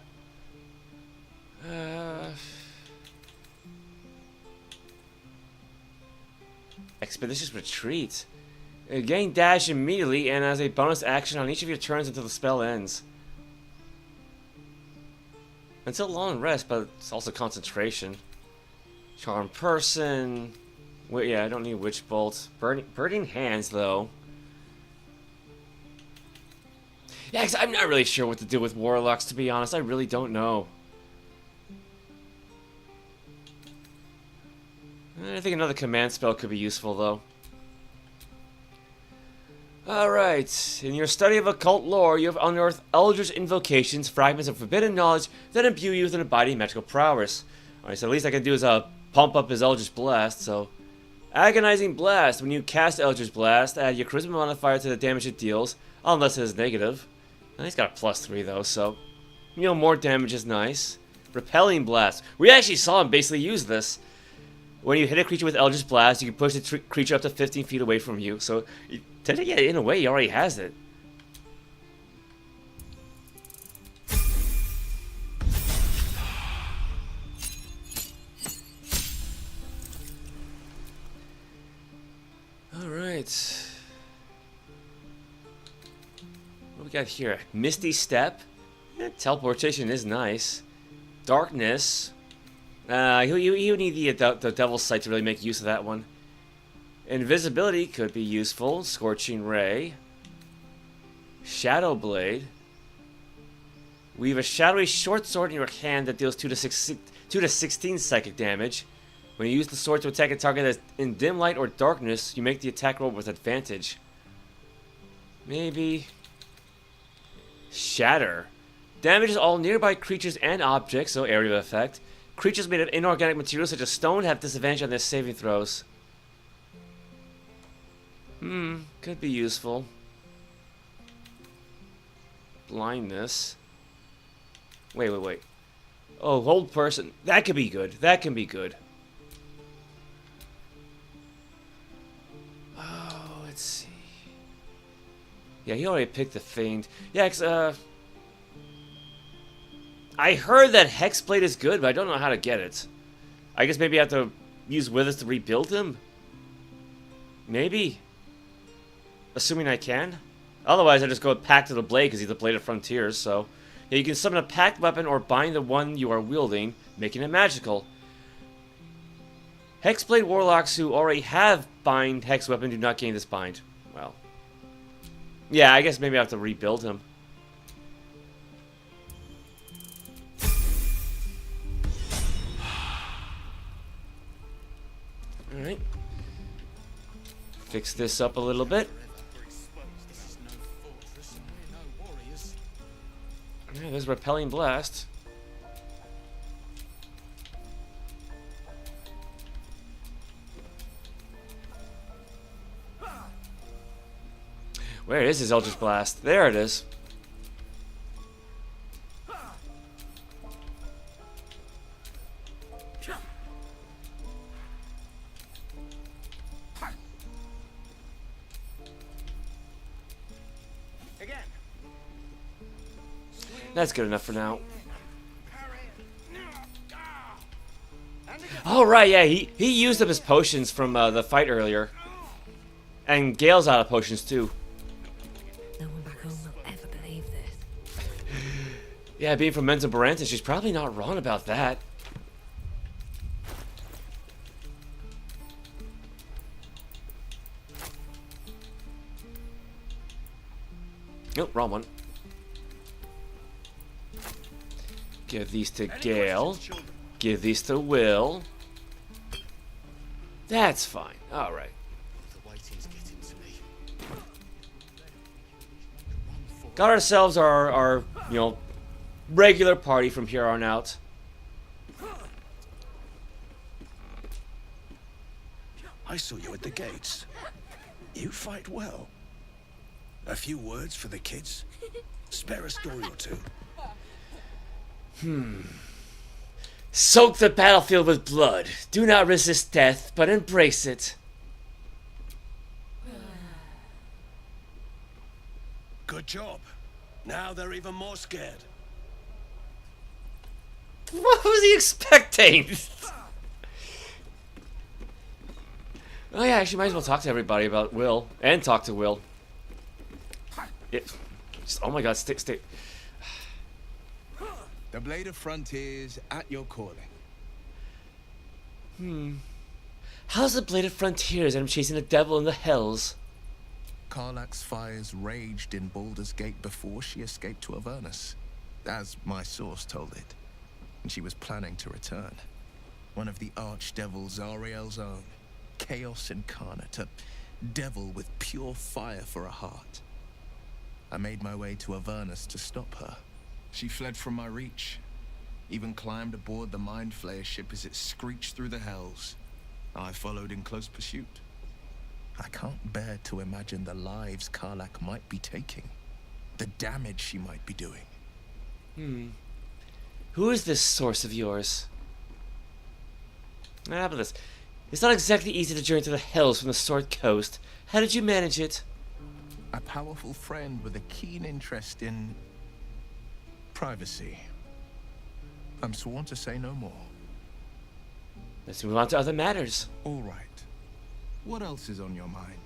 Expeditious Retreat. Gain dash immediately and as a bonus action on each of your turns until the spell ends. Until long rest, but it's also concentration. Charm Person. Yeah, I don't need Witch Bolt. Burning Hands, though. Yeah, cause I'm not really sure what to do with Warlocks, to be honest. I really don't know. I think another command spell could be useful, though. Alright, in your study of occult lore, you have unearthed Eldritch invocations, fragments of forbidden knowledge that imbue you with an abiding magical prowess. Alright, so the least I can do is pump up his Eldritch Blast, so... Agonizing Blast. When you cast Eldritch Blast, add your Charisma modifier to the damage it deals, unless it is negative. And he's got a +3 though, so... You know, more damage is nice. Repelling Blast. We actually saw him basically use this. When you hit a creature with Eldritch Blast, you can push the creature up to 15 feet away from you. So, technically, in a way, he already has it. Alright. What do we got here? Misty Step. Teleportation is nice. Darkness. You need the Devil's Sight to really make use of that one. Invisibility could be useful. Scorching Ray. Shadow Blade. We have a shadowy short sword in your hand that deals 2 to 16 psychic damage. When you use the sword to attack a target that's in dim light or darkness, you make the attack roll with advantage. Maybe... Shatter. Damages all nearby creatures and objects, so area effect. Creatures made of inorganic materials such as stone have disadvantage on their saving throws. Could be useful. Blindness. Wait. Oh, hold person. That could be good. That can be good. Oh, let's see. Yeah, he already picked the Fiend. Yeah, I heard that Hexblade is good, but I don't know how to get it. I guess maybe I have to use Withers to rebuild him? Maybe. Assuming I can. Otherwise, I just go with Pact of the Blade, because he's the Blade of Frontiers, so... Yeah, you can summon a packed weapon or bind the one you are wielding, making it magical. Hexblade Warlocks who already have bind Hex weapon do not gain this bind. Well. Yeah, I guess maybe I have to rebuild him. Alright. Fix this up a little bit. Yeah, there's Repelling Blast. Where is his Eldritch Blast? There it is. That's good enough for now. Oh, right, yeah, he used up his potions from the fight earlier. And Gale's out of potions, too. No one back home will ever believe this. Yeah, being from Menzoberranzan, she's probably not wrong about that. Nope, wrong one. Give these to Gale. Give these to Will. That's fine. Alright. Got ourselves our regular party from here on out. I saw you at the gates. You fight well. A few words for the kids? Spare a story or two. Soak the battlefield with blood. Do not resist death, but embrace it. Good job. Now they're even more scared. What was he expecting? Oh yeah, actually might as well talk to everybody about Will. And talk to Will. Oh my god, stay. The Blade of Frontiers at your calling. How's the Blade of Frontiers and I'm chasing a devil in the hells? Karlach's fires raged in Baldur's Gate before she escaped to Avernus, as my source told it. And she was planning to return. One of the archdevils Ariel's own. Chaos incarnate, a devil with pure fire for a heart. I made my way to Avernus to stop her. She fled from my reach, even climbed aboard the Mind Flayer ship as it screeched through the hells. I followed in close pursuit. I can't bear to imagine the lives Karlach might be taking, the damage she might be doing. Who is this source of yours? How about this? It's not exactly easy to journey through the hells from the Sword Coast. How did you manage it? A powerful friend with a keen interest in privacy. I'm sworn to say no more. Let's move on to other matters. All right. What else is on your mind?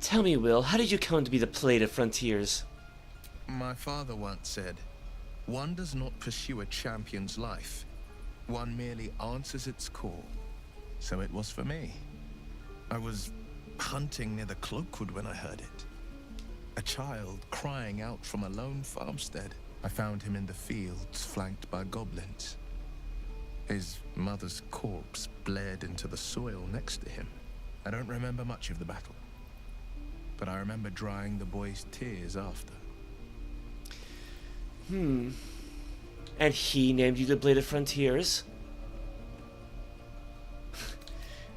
Tell me, Will, how did you come to be the Blade of Frontiers? My father once said, one does not pursue a champion's life. One merely answers its call. So it was for me. I was hunting near the Cloakwood when I heard it. A child crying out from a lone farmstead. I found him in the fields, flanked by goblins. His mother's corpse bled into the soil next to him. I don't remember much of the battle, but I remember drying the boy's tears after. And he named you the Blade of Frontiers?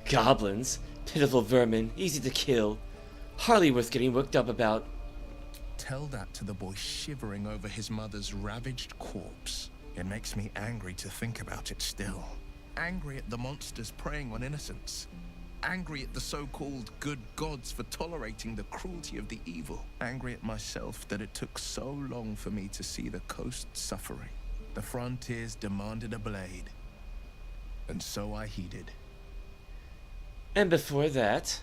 Goblins, pitiful vermin, easy to kill, hardly worth getting worked up about. Tell that to the boy shivering over his mother's ravaged corpse. It makes me angry to think about it still. Angry at the monsters preying on innocents. Angry at the so-called good gods for tolerating the cruelty of the evil. Angry at myself that it took so long for me to see the coast suffering. The frontiers demanded a blade. And so I heeded. And before that...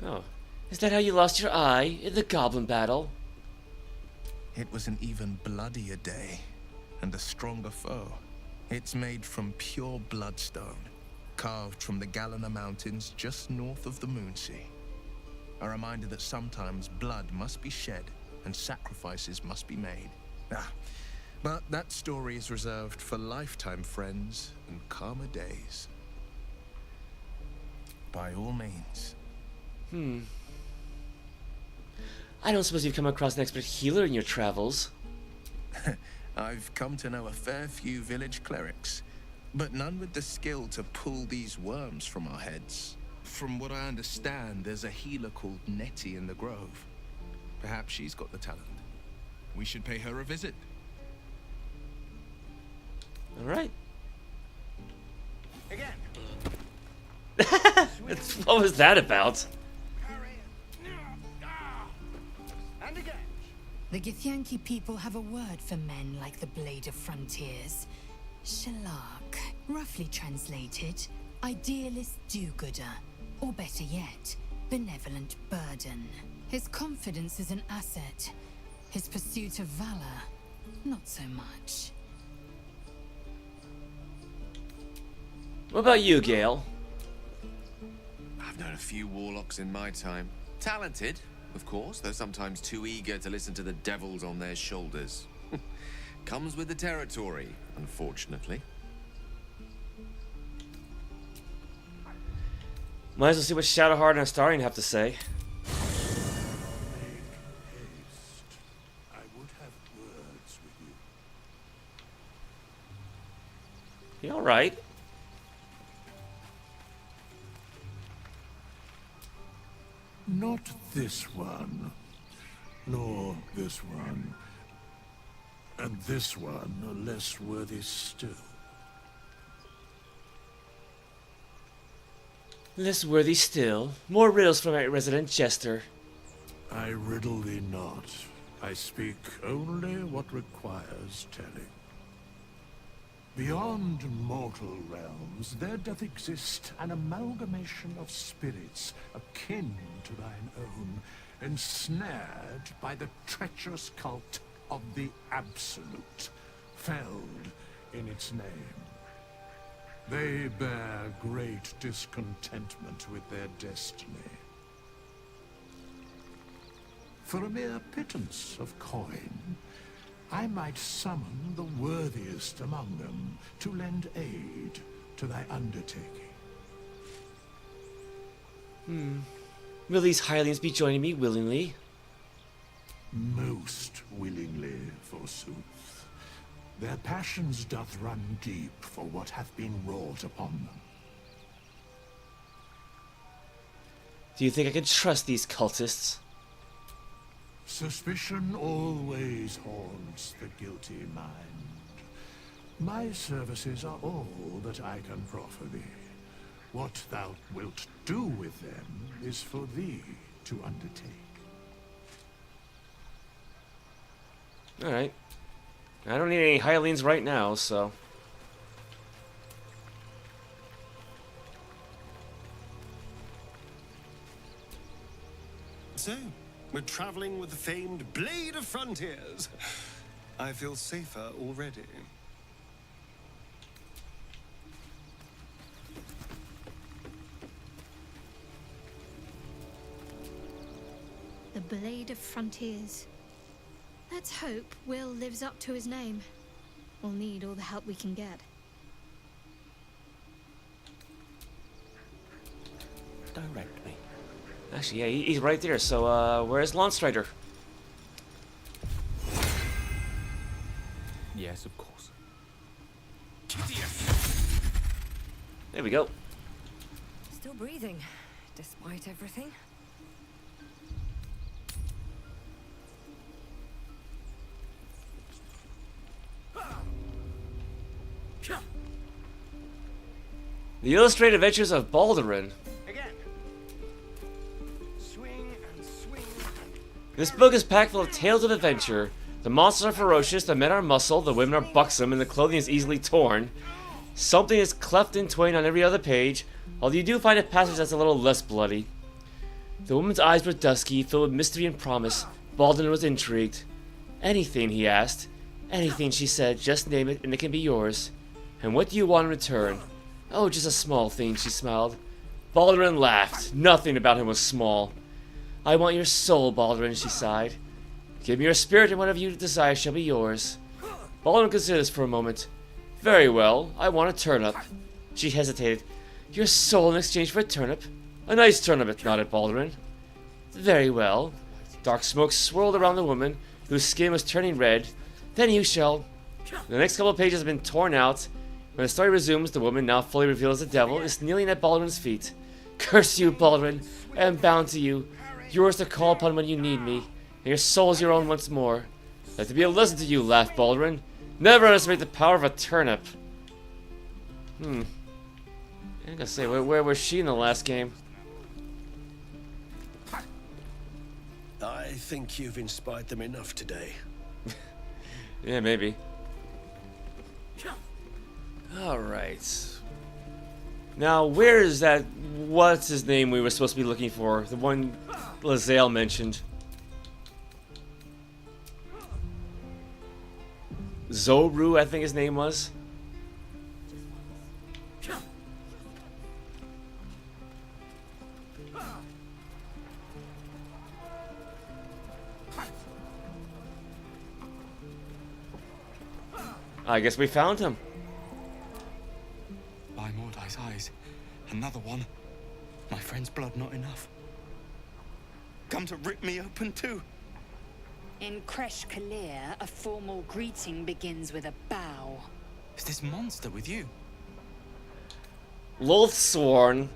Oh, is that how you lost your eye in the goblin battle? It was an even bloodier day, and a stronger foe. It's made from pure bloodstone, carved from the Galena Mountains just north of the Moonsea. A reminder that sometimes blood must be shed, and sacrifices must be made. But that story is reserved for lifetime friends and calmer days. By all means. I don't suppose you've come across an expert healer in your travels. I've come to know a fair few village clerics, but none with the skill to pull these worms from our heads. From what I understand, there's a healer called Nettie in the Grove. Perhaps she's got the talent. We should pay her a visit. All right. Again. What was that about? And again. The Githyanki people have a word for men like the Blade of Frontiers. Shalak. Roughly translated, idealist do-gooder. Or better yet, benevolent burden. His confidence is an asset. His pursuit of valor, not so much. What about you, Gale? I've known a few warlocks in my time. Talented, of course, though sometimes too eager to listen to the devils on their shoulders. Comes with the territory, unfortunately. Might as well see what Shadowheart and Astarion have to say. I would have words with you. You alright? Not this one, nor this one, and this one are less worthy still. Less worthy still. More riddles from a resident jester. I riddle thee not. I speak only what requires telling. Beyond mortal realms, there doth exist an amalgamation of spirits akin to thine own, ensnared by the treacherous cult of the Absolute, felled in its name. They bear great discontentment with their destiny. For a mere pittance of coin, I might summon the worthiest among them to lend aid to thy undertaking. Will these hirelings be joining me willingly? Most willingly, forsooth. Their passions doth run deep for what hath been wrought upon them. Do you think I can trust these cultists? Suspicion always haunts the guilty mind. My services are all that I can proffer thee. What thou wilt do with them is for thee to undertake. Alright. I don't need any hirelings right now, so... So, we're traveling with the famed Blade of Frontiers. I feel safer already. Blade of Frontiers. Let's hope Will lives up to his name. We'll need all the help we can get. Direct me. Actually, yeah, he's right there. So, where's Launchstrider? Yes, of course. There we go. Still breathing, despite everything. The Illustrated Adventures of Baldur. This book is packed full of tales of adventure. The monsters are ferocious, the men are muscle, the women are buxom, and the clothing is easily torn. Something is cleft in twain on every other page, although you do find a passage that's a little less bloody. The woman's eyes were dusky, filled with mystery and promise. Baldur was intrigued. Anything, he asked. Anything, she said. Just name it, and it can be yours. And what do you want in return? Oh, just a small thing, she smiled. Baldur laughed. Nothing about him was small. I want your soul, Baldur, she sighed. Give me your spirit, and whatever you desire shall be yours. Baldur considered this for a moment. Very well, I want a turnip. She hesitated. Your soul in exchange for a turnip? A nice turnip, nodded Baldur. Very well. Dark smoke swirled around the woman, whose skin was turning red. Then you shall... The next couple of pages have been torn out. When the story resumes, the woman, now fully revealed as a devil, is kneeling at Baldur's feet. Curse you, Baldur. I am bound to you. Yours to call upon when you need me. And your soul is your own once more. Let there be a lesson to you, laughed Baldur. Never underestimate the power of a turnip. I'm gonna say, where was she in the last game? I think you've inspired them enough today. Yeah, maybe. Alright. Now, where is that... What's his name we were supposed to be looking for? The one Lae'zel mentioned. Zoru, I think his name was. I guess we found him. By Mordai's eyes. Another one. My friend's blood not enough. Come to rip me open too. In Kresh Kalir, a formal greeting begins with a bow. Is this monster with you? Lolth sworn.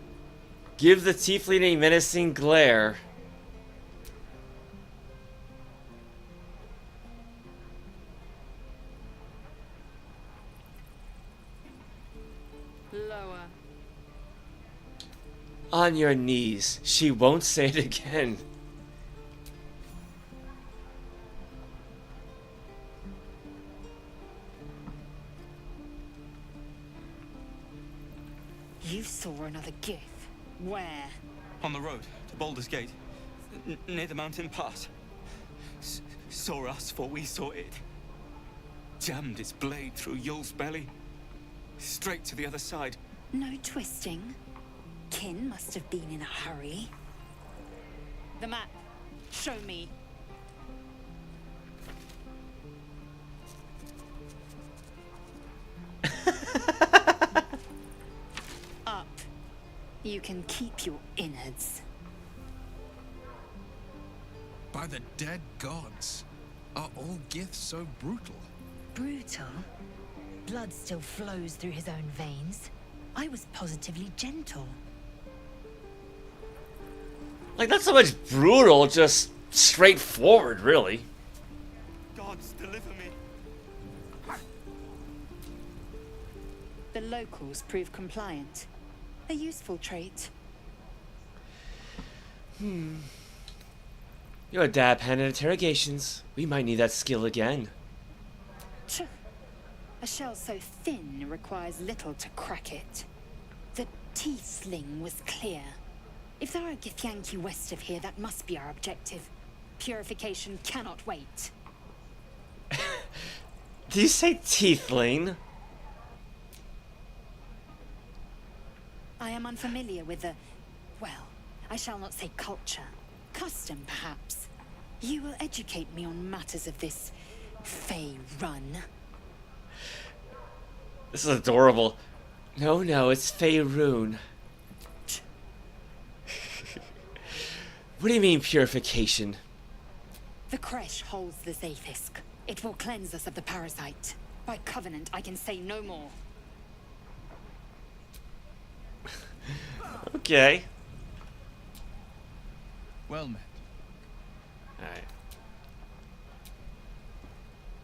Give the tiefling a menacing glare. Lower. On your knees. She won't say it again. You saw another gith. Where? On the road to Baldur's Gate, near the mountain pass. Saw us, for we saw it. Jammed its blade through Yul's belly, straight to the other side. No twisting. Kin must have been in a hurry. The map. Show me. Up. You can keep your innards. By the dead gods, are all giths so brutal? Brutal? Blood still flows through his own veins. I was positively gentle. Like, not so much brutal, just straightforward, really. Gods, deliver me. The locals prove compliant. A useful trait. You're a dab hand at interrogations. We might need that skill again. Tch. A shell so thin requires little to crack it. The Teeth-ling was clear. If there are Githyanki west of here, that must be our objective. Purification cannot wait. Do you say Teeth-ling? I am unfamiliar with the... well, I shall not say culture. Custom, perhaps. You will educate me on matters of this Faerûn. This is adorable. No, it's Faerûn. What do you mean, purification? The creche holds the Zaithisk. It will cleanse us of the parasite. By covenant, I can say no more. Okay. Well met. Alright.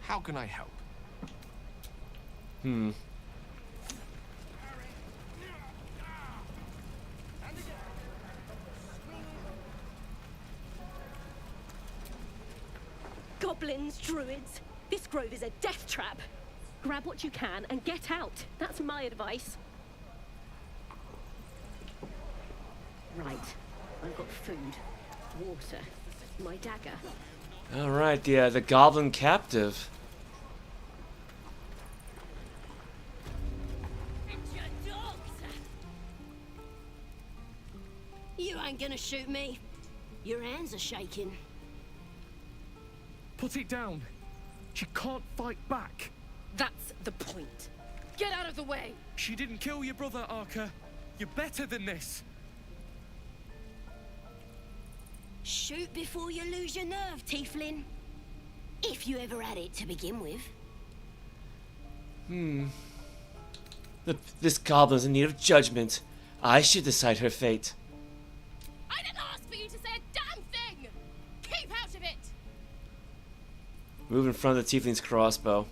How can I help? Goblins, druids. This grove is a death trap. Grab what you can and get out. That's my advice. Right. I've got food, water, my dagger. Alright, the goblin captive. You ain't gonna shoot me. Your hands are shaking. Put it down. She can't fight back. That's the point. Get out of the way. She didn't kill your brother, Arca. You're better than this. Shoot before you lose your nerve, Tiefling. If you ever had it to begin with. This goblin's in need of judgment. I should decide her fate. I didn't ask for you to say a damn thing! Keep out of it! Move in front of the Tiefling's crossbow.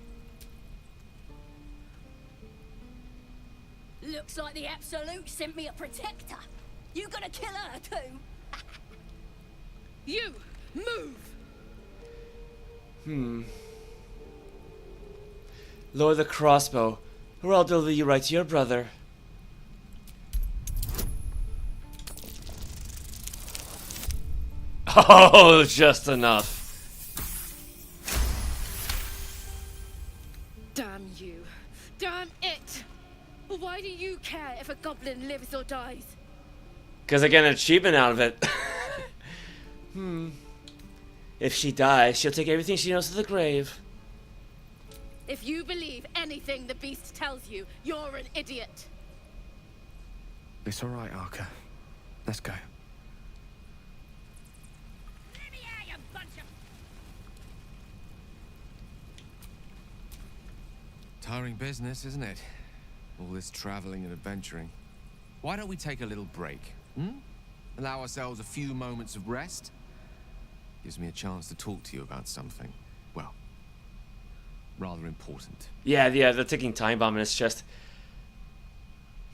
Looks like the Absolute sent me a protector. You gonna kill her too? You move! Lower the crossbow, or I'll deliver you right to your brother. Oh, just enough. Damn you. Damn it! Why do you care if a goblin lives or dies? Because I get an achievement out of it. If she dies, she'll take everything she knows to the grave. If you believe anything the beast tells you, you're an idiot. It's all right, Arca. Let's go. Tiring business, isn't it? All this traveling and adventuring. Why don't we take a little break? Allow ourselves a few moments of rest? Gives me a chance to talk to you about something, well, rather important. Yeah, the ticking time bomb in his chest.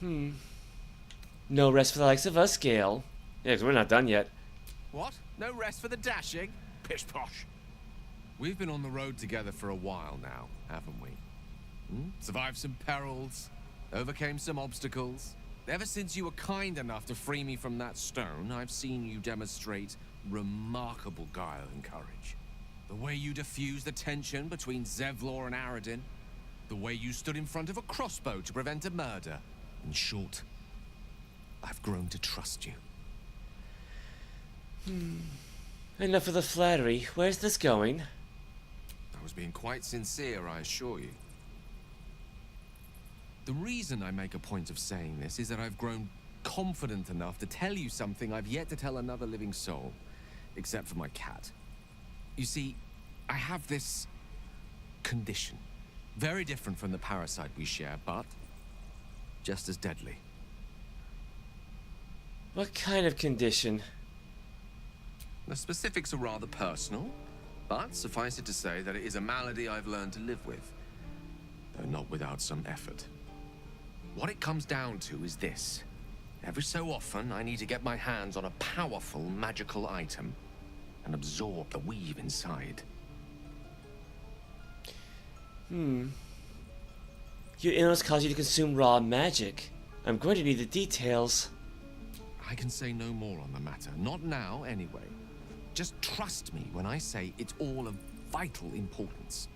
No rest for the likes of us, Gale. Yeah, because we're not done yet. What? No rest for the dashing? Pish posh. We've been on the road together for a while now, haven't we? Survived some perils, overcame some obstacles. Ever since you were kind enough to free me from that stone, I've seen you demonstrate remarkable guile and courage. The way you diffused the tension between Zevlor and Aradin. The way you stood in front of a crossbow to prevent a murder. In short, I've grown to trust you. Enough of the flattery. Where's this going? I was being quite sincere, I assure you. The reason I make a point of saying this is that I've grown confident enough to tell you something I've yet to tell another living soul, except for my cat. You see, I have this condition. Very different from the parasite we share, but just as deadly. What kind of condition? The specifics are rather personal, but suffice it to say that it is a malady I've learned to live with, though not without some effort. What it comes down to is this. Every so often, I need to get my hands on a powerful magical item and absorb the weave inside. Your illness caused you to consume raw magic. I'm going to need the details. I can say no more on the matter. Not now, anyway. Just trust me when I say it's all of vital importance.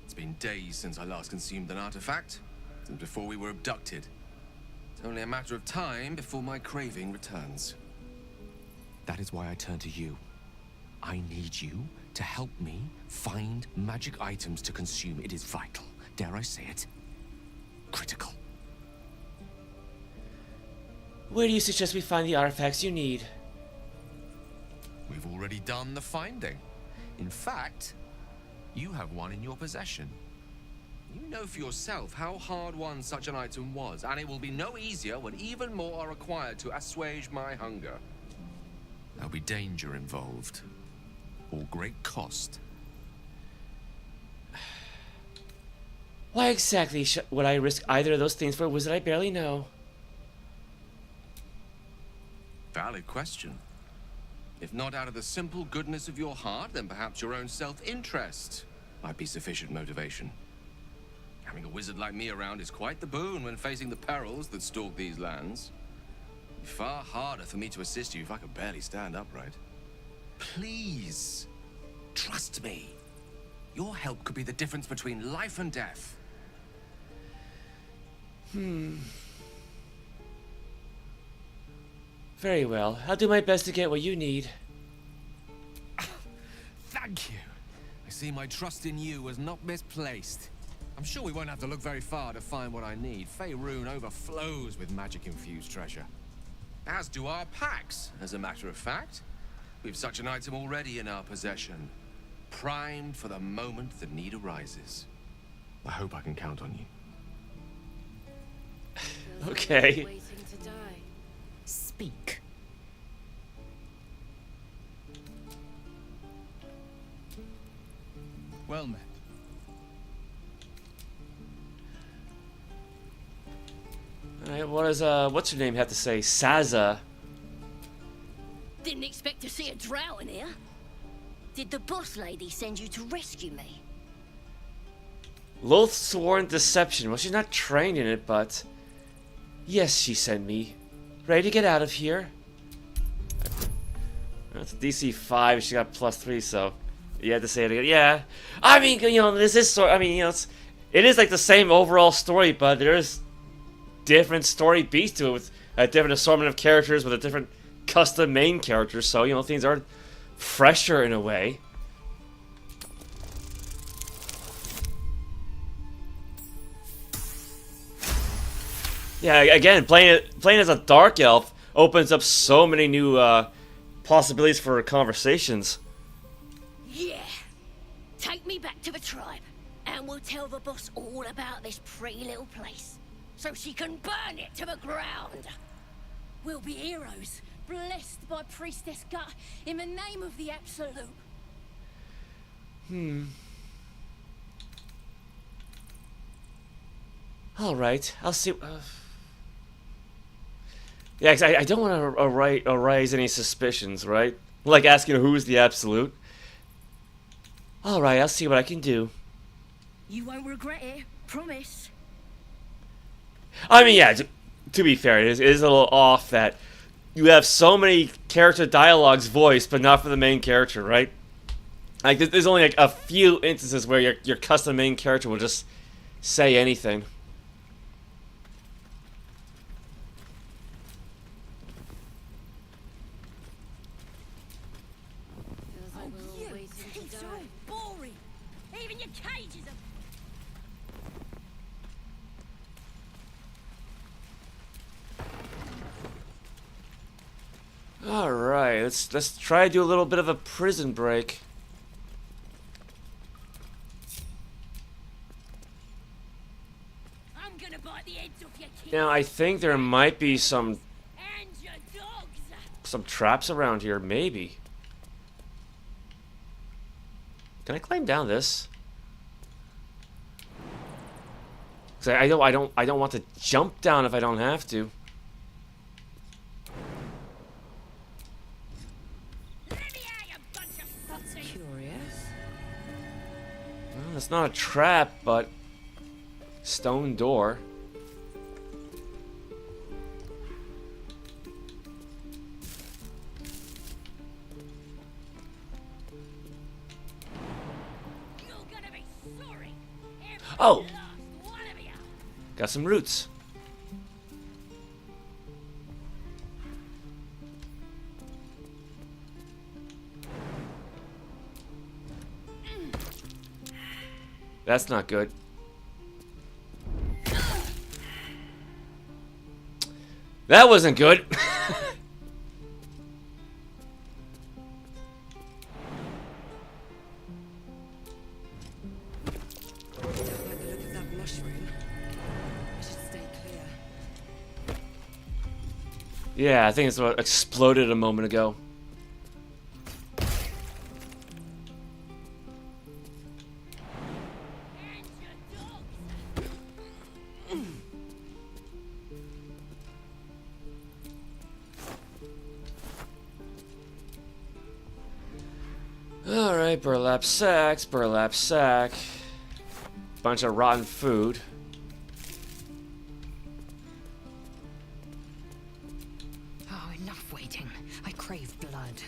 It's been days since I last consumed an artifact, since before we were abducted. It's only a matter of time before my craving returns. That is why I turn to you. I need you to help me find magic items to consume. It is vital. Dare I say it? Critical. Where do you suggest we find the artifacts you need? We've already done the finding. In fact, you have one in your possession. You know for yourself how hard-won such an item was, and it will be no easier when even more are required to assuage my hunger. There'll be danger involved, or great cost. Why exactly would I risk either of those things for a wizard I barely know? Valid question. If not out of the simple goodness of your heart, then perhaps your own self-interest might be sufficient motivation. Having a wizard like me around is quite the boon when facing the perils that stalk these lands. It'd be far harder for me to assist you if I could barely stand upright. Please, trust me. Your help could be the difference between life and death. Very well. I'll do my best to get what you need. Thank you. I see my trust in you was not misplaced. I'm sure we won't have to look very far to find what I need. Faerûn overflows with magic-infused treasure. As do our packs, as a matter of fact. We've such an item already in our possession. Primed for the moment the need arises. I hope I can count on you. Okay. Waiting to die. Speak. Well met. Alright, what does what's her name have to say? Saza. Didn't expect to see a drow in here. Did the boss lady send you to rescue me? Lolth's sworn deception. Well, she's not trained in it, but yes, she sent me. Ready to get out of here? That's DC 5. She got +3, so you had to say it again. Yeah, I mean, you know, this is sort. I mean, you know, it is like the same overall story, but there's different story beats to it with a different assortment of characters with a different custom main characters. So you know, things are fresher in a way. Yeah, again, playing as a dark elf opens up so many new possibilities for conversations. Yeah. Take me back to the tribe, and we'll tell the boss all about this pretty little place, so she can burn it to the ground. We'll be heroes, blessed by Priestess Gut, in the name of the Absolute. Alright, I'll see. Yeah, 'cause I don't want to arise any suspicions, right? Like asking who's the Absolute. Alright, I'll see what I can do. You won't regret it, promise. I mean, yeah, to be fair, it is a little off that you have so many character dialogues voiced, but not for the main character, right? Like, there's only like a few instances where your custom main character will just say anything. It's so boring. Even your cages are... Alright, let's try to do a little bit of a prison break. I'm gonna bite the heads off your kids. Now, I think there might be some traps around here, maybe. Can I climb down this? 'Cause I don't want to jump down if I don't have to. Curious. Well, it's not a trap, but stone door. Oh! Got some roots. That's not good. That wasn't good. Yeah, I think it's what exploded a moment ago. Alright, burlap sacks, burlap sack. Bunch of rotten food. Oh, enough waiting. I crave blood.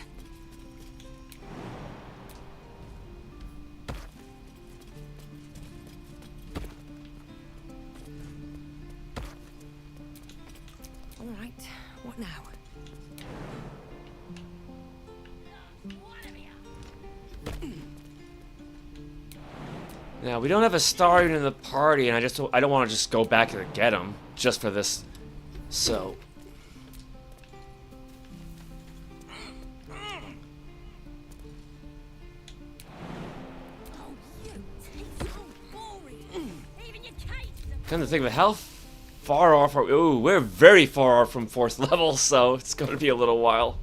All right, what now? Now, we don't have a Starion in the party, and I don't want to just go back and get him just for this. So. Come to think of it, how far off are we? Ooh, we're very far off from 4th level, so it's going to be a little while.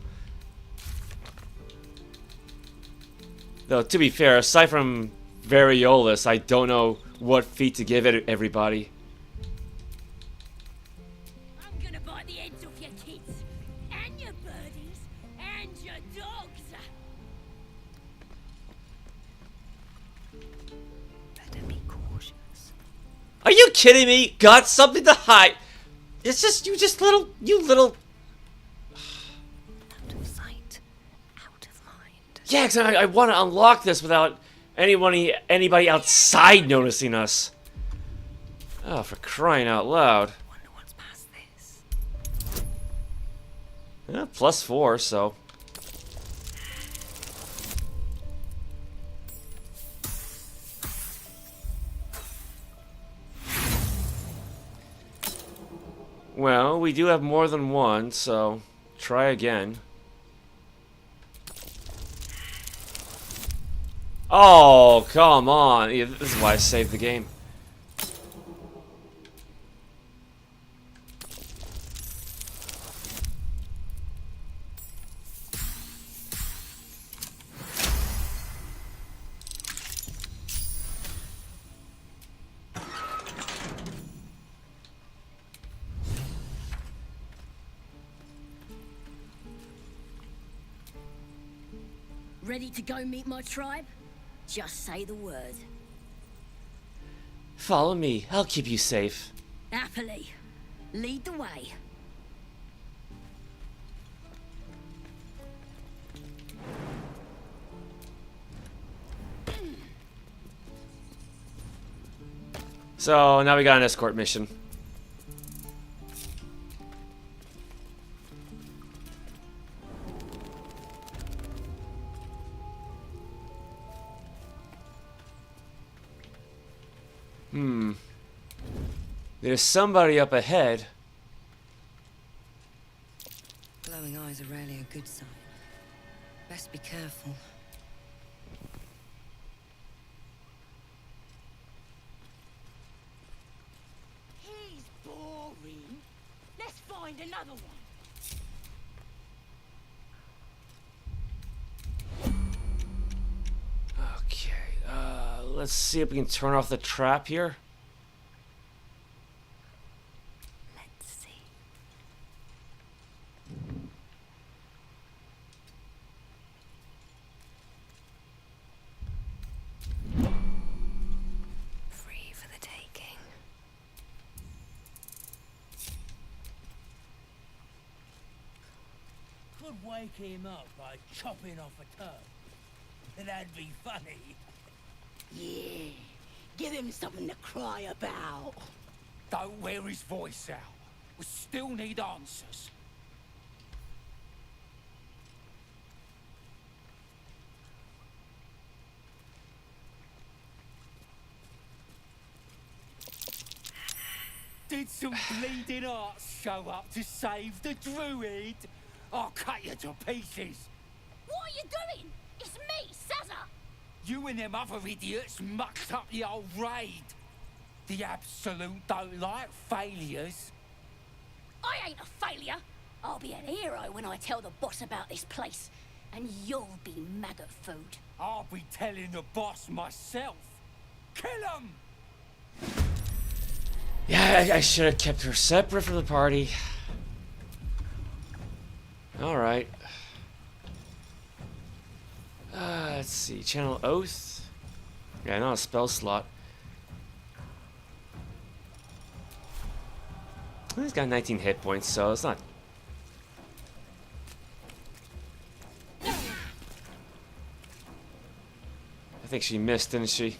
Though, to be fair, aside from Variolus, I don't know what feat to give it everybody. I'm gonna bite the heads off your kids, and your birdies, and your dogs. Better be cautious. Are you kidding me? Got something to hide? It's just you little. Out of sight, out of mind. Yeah, because I want to unlock this without anybody outside noticing us. Oh, for crying out loud. Wonder what's past this. Yeah, +4, so. Well, we do have more than one, so try again. Oh, come on. Yeah, this is why I saved the game. Ready to go meet my tribe? Just say the word. Follow me. I'll keep you safe. Happily. Lead the way. So, now we got an escort mission. There's somebody up ahead. Glowing eyes are rarely a good sign. Best be careful. He's boring. Let's find another one. Okay, let's see if we can turn off the trap here. Let's see. Free for the taking. Could wake him up by chopping off a toe. That'd be funny. Yeah. Give him something to cry about. Don't wear his voice out. We still need answers. Did some bleeding arts show up to save the druid? I'll cut you to pieces. What are you doing? It's me, Sazza. You and them other idiots mucked up the old raid. The Absolute don't like failures. I ain't a failure. I'll be an hero when I tell the boss about this place. And you'll be maggot food. I'll be telling the boss myself. Kill him! Yeah, I should have kept her separate from the party. Alright. Let's see. Channel Oath. Yeah, not a spell slot. He's got 19 hit points, so it's not... I think she missed, didn't she?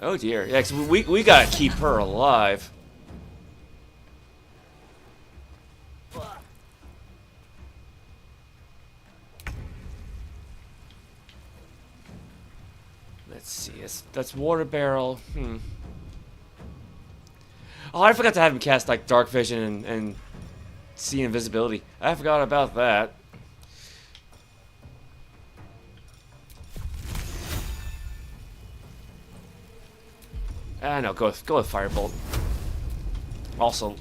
Oh dear. Yeah, 'cause we gotta keep her alive. Let's see. That's water barrel. Oh, I forgot to have him cast like dark vision and see invisibility. I forgot about that. No, go with Firebolt. Also,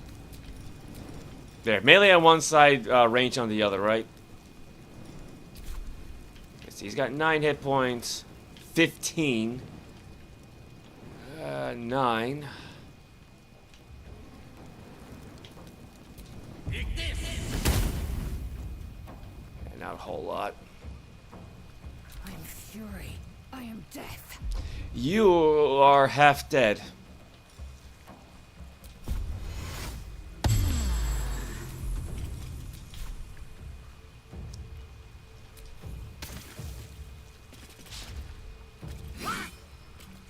there, melee on one side, range on the other, right? Let's see, he's got 9 hit points, 15, 9. Not a whole lot. I am fury. I am death. You are half dead.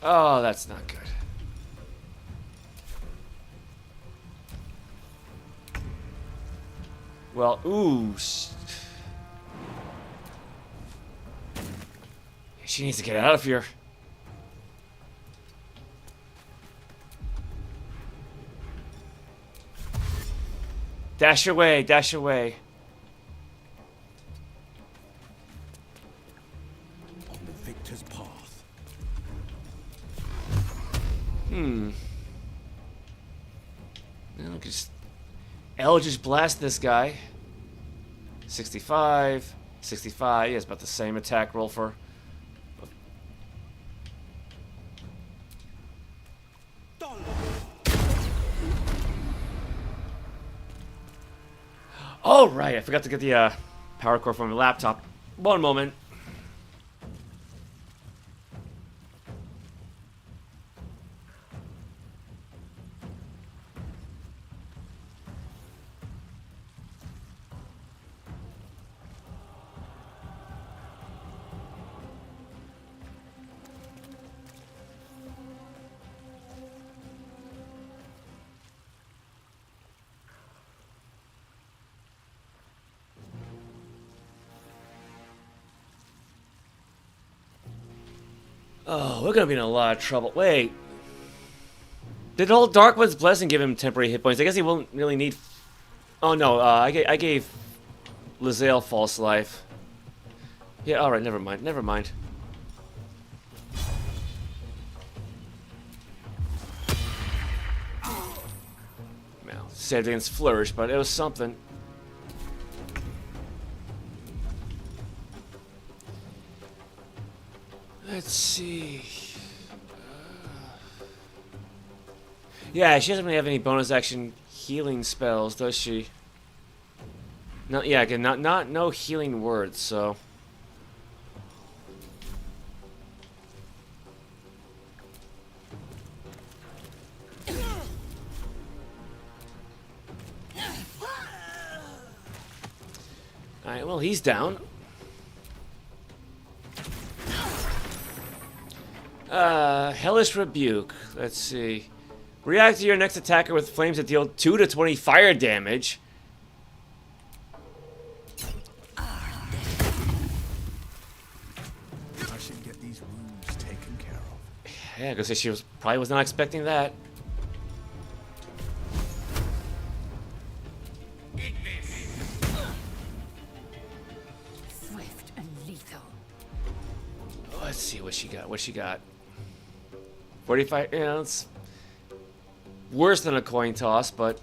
Oh, that's not good. Well, ooh. She needs to get out of here. Dash away, dash away. On the victor's path. Well, just Eldritch Blast this guy. 65, 65. Yeah, it's about the same attack roll for. Oh, right. I forgot to get the power core from my laptop. One moment. Oh, we're gonna be in a lot of trouble. Wait. Did old Darkwood's Blessing give him temporary hit points? I guess he won't really need... Oh no, I gave Lae'zel false life. Yeah, alright, never mind, never mind. Well, saved against Flourish, but it was something. Let's see. Yeah, she doesn't really have any bonus action healing spells, does she? No, yeah, again, no healing words, so. Alright, well, he's down. Hellish Rebuke. Let's see. React to your next attacker with flames that deal 2 to 20 fire damage. Yeah, because she probably was not expecting that. Swift and lethal. Let's see what she got. What she got? 45. Yeah, it's worse than a coin toss, but.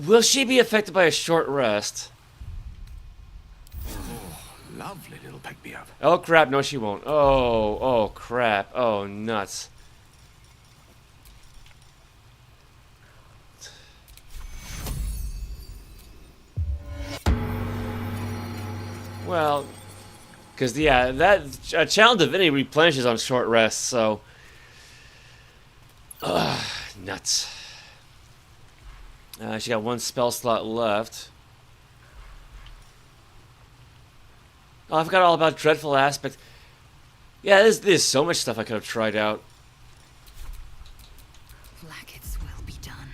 Will she be affected by a short rest? Oh, lovely little pick-me-up. Oh crap, no she won't. Oh crap. Oh nuts. Well, because yeah, that Channel Divinity replenishes on short rest, so nuts. She got one spell slot left. Oh, I forgot all about Dreadful Aspect. Yeah, there's so much stuff I could have tried out. Blackets will be done.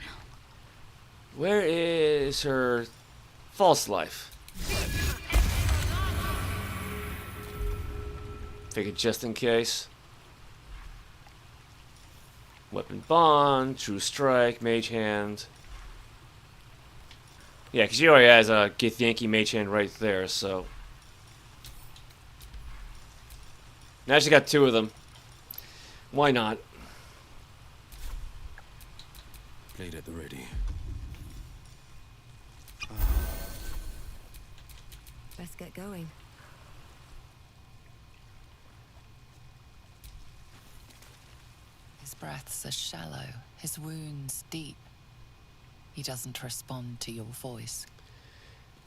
Where is her false life? Figured just in case. Weapon Bond, True Strike, Mage Hand. Yeah, because she already has a Githyanki Mage Hand right there, so. Now she got two of them. Why not? Blade at the ready. Let's get going. His breaths are shallow, his wounds deep. He doesn't respond to your voice.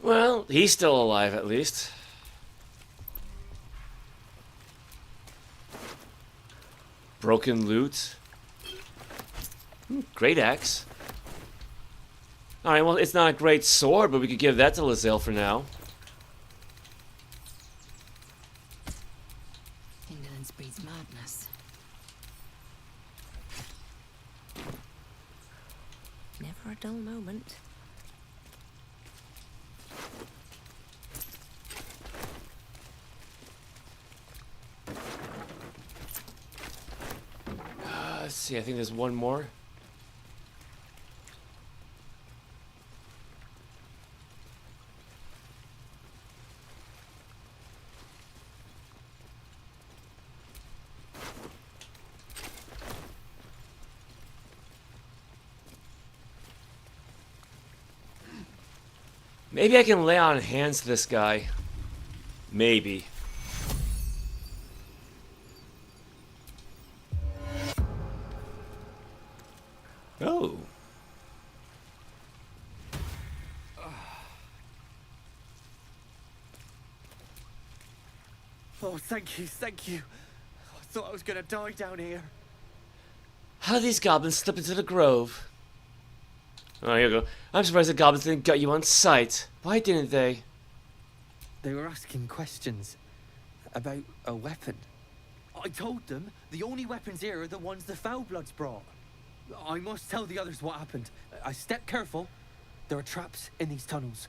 Well, he's still alive at least. Broken loot. Great axe. Alright, well, it's not a great sword, but we could give that to Lae'zel for now. Indolence breeds madness. Never a dull moment. Let's see, I think there's one more. Maybe I can lay on hands to this guy. Maybe. Oh. Oh, thank you, thank you. I thought I was gonna die down here. How did these goblins slip into the grove? Oh, here you go. I'm surprised the goblins didn't gut you on sight. Why didn't they? They were asking questions about a weapon. I told them the only weapons here are the ones the Foulbloods brought. I must tell the others what happened. I step careful. There are traps in these tunnels.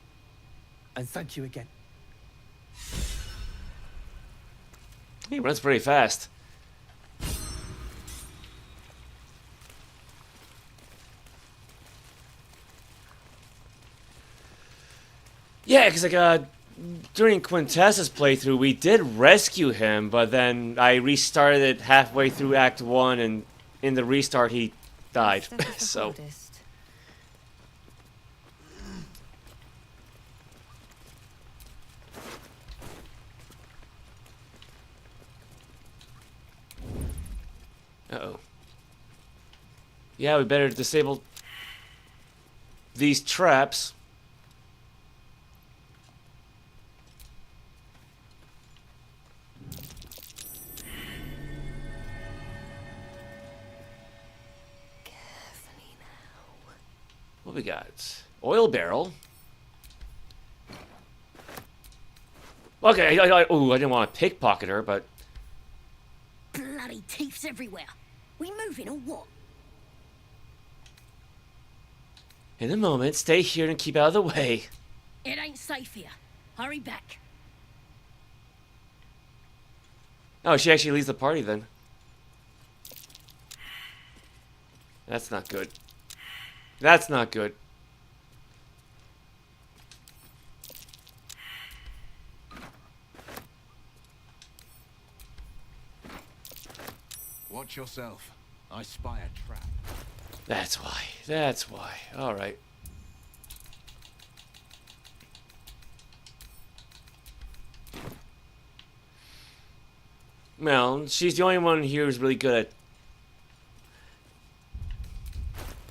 And thank you again. He runs pretty fast. Yeah, because like during Quintessa's playthrough, we did rescue him, but then I restarted it halfway through Act 1, and in the restart he died. So. Uh-oh. Yeah, we better disable these traps. What we got? Oil barrel. Okay, I didn't want to pickpocket her, but... Bloody thieves everywhere. We moving or what? In a moment. Stay here and keep out of the way. It ain't safe here. Hurry back. Oh, she actually leaves the party then. That's not good. That's not good. Watch yourself. I spy a trap. That's why. That's why. Alright. Well, she's the only one here who's really good at...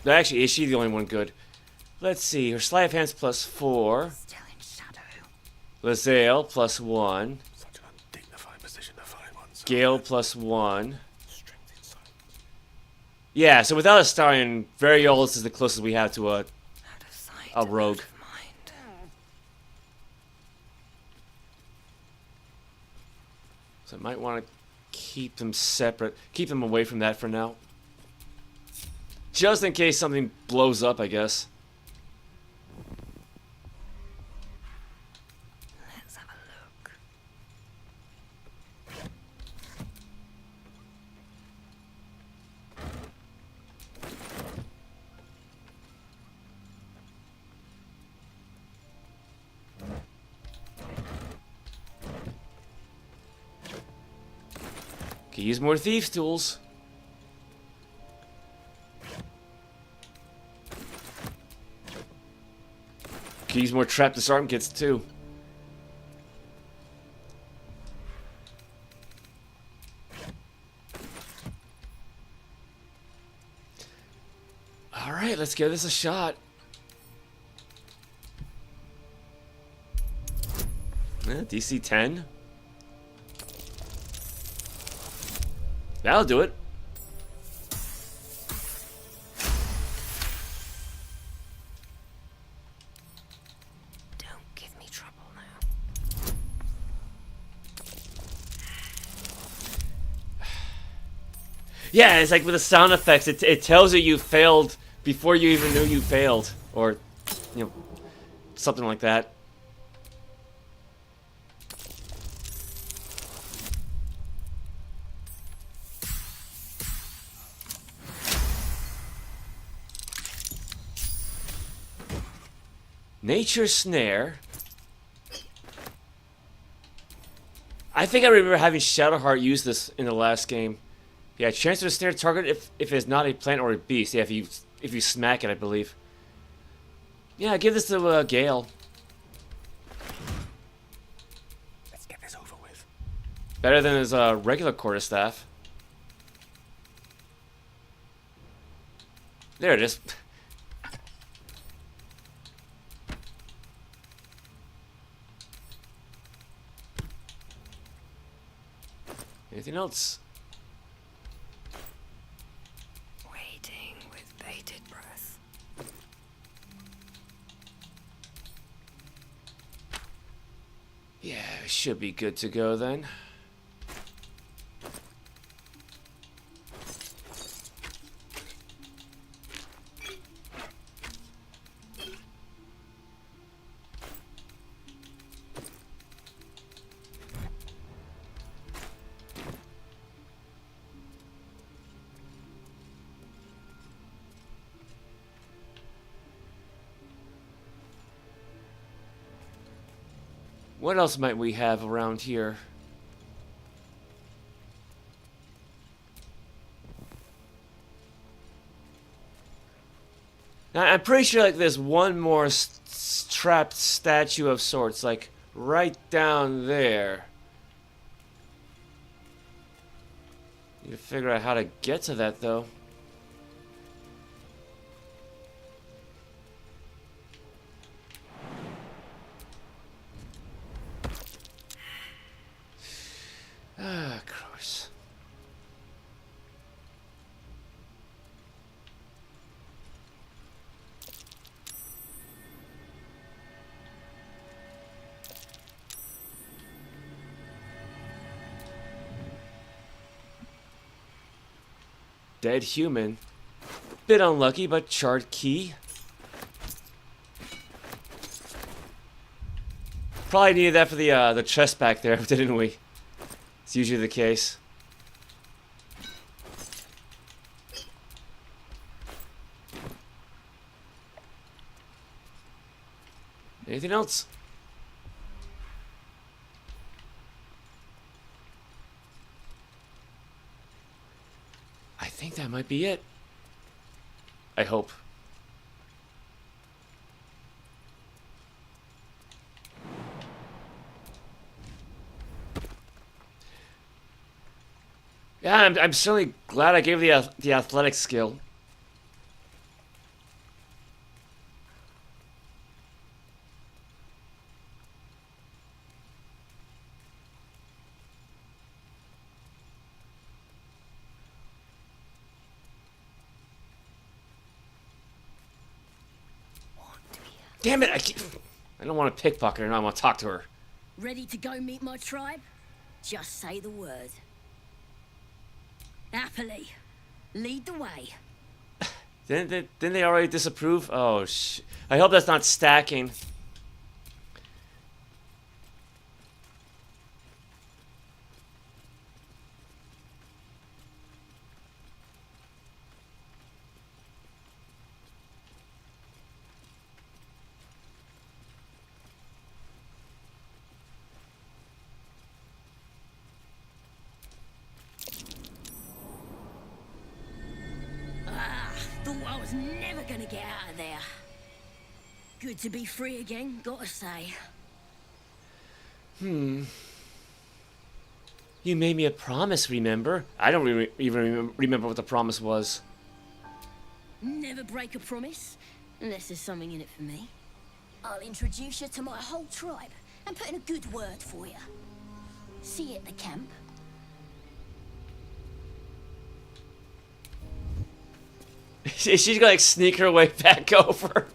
Actually, is she the only one good? Let's see. Her sleight of hand's +4. Still in shadow. Lae'zel +1. Such an undignified position to find oneself. Gale +1. Yeah, so without a stallion, Variolus is the closest we have to a rogue. So I might want to keep them separate. Keep them away from that for now. Just in case something blows up, I guess. Let's have a look. Could use more thieves' tools. Could use more trap disarm kits too. Alright, let's give this a shot. DC 10. That'll do it. Don't give me trouble now. Yeah, it's like with the sound effects, it tells you failed before you even knew you failed. Or, you know, something like that. Nature Snare. I think I remember having Shadowheart use this in the last game. Yeah, chance to snare target if it's not a plant or a beast. Yeah, if you smack it, I believe. Yeah, give this to Gale. Let's get this over with. Better than his regular quarterstaff. There it is. Anything else? Waiting with bated breath. Yeah, we should be good to go then. What else might we have around here? Now, I'm pretty sure like there's one more trapped statue of sorts, like right down there. Need to figure out how to get to that though. Ah, of course. Dead human. Bit unlucky, but charred key. Probably needed that for the chest back there, didn't we? It's usually the case. Anything else? I think that might be it. I hope. Yeah, I'm certainly glad I gave the athletic skill. Damn it! I don't want to pickpocket her, and I want to talk to her. Ready to go meet my tribe? Just say the word. Happily. Lead the way. Didn't they already disapprove? Oh, I hope that's not stacking. Thought I was never gonna get out of there. Good to be free again, gotta say. You made me a promise, remember? I don't even remember what the promise was. Never break a promise, unless there's something in it for me. I'll introduce you to my whole tribe and put in a good word for you. See you at the camp. She's gonna like sneak her way back over.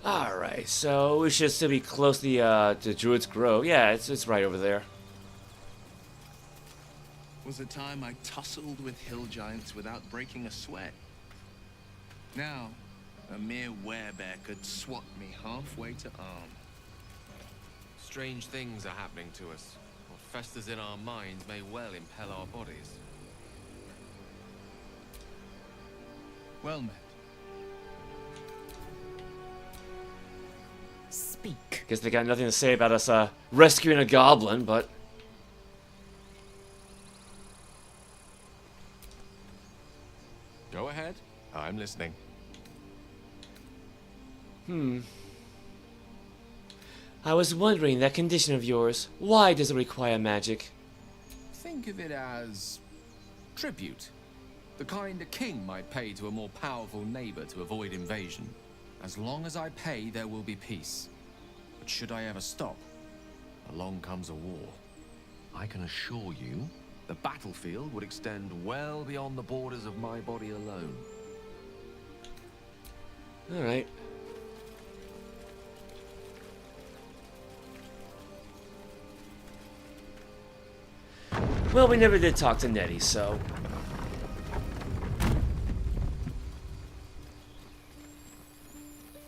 Alright, so we should still be close to Druid's Grove. Yeah, it's right over there. Was a time I tussled with hill giants without breaking a sweat. Now, a mere werebear could swat me halfway to arm. Strange things are happening to us. What festers in our minds may well impel our bodies. Well met. Speak. Guess they got nothing to say about us rescuing a goblin, but... Go ahead. I'm listening. I was wondering, that condition of yours, why does it require magic? Think of it as tribute. The kind a king might pay to a more powerful neighbor to avoid invasion. As long as I pay, there will be peace. But should I ever stop, along comes a war. I can assure you, the battlefield would extend well beyond the borders of my body alone. Alright. Well, we never did talk to Nettie, so...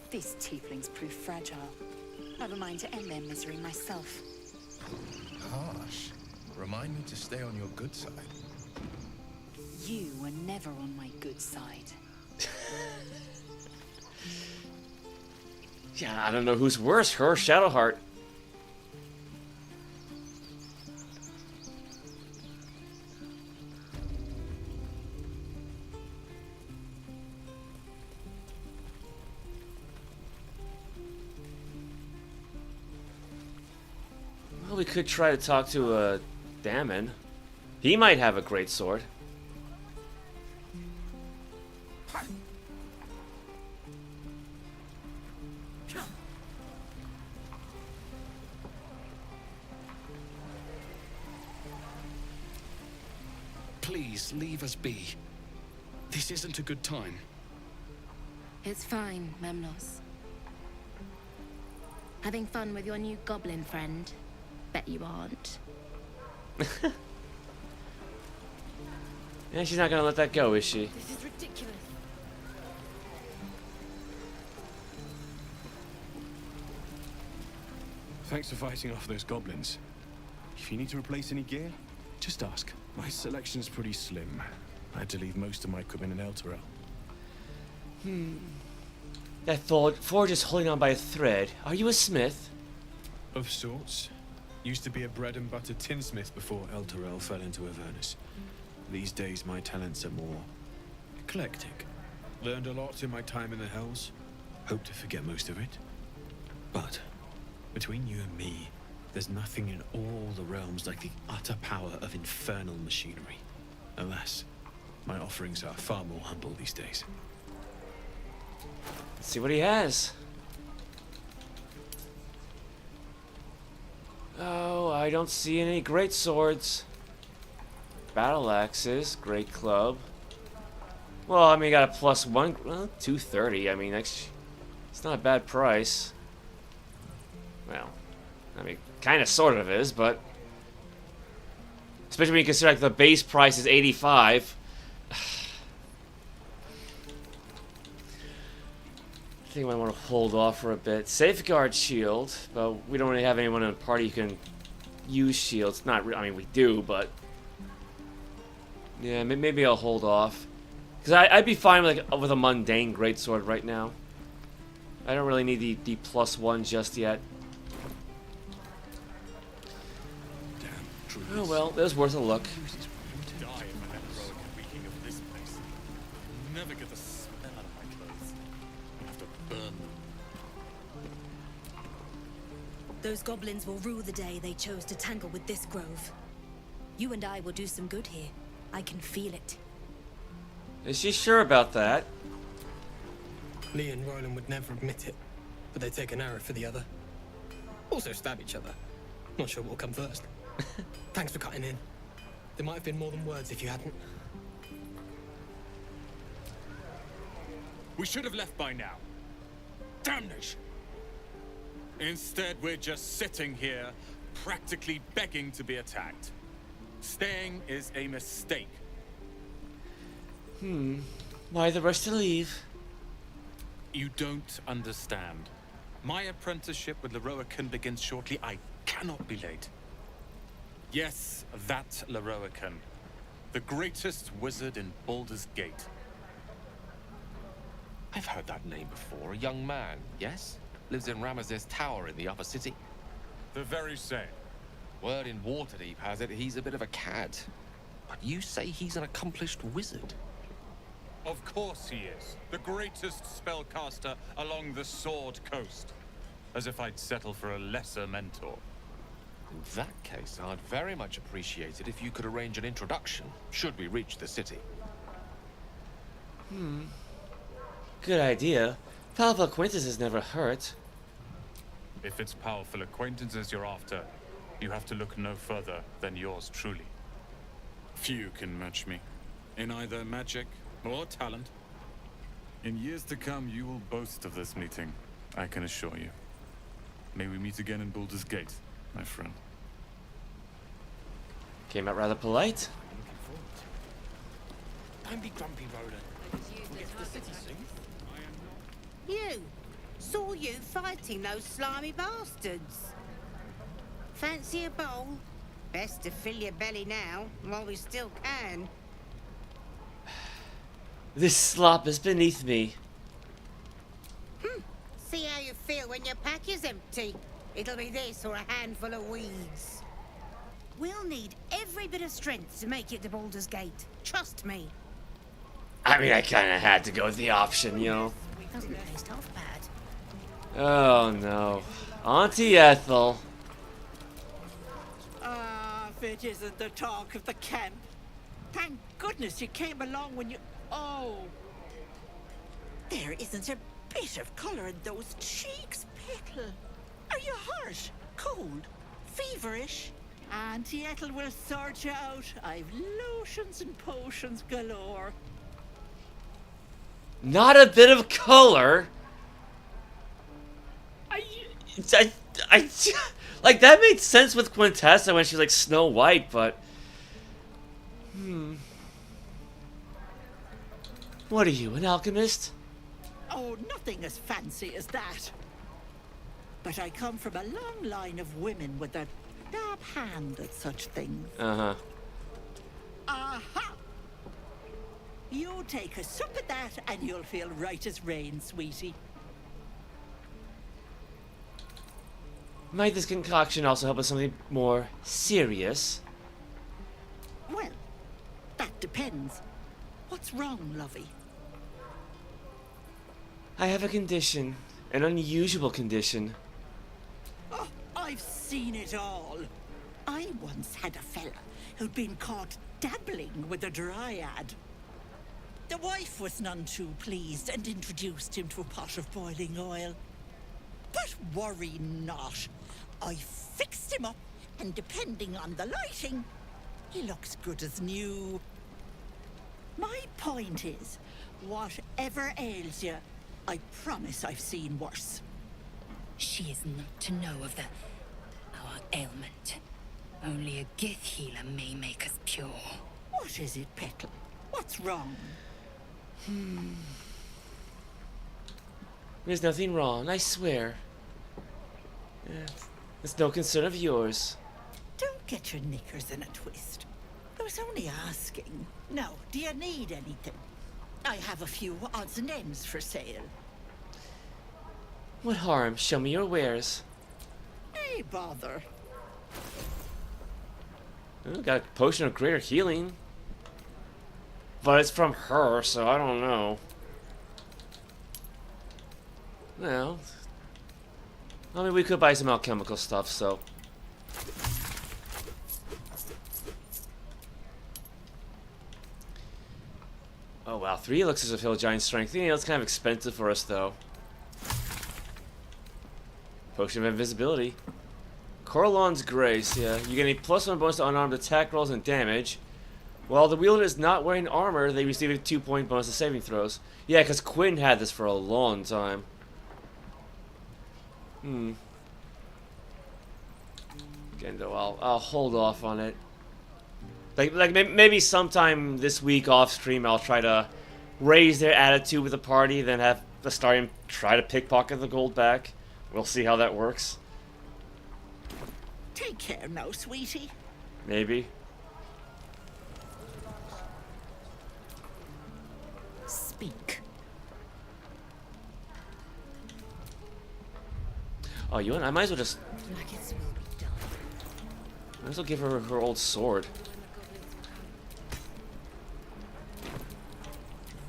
These Teeth-lings prove fragile. I've a mind to end their misery myself. Harsh. Remind me to stay on your good side. You were never on my good side. Yeah, I don't know who's worse, her or Shadowheart. Well, we could try to talk to Damon. He might have a great sword. Please, leave us be. This isn't a good time. It's fine, Memnos. Having fun with your new goblin friend? Bet you aren't. Yeah, she's not gonna let that go, is she? This is ridiculous. Thanks for fighting off those goblins. If you need to replace any gear, just ask. My selection's pretty slim. I had to leave most of my equipment in Elturel. That forge is holding on by a thread. Are you a smith? Of sorts. Used to be a bread and butter tinsmith before Elturel fell into Avernus. These days my talents are more eclectic. Learned a lot in my time in the Hells. Hope to forget most of it. But between you and me, there's nothing in all the realms like the utter power of infernal machinery. Alas, my offerings are far more humble these days. Let's see what he has. Oh, I don't see any great swords. Battle axes, great club. Well, I mean, got a +1, well, 230. I mean, it's not a bad price. Well, I mean, kind of, sort of is, but especially when you consider like the base price is 85. I think I might want to hold off for a bit. Safeguard shield, but we don't really have anyone in the party who can use shields. Not, I mean, we do, but yeah, maybe I'll hold off. Because I'd be fine with a mundane greatsword right now. I don't really need the +1 just yet. Oh well, it was worth a look. Never get the smell out of my clothes. I have to burn them. Those goblins will rue the day they chose to tangle with this grove. You and I will do some good here. I can feel it. Is she sure about that? Lee and Roland would never admit it, but they take an arrow for the other. Also stab each other. Not sure what will come first. Thanks for cutting in. There might have been more than words if you hadn't. We should have left by now. Damnation! Instead, we're just sitting here, practically begging to be attacked. Staying is a mistake. Why the rush to leave? You don't understand. My apprenticeship with Lae'zel begins shortly. I cannot be late. Yes, that Lae'zel, the greatest wizard in Baldur's Gate. I've heard that name before. A young man, yes? Lives in Ramaz's tower in the upper city. The very same. Word in Waterdeep has it he's a bit of a cad. But you say he's an accomplished wizard. Of course he is. The greatest spellcaster along the Sword Coast. As if I'd settle for a lesser mentor. In that case, I'd very much appreciate it if you could arrange an introduction, should we reach the city. Good idea. Powerful acquaintances never hurt. If it's powerful acquaintances you're after, you have to look no further than yours truly. Few can match me, in either magic or talent. In years to come, you will boast of this meeting, I can assure you. May we meet again in Baldur's Gate, my friend. Came out rather polite. Don't be grumpy, Roland. Forget the city soon. You! Saw you fighting those slimy bastards. Fancy a bowl? Best to fill your belly now, while we still can. This slop is beneath me. See how you feel when your pack is empty. It'll be this or a handful of weeds. We'll need every bit of strength to make it to Baldur's Gate. Trust me. I mean, I kind of had to go with the option, you know. Doesn't taste half bad. Oh no. Auntie Ethel. Ah, if it isn't the talk of the camp. Thank goodness you came along when you... Oh! There isn't a bit of colour in those cheeks, Pickle. Are you hurt? Cold? Feverish? Auntie Ethel will sort you out. I've lotions and potions galore. Not a bit of color. Like Like, that made sense with Quintessa when she's like Snow White, but... What are you, an alchemist? Oh, nothing as fancy as that. But I come from a long line of women with a dab hand at such things. Uh-huh. Aha! You take a sup at that and you'll feel right as rain, sweetie. Might this concoction also help with something more serious? Well, that depends. What's wrong, lovey? I have a condition. An unusual condition. Oh, I've seen it all. I once had a fella who'd been caught dabbling with a dryad. The wife was none too pleased and introduced him to a pot of boiling oil. But worry not. I fixed him up, and depending on the lighting, he looks good as new. My point is, whatever ails you, I promise I've seen worse. She is not to know of our ailment. Only a Gith healer may make us pure. What is it, Petal? What's wrong? There's nothing wrong, I swear. It's no concern of yours. Don't get your knickers in a twist. I was only asking. Now, do you need anything? I have a few odds and ends for sale. What harm? Show me your wares. Hey, bother. Oh, got a potion of greater healing. But it's from her, so I don't know. Well, I mean, we could buy some alchemical stuff, so. Oh wow, 3 elixirs of Hill Giant Strength. You know, it's kind of expensive for us, though. Potion of Invisibility. Coralon's Grace, yeah. You get a +1 bonus to unarmed attack rolls and damage. While the wielder is not wearing armor, they receive a 2-point bonus to saving throws. Yeah, because Quinn had this for a long time. Again, though, I'll hold off on it. Like maybe sometime this week off stream, I'll try to raise their attitude with the party, then have the Astarion try to pickpocket the gold back. We'll see how that works. Take care now, sweetie. Maybe. Speak. Oh, you want? I might as well just. Might as well give her her old sword. No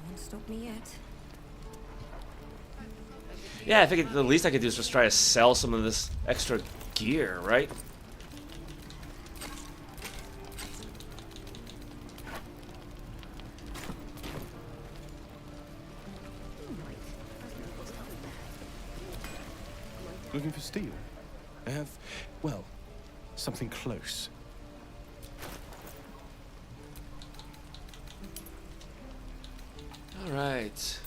one stopped me yet. Yeah, I think the least I could do is just try to sell some of this extra gear, right? Looking for steel? I have, well, something close. All right.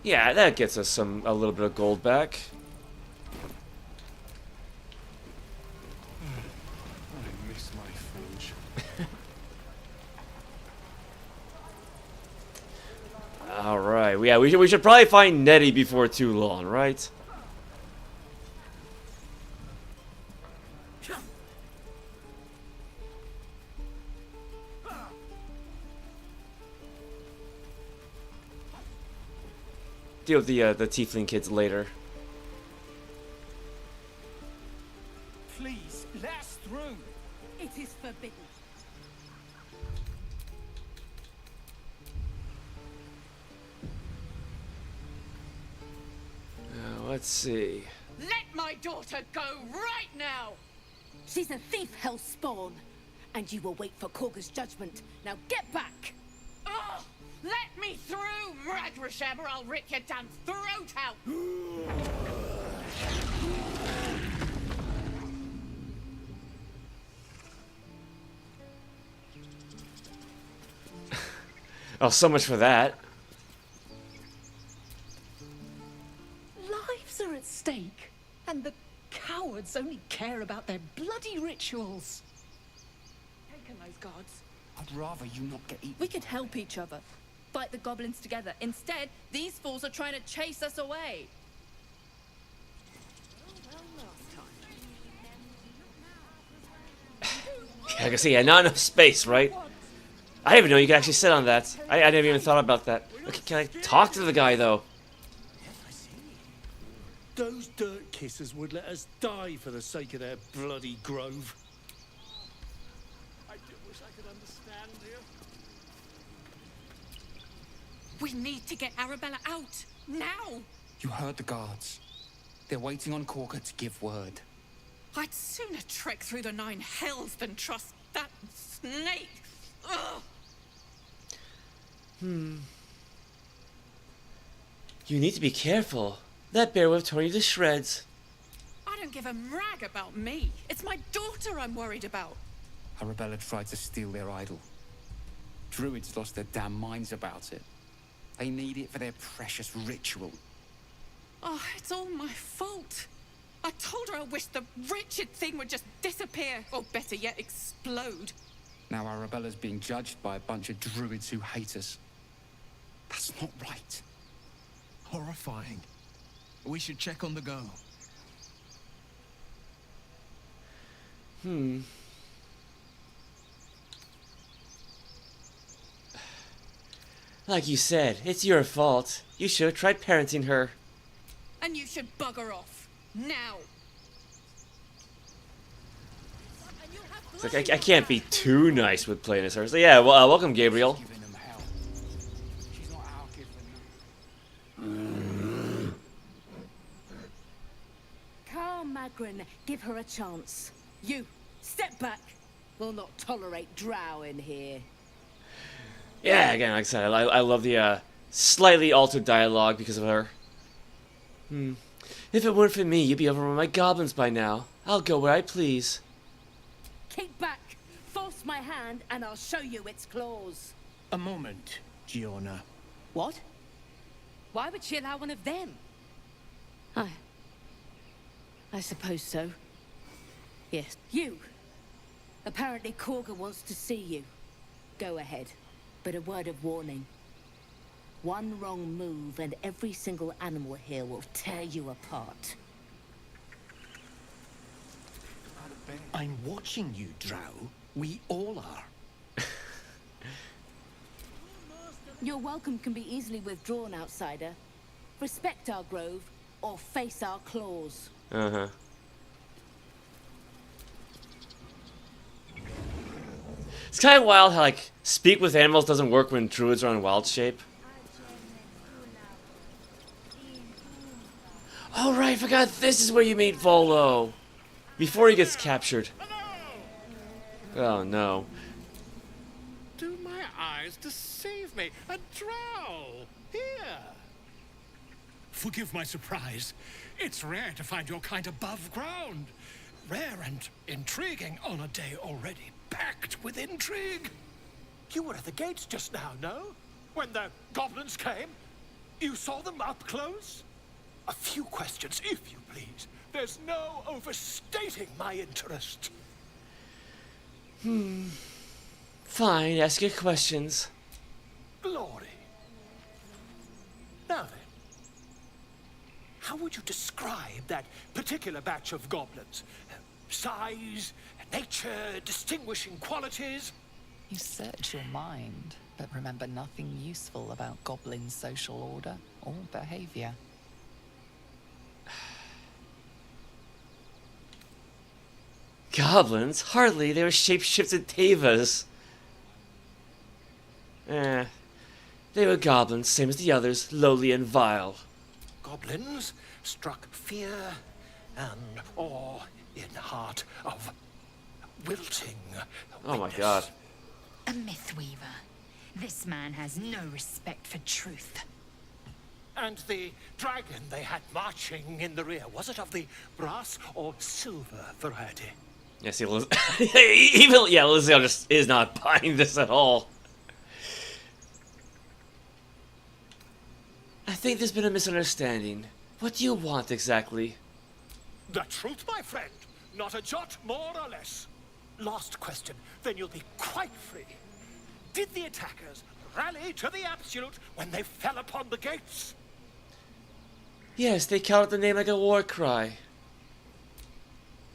Yeah, that gets us a little bit of gold back. I miss my forge. All right. Yeah, we should probably find Nettie before too long, right? Deal with the Teeth-ling kids later. Please, let us through. It is forbidden. Let's see. Let my daughter go right now! She's a thief, hellspawn, and you will wait for Korga's judgment. Now get back! Oh, let me through, Radrasham, or I'll rip your damn throat out! Oh, so much for that. lives are at stake, and the cowards only care about their bloody rituals. Taken those guards. I'd rather you not get eaten. We could help each other. Fight the goblins together. Instead, these fools are trying to chase us away. I can see, yeah, not enough space, right? I didn't even know you could actually sit on that. I never even thought about that. Okay, can I talk to the guy, though? Those dirt kissers would let us die for the sake of their bloody grove. I do wish I could understand you. We need to get Arabella out, now! You heard the guards. They're waiting on Corker to give word. I'd sooner trek through the 9 hells than trust that snake! Ugh. You need to be careful. That bear will have torn you to shreds. I don't give a rag about me. It's my daughter I'm worried about. Arabella tried to steal their idol. Druids lost their damn minds about it. They need it for their precious ritual. Oh, it's all my fault. I told her I wished the wretched thing would just disappear, or better yet, explode. Now Arabella's being judged by a bunch of druids who hate us. That's not right. Horrifying. We should check on the go. Like you said, it's your fault. You should have tried parenting her. And you should bugger off. Now. It's like, I can't be too nice with playing as her. So yeah, well, welcome, Gabriel. Calm, Magron. Give her a chance. You, step back. We'll not tolerate drow in here. Yeah, again, like I said, I love the slightly altered dialogue because of her. If it weren't for me, you'd be over with my goblins by now. I'll go where I please. Keep back. Force my hand, and I'll show you its claws. A moment, Giona. What? Why would she allow one of them? I suppose so. Yes. You. Apparently Korga wants to see you. Go ahead. But a word of warning. One wrong move and every single animal here will tear you apart. I'm watching you, Drow. We all are. Your welcome can be easily withdrawn, outsider. Respect our grove, or face our claws. It's kind of wild how, like, speak with animals doesn't work when druids are in wild shape. Oh right, I forgot this is where you meet Volo. Before he gets captured. Oh no. Do my eyes deceive me? A drow! Here! Forgive my surprise. It's rare to find your kind above ground. Rare and intriguing on a day already packed with intrigue. You were at the gates just now, no? When the goblins came? You saw them up close? A few questions, if you please. There's no overstating my interest. Fine, ask your questions. Glory. Now then, how would you describe that particular batch of goblins? Size, nature, distinguishing qualities? You search your mind, but remember nothing useful about goblin social order or behavior. Goblins? Hardly, they were shape-shifted Tevas. They were goblins, same as the others, lowly and vile. Goblins struck fear and awe in heart of wilting. Oh my god. A mythweaver. This man has no respect for truth. And the dragon they had marching in the rear, was it of the brass or silver variety? Yeah, see, even Lae'zel just is not buying this at all. I think there's been a misunderstanding. What do you want exactly? The truth, my friend. Not a jot more or less. Last question, then you'll be quite free. Did the attackers rally to the absolute when they fell upon the gates? Yes, they counted the name like a war cry.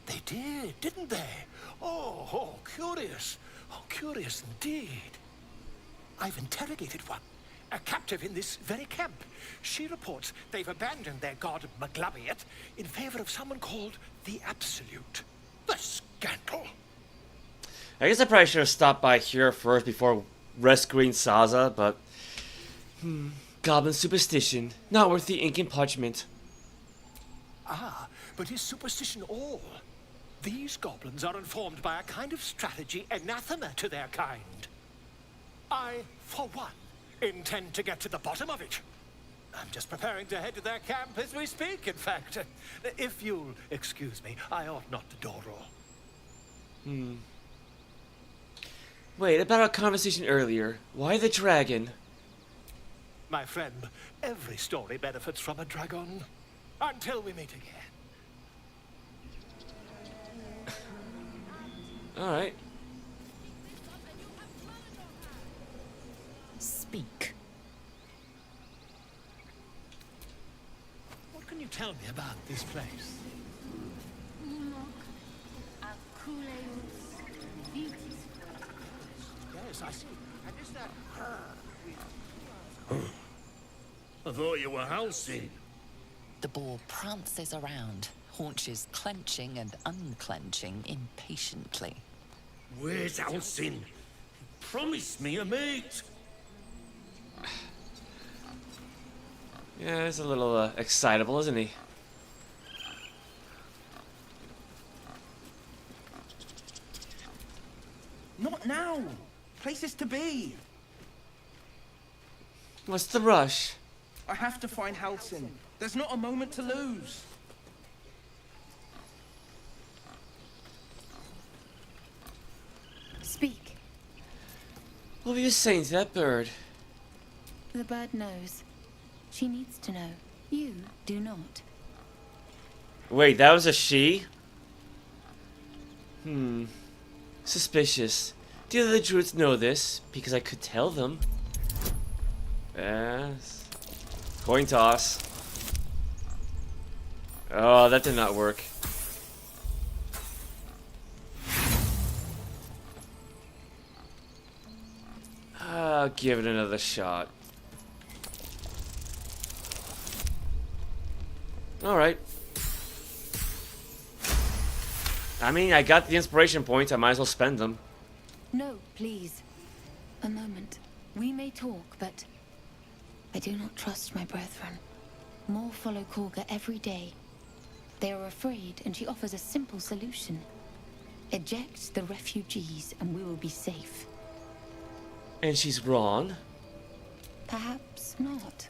They did, didn't they? Oh, curious. Oh, curious indeed. I've interrogated one, a captive in this very camp. She reports they've abandoned their god Maglabiet in favor of someone called the Absolute. The scandal! I guess I probably should have stopped by here first before rescuing Saza, but... goblin superstition. Not worth the ink and parchment. Ah, but is superstition all? These goblins are informed by a kind of strategy anathema to their kind. I, for one, intend to get to the bottom of it. I'm just preparing to head to their camp as we speak, in fact. If you'll excuse me, I ought not to dawdle. Wait, about our conversation earlier. Why the dragon? My friend, every story benefits from a dragon. Until we meet again. Alright. Speak. What can you tell me about this place? Yes, I see. And is that her? I thought you were Halcyon. The boar prances around, haunches clenching and unclenching impatiently. Where's Halcyon? Promise me a mate. Yeah, he's a little excitable, isn't he? Not now! Places to be! What's the rush? I have to find Halcyon. There's not a moment to lose. Speak. What were you saying to that bird? The bird knows. She needs to know. You do not. Wait, that was a she? Suspicious. Do the druids know this? Because I could tell them. Yes. Coin toss. Oh, that did not work. I'll give it another shot. Alright. I mean, I got the inspiration points, I might as well spend them. No, please. A moment. We may talk, but I do not trust my brethren. More follow Korga every day. They are afraid, and she offers a simple solution. Eject the refugees, and we will be safe. And she's wrong? Perhaps not.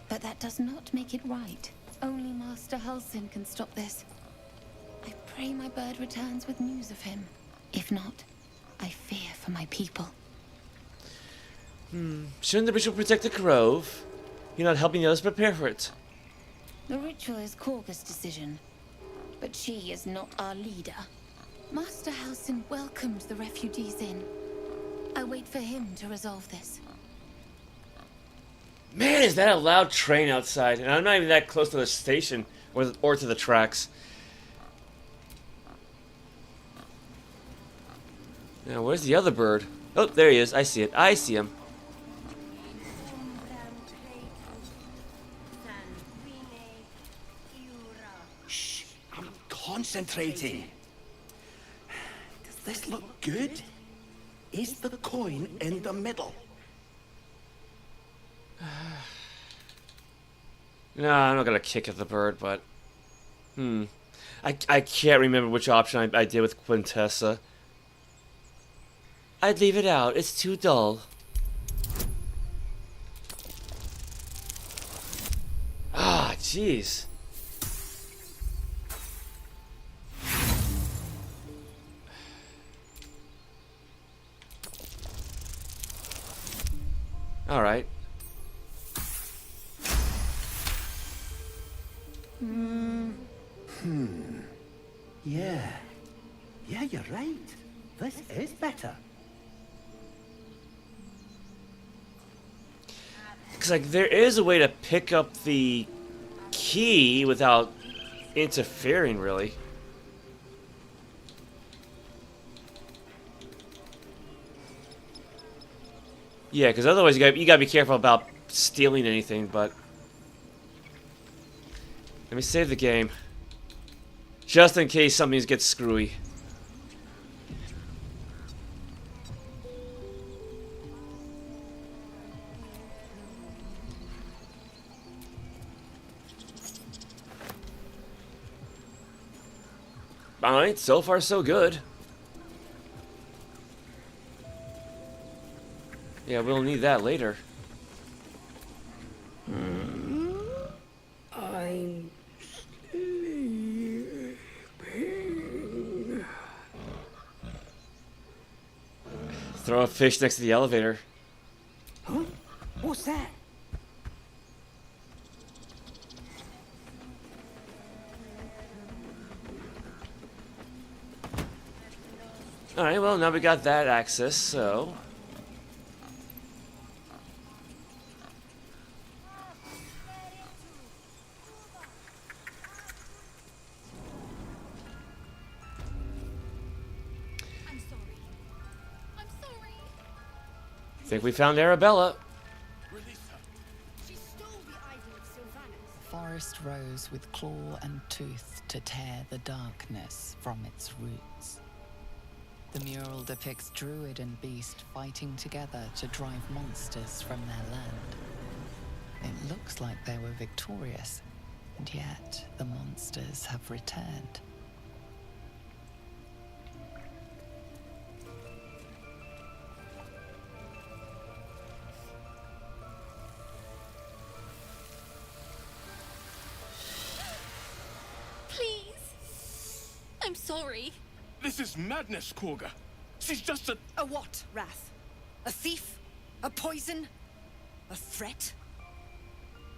But that does not make it right. Only Master Halcyon can stop this. I pray my bird returns with news of him. If not, I fear for my people. Shouldn't the ritual protect the grove? You're not helping the others prepare for it. The ritual is Korga's decision, but she is not our leader. Master Halcyon welcomed the refugees in. I wait for him to resolve this. Man, is that a loud train outside, and I'm not even that close to the station or to the tracks. Now, where's the other bird? Oh, there he is. I see it. I see him. Shh, I'm concentrating. Does this look good? Is the coin in the middle? No, I'm not gonna kick at the bird, but... I can't remember which option I did with Quintessa. I'd leave it out. It's too dull. Ah, jeez. Alright. Yeah. Yeah, you're right. This is better. Because, like, there is a way to pick up the key without interfering, really. Yeah, because otherwise you gotta be careful about stealing anything, but... Let me save the game. Just in case something gets screwy. Alright, so far so good. Yeah, we'll need that later. I'm sleeping. Throw a fish next to the elevator. Huh? What's that? Alright, well, now we got that access, so... Think we found Arabella. The forest rose with claw and tooth to tear the darkness from its roots. The mural depicts druid and beast fighting together to drive monsters from their land. It looks like they were victorious, and yet the monsters have returned. I'm sorry. This is madness, Korga. She's just a... A what, Wrath? A thief? A poison? A threat?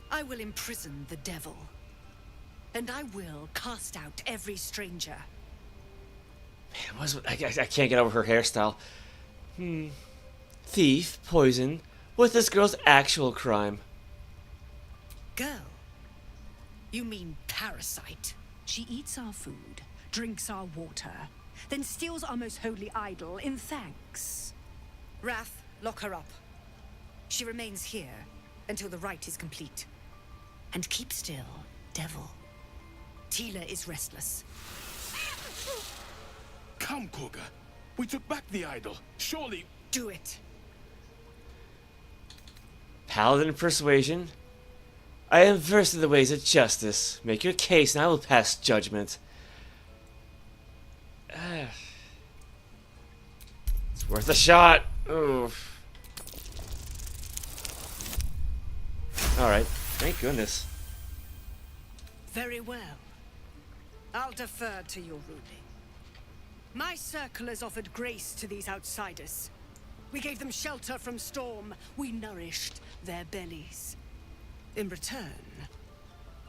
I will imprison the devil. And I will cast out every stranger. Man, I can't get over her hairstyle. Thief, poison. What's this girl's actual crime? Girl? You mean parasite? She eats our food, drinks our water, then steals our most holy idol in thanks. Wrath, lock her up. She remains here until the rite is complete. And keep still, devil. Tila is restless. Come, Korga. We took back the idol. Surely... Do it. Paladin persuasion. I am versed in the ways of justice. Make your case and I will pass judgment. It's worth a shot. Oof. Alright, thank goodness. Very well. I'll defer to your ruling. My circle has offered grace to these outsiders. We gave them shelter from storm. We nourished their bellies. In return,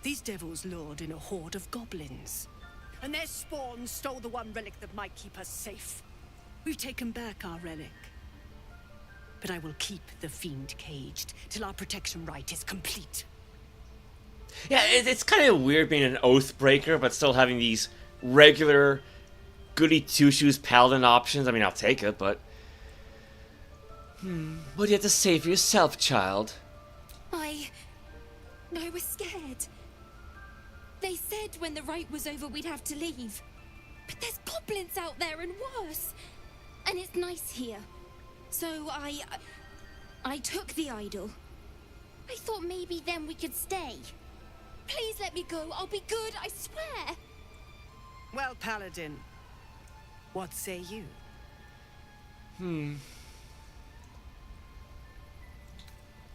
these devils lured in a horde of goblins. And their spawn stole the one relic that might keep us safe. We've taken back our relic. But I will keep the fiend caged till our protection rite is complete. Yeah, it's kind of weird being an oath breaker, but still having these regular goody two-shoes paladin options. I mean, I'll take it, but... What do you have to say for yourself, child? I was scared. They said when the rite was over we'd have to leave. But there's goblins out there and worse. And it's nice here. So I took the idol. I thought maybe then we could stay. Please let me go. I'll be good, I swear. Well, Paladin, what say you?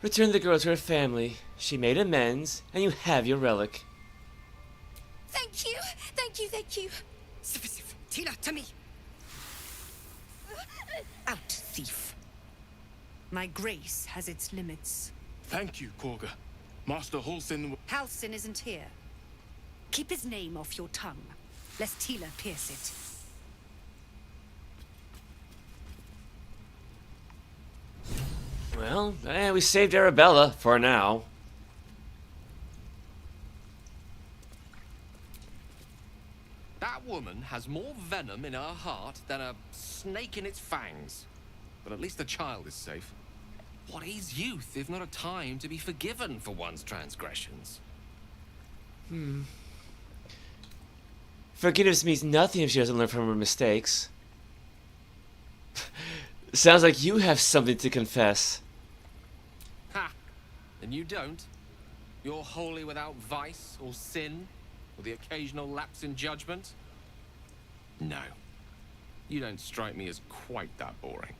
Return the girl to her family. She made amends, and you have your relic. Thank you. Thank you, thank you. Tila, to me. Out, thief. My grace has its limits. Thank you, Korga. Master Halsin... Halsin isn't here. Keep his name off your tongue, lest Tila pierce it. Well, we saved Arabella for now. That woman has more venom in her heart than a snake in its fangs. But at least the child is safe. What is youth if not a time to be forgiven for one's transgressions? Forgiveness means nothing if she doesn't learn from her mistakes. Sounds like you have something to confess. Ha! And you don't? You're wholly without vice or sin, or the occasional lapse in judgment? No. You don't strike me as quite that boring.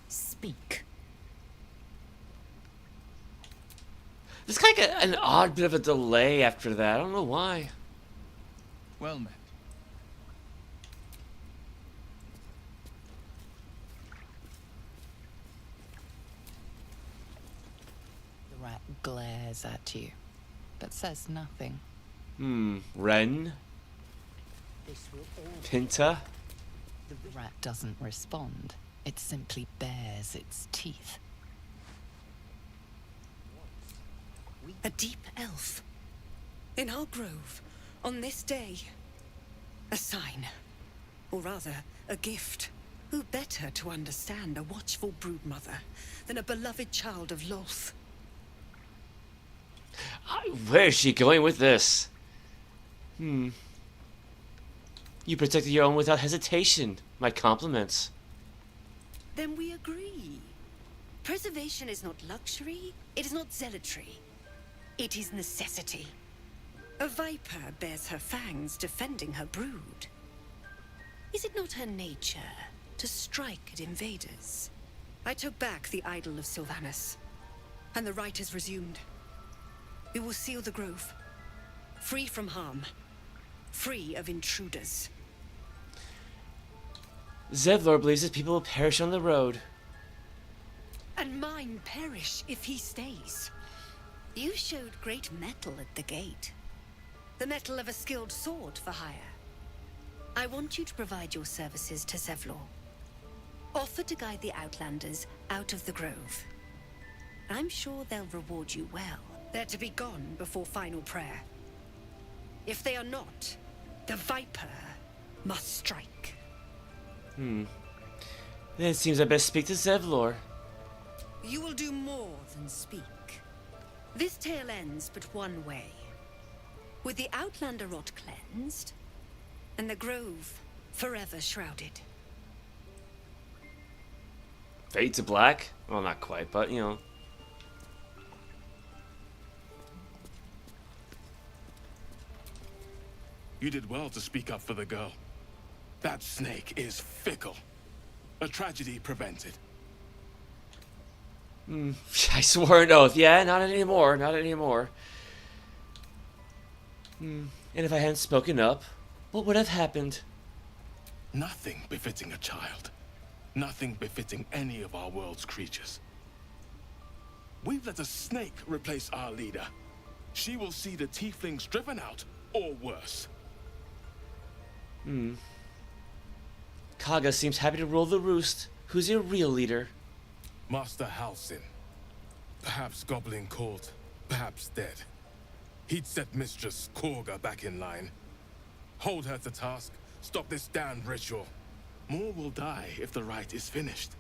Speak. There's kind of an odd bit of a delay after that. I don't know why. Well met. The rat glares at you, but says nothing. Ren? Pinta? The rat doesn't respond. It simply bares its teeth. A deep elf. In our grove, on this day. A sign. Or rather, a gift. Who better to understand a watchful broodmother than a beloved child of Lolth? Where is she going with this? You protected your own without hesitation. My compliments. Then we agree. Preservation is not luxury, it is not zealotry. It is necessity. A viper bears her fangs defending her brood. Is it not her nature to strike at invaders? I took back the idol of Sylvanas, and the rite is resumed. We will seal the grove, free from harm, free of intruders. Zevlor believes his people will perish on the road. And mine perish if he stays. You showed great mettle at the gate. The mettle of a skilled sword for hire. I want you to provide your services to Zevlor. Offer to guide the Outlanders out of the grove. I'm sure they'll reward you well. They're to be gone before final prayer. If they are not, the Viper must strike. Then it seems I best speak to Zevlor. You will do more than speak. This tale ends but one way. With the Outlander rot cleansed, and the grove forever shrouded. Fade to black? Well, not quite, but, you know. You did well to speak up for the girl. That snake is fickle. A tragedy prevented. I swore an oath. Yeah, not anymore. Not anymore. And if I hadn't spoken up, what would have happened? Nothing befitting a child. Nothing befitting any of our world's creatures. We've let a snake replace our leader. She will see the Teeth-lings driven out, or worse. Kaga seems happy to rule the roost. Who's your real leader? Master Halsin. Perhaps Goblin caught, perhaps dead. He'd set Mistress Korga back in line. Hold her to task, stop this damned ritual. More will die if the rite is finished.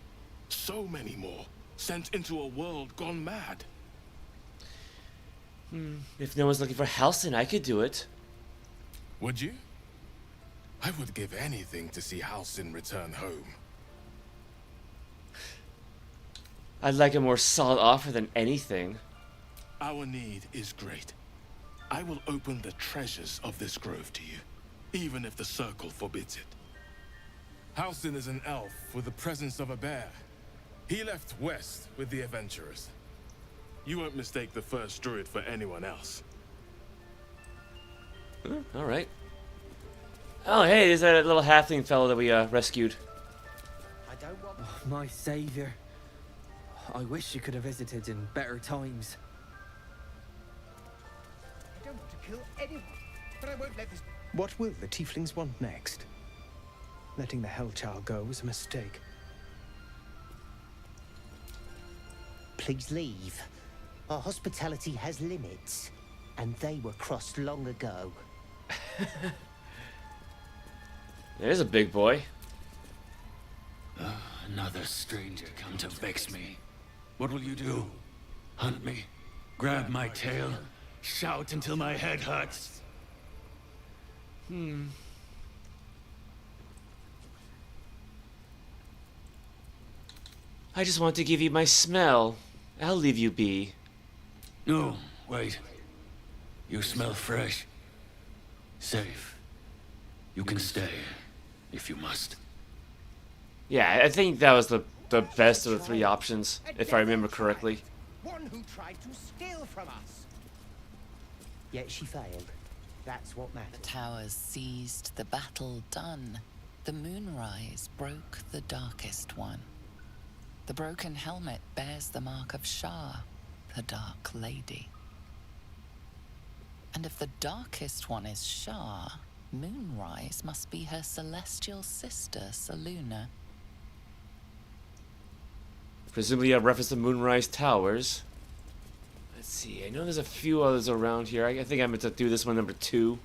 So many more, sent into a world gone mad. If no one's looking for Halsin, I could do it. Would you? I would give anything to see Halsin return home. I'd like a more solid offer than anything. Our need is great. I will open the treasures of this grove to you, even if the circle forbids it. Halsin is an elf with the presence of a bear. He left west with the adventurers. You won't mistake the first druid for anyone else. Alright. Oh, hey, there's that little halfling fellow that we rescued. I don't want my savior. I wish you could have visited in better times. I don't want to kill anyone, but I won't let this... What will the Teeth-lings want next? Letting the Hellchild go was a mistake. Please leave. Our hospitality has limits, and they were crossed long ago. There's a big boy. Another stranger come to vex me. What will you do? Hunt me? Grab my tail? Shout until my head hurts? I just want to give you my smell. I'll leave you be. No, wait. You smell fresh. Safe. You can stay, if you must. Yeah, I think that was the best of the three options, if I remember correctly. One who tried to steal from us. Yet she failed. That's what matters. The towers seized, the battle done. The moonrise broke the darkest one. The broken helmet bears the mark of Shah, the Dark Lady. And if the darkest one is Shah, Moonrise must be her celestial sister, Selûne. Presumably a reference to Moonrise Towers. Let's see, I know there's a few others around here. I think I meant to do this one number 2.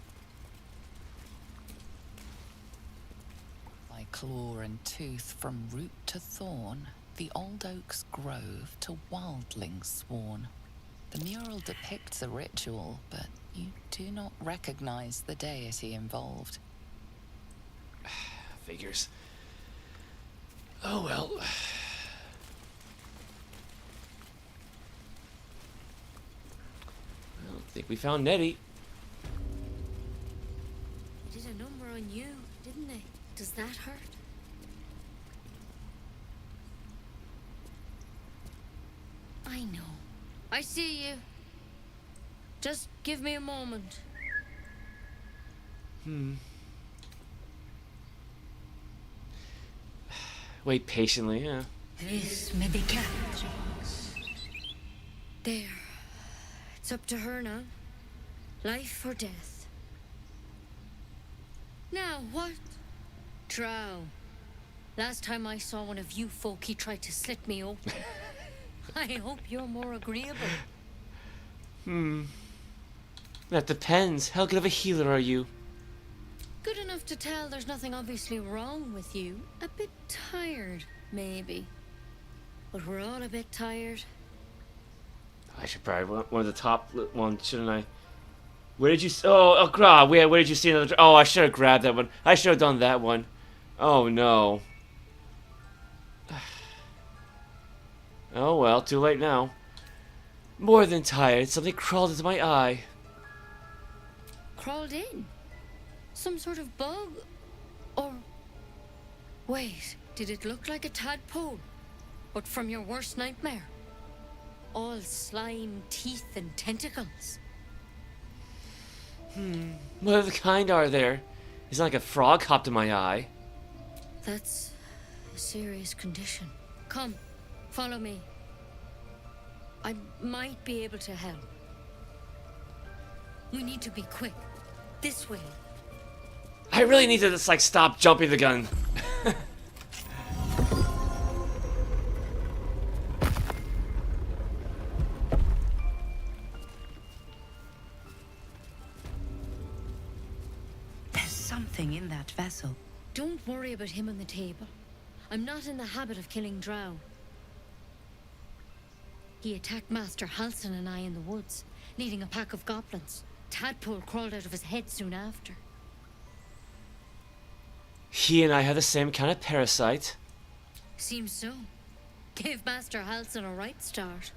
By claw and tooth from root to thorn, the old oak's grove to wildlings sworn. The mural depicts a ritual, but you do not recognize the deity involved. Figures. Oh well. I don't think we found Nettie. They did a number on you, didn't they? Does that hurt? I know. I see you. Just give me a moment. Wait patiently, yeah. This may be kept. There. It's up to her now. Life or death. Now, what? Drow. Last time I saw one of you folk, he tried to slit me open. I hope you're more agreeable. That depends. How good of a healer are you? Good enough to tell there's nothing obviously wrong with you. A bit tired, maybe. But we're all a bit tired. I should probably want one of the top ones, shouldn't I? Where did you... Oh, God. Where did you see another... Oh, I should have grabbed that one. I should have done that one. Oh, no. Oh, well. Too late now. More than tired. Something crawled into my eye. Crawled in? Some sort of bug? Or... Wait, did it look like a tadpole? But from your worst nightmare? All slime, teeth, and tentacles. What other kind are there? It's not like a frog hopped in my eye. That's a serious condition. Come, follow me. I might be able to help. We need to be quick. This way. I really need to just, like, stop jumping the gun. There's something in that vessel. Don't worry about him on the table. I'm not in the habit of killing drow. He attacked Master Halsin and I in the woods, leading a pack of goblins. Tadpole crawled out of his head soon after. He and I have the same kind of parasite. Seems so. Gave Master Halsin a right start.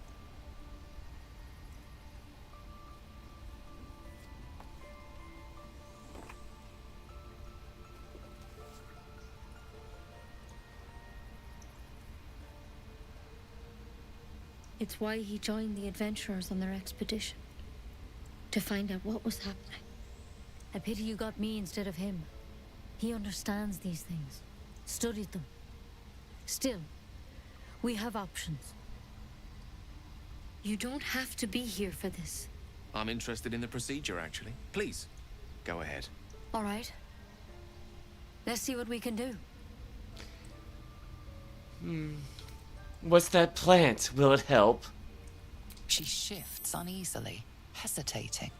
It's why he joined the adventurers on their expedition. To find out what was happening. A pity you got me instead of him. He understands these things. Studied them. Still, we have options. You don't have to be here for this. I'm interested in the procedure, actually. Please, go ahead. All right. Let's see what we can do. What's that plant? Will it help? She shifts uneasily, hesitating.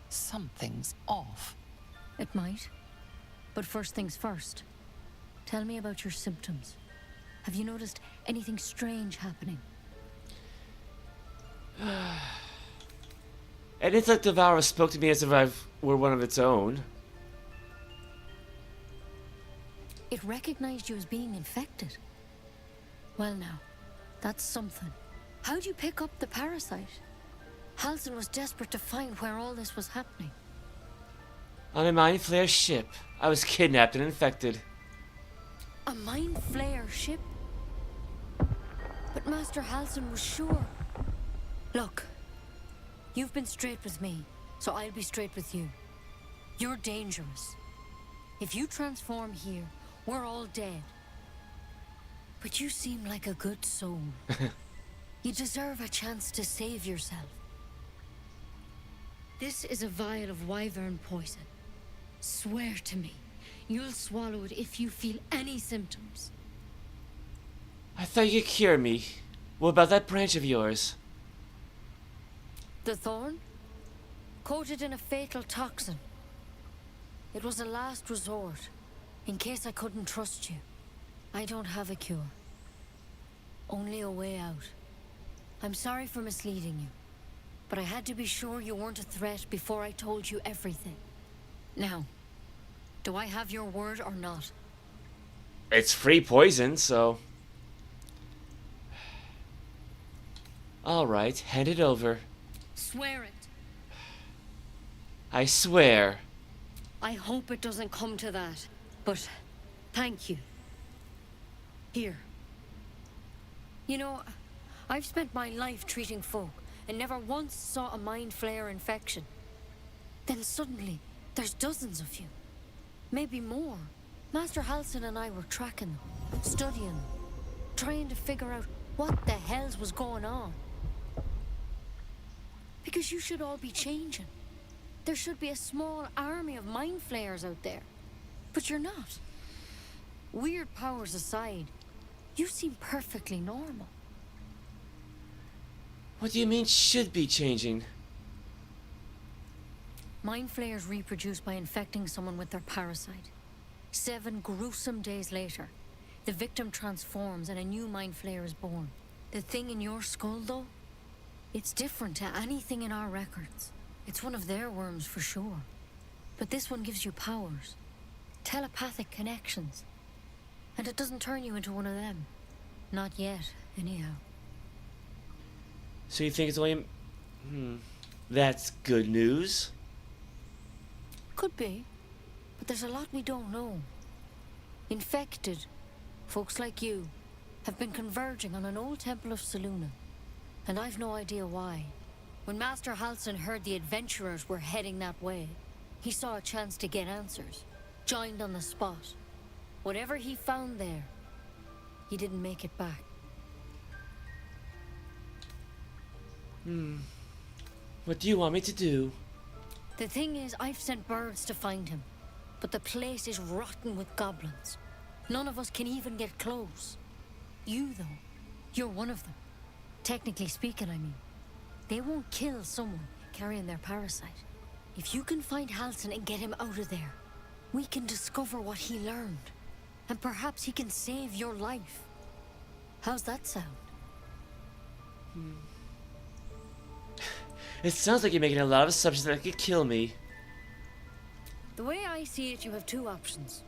Something's off. It might. But first things first. Tell me about your symptoms. Have you noticed anything strange happening? And it's like Devour spoke to me as if I were one of its own. It recognized you as being infected. Well now, that's something. How'd you pick up the parasite? Halsin was desperate to find where all this was happening. On a Mind Flayer ship. I was kidnapped and infected. A Mind Flayer ship? But Master Halsin was sure. Look, you've been straight with me, so I'll be straight with you. You're dangerous. If you transform here, we're all dead. But you seem like a good soul. You deserve a chance to save yourself. This is a vial of wyvern poison. Swear to me, you'll swallow it if you feel any symptoms. I thought you could cure me. What about that branch of yours? The thorn? Coated in a fatal toxin. It was a last resort, in case I couldn't trust you. I don't have a cure. Only a way out. I'm sorry for misleading you, but I had to be sure you weren't a threat before I told you everything. Now, do I have your word or not? It's free poison, so... Alright, hand it over. Swear it. I swear. I hope it doesn't come to that, but thank you. Here. You know, I've spent my life treating folk and never once saw a Mind Flayer infection. Then suddenly, there's dozens of you. Maybe more. Master Halsin and I were tracking them, studying them, trying to figure out what the hells was going on. Because you should all be changing. There should be a small army of Mind Flayers out there. But you're not. Weird powers aside, you seem perfectly normal. What do you mean, should be changing? Mind Flayers reproduce by infecting someone with their parasite. 7 gruesome days later, the victim transforms and a new Mind Flayer is born. The thing in your skull, though, it's different to anything in our records. It's one of their worms for sure. But this one gives you powers. Telepathic connections. And it doesn't turn you into one of them. Not yet, anyhow. So you think it's only... That's good news. Could be. But there's a lot we don't know. Infected, folks like you, have been converging on an old temple of Selûne. And I've no idea why. When Master Halsin heard the adventurers were heading that way, he saw a chance to get answers. Joined on the spot. Whatever he found there, he didn't make it back. What do you want me to do? The thing is, I've sent birds to find him. But the place is rotten with goblins. None of us can even get close. You, though, you're one of them. Technically speaking, I mean. They won't kill someone carrying their parasite. If you can find Halsin and get him out of there, we can discover what he learned. And perhaps he can save your life. How's that sound? It sounds like you're making a lot of assumptions that could kill me. The way I see it, you have 2 options.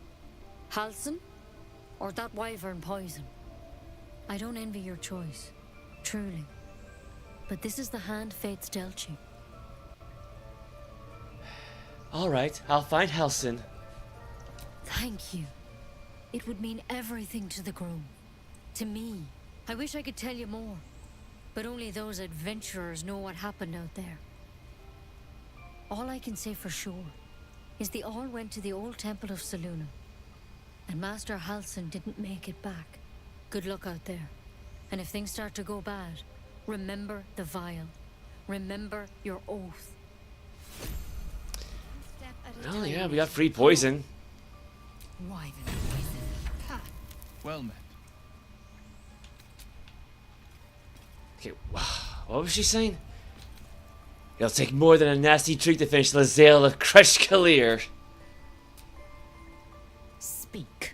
Halsin, or that wyvern poison. I don't envy your choice. Truly. But this is the hand fate's dealt you. Alright, I'll find Halsin. Thank you. It would mean everything to the Grove. To me. I wish I could tell you more. But only those adventurers know what happened out there. All I can say for sure is they all went to the old temple of Selûne. And Master Halsin didn't make it back. Good luck out there. And if things start to go bad, Remember the vial. Remember your oath. Oh yeah, we got free poison. Why the poison? Ha. Well met. Okay, what was she saying? It'll take more than a nasty trick to finish Lae'zel of Crushed Kalir. Speak.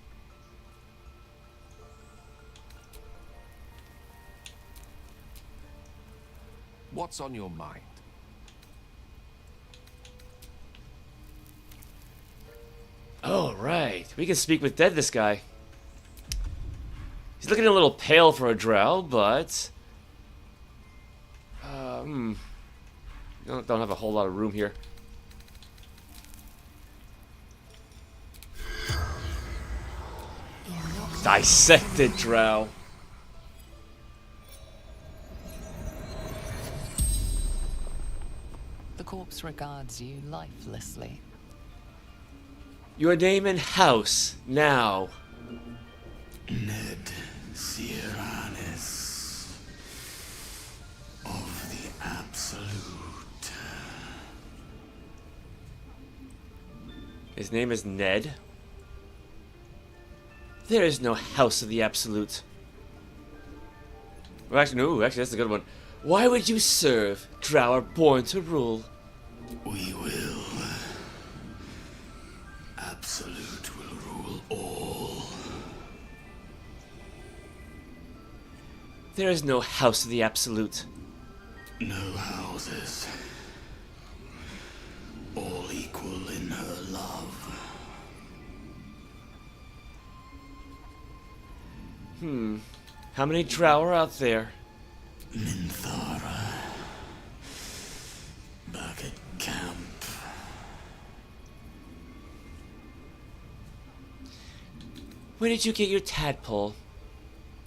What's on your mind? Oh, right. We can speak with Dead, this guy. He's looking a little pale for a drow, but... Don't have a whole lot of room here. Dissected drow. The corpse regards you lifelessly. Your name and house, now. Ned Sierranis of the Absolute. His name is Ned. There is no House of the Absolute. Well, actually, no, that's a good one. Why would you serve? Drow are born to rule. We will. Absolute will rule all. There is no House of the Absolute. No houses. All equal in her love. How many drow are out there? Minthara. Back at camp. Where did you get your tadpole?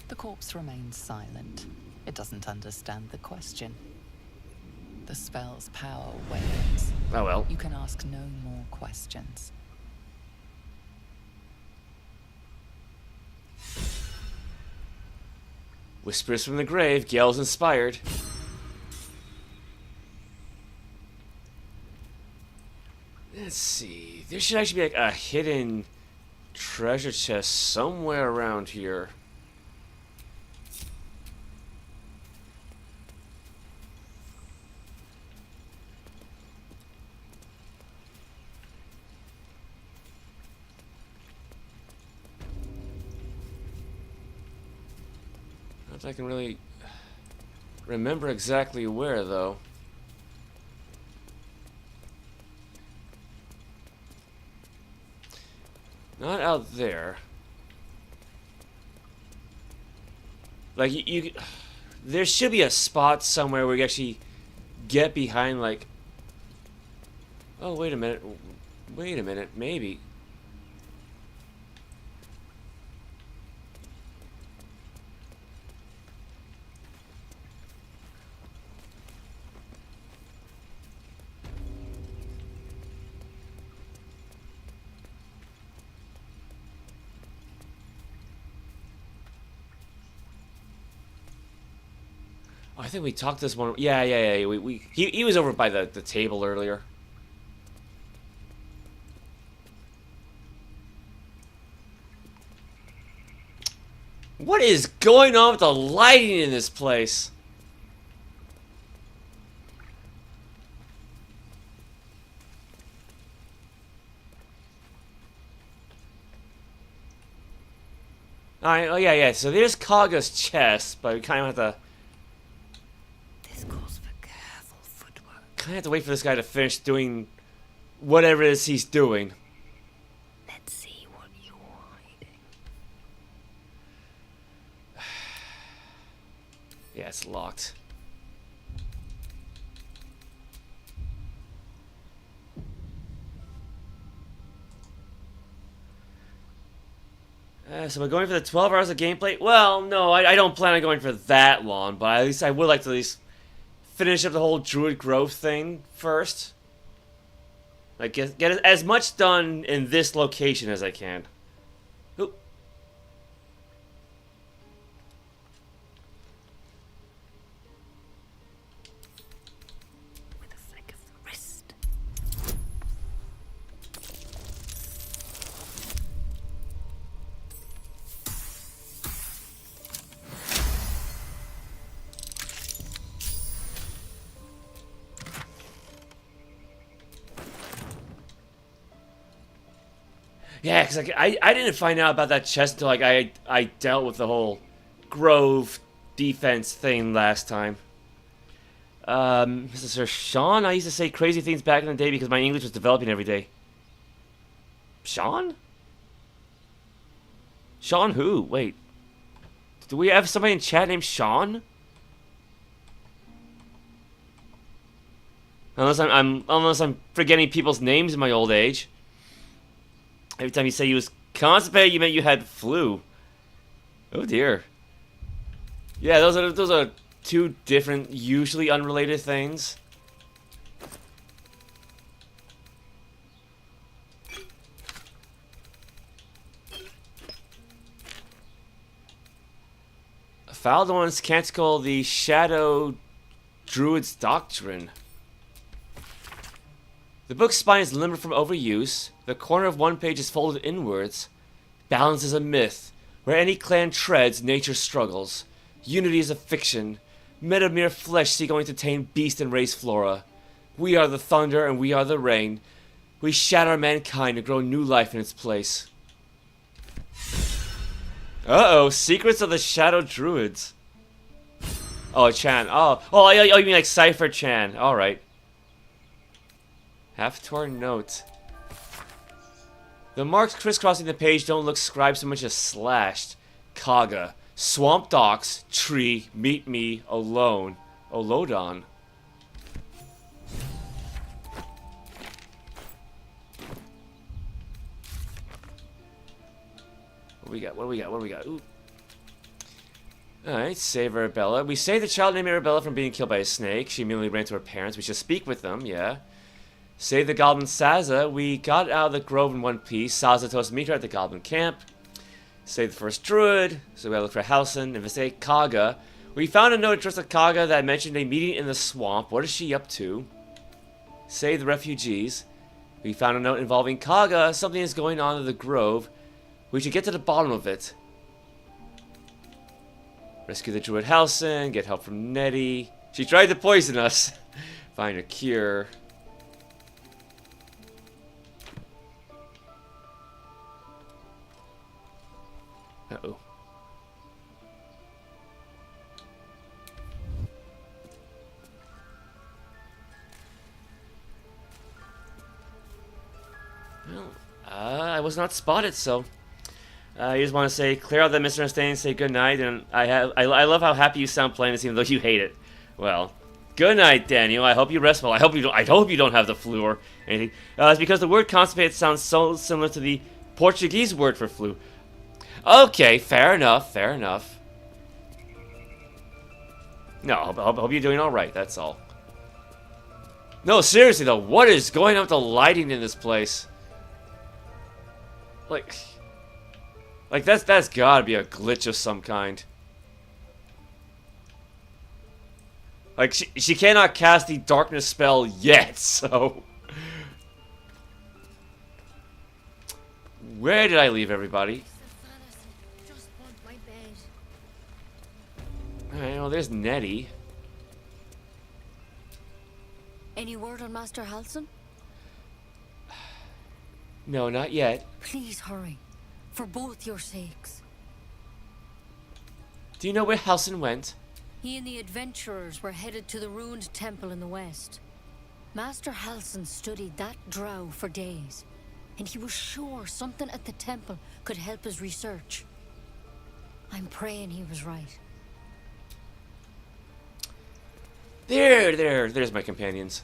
The corpse remains silent. It doesn't understand the question. The spell's power wanes. Oh well. You can ask no more questions. Whispers from the grave. Gale's inspired. Let's see. There should actually be like a hidden treasure chest somewhere around here. Not that I can really remember exactly where, though. Not out there. Like, you there should be a spot somewhere where you actually get behind, like... Oh, wait a minute. Wait a minute. Maybe. I think we talked this one. Yeah. He was over by the table earlier. What is going on with the lighting in this place? Alright, oh yeah. So there's Kaga's chest, but we kind of have to... I have to wait for this guy to finish doing whatever it is he's doing. Let's see what you're hiding. Yeah, it's locked. So we're going for the 12 hours of gameplay? Well, no, I don't plan on going for that long, but at least I would like to at least finish up the whole Druid Grove thing first. Like, get as much done in this location as I can. Oop. Yeah, because like, I didn't find out about that chest until like I dealt with the whole Grove defense thing last time. Mr. Sir Sean, I used to say crazy things back in the day because my English was developing every day. Sean? Sean who? Wait. Do we have somebody in chat named Sean? Unless I'm forgetting people's names in my old age. Every time you say you was constipated, you meant you had flu. Oh dear. Yeah, those are two different, usually unrelated things. Faldorn's canticle, the Shadow Druid's Doctrine. The book's spine is limbered from overuse. The corner of one page is folded inwards. Balance is a myth. Where any clan treads, nature struggles. Unity is a fiction. Men of mere flesh seek only to tame beast and raise flora. We are the thunder and we are the rain. We shatter mankind to grow new life in its place. Uh-oh, Secrets of the Shadow Druids. Oh, Chan. Oh, you mean like Cypher Chan. Alright. Haftor note. The marks crisscrossing the page don't look scribed so much as slashed. Kaga. Swamp docks. Tree. Meet me. Alone. Olodon. What do we got? Ooh. Alright, save Arabella. We saved the child named Arabella from being killed by a snake. She immediately ran to her parents. We should speak with them, yeah. Save the goblin Saza. We got out of the grove in one piece. Saza told us to meet her at the goblin camp. Save the first druid. So we gotta look for Halsin. Investigate Kaga. We found a note addressed to Kaga that mentioned a meeting in the swamp. What is she up to? Save the refugees. We found a note involving Kaga. Something is going on in the grove. We should get to the bottom of it. Rescue the druid Halsin. Get help from Nettie. She tried to poison us. Find a cure. Uh-oh. Well, I was not spotted, so I just want to say, clear out that misunderstanding, say good night, and I love how happy you sound playing this, even though you hate it. Well, good night, Daniel. I hope you rest well. I hope you don't have the flu or anything. It's because the word constipated sounds so similar to the Portuguese word for flu. Okay, fair enough, fair enough. No, I hope you're doing alright, that's all. No, seriously though, what is going on with the lighting in this place? Like that's gotta be a glitch of some kind. Like, she cannot cast the darkness spell yet, so... Where did I leave everybody? Alright, well, there's Nettie. Any word on Master Halsin? No, not yet. Please hurry. For both your sakes. Do you know where Halsin went? He and the adventurers were headed to the ruined temple in the west. Master Halsin studied that drow for days, and he was sure something at the temple could help his research. I'm praying he was right. There's my companions.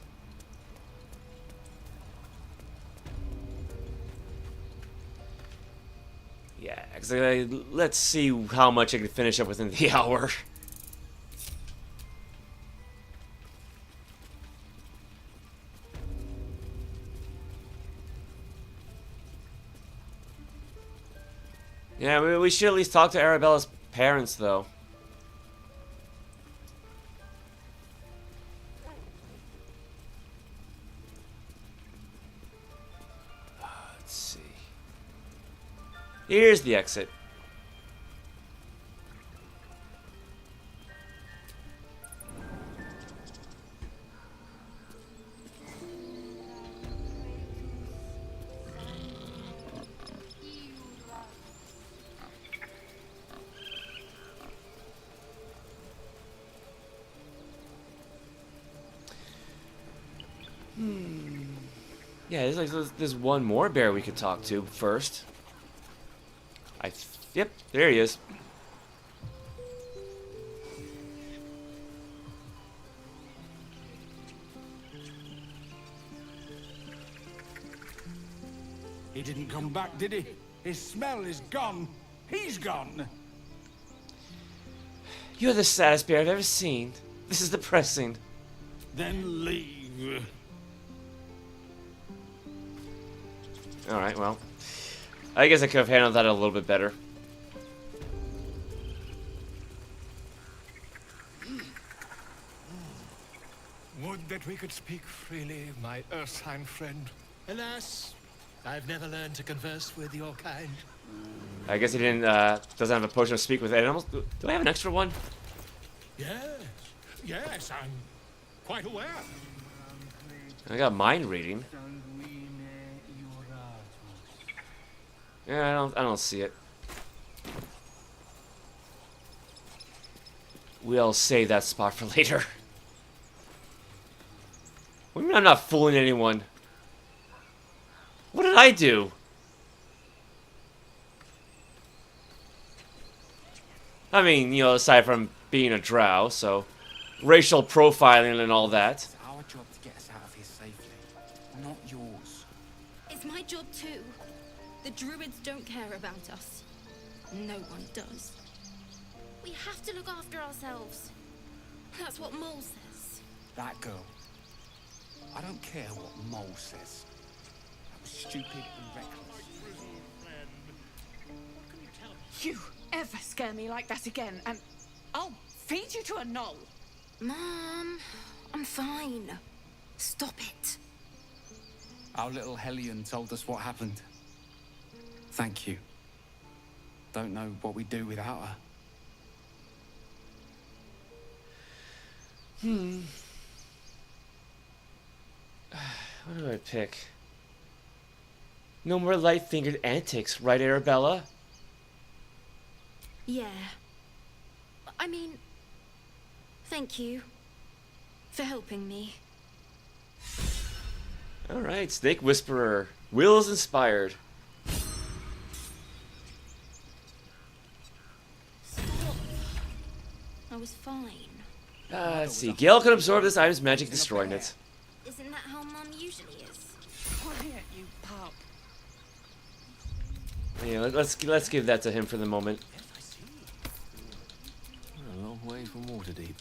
Yeah, let's see how much I can finish up within the hour. Yeah, we should at least talk to Arabella's parents, though. Let's see. Here's the exit. Yeah, there's one more bear we could talk to first. Yep, there he is. He didn't come back, did he? His smell is gone. He's gone. You're the saddest bear I've ever seen. This is depressing. Then leave. Alright, well. I guess I could have handled that a little bit better. Would that we could speak freely, my Ursine friend. Alas, I've never learned to converse with your kind. I guess he doesn't have a potion to speak with animals. Do I have an extra one? Yes, I'm quite aware. I got mind reading. Yeah, I don't see it. We'll save that spot for later. What do you mean I'm not fooling anyone? What did I do? I mean, you know, aside from being a drow, so racial profiling and all that. It's our job to get us out of here safely, not yours. It's my job too. The druids don't care about us. No one does. We have to look after ourselves. That's what Mole says. That girl. I don't care what Mole says. That was stupid and reckless. You ever scare me like that again, and I'll feed you to a knoll. Mom, I'm fine. Stop it. Our little Hellion told us what happened. Thank you. Don't know what we'd do without her. What do I pick? No more light-fingered antics, right, Arabella? Yeah. I mean, thank you for helping me. Alright, Snake Whisperer. Will is inspired. Stop. I was fine. Let's see. Gale can absorb this item's magic, destroying it. Isn't that how Mum usually is? Quiet, you pup. Yeah, let's give that to him for the moment. A long way from Waterdeep.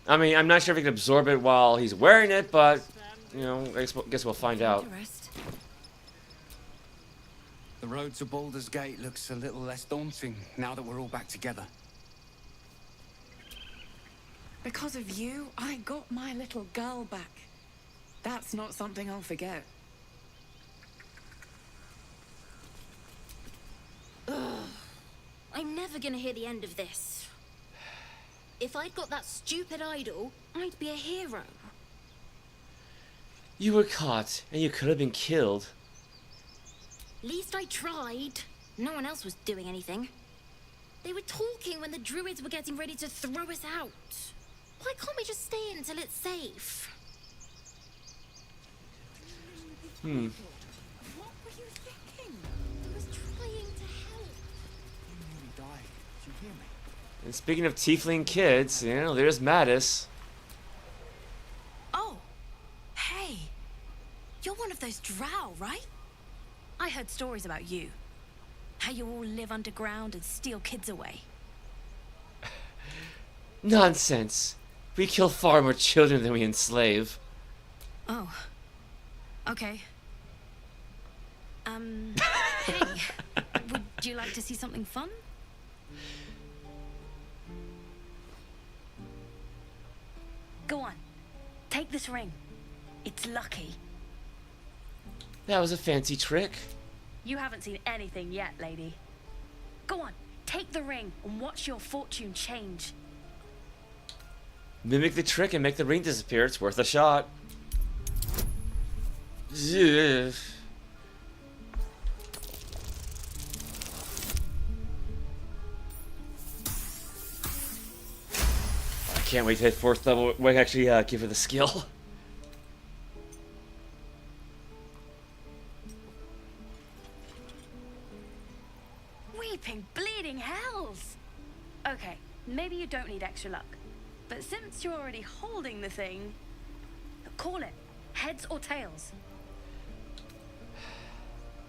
I mean, I'm not sure if he can absorb it while he's wearing it, but you know, I guess we'll find out. The road to Baldur's Gate looks a little less daunting now that we're all back together. Because of you, I got my little girl back. That's not something I'll forget. Ugh. I'm never gonna hear the end of this. If I'd got that stupid idol, I'd be a hero. You were caught, and you could have been killed. Least I tried. No one else was doing anything. They were talking when the druids were getting ready to throw us out. Why can't we just stay until it's safe? What were you thinking? I was trying to help. You nearly died. Did you hear me? And speaking of tiefling kids, you know, there's Mattis. Oh, hey. You're one of those drow, right? I heard stories about you. How you all live underground and steal kids away. Nonsense. We kill far more children than we enslave. Oh. Okay. Hey. Would you like to see something fun? Go on. Take this ring. It's lucky. That was a fancy trick. You haven't seen anything yet, lady. Go on. Take the ring and watch your fortune change. Mimic the trick and make the ring disappear. It's worth a shot. Yeah. Can't wait to hit 4th level. Wait, actually give her the skill. Weeping, bleeding hells! Okay, maybe you don't need extra luck. But since you're already holding the thing, call it heads or tails.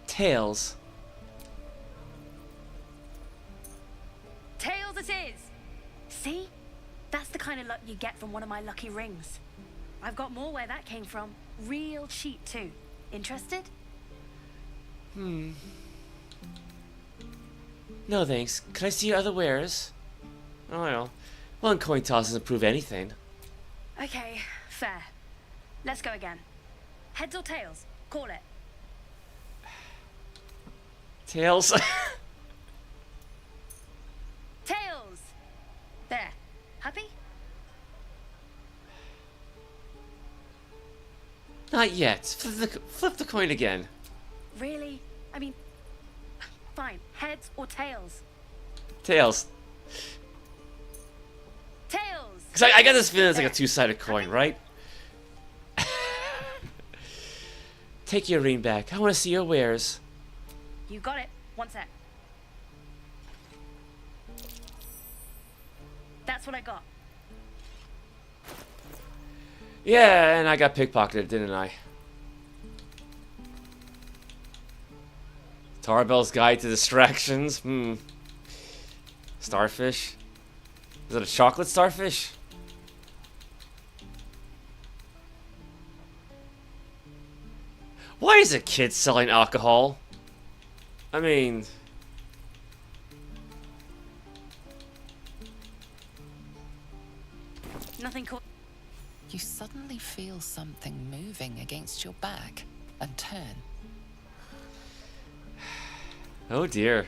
Tails. Tails it is! See? That's the kind of luck you get from one of my lucky rings. I've got more where that came from. Real cheap too. Interested? No thanks. Can I see your other wares? Oh well. One coin toss doesn't prove anything. Okay, fair. Let's go again. Heads or tails? Call it. Tails. Tails! There. Happy? Not yet. Flip the coin again. Really? I mean, fine. Heads or tails? Tails. Tails! Because I got this feeling it's like a two-sided coin, right? Take your ring back. I want to see your wares. You got it. One sec. That's what I got. Yeah, and I got pickpocketed, didn't I? Tarbell's Guide to Distractions. Starfish. Is it a chocolate starfish? Why is a kid selling alcohol? I mean... Nothing cool. You suddenly feel something moving against your back and turn. Oh dear.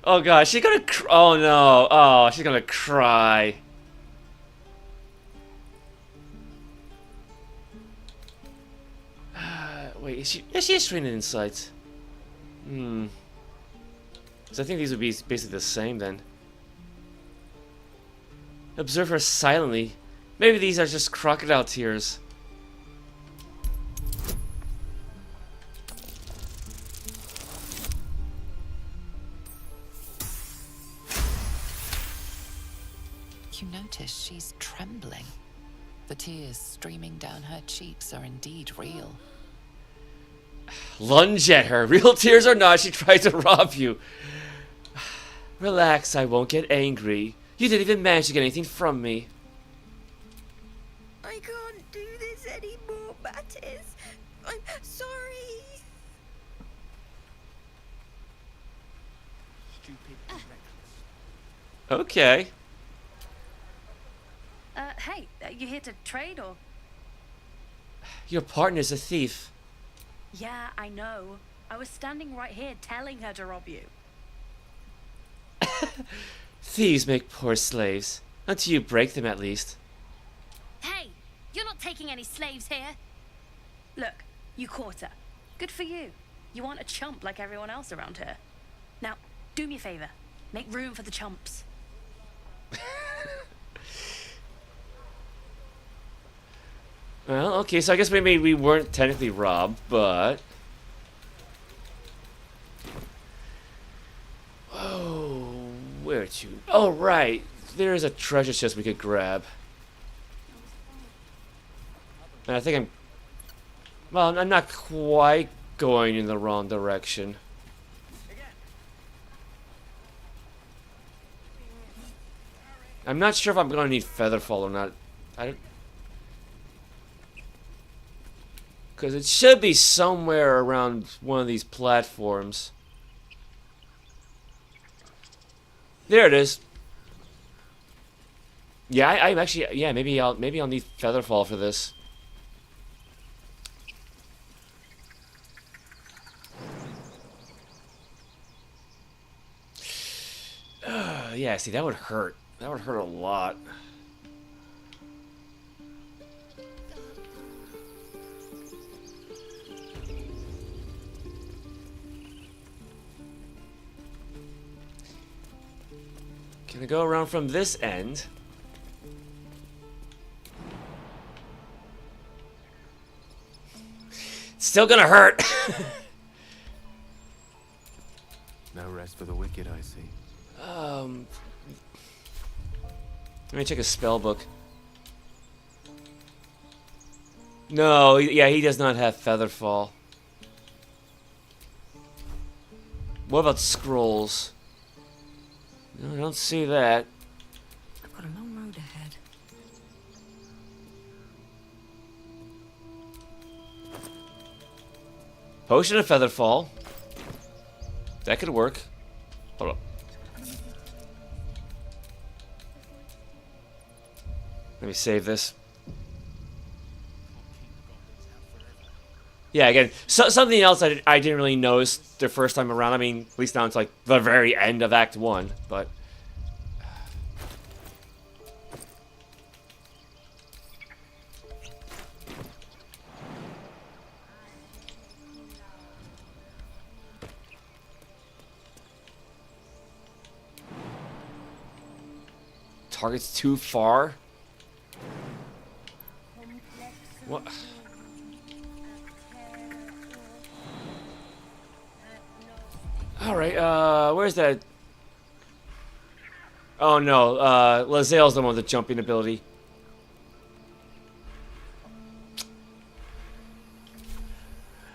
Oh gosh, she's gonna oh no. Oh, she's gonna cry. Wait, is she a strained insight? So I think these would be basically the same then. Observe her silently. Maybe these are just crocodile tears. You notice she's trembling. The tears streaming down her cheeks are indeed real. Lunge at her. Real tears or not, she tried to rob you. Relax, I won't get angry. You didn't even manage to get anything from me. I can't do this anymore, Mattis. I'm sorry. Stupid. Okay. Hey, you here to trade or? Your partner's a thief. Yeah, I know. I was standing right here telling her to rob you. Thieves make poor slaves. Until you break them, at least. Hey, you're not taking any slaves here. Look, you caught her. Good for you. You aren't a chump like everyone else around here. Now, do me a favor. Make room for the chumps. Well, okay, so I guess maybe we weren't technically robbed, but... Oh, where to? Oh, right. There's a treasure chest we could grab. And I think well, I'm not quite going in the wrong direction. I'm not sure if I'm gonna need Featherfall or not. I don't... Because it should be somewhere around one of these platforms. There it is. Yeah, I'm actually, yeah, maybe I'll need Featherfall for this. Yeah, see, that would hurt. That would hurt a lot. Can I go around from this end? Still gonna hurt. No rest for the wicked, I see. Let me check his spell book. No, yeah, he does not have Featherfall. What about scrolls? No, I don't see that. I've got a long road ahead. Potion of Featherfall. That could work. Hold up. Let me save this. Yeah, again, something else I didn't really notice the first time around. I mean, at least down to like the very end of Act 1, but... Target's too far? What? Alright, where's that? Oh no, Lae'zel's the one with the jumping ability.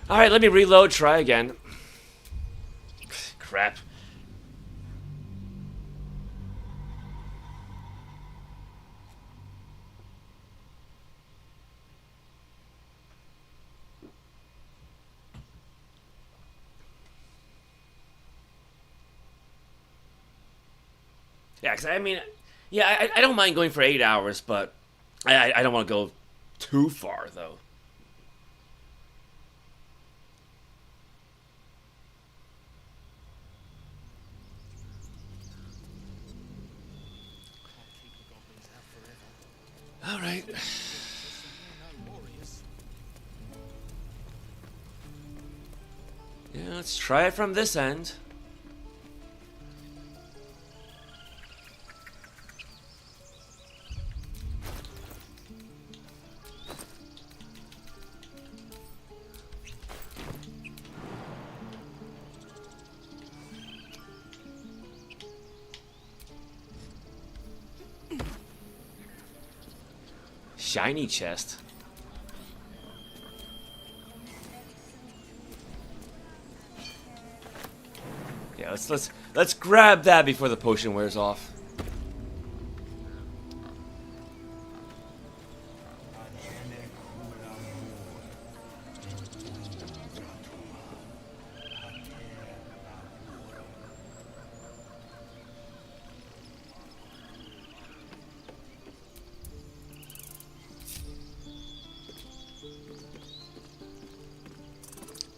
Alright, let me reload, try again. Crap. Yeah, cause I mean, yeah, I don't mind going for 8 hours, but I don't want to go too far, though. All right. Yeah, let's try it from this end. Shiny chest. Yeah, let's grab that before the potion wears off.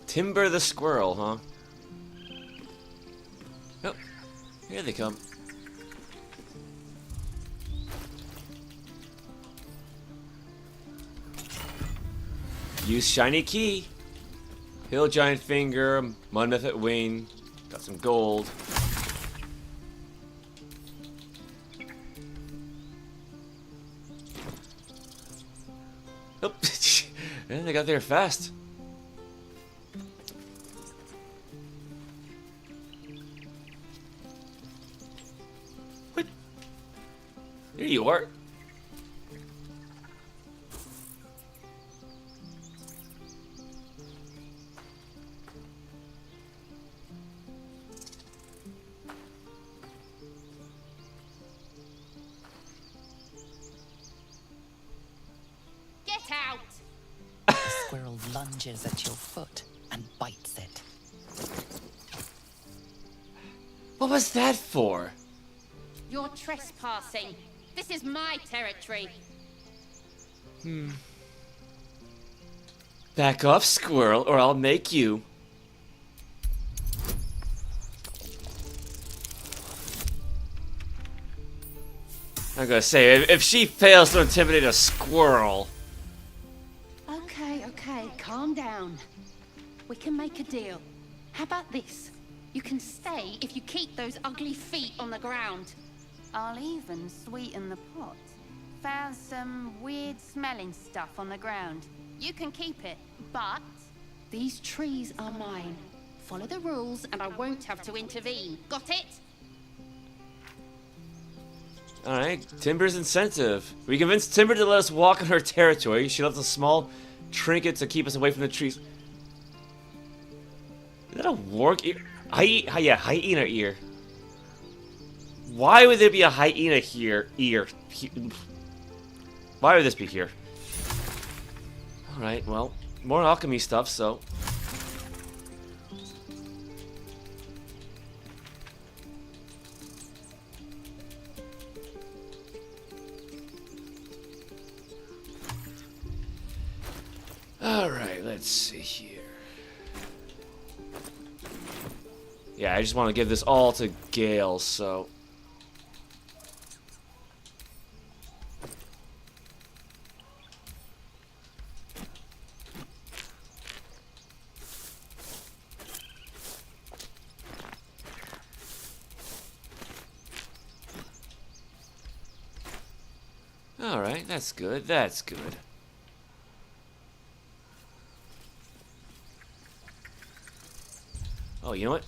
Timber the squirrel, huh? Oh, here they come. Use shiny key. Hill giant finger, Mudmethod wing. Got some gold. Oh, and they got there fast. Here you are. Get out! The squirrel lunges at your foot and bites it. What was that for? You're trespassing. This is my territory. Back off, squirrel, or I'll make you. I'm gonna say, if she fails to intimidate a squirrel... Okay, calm down. We can make a deal. How about this? You can stay if you keep those ugly feet on the ground. I'll even sweeten the pot. Found some weird smelling stuff on the ground. You can keep it, but These trees are mine. Follow the rules and I won't have to intervene. Got it? Alright, Timber's incentive. We convinced Timber to let us walk on her territory. She left a small trinket to keep us away from the trees. Is that a warg ear? Yeah, hyena ear. Why would there be a hyena here? Why would this be here? Alright, well, more alchemy stuff, so. Alright, let's see here. Yeah, I just want to give this all to Gale, so. Alright, that's good, that's good. Oh, you know what?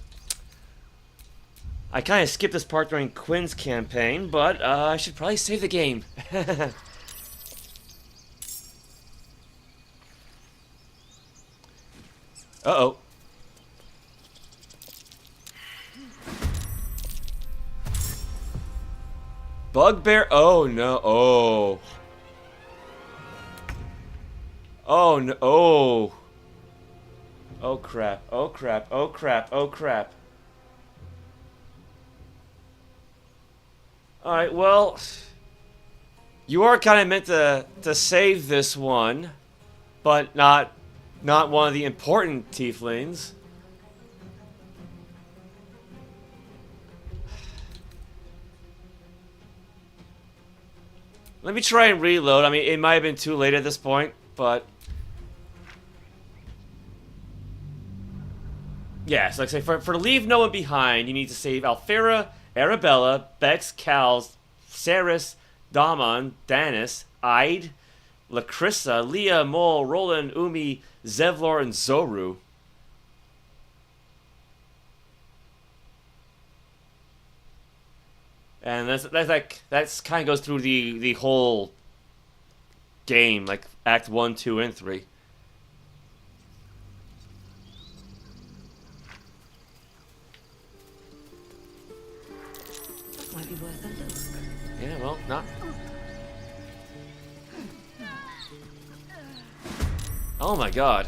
I kind of skipped this part during Quinn's campaign, but I should probably save the game. Uh-oh. Bugbear? Oh, no. Oh. Oh, no. Oh. Oh, crap. Oh, crap. Oh, crap. Oh, crap. Alright, well, you are kind of meant to save this one, but not one of the important Teeth-lings. Let me try and reload. I mean, it might have been too late at this point, but yeah, so like I say, for Leave No One Behind, you need to save Alfera, Arabella, Bex, Kals, Ceres, Damon, Danis, Ide, Lacrissa, Leah, Mol, Roland, Umi, Zevlor, and Zoru. And that's kind of goes through the whole game, like Act 1, 2, and 3. Might be worth a look. Yeah, well, not. Oh my god.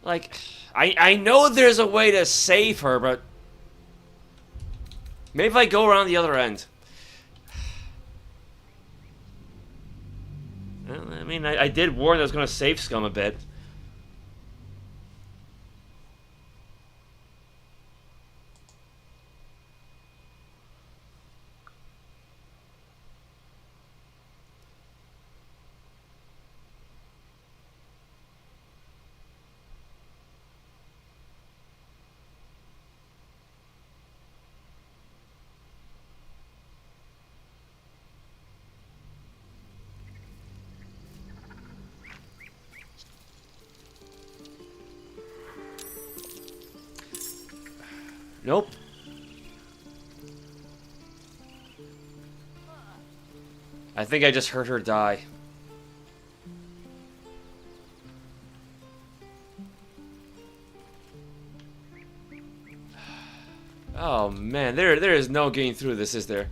Like, I know there's a way to save her, but maybe if I go around the other end. Well, I mean, I did warn that I was going to save Scum a bit. Nope. I think I just heard her die. Oh man, there is no getting through this, is there?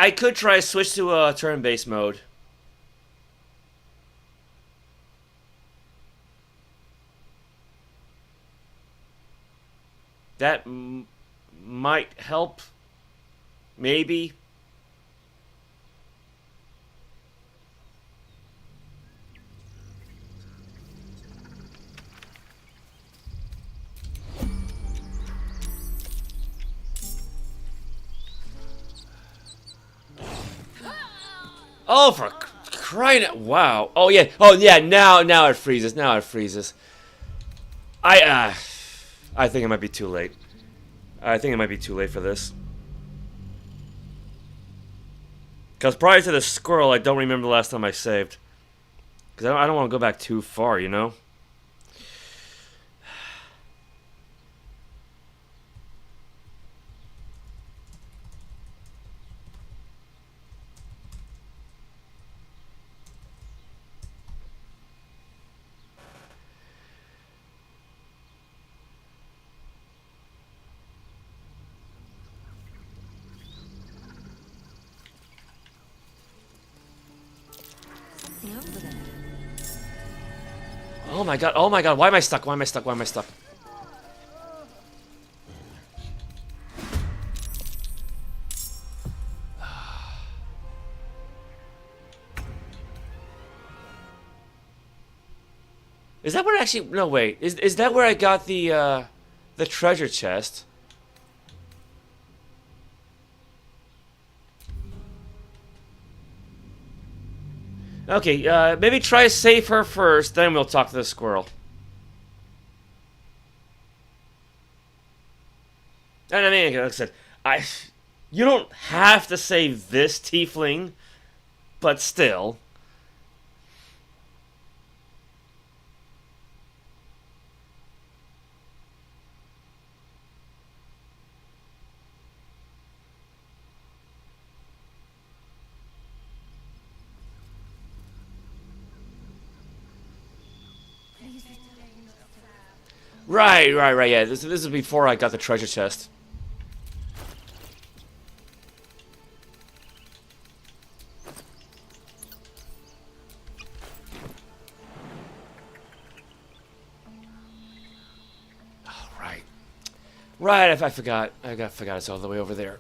I could try to switch to a turn-based mode. That might help. Maybe. Oh, for crying out. Wow. Oh, yeah. Oh, yeah. Now it freezes. Now it freezes. I think it might be too late. I think it might be too late for this. Because prior to the squirrel, I don't remember the last time I saved. Because I don't want to go back too far, you know? Oh my god, why am I stuck? Why am I stuck? Why am I stuck? Is that where I actually... No, wait. Is that where I got the treasure chest? Okay, maybe try to save her first, then we'll talk to the squirrel. And I mean, like I said, you don't have to save this tiefling, but still. Right, yeah. This is before I got the treasure chest. Oh, right. Right, I forgot. I forgot it's all the way over there.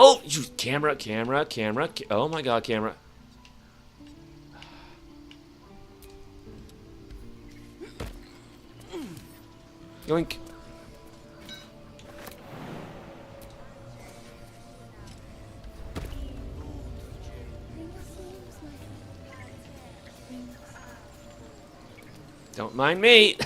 Oh, you camera. Oh my god, camera. Yoink. Don't mind me.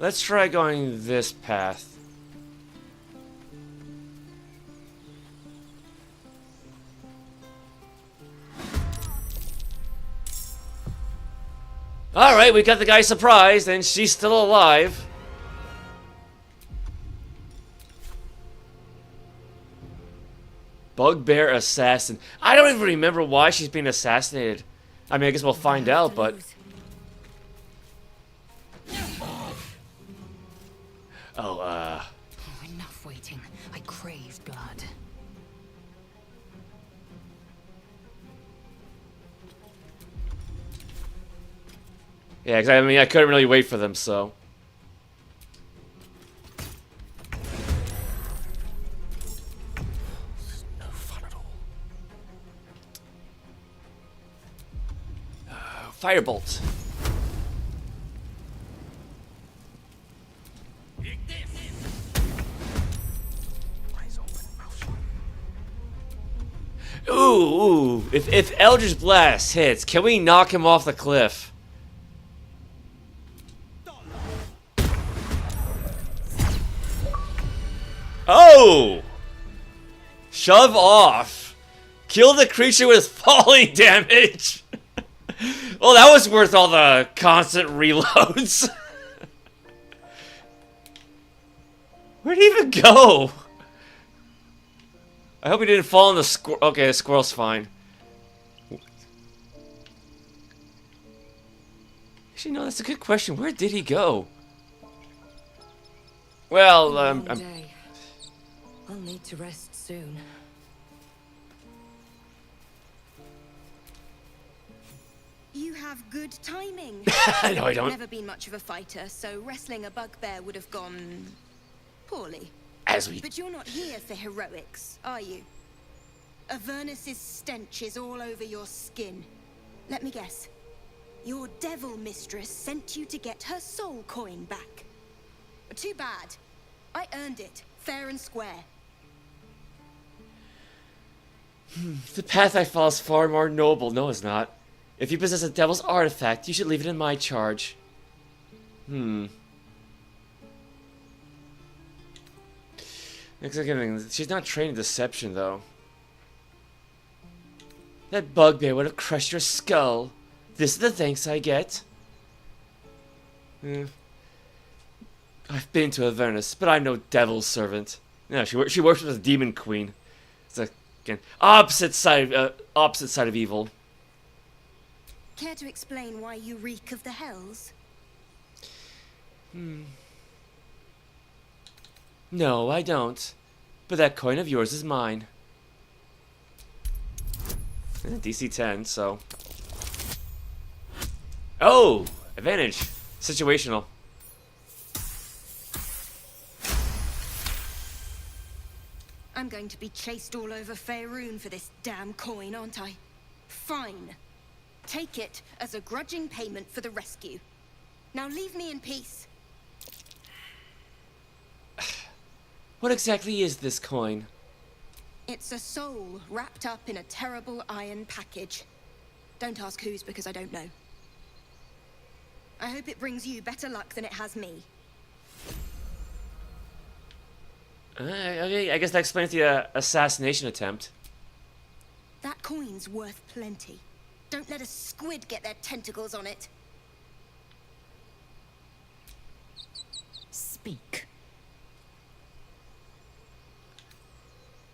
Let's try going this path. Alright, we got the guy surprised, and she's still alive. Bugbear assassin. I don't even remember why she's being assassinated. I mean, I guess we'll find out, but... Oh, enough waiting. I crave blood. Yeah, because I mean, I couldn't really wait for them, so... No fun at all. Firebolt. Ooh. If Eldritch Blast hits, can we knock him off the cliff? Oh! Shove off. Kill the creature with falling damage. Well, that was worth all the constant reloads. Where'd he even go? I hope he didn't fall in the squirrel. Okay, the squirrel's fine. Actually, no, that's a good question. Where did he go? Well, Long day. I'll need to rest soon. You have good timing. No, I don't. I've never been much of a fighter, so wrestling a bugbear would have gone poorly. But you're not here for heroics, are you? Avernus's stench is all over your skin. Let me guess. Your devil mistress sent you to get her soul coin back. Too bad. I earned it, fair and square. The path I follow is far more noble. No, it's not. If you possess a devil's artifact, you should leave it in my charge. She's not trained in deception, though. That bugbear would have crushed your skull. This is the thanks I get. I've been to Avernus, but I'm no devil's servant. No, she worships as a demon queen. It's like, again, opposite side of evil. Care to explain why you reek of the hells? No, I don't. But that coin of yours is mine. DC 10, so... Oh! Advantage. Situational. I'm going to be chased all over Faerûn for this damn coin, aren't I? Fine. Take it as a grudging payment for the rescue. Now leave me in peace. What exactly is this coin? It's a soul wrapped up in a terrible iron package. Don't ask whose, because I don't know. I hope it brings you better luck than it has me. Okay, I guess that explains the assassination attempt. That coin's worth plenty. Don't let a squid get their tentacles on it. Speak.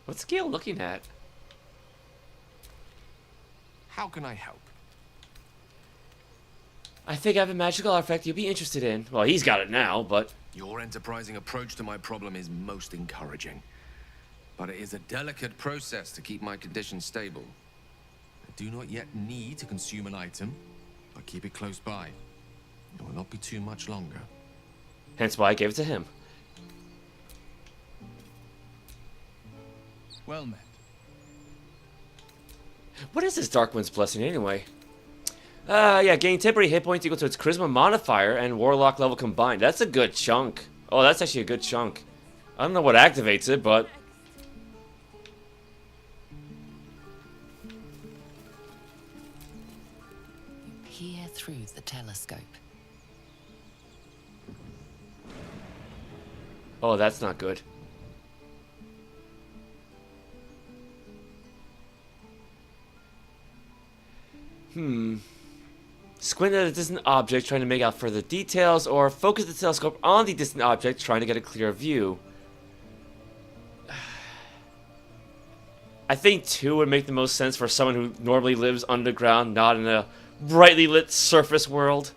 What's Gale looking at? How can I help? I think I have a magical artifact you'll be interested in. Well, he's got it now, but... Your enterprising approach to my problem is most encouraging. But it is a delicate process to keep my condition stable. I do not yet need to consume an item, but keep it close by. It will not be too much longer. Hence why I gave it to him. Well met. What is this Darkwind's Blessing anyway? Yeah, gain temporary hit points equal to its charisma modifier and warlock level combined. That's a good chunk. Oh, that's actually a good chunk. I don't know what activates it, but... You peer through the telescope. Oh, that's not good. Squint at a distant object trying to make out further details, or focus the telescope on the distant object trying to get a clear view. I think 2 would make the most sense for someone who normally lives underground, not in a brightly lit surface world.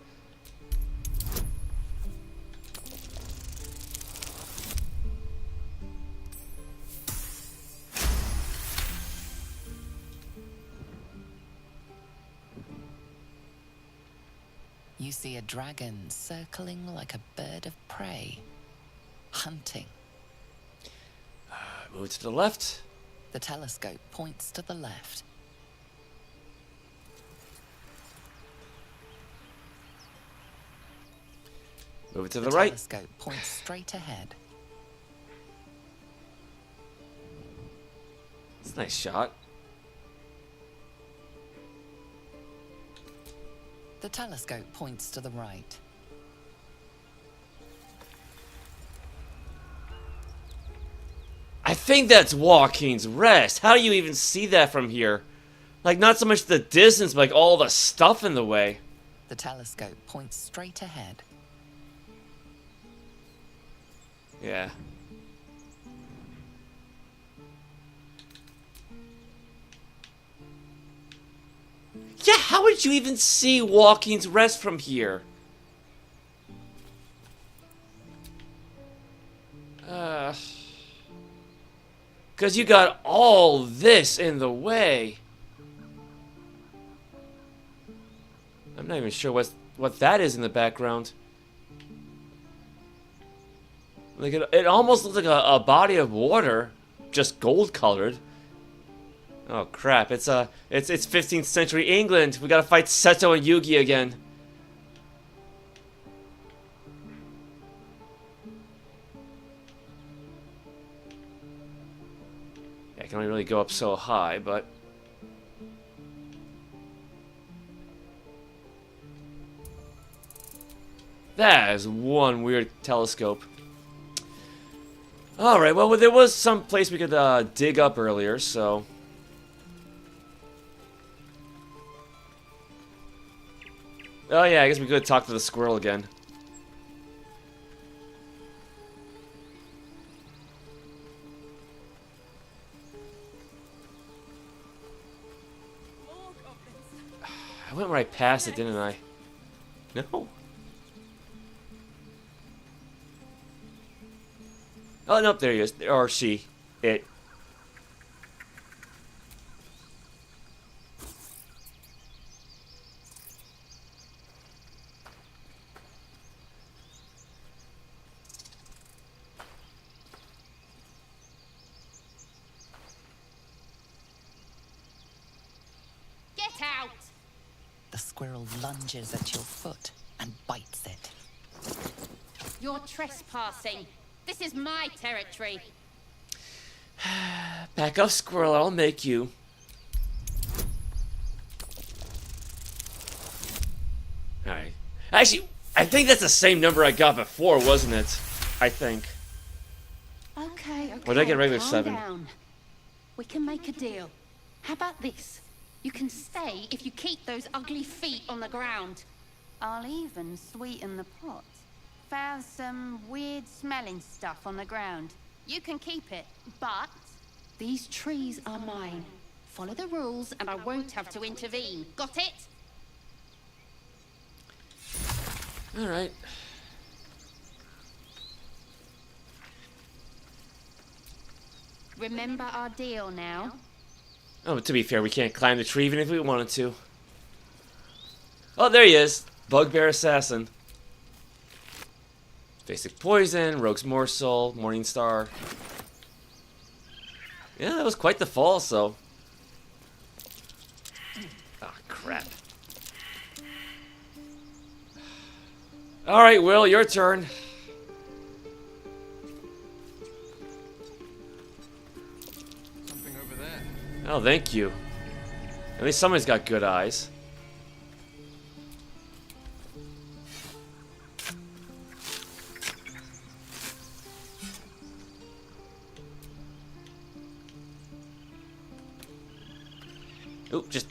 You see a dragon circling like a bird of prey, hunting. Move to the left. The telescope points to the left. Move it to the right. The telescope points straight ahead. That's a nice shot. The telescope points to the right. I think that's Joaquin's Rest. How do you even see that from here? Like, not so much the distance, but like all the stuff in the way. The telescope points straight ahead. Yeah. Yeah, how would you even see Joaquin's Rest from here? Because you got all this in the way. I'm not even sure what that is in the background. Like it almost looks like a body of water, just gold colored. Oh crap! It's 15th century England. We gotta fight Seto and Yugi again. I can only really go up so high, but that is one weird telescope. Alright, well, there was some place we could dig up earlier, so... Oh yeah, I guess we could talk to the squirrel again. I went right past it, didn't I? No. Oh, nope, there he is. Or she. It. Get out! The squirrel lunges at your foot and bites it. You're trespassing. This is my territory. Back up, squirrel. I'll make you. Alright. Actually, I think that's the same number I got before, wasn't it? I think. Okay. Or did I get regular calm 7? down. We can make a deal. How about this? You can stay if you keep those ugly feet on the ground. I'll even sweeten the pot. Found some weird smelling stuff on the ground. You can keep it, but these trees are mine. Follow the rules and I won't have to intervene. Got it? Alright. Remember our deal now? Oh, but to be fair, we can't climb the tree even if we wanted to. Oh, there he is. Bugbear Assassin. Basic Poison, Rogue's Morsel, Morningstar. Yeah, that was quite the fall, so... Ah, crap. Alright, Will, your turn. Something over there. Oh, thank you. At least somebody's got good eyes. Oop, just...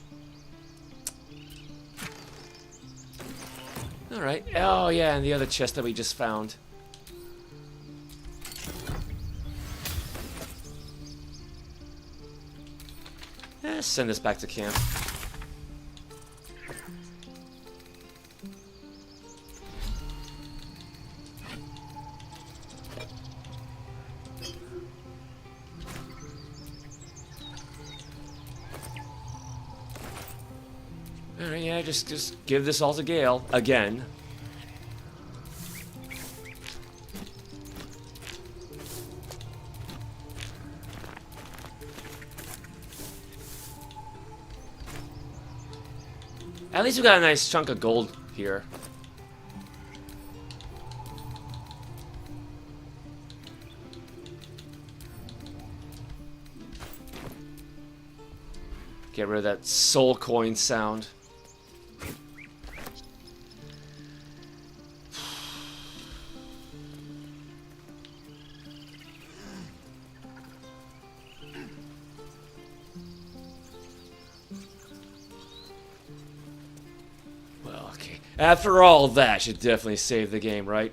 Alright. Oh, yeah, and the other chest that we just found. Send this back to camp. Alright, yeah, just give this all to Gale. Again. At least we got a nice chunk of gold here. Get rid of that soul coin sound. Well, okay. After all that, should definitely save the game, right?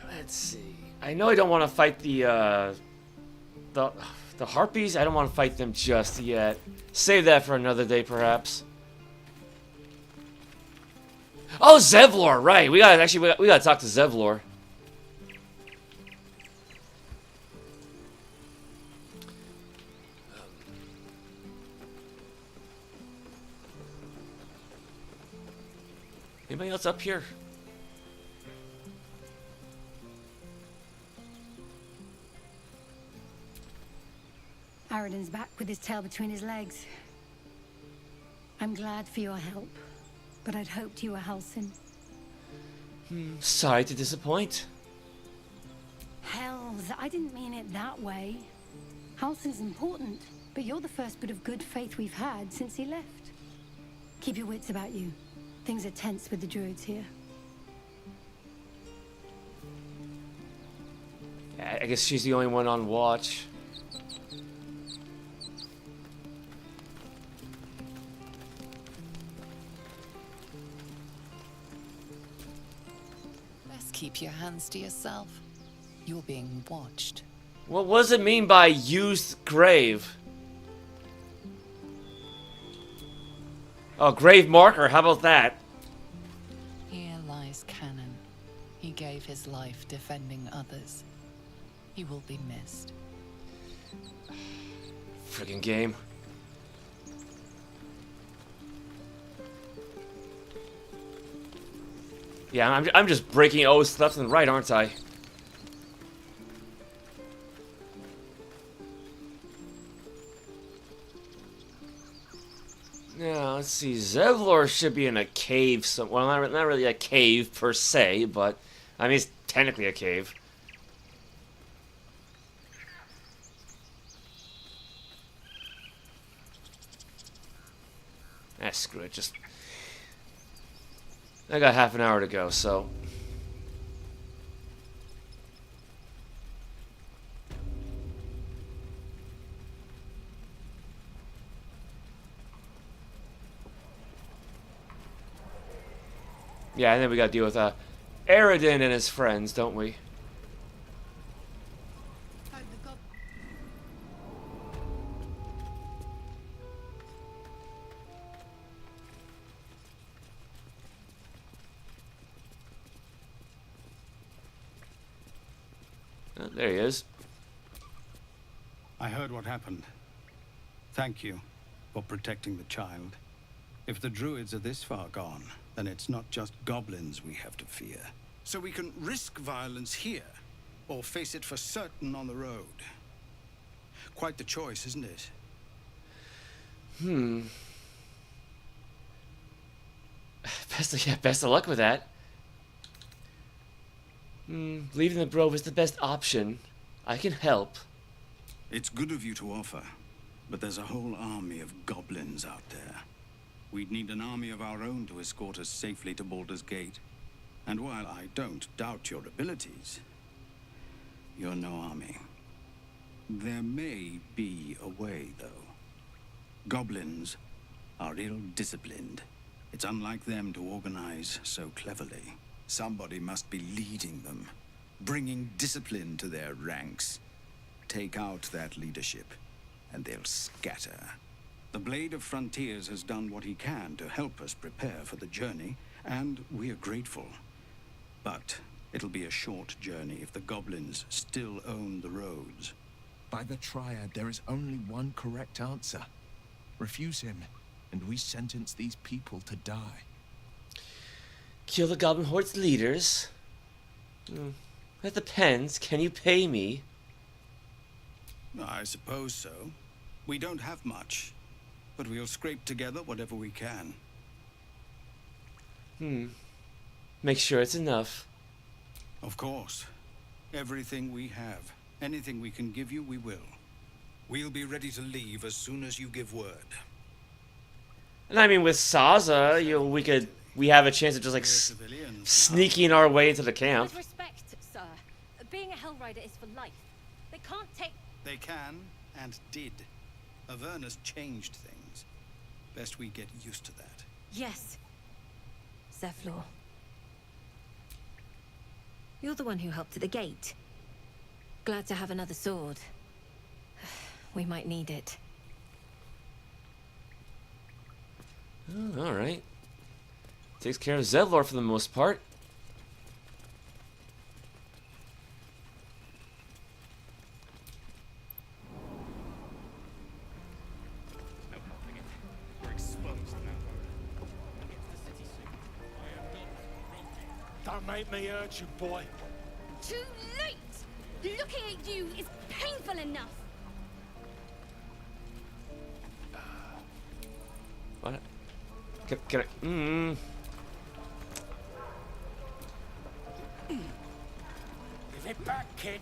Let's see. I know I don't want to fight the harpies. I don't want to fight them just yet. Save that for another day, perhaps. Oh, Zevlor, right. We gotta talk to Zevlor. Anybody else up here? Aradin's back with his tail between his legs. I'm glad for your help, but I'd hoped you were Halsin. Sorry to disappoint. Hells, I didn't mean it that way. Halsin's important, but you're the first bit of good faith we've had since he left. Keep your wits about you. Things are tense with the druids here. I guess she's the only one on watch. Best keep your hands to yourself. You're being watched. What does it mean by used grave? Oh, grave marker, how about that? Here lies Canon. He gave his life defending others. He will be missed. Friggin' game. Yeah, I'm just breaking oaths left and right, aren't I? Now, let's see. Zevlor should be in a cave somewhere. Well, not really a cave per se, but I mean, it's technically a cave. Ah, screw it. Just I got half an hour to go, so. Yeah, and then we gotta deal with Aradin and his friends, don't we? Oh, there he is. I heard what happened. Thank you for protecting the child. If the druids are this far gone, then it's not just goblins we have to fear. So we can risk violence here, or face it for certain on the road. Quite the choice, isn't it? Best of luck with that. Leaving the grove is the best option. I can help. It's good of you to offer, but there's a whole army of goblins out there. We'd need an army of our own to escort us safely to Baldur's Gate. And while I don't doubt your abilities, you're no army. There may be a way, though. Goblins are ill-disciplined. It's unlike them to organize so cleverly. Somebody must be leading them, bringing discipline to their ranks. Take out that leadership, and they'll scatter. The Blade of Frontiers has done what he can to help us prepare for the journey, and we are grateful. But it'll be a short journey if the goblins still own the roads. By the Triad, there is only one correct answer. Refuse him, and we sentence these people to die. Kill the Goblin Horde's leaders? That depends. Can you pay me? I suppose so. We don't have much, but we'll scrape together whatever we can. Make sure it's enough. Of course. Everything we have. Anything we can give you, we will. We'll be ready to leave as soon as you give word. And I mean, with Saza, we have a chance of just like sneaking our way into the camp. With respect, sir, being a Hellrider is for life. They can't take... They can, and did. Avernus changed things. Best we get used to that. Yes. Zevlor. You're the one who helped at the gate. Glad to have another sword. We might need it. Oh, all right. Takes care of Zedlor for the most part. Don't make me hurt you, boy. Too late! Looking at you is painful enough. What? Can I? Give it back, kid.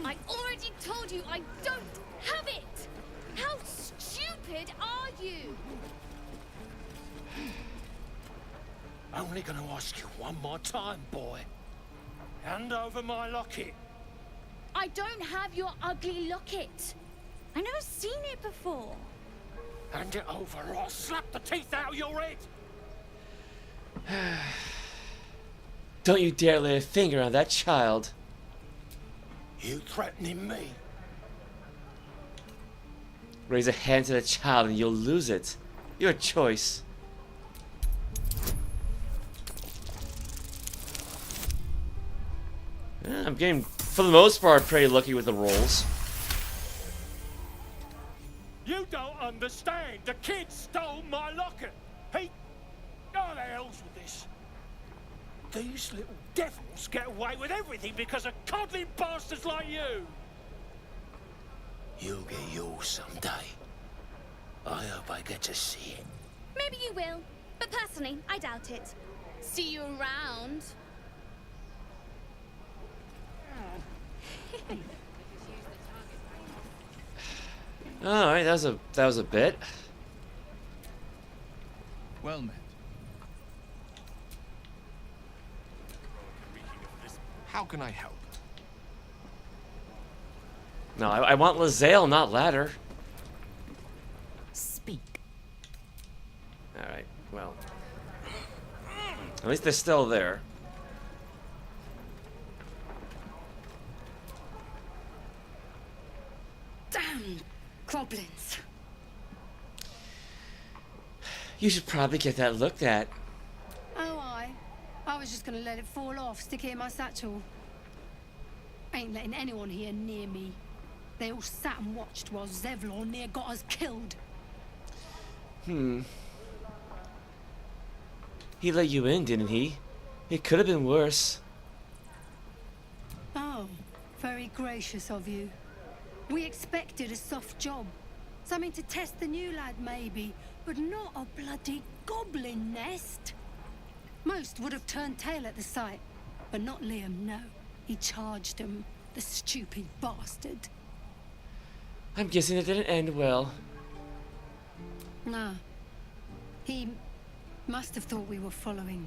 I already told you I don't have it! How stupid are you? Only gonna ask you one more time, boy. Hand over my locket. I don't have your ugly locket. I've never seen it before. Hand it over or I'll slap the teeth out of your head. Don't you dare lay a finger on that child. You threatening me? Raise a hand to the child and you'll lose it. Your choice. I'm getting, for the most part, pretty lucky with the rolls. You don't understand. The kid stole my locket. He... Oh, the hell's with this? These little devils get away with everything because of coddling bastards like you. You'll get yours someday. I hope I get to see it. Maybe you will, but personally, I doubt it. See you around. Alright, that was a bit. Well met. How can I help? No, I want Lae'zel, not ladder. Speak. Alright, well. At least they're still there. Damn goblins. You should probably get that looked at. Oh, I was just gonna let it fall off, stick it in my satchel. Ain't letting anyone here near me. They all sat and watched while Zevlor near got us killed. He let you in, didn't he? It could have been worse. Oh, very gracious of you. We expected a soft job. Something to test the new lad, maybe, but not a bloody goblin nest. Most would have turned tail at the sight, but not Liam, no. He charged him, the stupid bastard. I'm guessing it didn't end well. Nah. He must have thought we were following.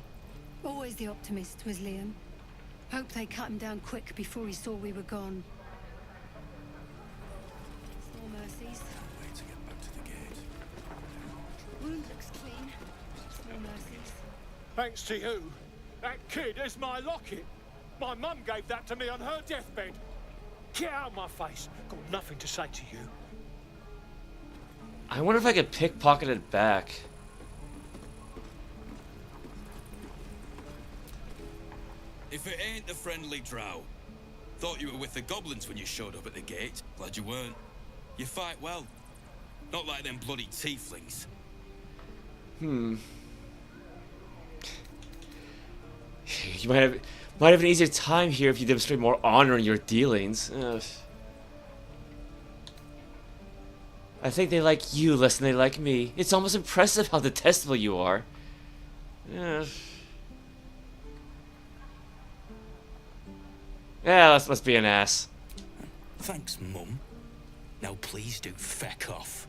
Always the optimist was Liam. Hoped they cut him down quick before he saw we were gone. No mercies. Way to get back to the gate. Wound looks clean. No mercies. Thanks to you. That kid is my locket. My mum gave that to me on her deathbed. Get out of my face. Got nothing to say to you. I wonder if I could pickpocket it back. If it ain't the friendly drow. Thought you were with the goblins when you showed up at the gate. Glad you weren't. You fight well. Not like them bloody Teeth-lings. You might have an easier time here if you demonstrate more honor in your dealings. Ugh. I think they like you less than they like me. It's almost impressive how detestable you are. Ugh. Yeah, let's be an ass. Thanks, Mum. Now please do feck off.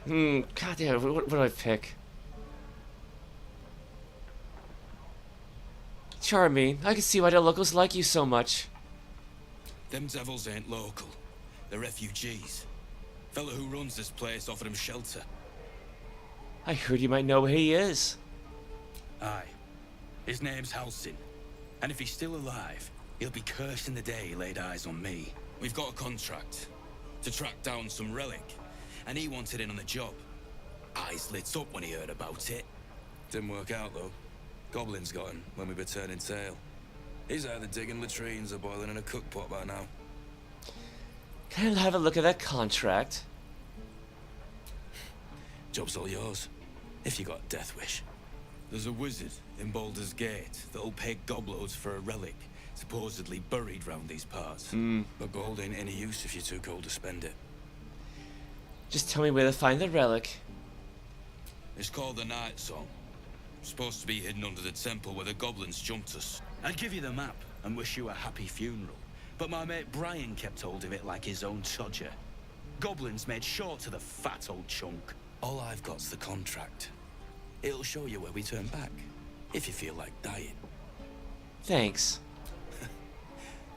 God damn, what do I pick? Charming. I can see why the locals like you so much. Them devils ain't local. They're refugees. Fella who runs this place offered him shelter. I heard you might know where he is. Aye. His name's Halsin. And if he's still alive, he'll be cursing the day he laid eyes on me. We've got a contract to track down some relic, and he wanted in on the job. eyes lit up when he heard about it. Didn't work out, though. Goblins got him when we were turning tail. He's either digging latrines or boiling in a cookpot by now. Can I have a look at that contract? Job's all yours, if you got a death wish. There's a wizard in Baldur's Gate that'll pay gobloads for a relic, supposedly buried round these parts. But gold ain't any use if you're too cold to spend it. Just tell me where to find the relic. It's called the Night Song. Supposed to be hidden under the temple where the goblins jumped us. I'd give you the map and wish you a happy funeral, but my mate Brian kept hold of it like his own todger. Goblins made short to the fat old chunk. All I've got's the contract. It'll show you where we turn back, if you feel like dying. Thanks.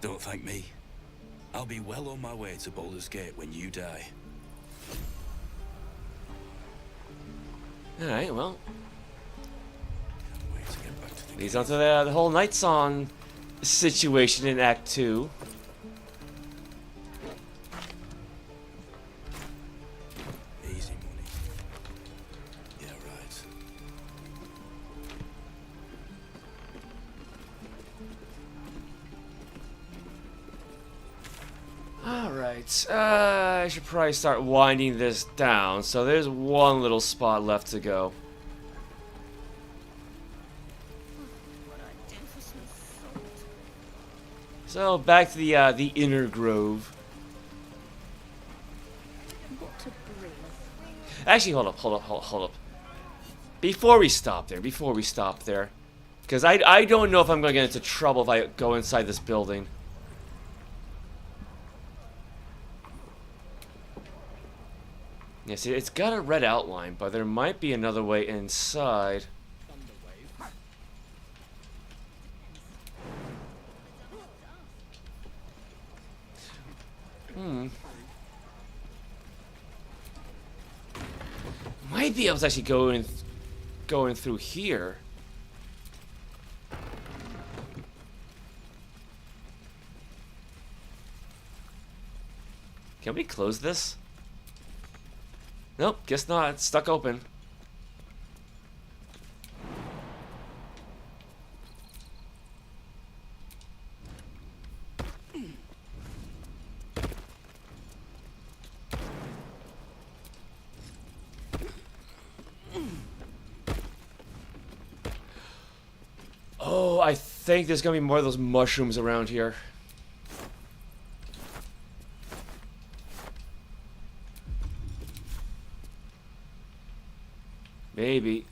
Don't thank me. I'll be well on my way to Baldur's Gate when you die. Alright, well. Leads on to the whole Night Song situation in Act 2. Easy money. Yeah, right. Alright, I should probably start winding this down. So there's one little spot left to go. So back to the inner grove. Actually, hold up. Before we stop there, because I don't know if I'm going to get into trouble if I go inside this building. Yeah, see, it's got a red outline, but there might be another way inside. Might be able to actually going through here. Can we close this? Nope, guess not. It's stuck open. Oh, I think there's gonna be more of those mushrooms around here. Maybe.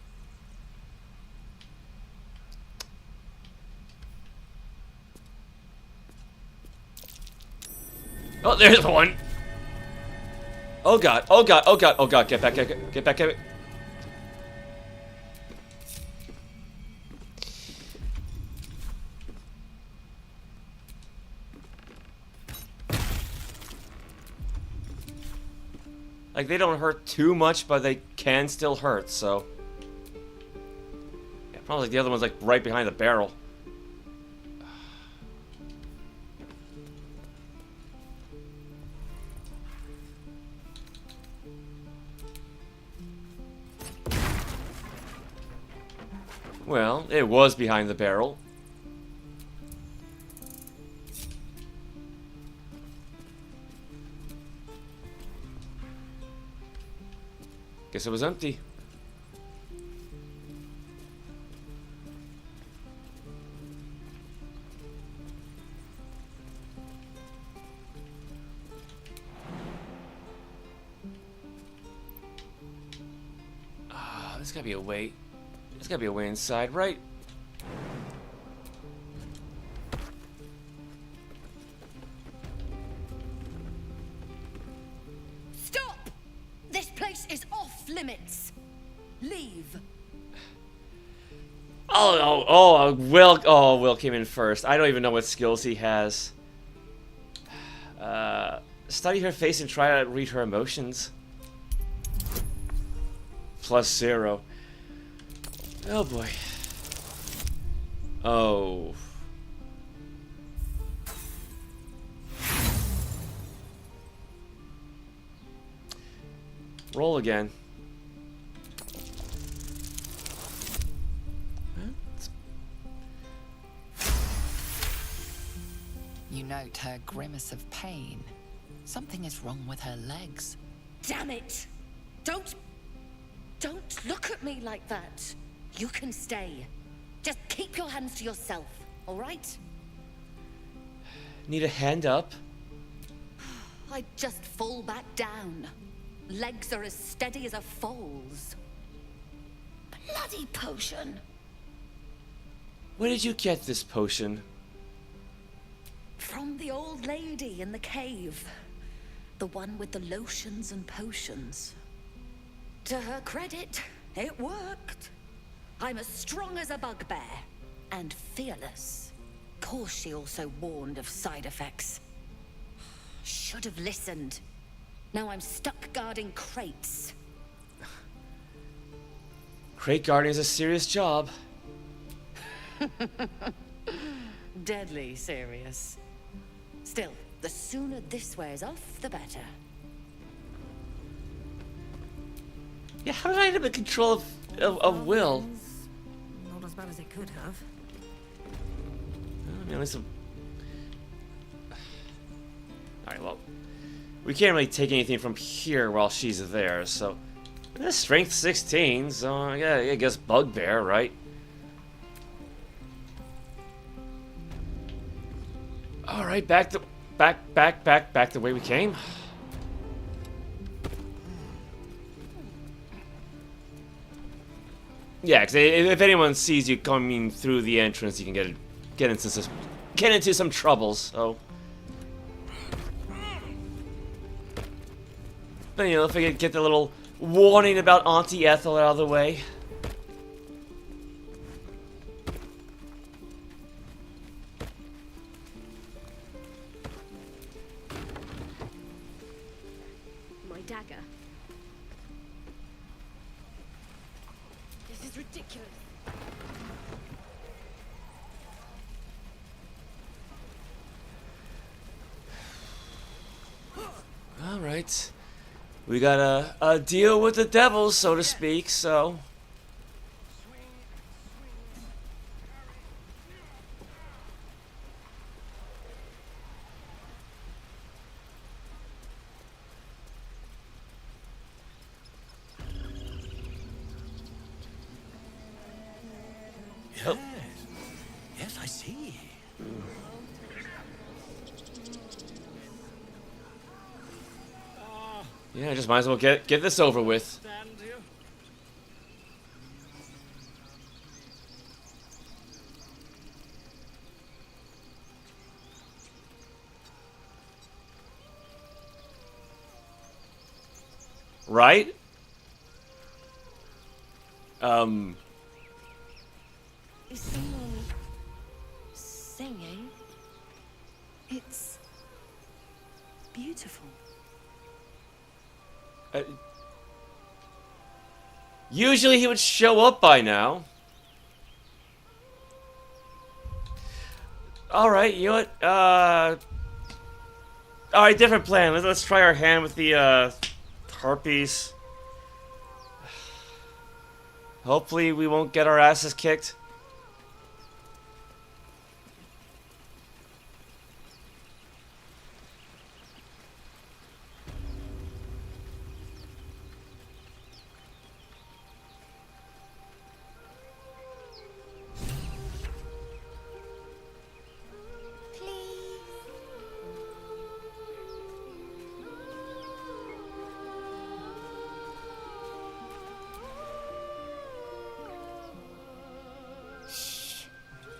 Oh, there's one. Oh god, oh god, oh god, oh god, get back, get back, get back. Like, they don't hurt too much, but they can still hurt, so... Yeah, probably the other one's, like, right behind the barrel. Well, it was behind the barrel. Guess it was empty. Ah, there's gotta be a way. There's gotta be a way inside, right? Stop! This place is off limits. Leave. Will came in first. I don't even know what skills he has. Study her face and try to read her emotions. +0. Oh boy. Oh. Roll again. out her grimace of pain. Something is wrong with her legs. Damn it! Don't look at me like that. You can stay. Just keep your hands to yourself, all right? Need a hand up? I'd just fall back down. Legs are as steady as a foal's. Bloody potion! Where did you get this potion? From the old lady in the cave. The one with the lotions and potions. To her credit, it worked. I'm as strong as a bugbear. And fearless. Course she also warned of side effects. Should have listened. Now I'm stuck guarding crates. Crate guarding is a serious job. Deadly serious. Still, the sooner this wears off, the better. Yeah, how did I end up in control of Will? Not as bad as it could have. I mean, at least alright, well, we can't really take anything from here while she's there, so... That's strength 16, so yeah, I guess bugbear, right? Alright, back the way we came. Yeah, because if anyone sees you coming through the entrance, you can get into some troubles. So, but you know, if I could get the little warning about Auntie Ethel out of the way. My dagger. This is ridiculous. All right. We got a deal with the devil, so to speak, so... Yes. Yes, I see. Yeah, just might as well get this over with. Right? Is someone singing? It's beautiful. Usually he would show up by now. Alright, you know what? Alright, different plan. Let's try our hand with the harpies. Hopefully we won't get our asses kicked.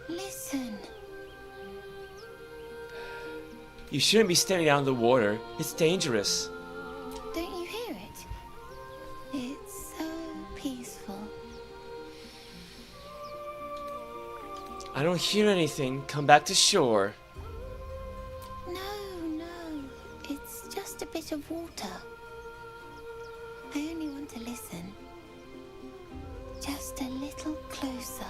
Listen. You shouldn't be standing out in the water. It's dangerous. Don't you hear it? It's so peaceful. I don't hear anything. Come back to shore. No. It's just a bit of water. I only want to listen. Just a little closer.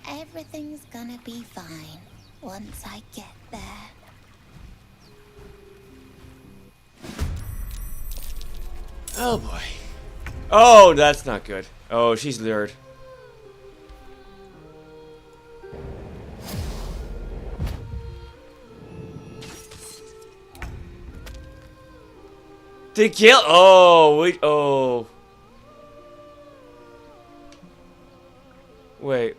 Everything's gonna be fine once I get there. Oh boy. Oh, that's not good. Oh, she's lured. Did Gale? Oh, wait. Oh. Wait.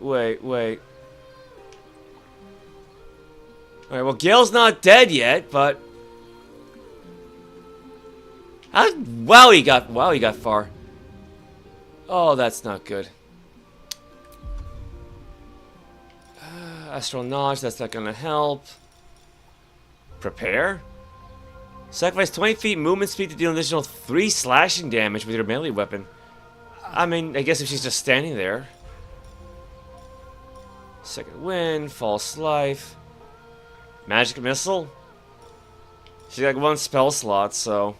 Alright, well, Gale's not dead yet, but... Wow, he got far. Oh, that's not good. Astral knowledge, that's not gonna help. Prepare? Sacrifice 20 feet movement speed to deal an additional 3 slashing damage with your melee weapon. I mean, I guess if she's just standing there. Second wind, false life. Magic missile? She got 1 spell slot, so...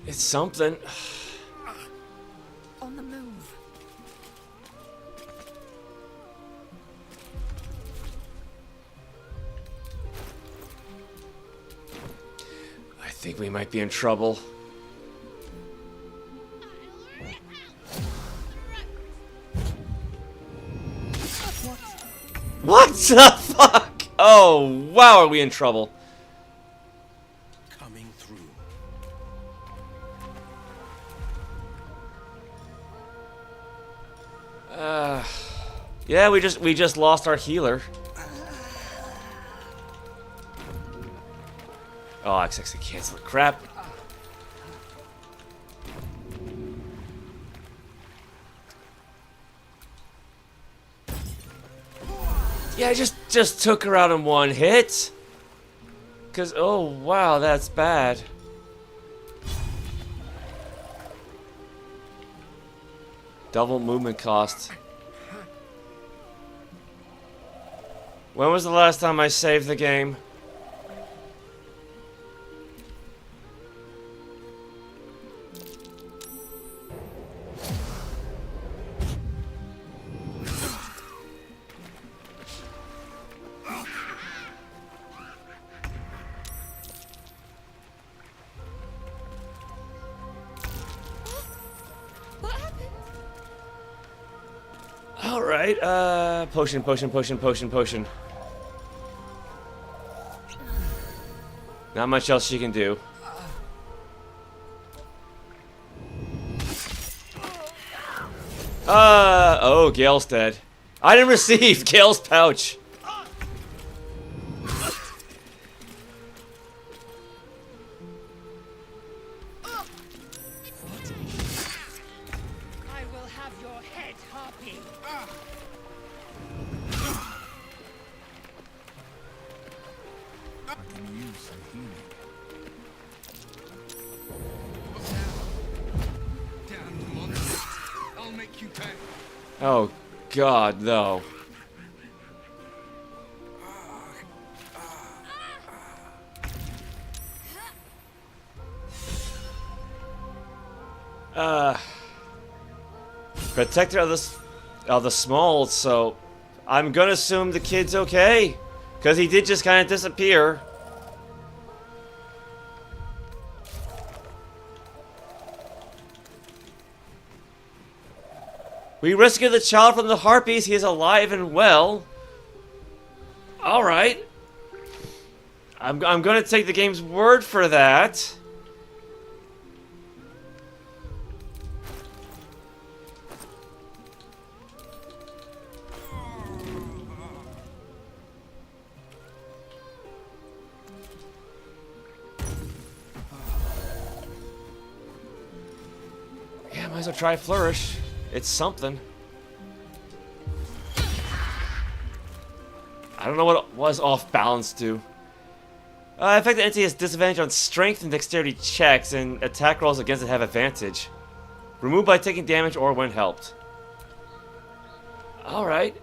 It's something. On the move. I think we might be in trouble. What the fuck? Oh, wow, are we in trouble? Coming through. Yeah, we just lost our healer. Oh, I actually cancel it. Crap. Yeah, I just took her out in 1 hit. Cause oh wow, that's bad. Double movement cost. When was the last time I saved the game? Alright, potion. Not much else she can do. Oh, Gale's dead. I didn't receive Gale's pouch. I will have your head, Harpy. I can use some healing. Damn monster. I'll make you pay. Oh, God, though. Protector of the small, so I'm gonna assume the kid's okay, because he did just kind of disappear. We rescued the child from the harpies. He is alive and well. All right. I'm gonna take the game's word for that. Yeah, might as well try Flourish. It's something. I don't know what it was off balance to. Affected entity has disadvantage on strength and dexterity checks, and attack rolls against it have advantage. Removed by taking damage or when helped. Alright.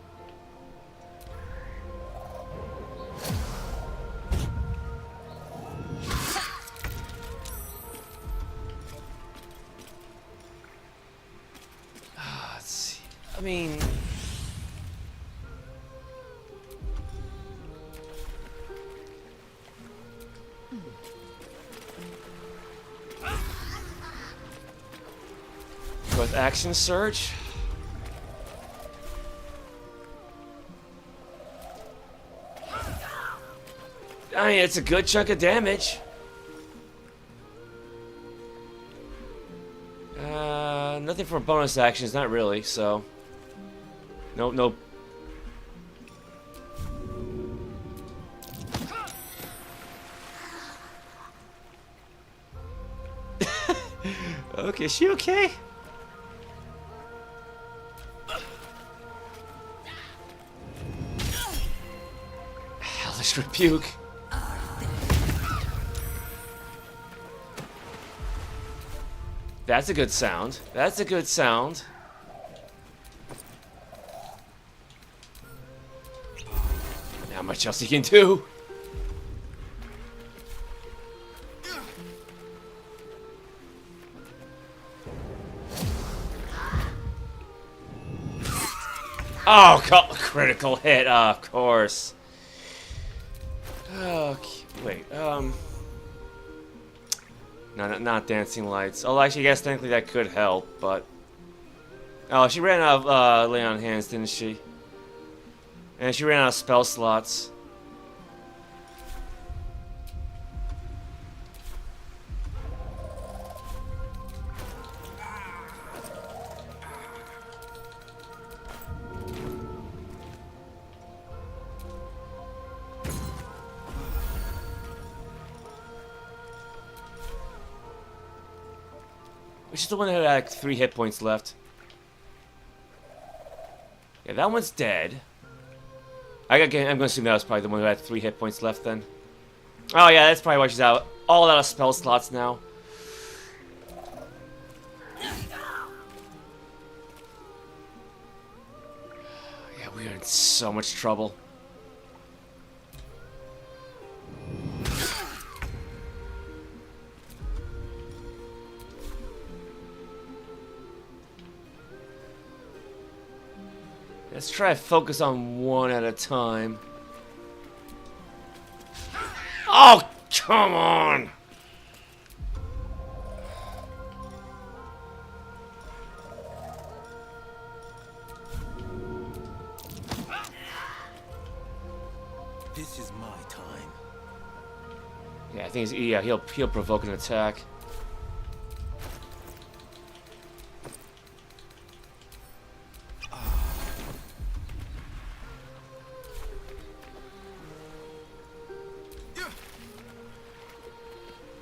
I mean... With action surge? I mean, it's a good chunk of damage. Nothing for bonus actions, not really, so... Nope, nope. Okay, is she okay? Hellish Rebuke. That's a good sound. That's a good sound. Not much else he can do. Oh, critical hit, of course. Okay, wait, No, not dancing lights. Oh, actually, I guess technically that could help, but... Oh, she ran out of lay on hands, didn't she? And she ran out of spell slots. Which is the one that had like 3 hit points left. Yeah, that one's dead. I'm gonna assume that was probably the one who had 3 hit points left then. Oh yeah, that's probably why she's all out of spell slots now. Yeah, we are in so much trouble. Let's try to focus on one at a time. Oh, come on! This is my time. Yeah, I think he'll provoke an attack.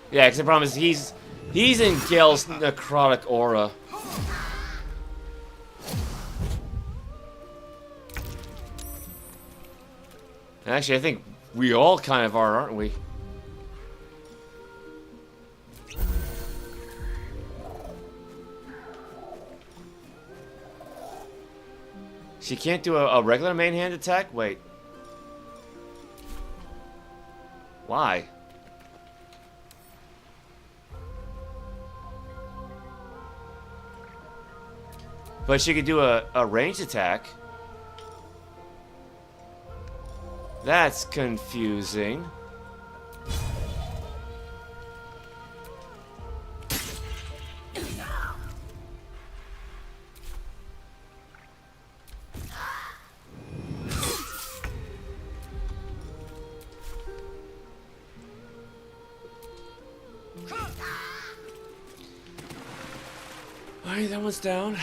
Yeah, because the problem is he's in Gale's necrotic aura. Actually, I think we all kind of are, aren't we? She can't do a regular main hand attack? Wait. Why? But she could do a ranged attack. That's confusing. Alright, that one's down.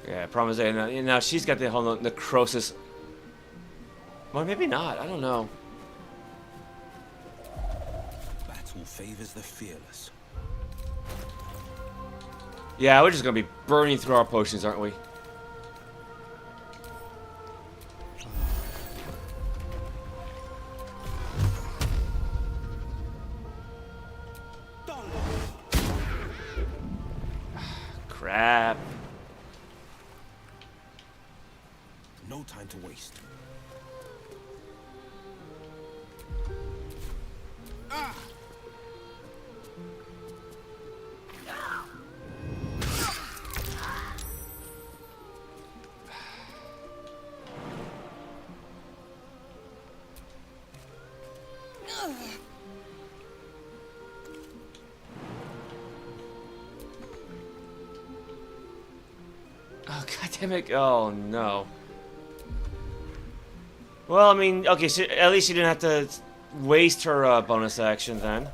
Yeah, problem is that now she's got the whole necrosis. Well, maybe not. I don't know. Battle favors the fearless. Yeah, we're just gonna be burning through our potions, aren't we? Crap. beast. Oh, goddammit. Oh, no. Well, I mean, okay, so at least she didn't have to waste her bonus action then.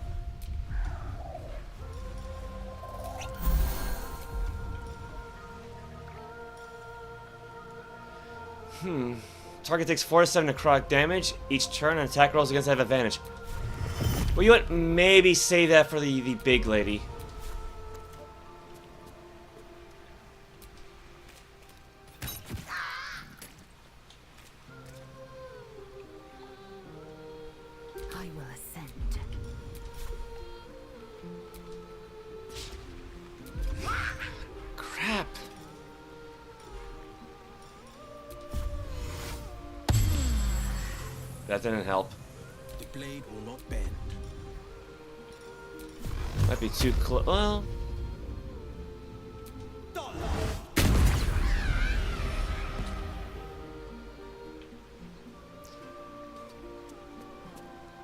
Target takes 4 to 7 necrotic damage each turn, and attack rolls against have advantage. Well, you know what? Maybe save that for the big lady. I will ascend. Crap. That didn't help. The blade will not bend. Might be too close. Well.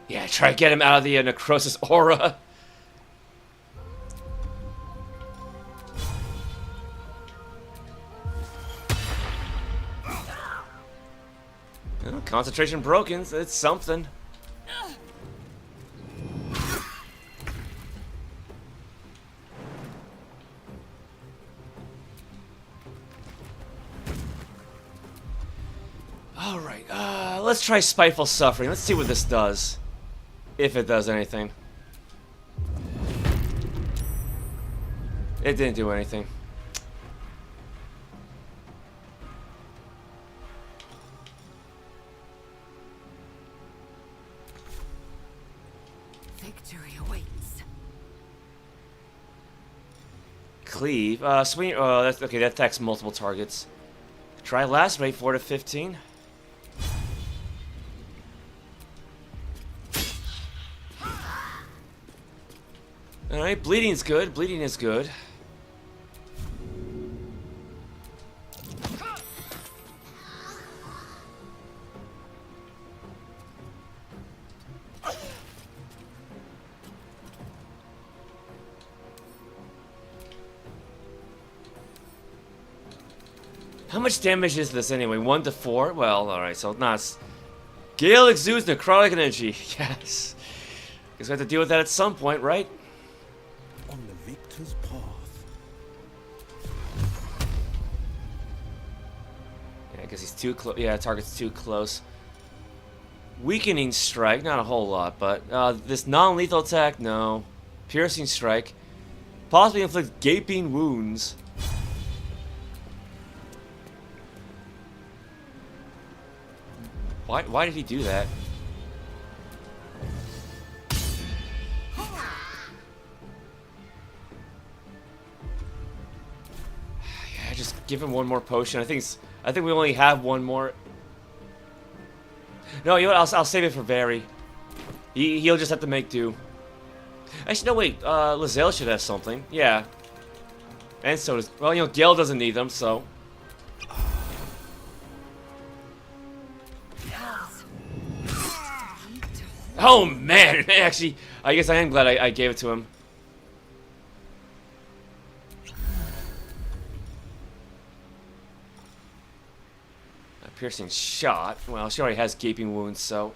Yeah, try to get him out of the necrosis aura. Well, concentration broken, so it's something. Alright, let's try Spiteful Suffering. Let's see what this does. If it does anything. It didn't do anything. Victory awaits. Cleave. Swing. Oh, that's okay. That attacks multiple targets. Try Lacerate 4 to 15. Alright, bleeding's good. Bleeding is good. How much damage is this anyway? 1 to 4? Well, alright, so not... Gale exudes necrotic energy. Yes. Guess we have to deal with that at some point, right? On the victor's path. Yeah, because he's too close. Yeah, target's too close. Weakening strike, not a whole lot, but this non-lethal attack, no. Piercing strike. Possibly inflict gaping wounds. Why did he do that? Yeah, just give him one more potion. I think we only have one more. No, you know what? I'll save it for Barry. He'll just have to make do. Actually, no, wait. Lae'zel should have something. Yeah. And so does... Well, you know, Gale doesn't need them, so... Oh, man! Actually, I guess I am glad I gave it to him. A piercing shot. Well, she already has gaping wounds, so...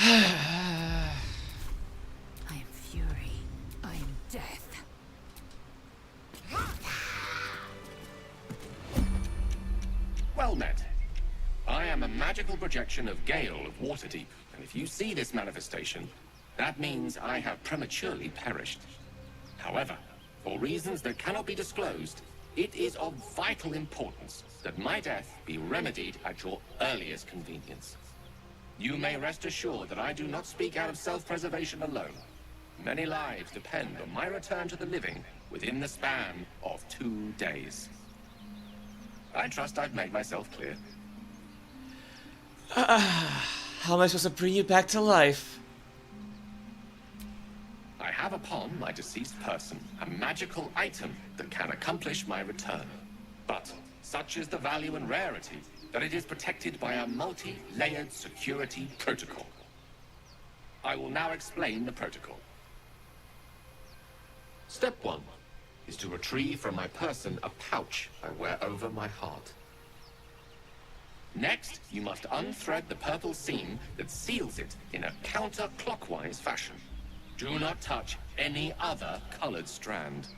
I am fury. I am death. Well met. I am a magical projection of Gale of Waterdeep, and if you see this manifestation, that means I have prematurely perished. However, for reasons that cannot be disclosed, it is of vital importance that my death be remedied at your earliest convenience. You may rest assured that I do not speak out of self-preservation alone. Many lives depend on my return to the living within the span of 2 days. I trust I've made myself clear. How am I supposed to bring you back to life? I have upon my deceased person a magical item that can accomplish my return. But such is the value and rarity that it is protected by a multi-layered security protocol. I will now explain the protocol. Step 1 is to retrieve from my person a pouch I wear over my heart. Next, you must unthread the purple seam that seals it in a counterclockwise fashion. Do not touch any other colored strand.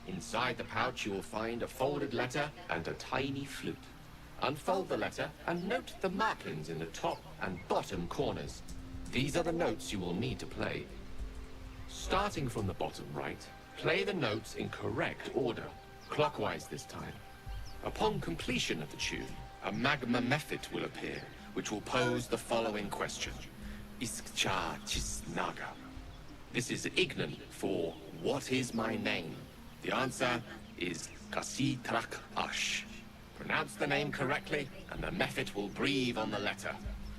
Inside the pouch, you will find a folded letter and a tiny flute. Unfold the letter and note the markings in the top and bottom corners. These are the notes you will need to play. Starting from the bottom right, play the notes in correct order, clockwise this time. Upon completion of the tune, a magma method will appear, which will pose the following question. Iskcha Chisnaga. This is Ignan for what is my name? The answer is Kasitrak Ash. Pronounce the name correctly, and the method will breathe on the letter.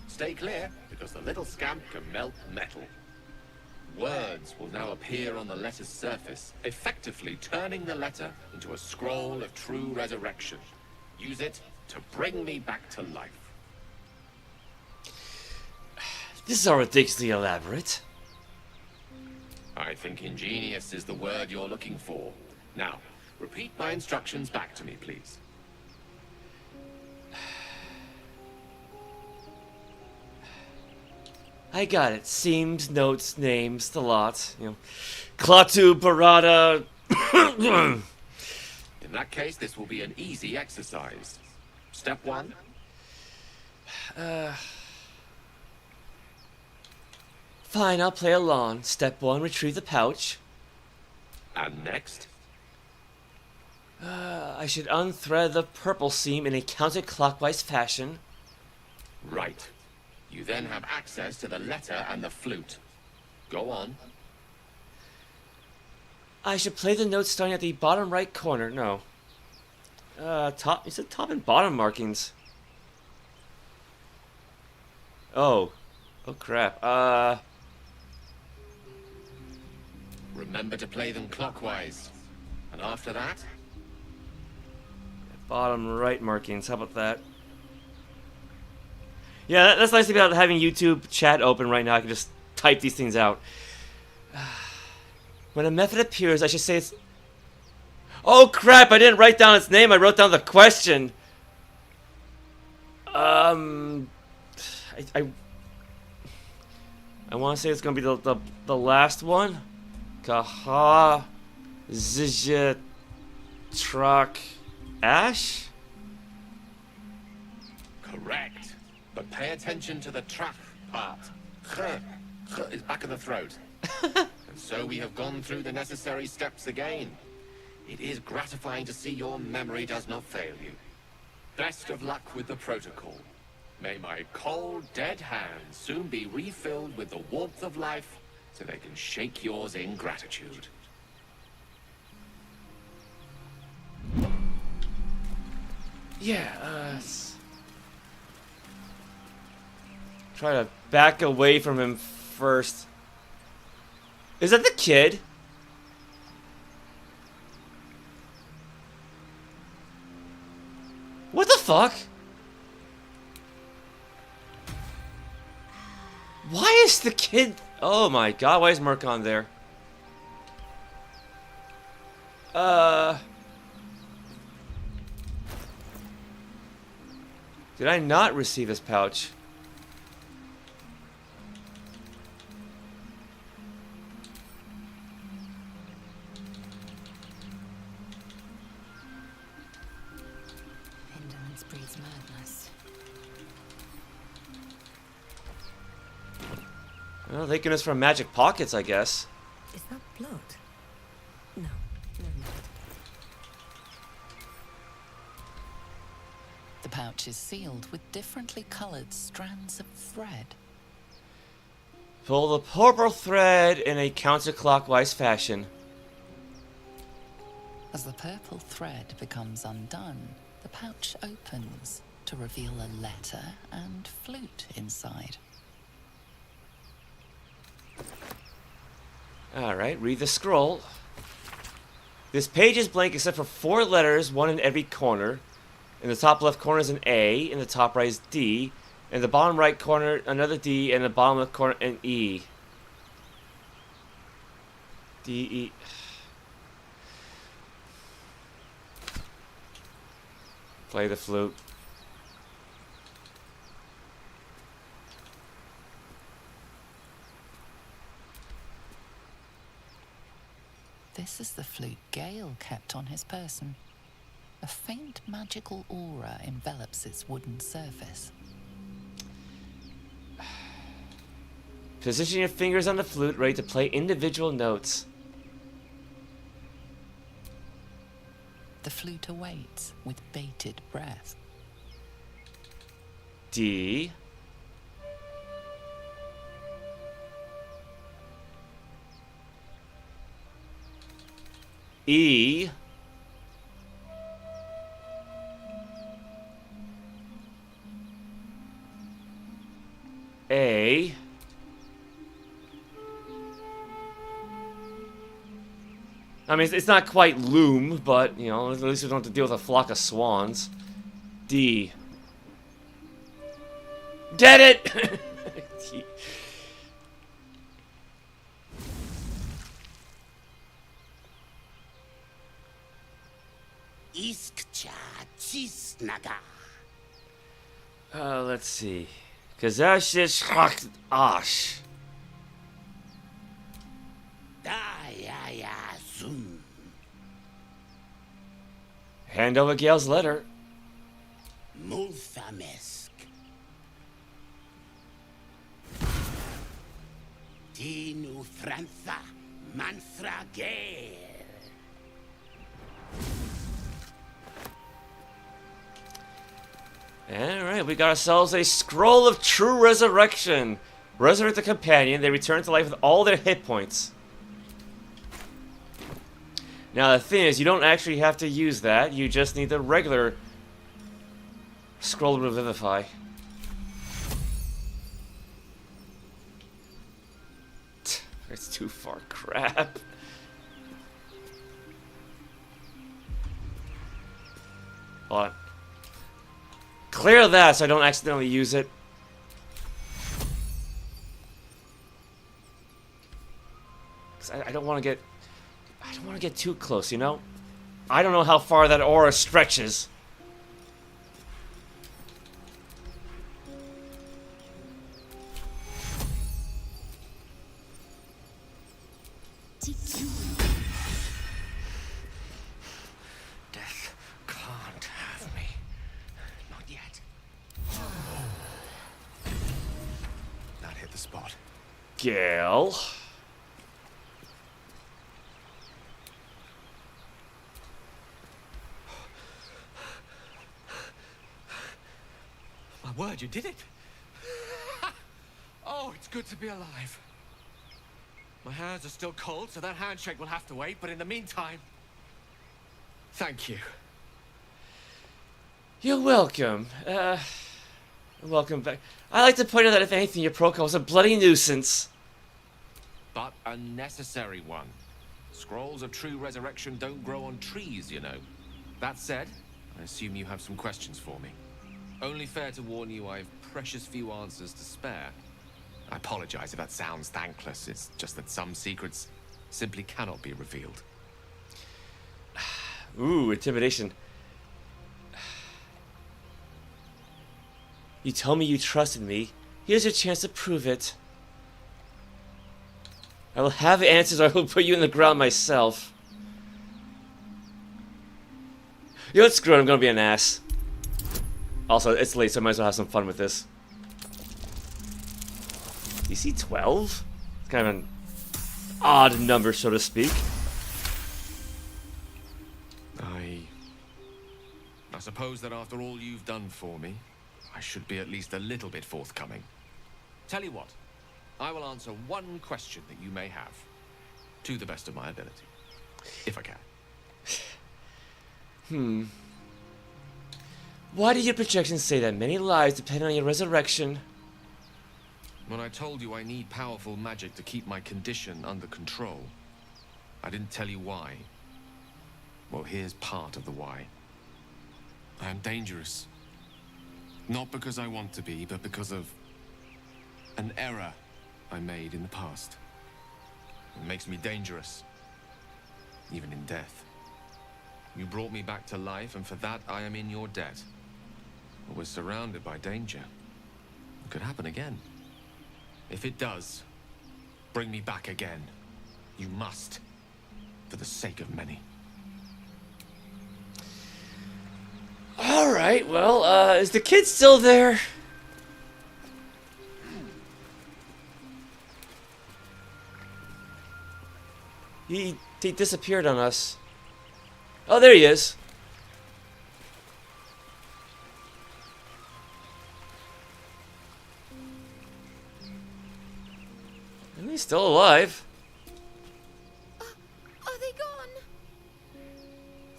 Stay clear, because the little scamp can melt metal. Words will now appear on the letter's surface, effectively turning the letter into a scroll of true resurrection. Use it to bring me back to life. This is all ridiculously elaborate. I think ingenious is the word you're looking for. Now, repeat my instructions back to me, please. I got it. Seams, notes, names, the lot. You know, Klaatu, Barada. In that case, this will be an easy exercise. Step 1. Fine, I'll play along. Step 1, retrieve the pouch. And next? I should unthread the purple seam in a counterclockwise fashion. Right. You then have access to the letter and the flute. Go on. I should play the notes starting at the bottom right corner. No. Top. You said top and bottom markings. Oh. Oh crap. Remember to play them clockwise. And after that? Bottom right markings. How about that? Yeah, that's nice about having YouTube chat open right now. I can just type these things out. When a method appears, I should say it's... Oh crap, I didn't write down its name, I wrote down the question. I want to say it's going to be the last one. Kaha Zizit Trak Ash? Correct. But pay attention to the trak part. Kh is back of the throat. And so we have gone through the necessary steps again. It is gratifying to see your memory does not fail you. Best of luck with the protocol. May my cold, dead hands soon be refilled with the warmth of life so they can shake yours in gratitude. Yeah, try to back away from him first. Is that the kid? What the fuck? Why is the kid... Oh my god, why is Murkon there? Did I not receive his pouch? Indolence breeds madness. Well, thank goodness for magic pockets, I guess. Is that blood? No, never mind. The pouch is sealed with differently colored strands of thread. Pull the purple thread in a counterclockwise fashion. As the purple thread becomes undone, the pouch opens to reveal a letter and flute inside. Alright, read the scroll. This page is blank except for 4 letters, one in every corner. In the top left corner is an A, in the top right is D, in the bottom right corner another D, and in the bottom left corner an E. D, E. Play the flute. This is the flute Gale kept on his person. A faint magical aura envelops its wooden surface. Position your fingers on the flute, ready to play individual notes. The flute awaits with bated breath. D. E. A. I mean, it's not quite loom, but, you know, at least we don't have to deal with a flock of swans. D. Did it! D. Let's see. Kazash is Ash. Hand over Gale's letter. Multhamesk. Tinu Frantha Manthra Gale. Alright, we got ourselves a Scroll of True Resurrection. Resurrect the companion, they return to life with all their hit points. Now the thing is, you don't actually have to use that, you just need the regular Scroll of Revivify. It's too far, crap. Hold on. Clear that so I don't accidentally use it. I don't want to get too close, you know? I don't know how far that aura stretches. Death can't have me. Not yet. That hit the spot. Gale. My word, you did it! Oh, it's good to be alive. My hands are still cold, so that handshake will have to wait, but in the meantime... Thank you. You're welcome. Welcome back. I like to point out that if anything, your protocol was a bloody nuisance. But a necessary one. Scrolls of true resurrection don't grow on trees, you know. That said, I assume you have some questions for me. Only fair to warn you I've precious few answers to spare. I apologize if that sounds thankless. It's just that some secrets simply cannot be revealed. Ooh, intimidation. You told me you trusted me. Here's your chance to prove it. I will have answers or I will put you in the ground myself. You know what, screw it, I'm gonna be an ass. Also, it's late, so I might as well have some fun with this. DC 12? It's kind of an odd number, so to speak. I suppose that after all you've done for me, I should be at least a little bit forthcoming. Tell you what, I will answer one question that you may have, to the best of my ability, if I can. Why do your projections say that many lives depend on your resurrection? When I told you I need powerful magic to keep my condition under control, I didn't tell you why. Well, here's part of the why. I am dangerous. Not because I want to be, but because of an error I made in the past. It makes me dangerous, even in death. You brought me back to life, and for that I am in your debt. But we're surrounded by danger. It could happen again. If it does, bring me back again. You must, for the sake of many. Alright, well, is the kid still there? He disappeared on us. Oh, there he is. And he's still alive. Are they gone?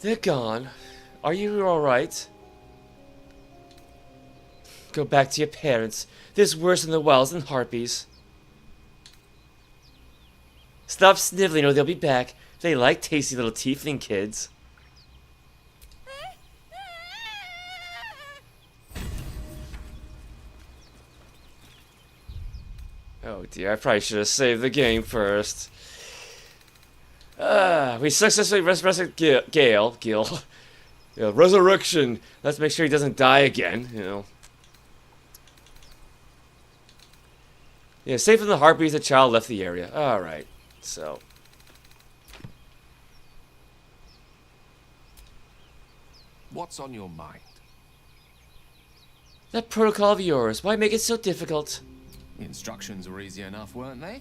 They're gone. Are you alright? Go back to your parents. There's worse in the wilds than harpies. Stop sniveling or they'll be back. They like tasty little tiefling kids. Oh dear, I probably should have saved the game first. We successfully resurrected Gil. Yeah, resurrection. Let's make sure he doesn't die again, you know. Yeah, safe from the harpies, the child left the area. Alright, so. What's on your mind? That protocol of yours, why make it so difficult? The instructions were easy enough, weren't they?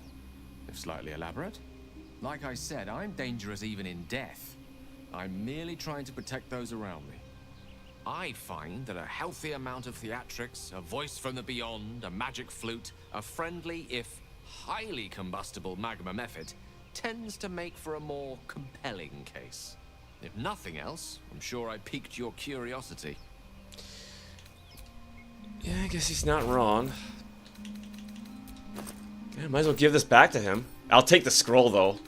If slightly elaborate. Like I said, I'm dangerous even in death. I'm merely trying to protect those around me. I find that a healthy amount of theatrics, a voice from the beyond, a magic flute, a friendly, if highly combustible magma method, tends to make for a more compelling case. If nothing else, I'm sure I piqued your curiosity. Yeah, I guess he's not wrong. Yeah, might as well give this back to him. I'll take the scroll, though.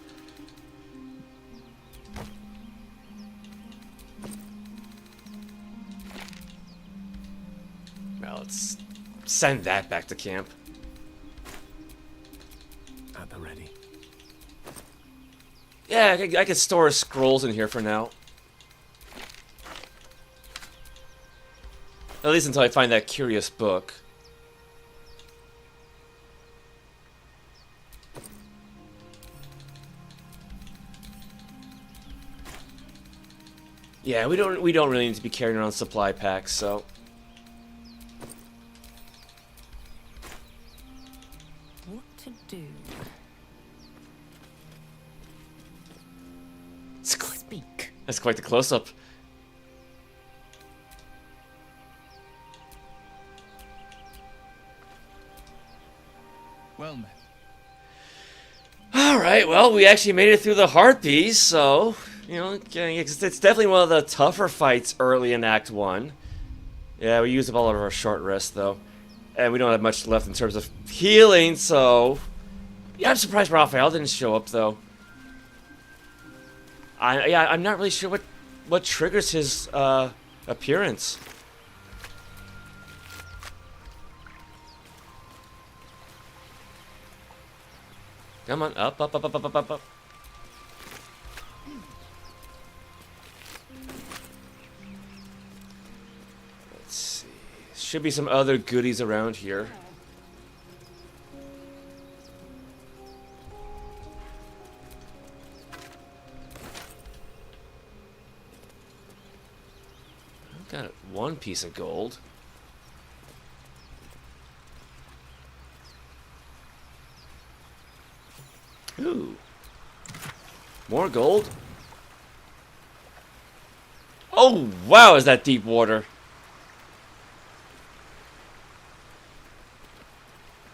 Well, let's send that back to camp. At the ready. Yeah, I could store scrolls in here for now. At least until I find that curious book. Yeah, we don't really need to be carrying around supply packs, so. What to do? Speak. That's quite the close-up. Well met. Alright, well, we actually made it through the Harpies, so, you know, it's definitely one of the tougher fights early in Act 1. Yeah, we used up all of our short rest, though. And we don't have much left in terms of healing, so. Yeah, I'm surprised Raphael didn't show up, though. I'm not really sure what triggers his appearance. Come on, up. Let's see. Should be some other goodies around here. I've got one piece of gold. Ooh. More gold? Oh, wow, is that deep water?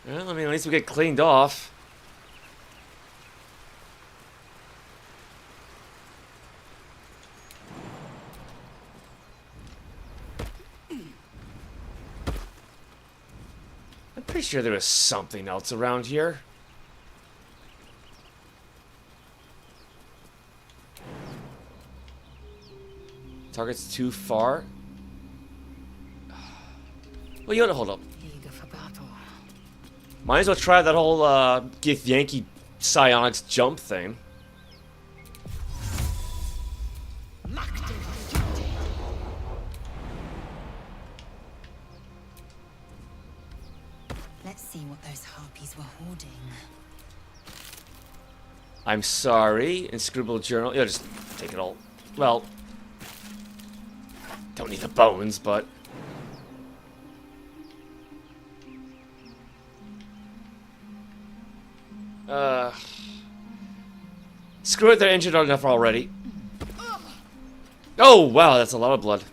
Well, I mean, least we get cleaned off. I'm pretty sure there was something else around here. Target's too far. Well, you gotta hold up. Might as well try that whole Gith Yankee psionics jump thing. Let's see what those harpies were hoarding. I'm sorry. Inscrutable journal. Yeah, just take it all. Well, don't need the bones, but. Screw it, they're injured enough already. Oh, wow, that's a lot of blood.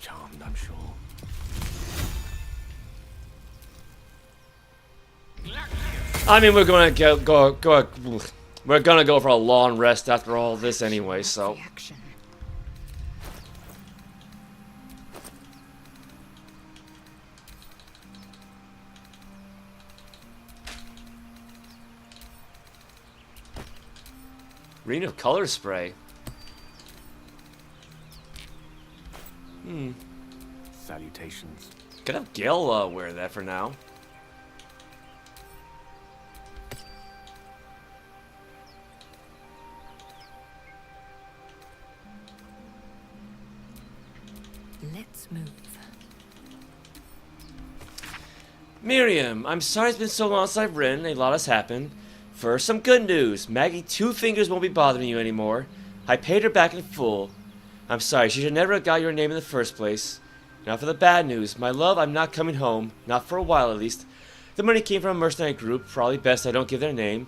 Charmed, I'm sure. I mean, we're gonna we're gonna go for a long rest after all this anyway, so. Reno color spray. Salutations. Could have Gil wear that for now. Let's move. Miriam, I'm sorry it's been so long since I've written. A lot has happened. First, some good news. Maggie Two Fingers won't be bothering you anymore. I paid her back in full. I'm sorry, she should never have got your name in the first place. Now for the bad news. My love, I'm not coming home. Not for a while, at least. The money came from a mercenary group. Probably best I don't give their name.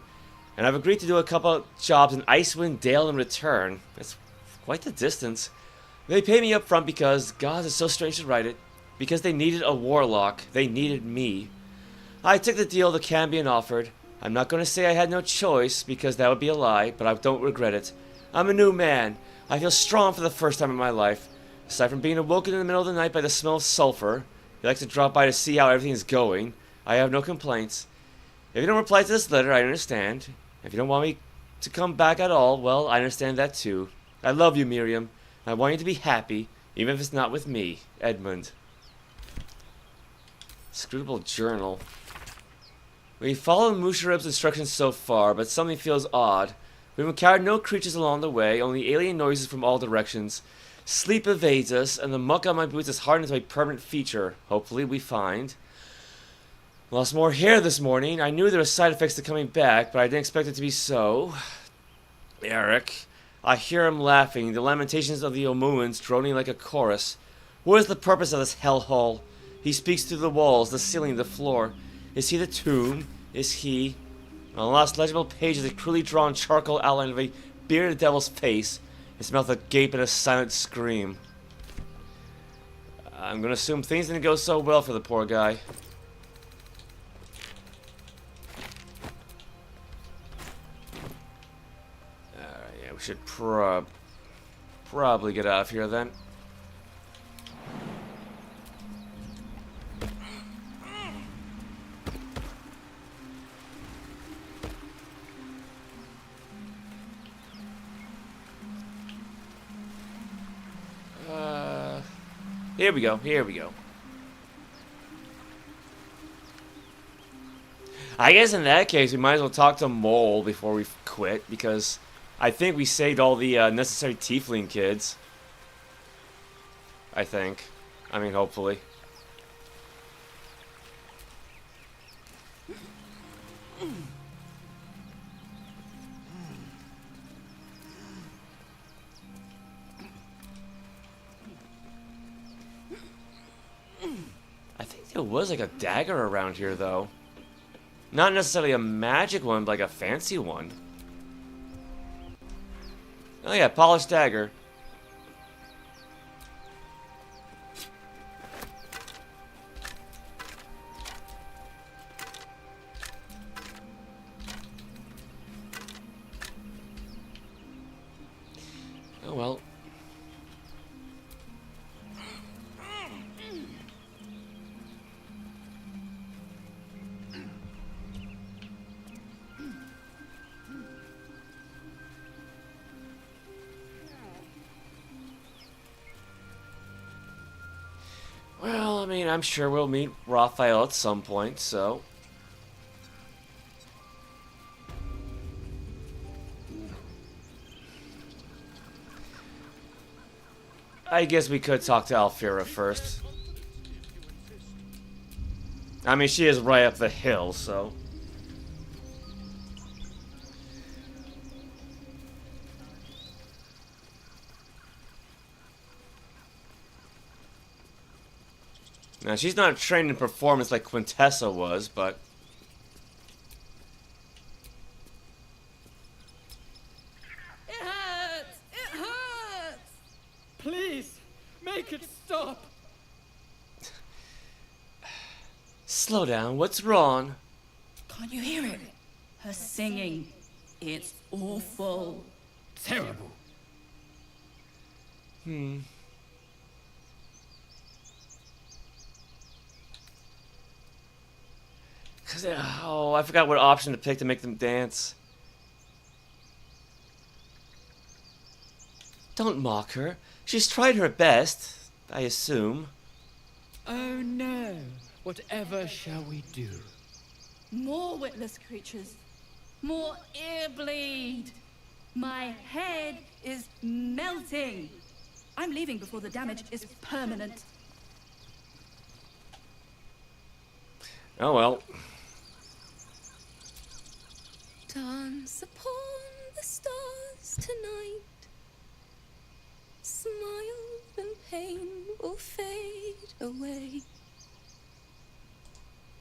And I've agreed to do a couple jobs in Icewind Dale in return. That's quite the distance. They pay me up front because, God, it's so strange to write it, because they needed a warlock. They needed me. I took the deal the Cambion offered. I'm not going to say I had no choice, because that would be a lie, but I don't regret it. I'm a new man. I feel strong for the first time in my life. Aside from being awoken in the middle of the night by the smell of sulfur, I like to drop by to see how everything is going. I have no complaints. If you don't reply to this letter, I understand. If you don't want me to come back at all, well, I understand that too. I love you, Miriam. I want you to be happy, even if it's not with me, Edmund. Scribble journal. We followed Musharib's instructions so far, but something feels odd. We've encountered no creatures along the way, only alien noises from all directions. Sleep evades us, and the muck on my boots is hardened into a permanent feature. Hopefully we find. Lost more hair this morning. I knew there were side effects to coming back, but I didn't expect it to be so. Eric. I hear him laughing, the lamentations of the Omuans droning like a chorus. What is the purpose of this hellhole? He speaks through the walls, the ceiling, the floor. Is he the tomb? Is he? On the last legible page is a cruelly drawn charcoal outline of a bearded devil's face, his mouth agape in a silent scream. I'm gonna assume things didn't go so well for the poor guy. Yeah, we should probably get out of here then. Here we go, here we go. I guess in that case, we might as well talk to Mole before we quit, because I think we saved all the necessary tiefling kids. I think. I mean, hopefully. I think there was like a dagger around here, though. Not necessarily a magic one, but like a fancy one. Oh yeah, polished dagger. mean, I'm sure we'll meet Raphael at some point, so... I guess we could talk to Alfira first. I mean, she is right up the hill, so... Now, she's not trained in performance like Quintessa was, but... It hurts! It hurts! Please, make it stop! Slow down, what's wrong? Can't you hear it? Her singing. It's awful. Terrible. Oh, I forgot what option to pick to make them dance. Don't mock her. She's tried her best, I assume. Oh no. Whatever shall we do? More witless creatures. More ear bleed. My head is melting. I'm leaving before the damage is permanent. Oh well. Dance upon the stars tonight. Smile and pain will fade away.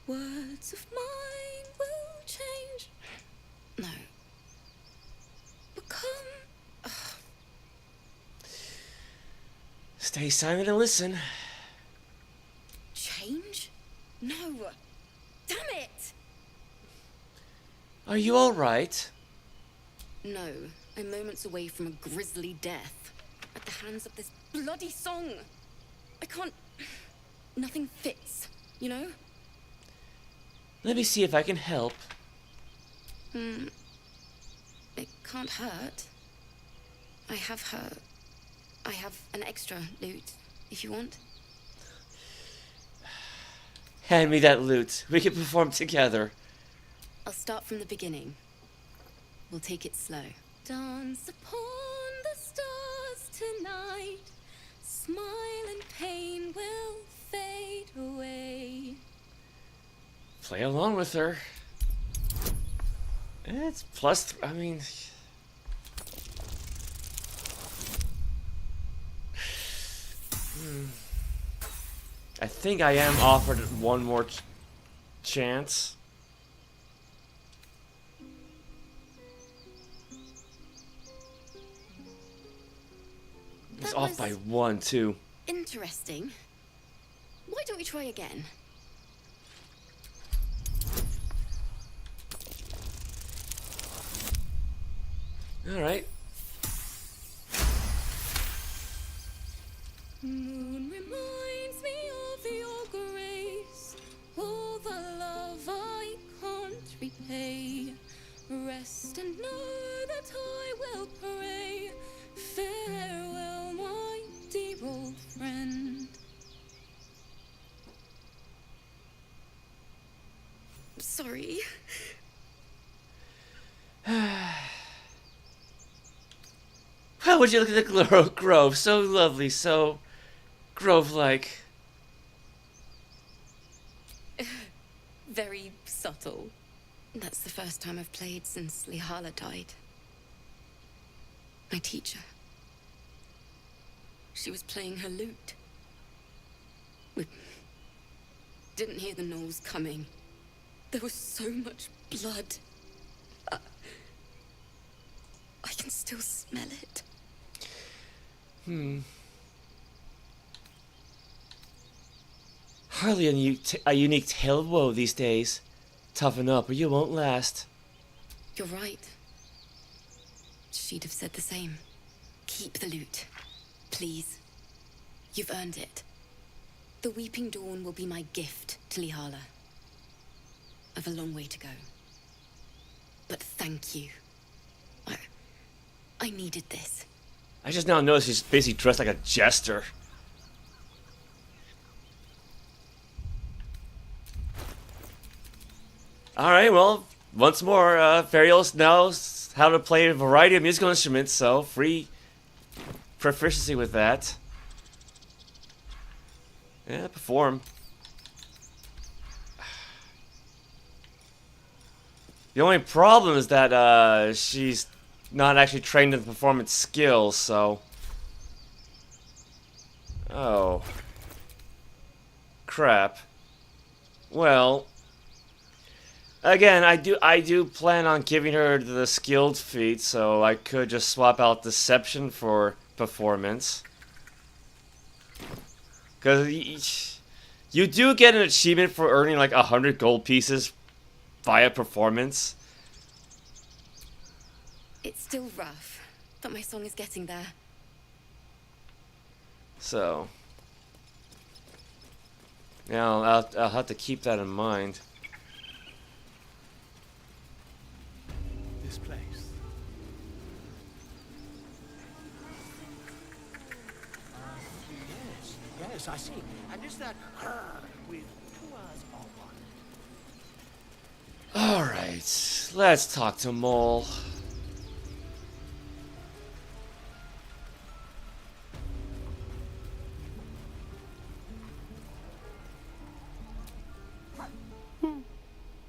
Words of mine will change. No. Become... Stay silent and listen. Change? No. Damn it! Are you alright? No. I'm moments away from a grisly death. At the hands of this bloody song. I can't... Nothing fits, you know? Let me see if I can help. It can't hurt. I have an extra loot, if you want. Hand me that loot. We can perform together. I'll start from the beginning. We'll take it slow. Dance upon the stars tonight. Smile and pain will fade away. Play along with her. It's plus... I mean... I think I am offered one more chance. It's off by one, too. Interesting. Why don't we try again? Alright. Moon reminds me of your grace, all the love I can't repay. Rest and know that I will pray. Farewell, my dear old friend. Sorry. How would you look at the grove? So lovely, so grove-like. Very subtle. That's the first time I've played since Lihala died. My teacher. She was playing her lute. We didn't hear the gnolls coming. There was so much blood. I can still smell it. Hardly a unique tale of woe these days. Toughen up or you won't last. You're right. She'd have said the same. Keep the loot. Please. You've earned it. The Weeping Dawn will be my gift to Lihala. I've a long way to go. But thank you. I needed this. I just now noticed she's basically dressed like a jester. Alright, well, once more, Variolus knows how to play a variety of musical instruments, so free proficiency with that. Yeah, perform. The only problem is that she's not actually trained in performance skills, so... Oh. Crap. Well... Again, I do plan on giving her the skilled feat, so I could just swap out Deception for performance. Because you do get an achievement for earning like 100 gold pieces via performance. It's still rough, but my song is getting there. So... yeah, I'll have to keep that in mind. This place. Yes, I see. And is that her with 2 eyes or one? Alright, let's talk to Mole.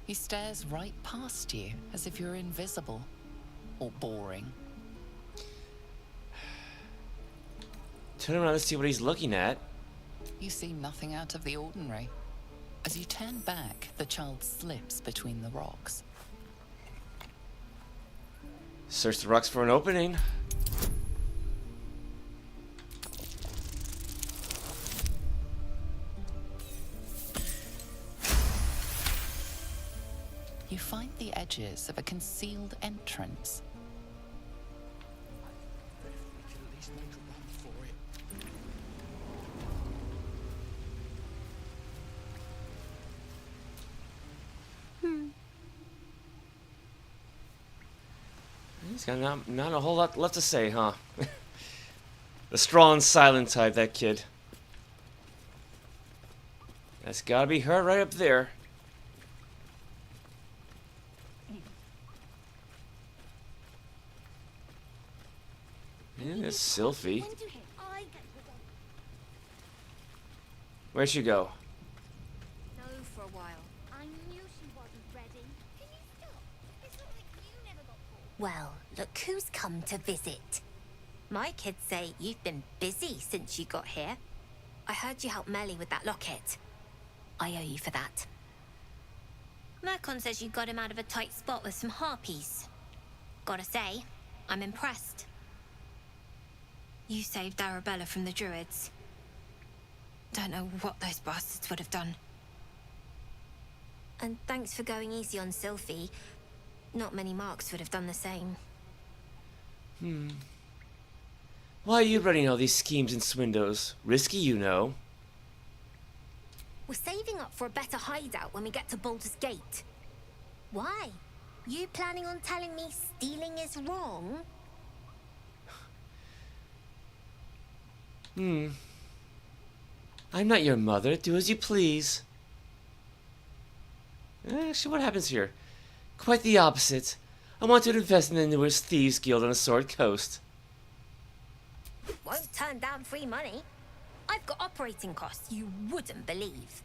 He stares right past you, as if you're invisible. Or boring. Turn around and see what he's looking at. You see nothing out of the ordinary. As you turn back, the child slips between the rocks. Search the rocks for an opening. You find the edges of a concealed entrance. He's got not a whole lot left to say, huh? The strong, silent type, that kid. That's gotta be her right up there. Yeah, that's Sylphie. Where'd she go? No, for a while. I knew she wasn't ready. Can you stop? It's not like you never got bored. Well, look who's come to visit. My kids say you've been busy since you got here. I heard you helped Melly with that locket. I owe you for that. Mercon says you got him out of a tight spot with some harpies. Gotta say, I'm impressed. You saved Arabella from the druids. Don't know what those bastards would have done. And thanks for going easy on Sylphie. Not many marks would have done the same. Why are you running all these schemes and swindles? Risky, you know. We're saving up for a better hideout when we get to Baldur's Gate. Why? You planning on telling me stealing is wrong? I'm not your mother. Do as you please. Actually, what happens here? Quite the opposite. I want to invest in the newest Thieves Guild on the Sword Coast. Won't turn down free money. I've got operating costs you wouldn't believe.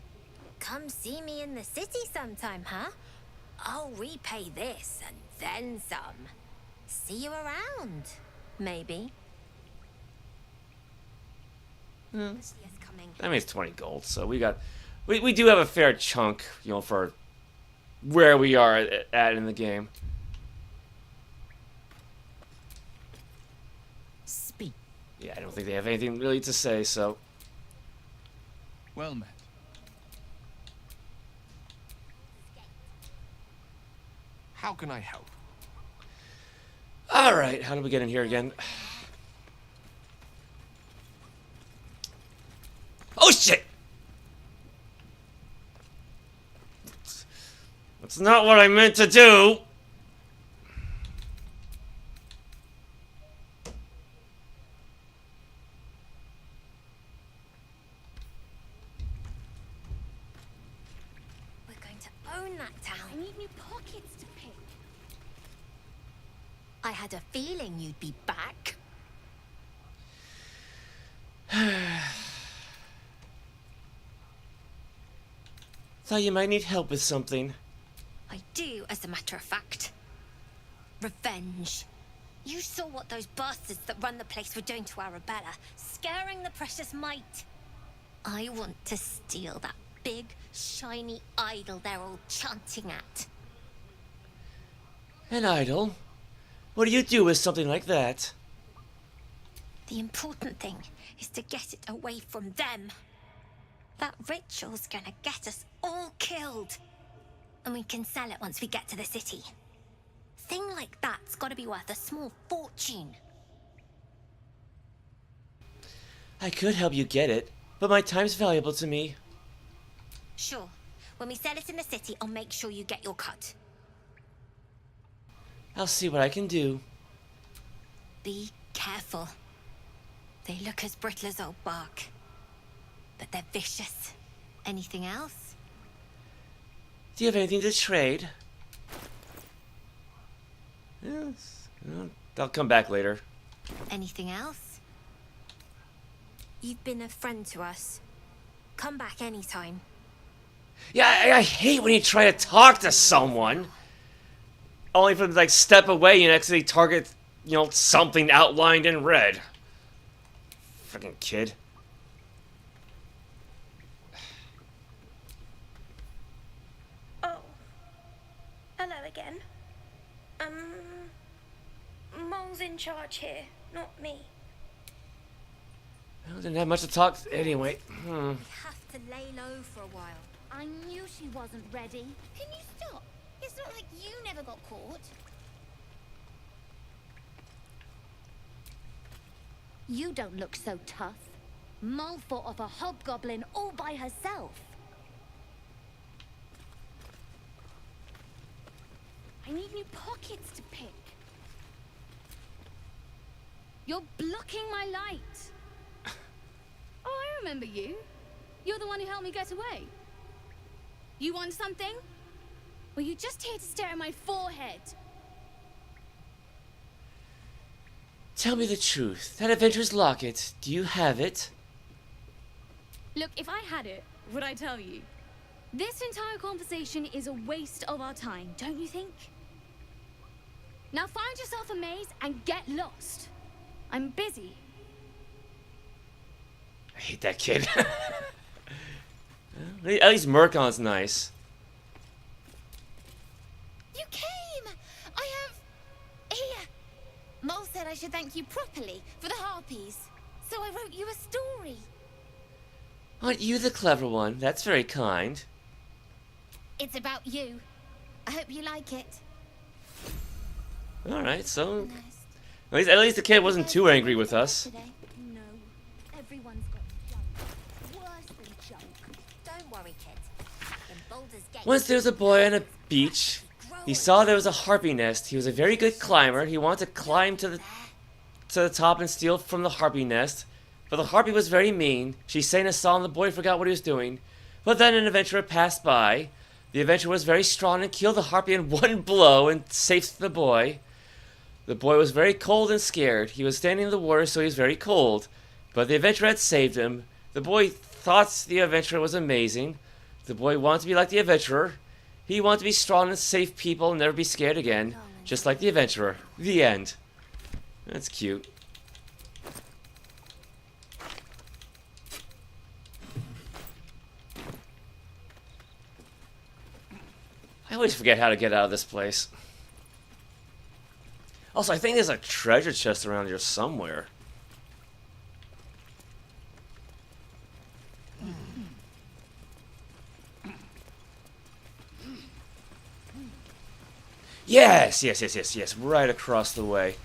Come see me in the city sometime, huh? I'll repay this and then some. See you around, maybe. I mean, it's 20 gold, so we do have a fair chunk, you know, for where we are at in the game. Speak. Yeah, I don't think they have anything really to say, so. Well met. How can I help? Alright, how do we get in here again? Oh shit! That's not what I meant to do! We're going to own in that town. I need new pockets to pick. I had a feeling you'd be back. Thought you might need help with something. I do, as a matter of fact. Revenge. You saw what those bastards that run the place were doing to Arabella, scaring the precious mite. I want to steal that big, shiny idol they're all chanting at. An idol? What do you do with something like that? The important thing is to get it away from them. That ritual's gonna get us all killed. And we can sell it once we get to the city. Thing like that's gotta be worth a small fortune. I could help you get it, but my time's valuable to me. Sure. When we sell it in the city, I'll make sure you get your cut. I'll see what I can do. Be careful. They look as brittle as old bark. But they're vicious. Anything else? Do you have anything to trade? Yes. Well, I'll come back later. Anything else? You've been a friend to us. Come back anytime. Yeah, I hate when you try to talk to someone. Only for them to, like, step away and actually target, you know, something outlined in red. Freaking kid. Oh. Hello again. Mole's in charge here, not me. I didn't have much to talk anyway. We have to lay low for a while. I knew she wasn't ready. Can you stop? It's not like you never got caught. You don't look so tough. Mole fought off a hobgoblin all by herself. I need new pockets to pick. You're blocking my light. Oh, I remember you. You're the one who helped me get away. You want something? Were you just here to stare at my forehead? Tell me the truth. That adventurer's locket, do you have it? Look, if I had it, would I tell you? This entire conversation is a waste of our time, don't you think? Now find yourself a maze and get lost. I'm busy. I hate that kid. At least Murkon's nice. You came! I have... Here. Mole said I should thank you properly for the harpies. So I wrote you a story. Aren't you the clever one? That's very kind. It's about you. I hope you like it. Alright, so... At least the kid wasn't too angry with us. No. Everyone's got junk. Worse than junk. Don't worry, kid. In Baldur's Gate... Once there was a boy on a beach. He saw there was a harpy nest. He was a very good climber. He wanted to climb to the top and steal from the harpy nest. But the harpy was very mean. She sang a song, the boy forgot what he was doing. But then an adventurer passed by. The adventurer was very strong and killed the harpy in one blow and saved the boy. The boy was very cold and scared. He was standing in the water, so he was very cold. But the adventurer had saved him. The boy thought the adventurer was amazing. The boy wanted to be like the adventurer. He wanted to be strong and save people and never be scared again. Just like the adventurer. The end. That's cute. I always forget how to get out of this place. Also, I think there's a treasure chest around here somewhere. Yes, yes, yes, yes, yes. Right across the way.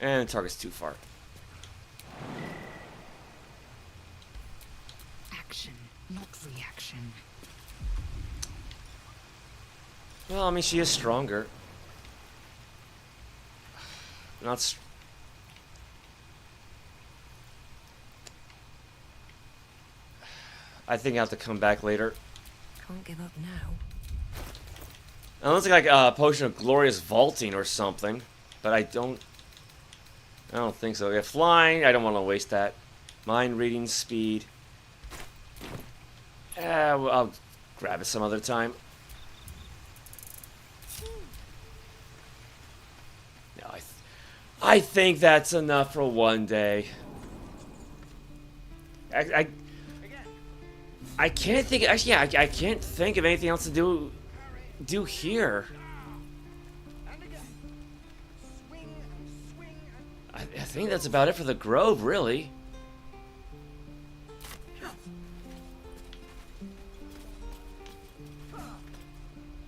And the target's too far. Action, not reaction. Well, I mean, she is stronger. Not. I think I have to come back later. Can't give up now. Unless it's like a potion of glorious vaulting or something, but I don't think so. Yeah, flying, I don't want to waste that. Mind reading, speed. Well, I'll grab it some other time. No, I think that's enough for one day. I can't think. Actually, yeah, I can't think of anything else to do here. I think that's about it for the grove, really.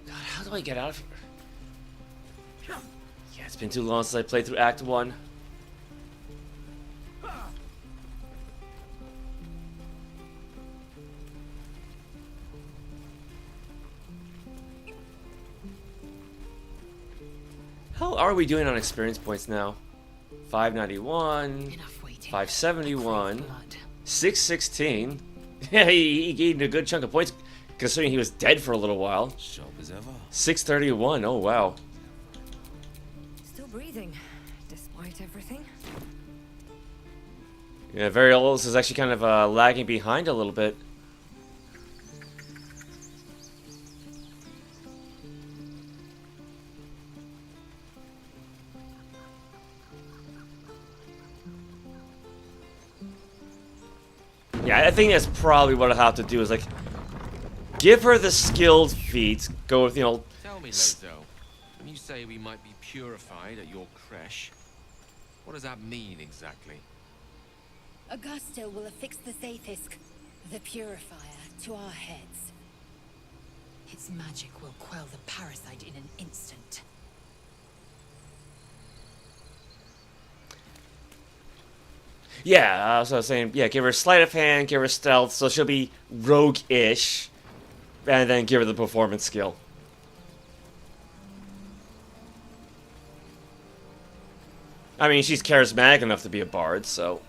God, how do I get out of here? Yeah, it's been too long since I played through Act 1. How are we doing on experience points now? 591, 571, 616. Yeah, he gained a good chunk of points, considering he was dead for a little while. Sharp as ever. 631. Oh wow. Still breathing, despite everything. Yeah, Variolus is actually kind of lagging behind a little bit. Yeah, I think that's probably what I'll have to do is like give her the skilled feats, go with, you know. Tell me, Lae'zel, when you say we might be purified at your creche, what does that mean exactly? Augusta will affix the Zaithisk, the purifier, to our heads. Its magic will quell the parasite in an instant. Yeah, so I was saying, yeah, give her sleight of hand, give her stealth, so she'll be rogue-ish, and then give her the performance skill. I mean, she's charismatic enough to be a bard, so.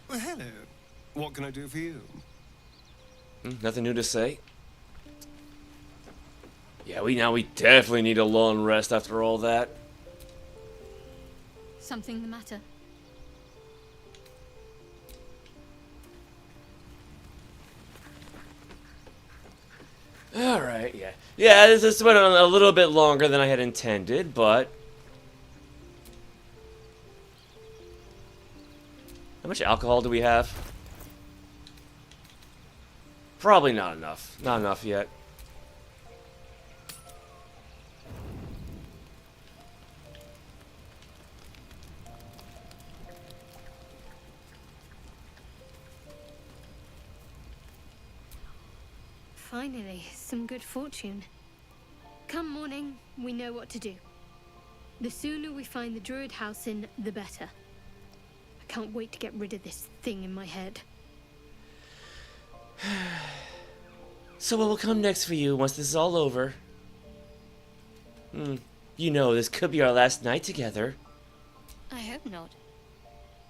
Well, hello. What can I do for you? Nothing new to say. Yeah, we definitely need a long rest after all that. Something the matter? Alright, yeah. Yeah, this went on a little bit longer than I had intended, but... How much alcohol do we have? Probably not enough. Not enough yet. Finally, some good fortune. Come morning, we know what to do. The sooner we find the Druid house in, the better. I can't wait to get rid of this thing in my head. So what will come next for you once this is all over? You know, this could be our last night together. I hope not.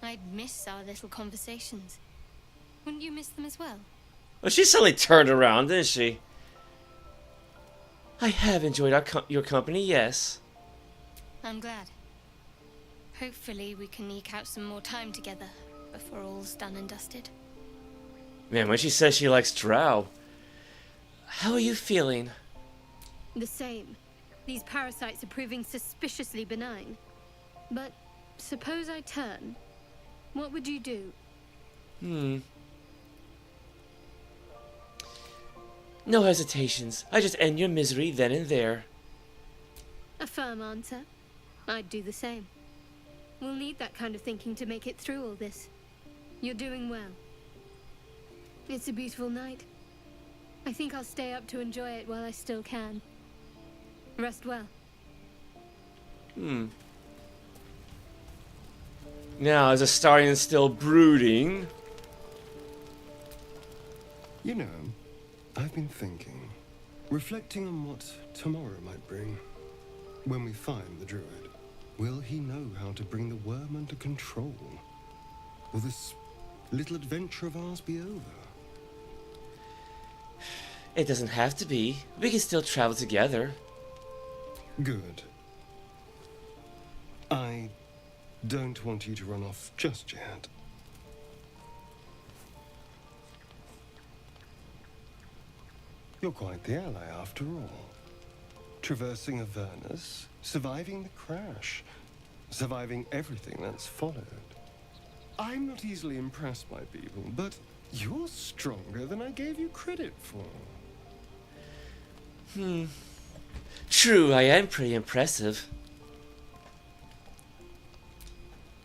I'd miss our little conversations. Wouldn't you miss them as well? Well, she suddenly turned around, didn't she? I have enjoyed your company, yes. I'm glad. Hopefully we can eke out some more time together before all's done and dusted. Man, when she says she likes Drow, how are you feeling? The same. These parasites are proving suspiciously benign. But suppose I turn. What would you do? No hesitations. I just end your misery then and there. A firm answer. I'd do the same. We'll need that kind of thinking to make it through all this. You're doing well. It's a beautiful night. I think I'll stay up to enjoy it while I still can. Rest well. Now, as Astarion is still brooding. You know, I've been thinking. Reflecting on what tomorrow might bring, when we find the druid, will he know how to bring the worm under control? Will this little adventure of ours be over? It doesn't have to be. We can still travel together. Good. I don't want you to run off just yet. You're quite the ally after all. Traversing Avernus, surviving the crash, surviving everything that's followed. I'm not easily impressed by people, but you're stronger than I gave you credit for. True, I am pretty impressive.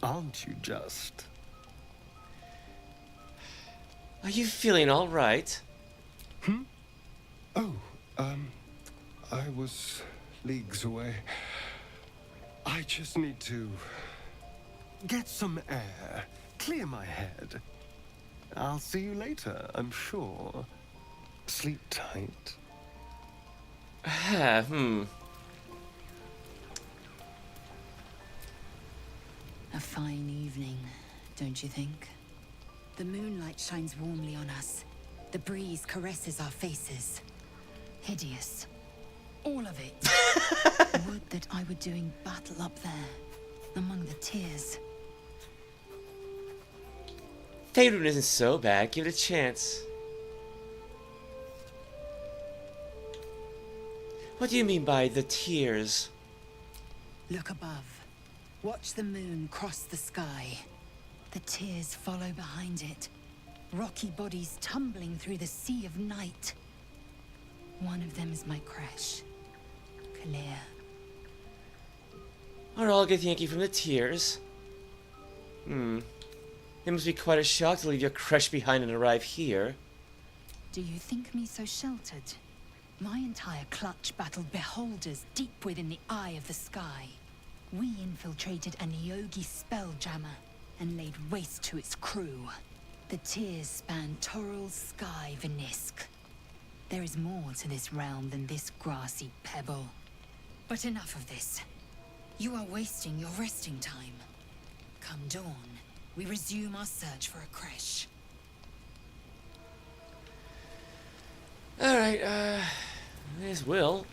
Aren't you just? Are you feeling all right? Oh, I was leagues away. I just need to get some air, clear my head. I'll see you later, I'm sure. Sleep tight. A fine evening, don't you think? The moonlight shines warmly on us. The breeze caresses our faces. Hideous. All of it. Would that I were doing battle up there, among the tears. Faerûn isn't so bad. Give it a chance. What do you mean by the tears? Look above. Watch the moon cross the sky. The tears follow behind it. Rocky bodies tumbling through the sea of night. One of them is my crash. Clear. Alright, thank you from the tears. It must be quite a shock to leave your crush behind and arrive here. Do you think me so sheltered? My entire clutch battled beholders deep within the eye of the sky. We infiltrated a Neogi spelljammer and laid waste to its crew. The tears span Toral's sky, Venisk. There is more to this realm than this grassy pebble. But enough of this. You are wasting your resting time. Come dawn, we resume our search for a creche. Alright, this will.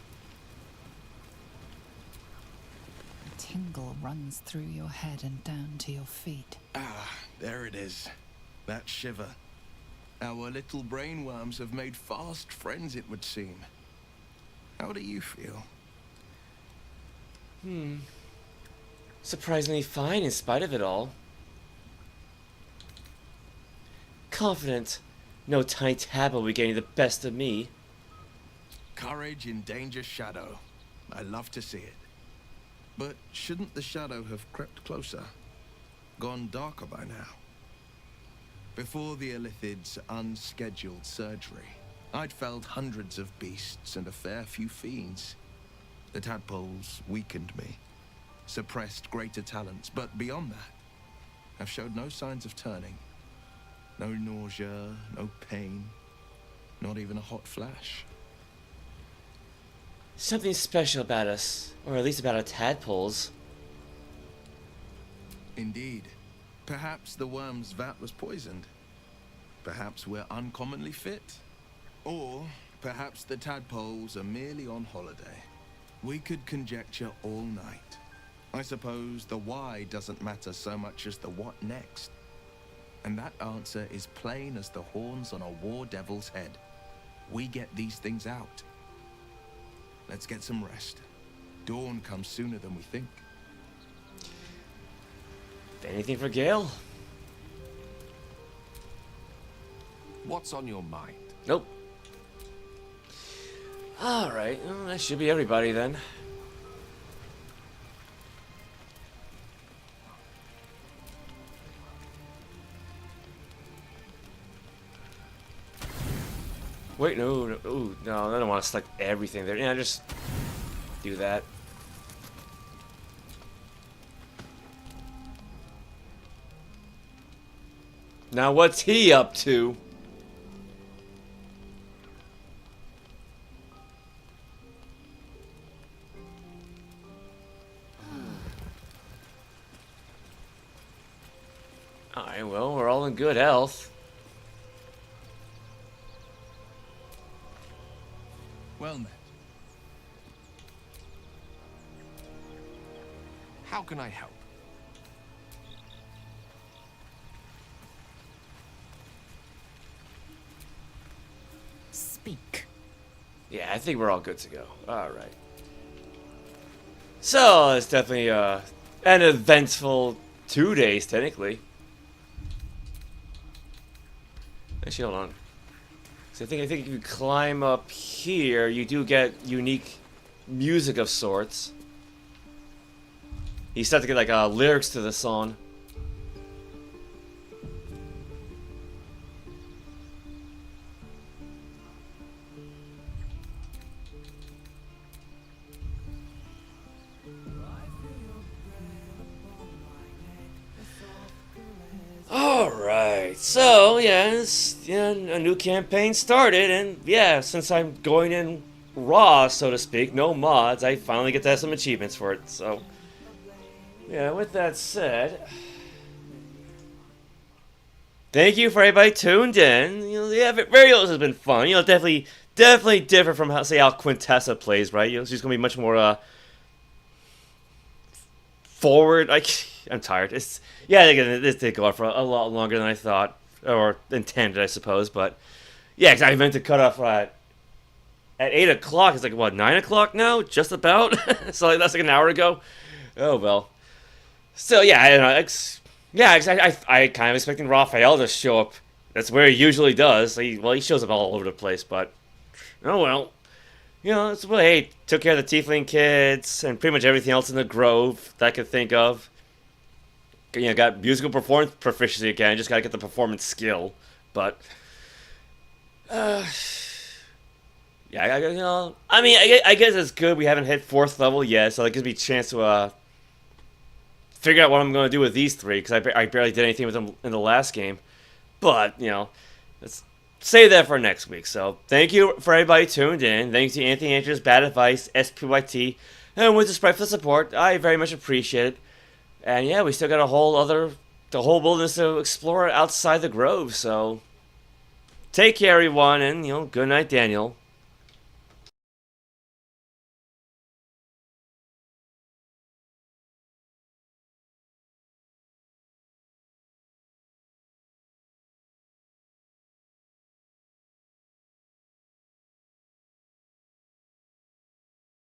A tingle runs through your head and down to your feet. Ah, there it is. That shiver. Our little brainworms have made fast friends, it would seem. How do you feel? Surprisingly fine in spite of it all. Confident. No tiny tab will be getting the best of me. Courage in danger shadow. I love to see it. But shouldn't the shadow have crept closer? Gone darker by now? Before the Illithid's unscheduled surgery, I'd felled hundreds of beasts and a fair few fiends. The tadpoles weakened me, suppressed greater talents, but beyond that, I've showed no signs of turning. No nausea, no pain, not even a hot flash. Something special about us, or at least about our tadpoles. Indeed. Perhaps the worm's vat was poisoned. Perhaps we're uncommonly fit. Or perhaps the tadpoles are merely on holiday. We could conjecture all night. I suppose the why doesn't matter so much as the what next. And that answer is plain as the horns on a war devil's head. We get these things out. Let's get some rest. Dawn comes sooner than we think. Anything for Gale? What's on your mind? Nope. Alright, well, that should be everybody then. Wait, no, ooh, no, I don't want to select everything there. Yeah, just do that. Now what's he up to? Alright, well, we're all in good health. Well met. How can I help? Speak. Yeah, I think we're all good to go. Alright. So, it's definitely an eventful 2 days, technically. Actually, hold on. So I think if you climb up here, you do get unique music of sorts. You start to get like lyrics to the song. Alright, so yeah, a new campaign started, and yeah, since I'm going in raw, so to speak, no mods, I finally get to have some achievements for it, so yeah, with that said, thank you for everybody tuned in. You know, yeah, Variolus has been fun. You know, definitely different from how Quintessa plays, right? You know, she's gonna be much more forward. I'm tired. Yeah, again, this did go on for a lot longer than I thought or intended, I suppose. But yeah, 'cause I meant to cut off at 8 o'clock. It's like what, 9 o'clock now? Just about. So like, that's like an hour ago. Oh well. So yeah, I don't know. I kind of expecting Raphael to show up. That's where he usually does. He shows up all over the place, but oh well. You know, it's well, hey, took care of the Teeth-ling kids and pretty much everything else in the Grove that I could think of. You know, got musical performance proficiency again. Just gotta get the performance skill, but yeah, you know, I mean, I guess it's good we haven't hit 4th level yet, so that gives me a chance to figure out what I'm gonna do with these 3, because I barely did anything with them in the last game. But you know, let's save that for next week. So thank you for everybody tuned in. Thanks to Anthony Andrews, Bad Advice, SPYT, and Winter Sprite for the support. I very much appreciate it. And yeah, we still got the whole wilderness to explore outside the Grove. So take care, everyone, and you know, good night, Daniel.